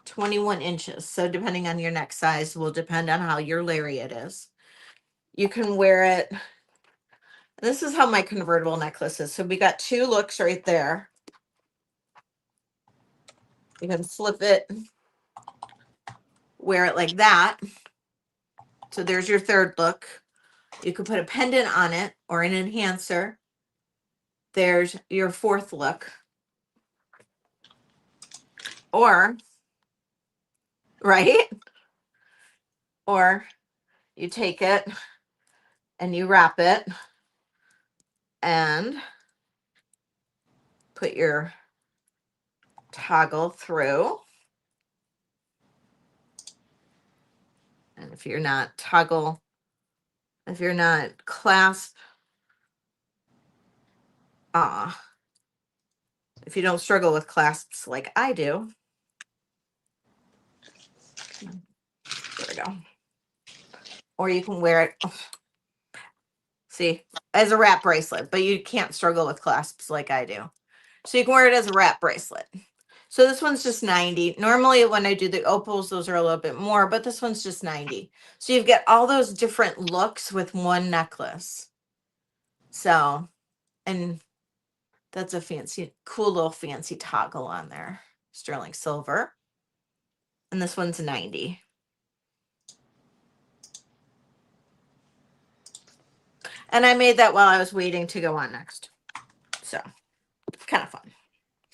21 inches. So depending on your neck size will depend on how your lariat is. You can wear it. This is how my convertible necklace is. So we got two looks right there. You can flip it, wear it like that. So there's your third look. You could put a pendant on it or an enhancer. There's your fourth look. Or, right? Or you take it and you wrap it and put your toggle through. And if you're not clasp, if you don't struggle with clasps like I do, there we go. Or you can wear it, see, as a wrap bracelet, but you can't struggle with clasps like I do. So you can wear it as a wrap bracelet. So this one's just 90. Normally when I do the opals, those are a little bit more, but this one's just 90. So you've got all those different looks with one necklace. So, and that's a fancy, cool little fancy toggle on there. Sterling silver. And this one's 90. And I made that while I was waiting to go on next. So, kind of fun.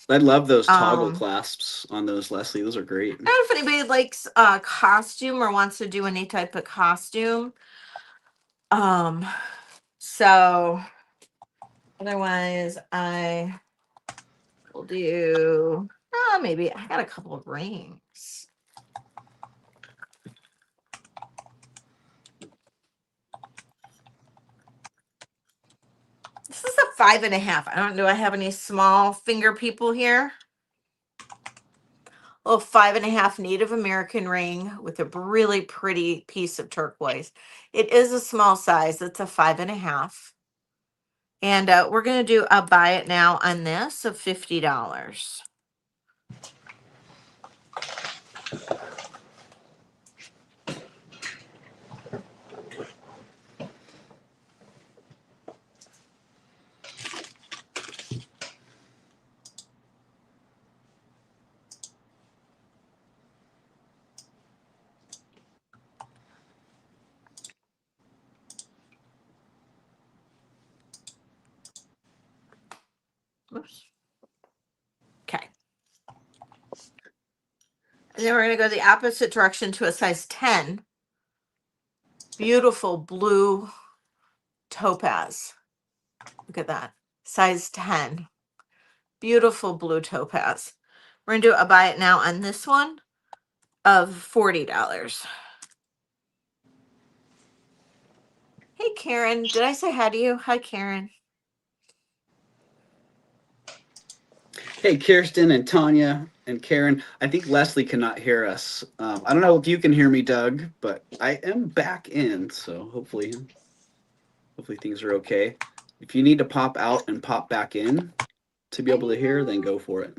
I love those toggle clasps on those, Leslie. Those are great.
I don't know if anybody likes costume or wants to do any type of costume. So otherwise I will do maybe I got a couple of rings. This is a 5.5. I don't know. Do I have any small finger people here? A little 5.5 Native American ring with a really pretty piece of turquoise. It is a small size. It's a 5.5. And we're going to do a buy it now on this of $50. Oops. Okay. And then we're going to go the opposite direction to a size 10. Beautiful blue topaz. Look at that. Size 10. Beautiful blue topaz. We're going to do a buy it now on this one of $40. Hey, Karen. Did I say hi to you? Hi, Karen.
Hey, Kirsten and Tanya and Karen. I think Leslie cannot hear us. I don't know if you can hear me, Doug, but I am back in, so hopefully things are okay. If you need to pop out and pop back in to be able to hear, then go for it.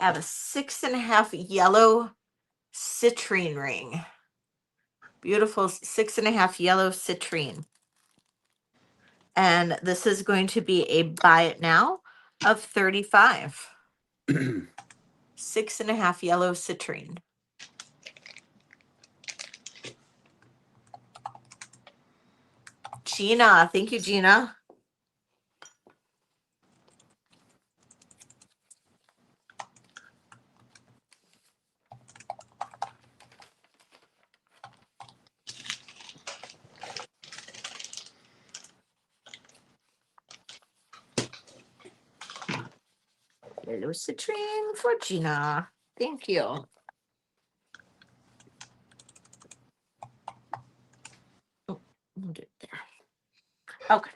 I have a 6.5 yellow citrine ring. Beautiful 6.5 yellow citrine. And this is going to be a buy it now of $35. 6.5 yellow citrine. Gina, thank you, Gina. Hello, citrine for Gina. Thank you. Oh, we'll get there. Okay.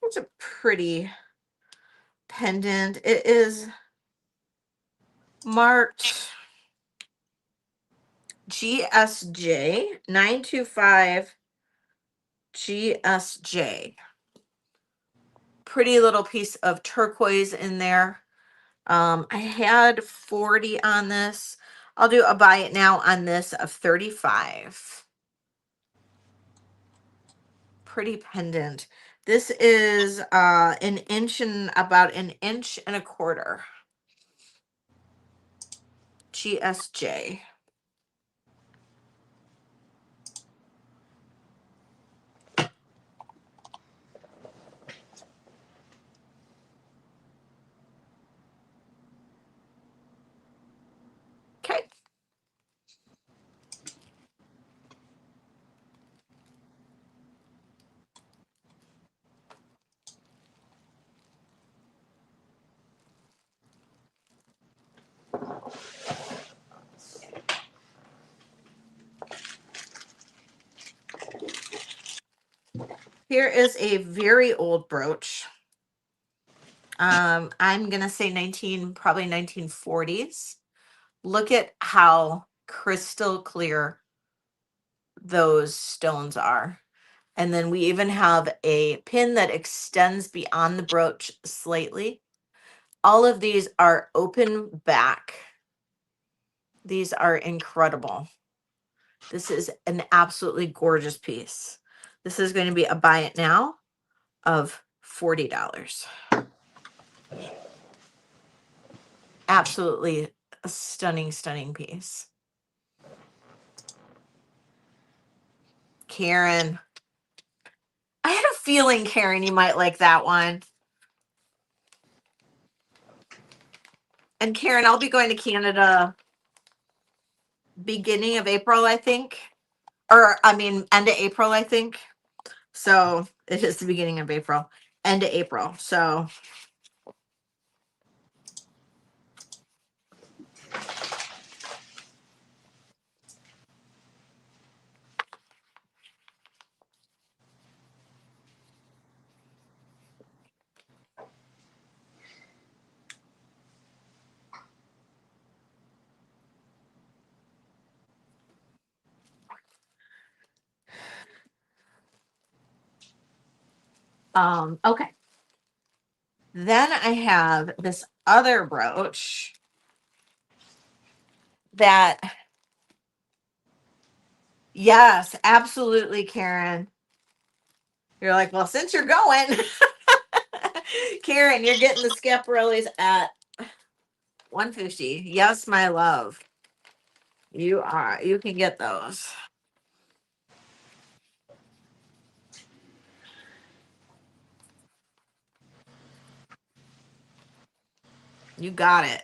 It's a pretty pendant. It is marked GSJ 925 GSJ. Pretty little piece of turquoise in there. I had 40 on this. I'll do a buy it now on this of 35. Pretty pendant. This is about an inch and a quarter. GSJ. Okay. Here is a very old brooch. I'm gonna say probably 1940s. Look at how crystal clear those stones are. And then we even have a pin that extends beyond the brooch slightly. All of these are open back. These are incredible. This is an absolutely gorgeous piece. This is going to be a buy it now of $40. Absolutely a stunning, stunning piece. Karen. I had a feeling, Karen, you might like that one. And Karen, I'll be going to Canada beginning of April, I think. Or, I mean, end of April, I think. So it is the beginning of April. End of April. So okay. Then I have this other brooch that, yes, absolutely, Karen. You're like, well, since you're going, Karen, you're getting the Schiaparellis at 150. Yes, my love. You are. You can get those. You got it.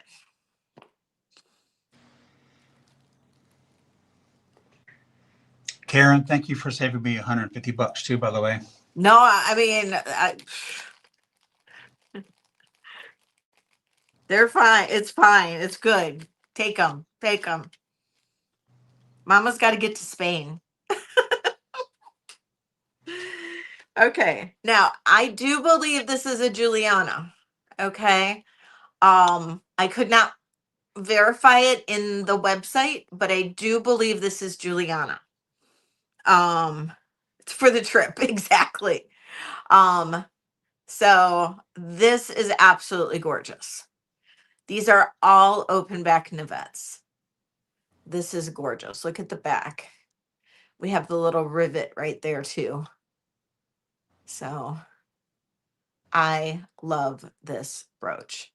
Karen, thank you for saving me $150 too, by the way.
No, I mean, they're fine. It's fine. It's good. Take them. Take them. Mama's got to get to Spain. Okay. Now, I do believe this is a Juliana. Okay. I could not verify it in the website, but I do believe this is Juliana. It's for the trip. Exactly. So this is absolutely gorgeous. These are all open back Nivettes. This is gorgeous. Look at the back. We have the little rivet right there too. So I love this brooch.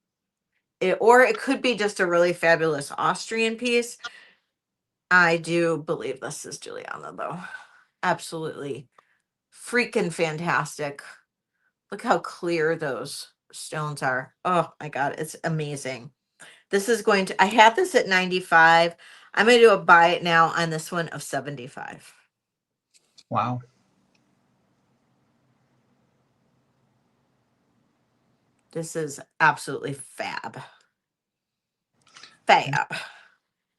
Or it could be just a really fabulous Austrian piece. I do believe this is Juliana though. Absolutely freaking fantastic. Look how clear those stones are. Oh my God, it's amazing. This is going to, I had this at 95. I'm going to do a buy it now on this one of 75.
Wow.
This is absolutely fab. Fab.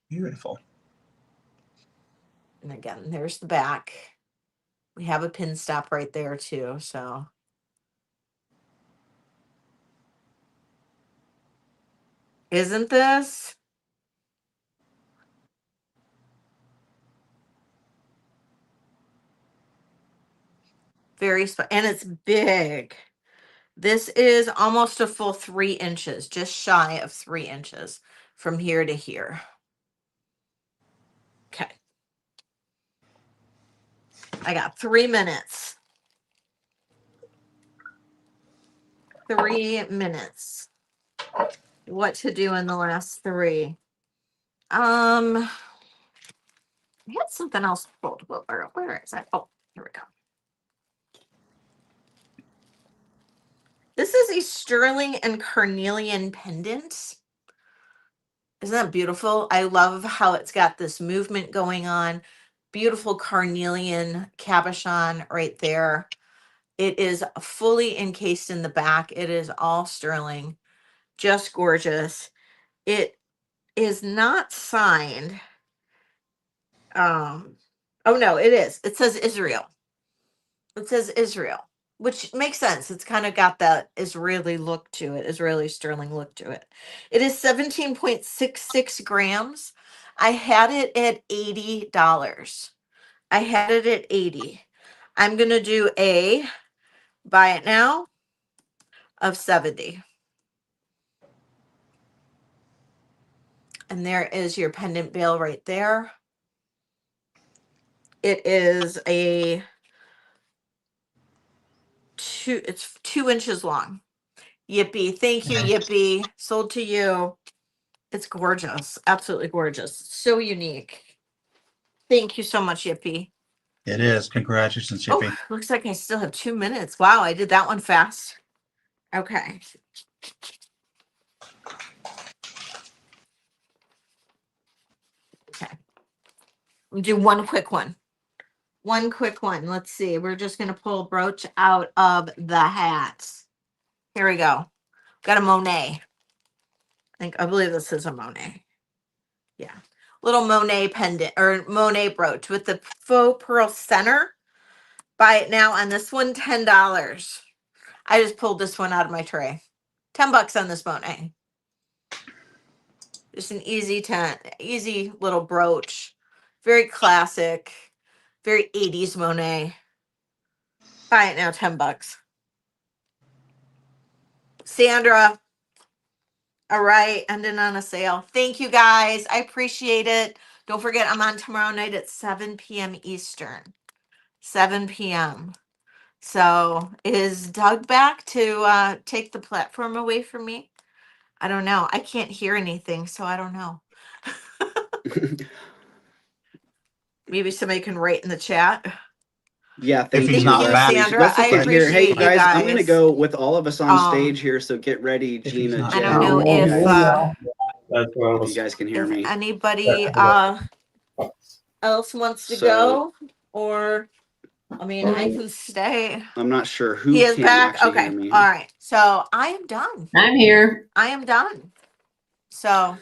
Beautiful.
And again, there's the back. We have a pin stop right there too, so. Isn't this? Very, and it's big. This is almost a full 3 inches, just shy of 3 inches from here to here. Okay. I got 3 minutes. 3 minutes. What to do in the last 3? I had something else pulled. Where is that? Oh, here we go. This is a sterling and carnelian pendant. Isn't that beautiful? I love how it's got this movement going on. Beautiful carnelian cabochon right there. It is fully encased in the back. It is all sterling. Just gorgeous. It is not signed. Oh no, it is. It says Israel. It says Israel, which makes sense. It's kind of got that Israeli look to it, Israeli sterling look to it. It is 17.66 grams. I had it at $80. I had it at 80. I'm going to do a buy it now of 70. And there is your pendant bail right there. It is it's 2 inches long. Yippee. Thank you, Yippee. Sold to you. It's gorgeous. Absolutely gorgeous. So unique. Thank you so much, Yippee.
It is. Congratulations, Yippee.
Oh, looks like I still have 2 minutes. Wow, I did that one fast. Okay. Okay. We'll do one quick one. One quick one. Let's see. We're just going to pull a brooch out of the hats. Here we go. Got a Monet. I believe this is a Monet. Yeah. Little Monet pendant or Monet brooch with the faux pearl center. Buy it now on this one, $10. I just pulled this one out of my tray. $10 on this Monet. Just an easy little brooch. Very classic. Very 80s Monet. Buy it now, $10. Sandra. All right, ending on a sale. Thank you guys. I appreciate it. Don't forget, I'm on tomorrow night at 7 p.m. Eastern. 7 p.m. So is Doug back to take the platform away from me? I don't know. I can't hear anything, so I don't know. Maybe somebody can write in the chat.
Yeah,
If
thank
he's
you,
not back,
Sandra.
Let's
I
look at here. Hey
appreciate you
guys, I'm gonna
guys.
go with all of us on stage here. So get ready,
If he's
Gina,
not
I
Jen.
don't know
you
if
guys,
That's what I
if you
was.
guys can hear
if
me.
anybody else wants to
So-
go, or I mean, I can stay.
I'm not sure who
He is
can
back.
actually
Okay.
hear me.
All right. So I am done.
I'm here.
I am done. So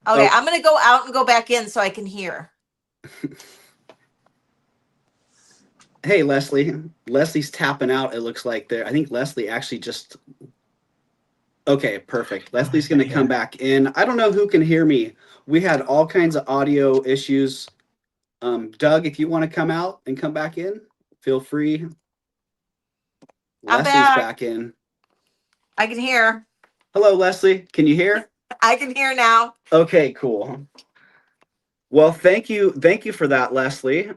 okay,
Oh.
I'm gonna go out and go back in so I can hear.
Hey, Leslie. Leslie's tapping out. It looks like there. I think Leslie actually just. Okay, perfect. Leslie's going to come back in. I don't know who can hear me. We had all kinds of audio issues. Doug, if you want to come out and come back in, feel free.
I'm
Leslie's
back.
back in.
I can hear.
Hello, Leslie. Can you hear?
I can hear now.
Okay, cool. Well, thank you. Thank you for that, Leslie.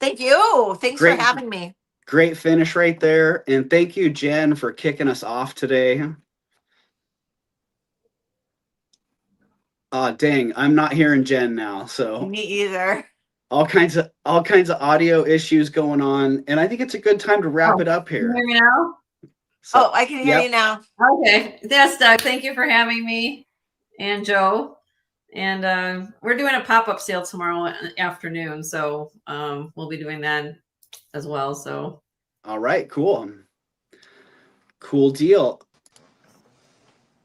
Thank you. Thanks
Great.
for having me.
Great finish right there. And thank you, Jen, for kicking us off today. Dang, I'm not hearing Jen now. So
Me either.
all kinds of audio issues going on. And I think it's a good time to wrap it up
Can
here.
you hear me now?
So,
I can hear you now.
Okay. Yes, Doug. Thank you for having me and Joe. And we're doing a pop-up sale tomorrow afternoon, so we'll be doing that as well. So
All right, cool. Cool deal.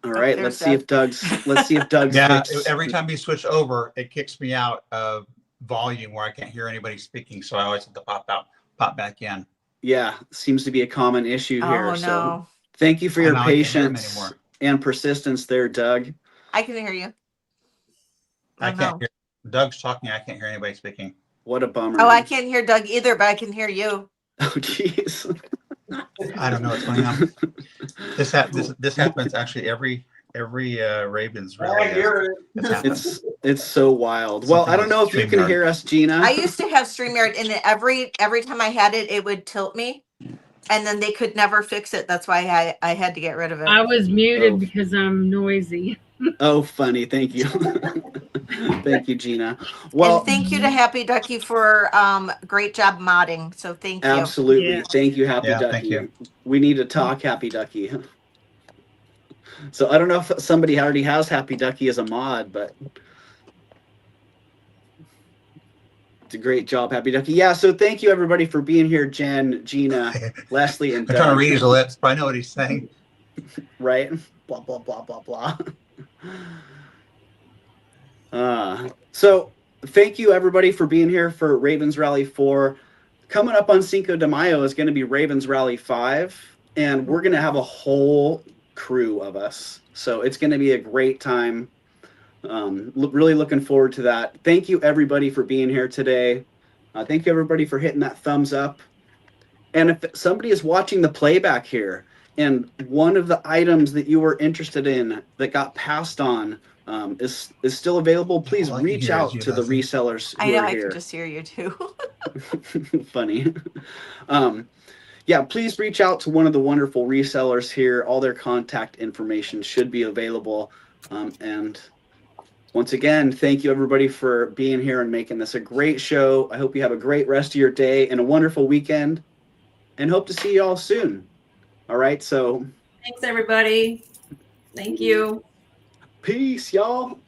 All right, let's see if Doug's
Yeah,
fixed.
every time you switch over, it kicks me out of volume where I can't hear anybody speaking. So I always have to pop back in.
Yeah, seems to be a common issue here.
Oh,
So
no.
thank you for
Oh,
your
no, I can't hear him
patience
anymore.
and persistence there, Doug.
I can hear you.
I
Oh,
can't
no.
hear. Doug's talking. I can't hear anybody speaking.
What a bummer.
Oh, I can't hear Doug either, but I can hear you.
Oh, jeez.
I don't know what's going on. This happens actually every Ravens rally.
I hear it.
It's so wild.
Something
Well, I don't know
with
if you can
StreamYard.
hear us, Gina.
I used to have StreamYard, and every time I had it, it would tilt me, and then they could never fix it. That's why I had to get rid of it.
I was muted
Oh.
because I'm noisy.
Oh, funny. Thank you. Thank you, Gina. Well,
And thank you to Happy Ducky for great job modding. So thank you.
absolutely.
Yeah.
Thank you, Happy
Yeah,
Ducky.
thank you.
We need to talk, Happy Ducky. So I don't know if somebody already has Happy Ducky as a mod, but it's a great job, Happy Ducky. Yeah, so thank you everybody for being here, Jen, Gina, Leslie, and
I'm trying to
Doug.
read his lips, but I know what he's saying.
Right? Blah, blah, blah, blah, blah. So thank you everybody for being here for Ravens Rally 4. Coming up on Cinco de Mayo is going to be Ravens Rally 5, and we're going to have a whole crew of us. So it's going to be a great time. Really looking forward to that. Thank you everybody for being here today. Thank you everybody for hitting that thumbs up. And if somebody is watching the playback here and one of the items that you were interested in that got passed on is still available, please
All I can
reach
hear is
out
you,
to the
Leslie.
resellers
I
who
know
are
I
here.
can just hear you too.
Funny. Yeah, please reach out to one of the wonderful resellers here. All their contact information should be available. And once again, thank you everybody for being here and making this a great show. I hope you have a great rest of your day and a wonderful weekend, and hope to see you all soon. All right, so
thanks everybody. Thank you.
peace, y'all.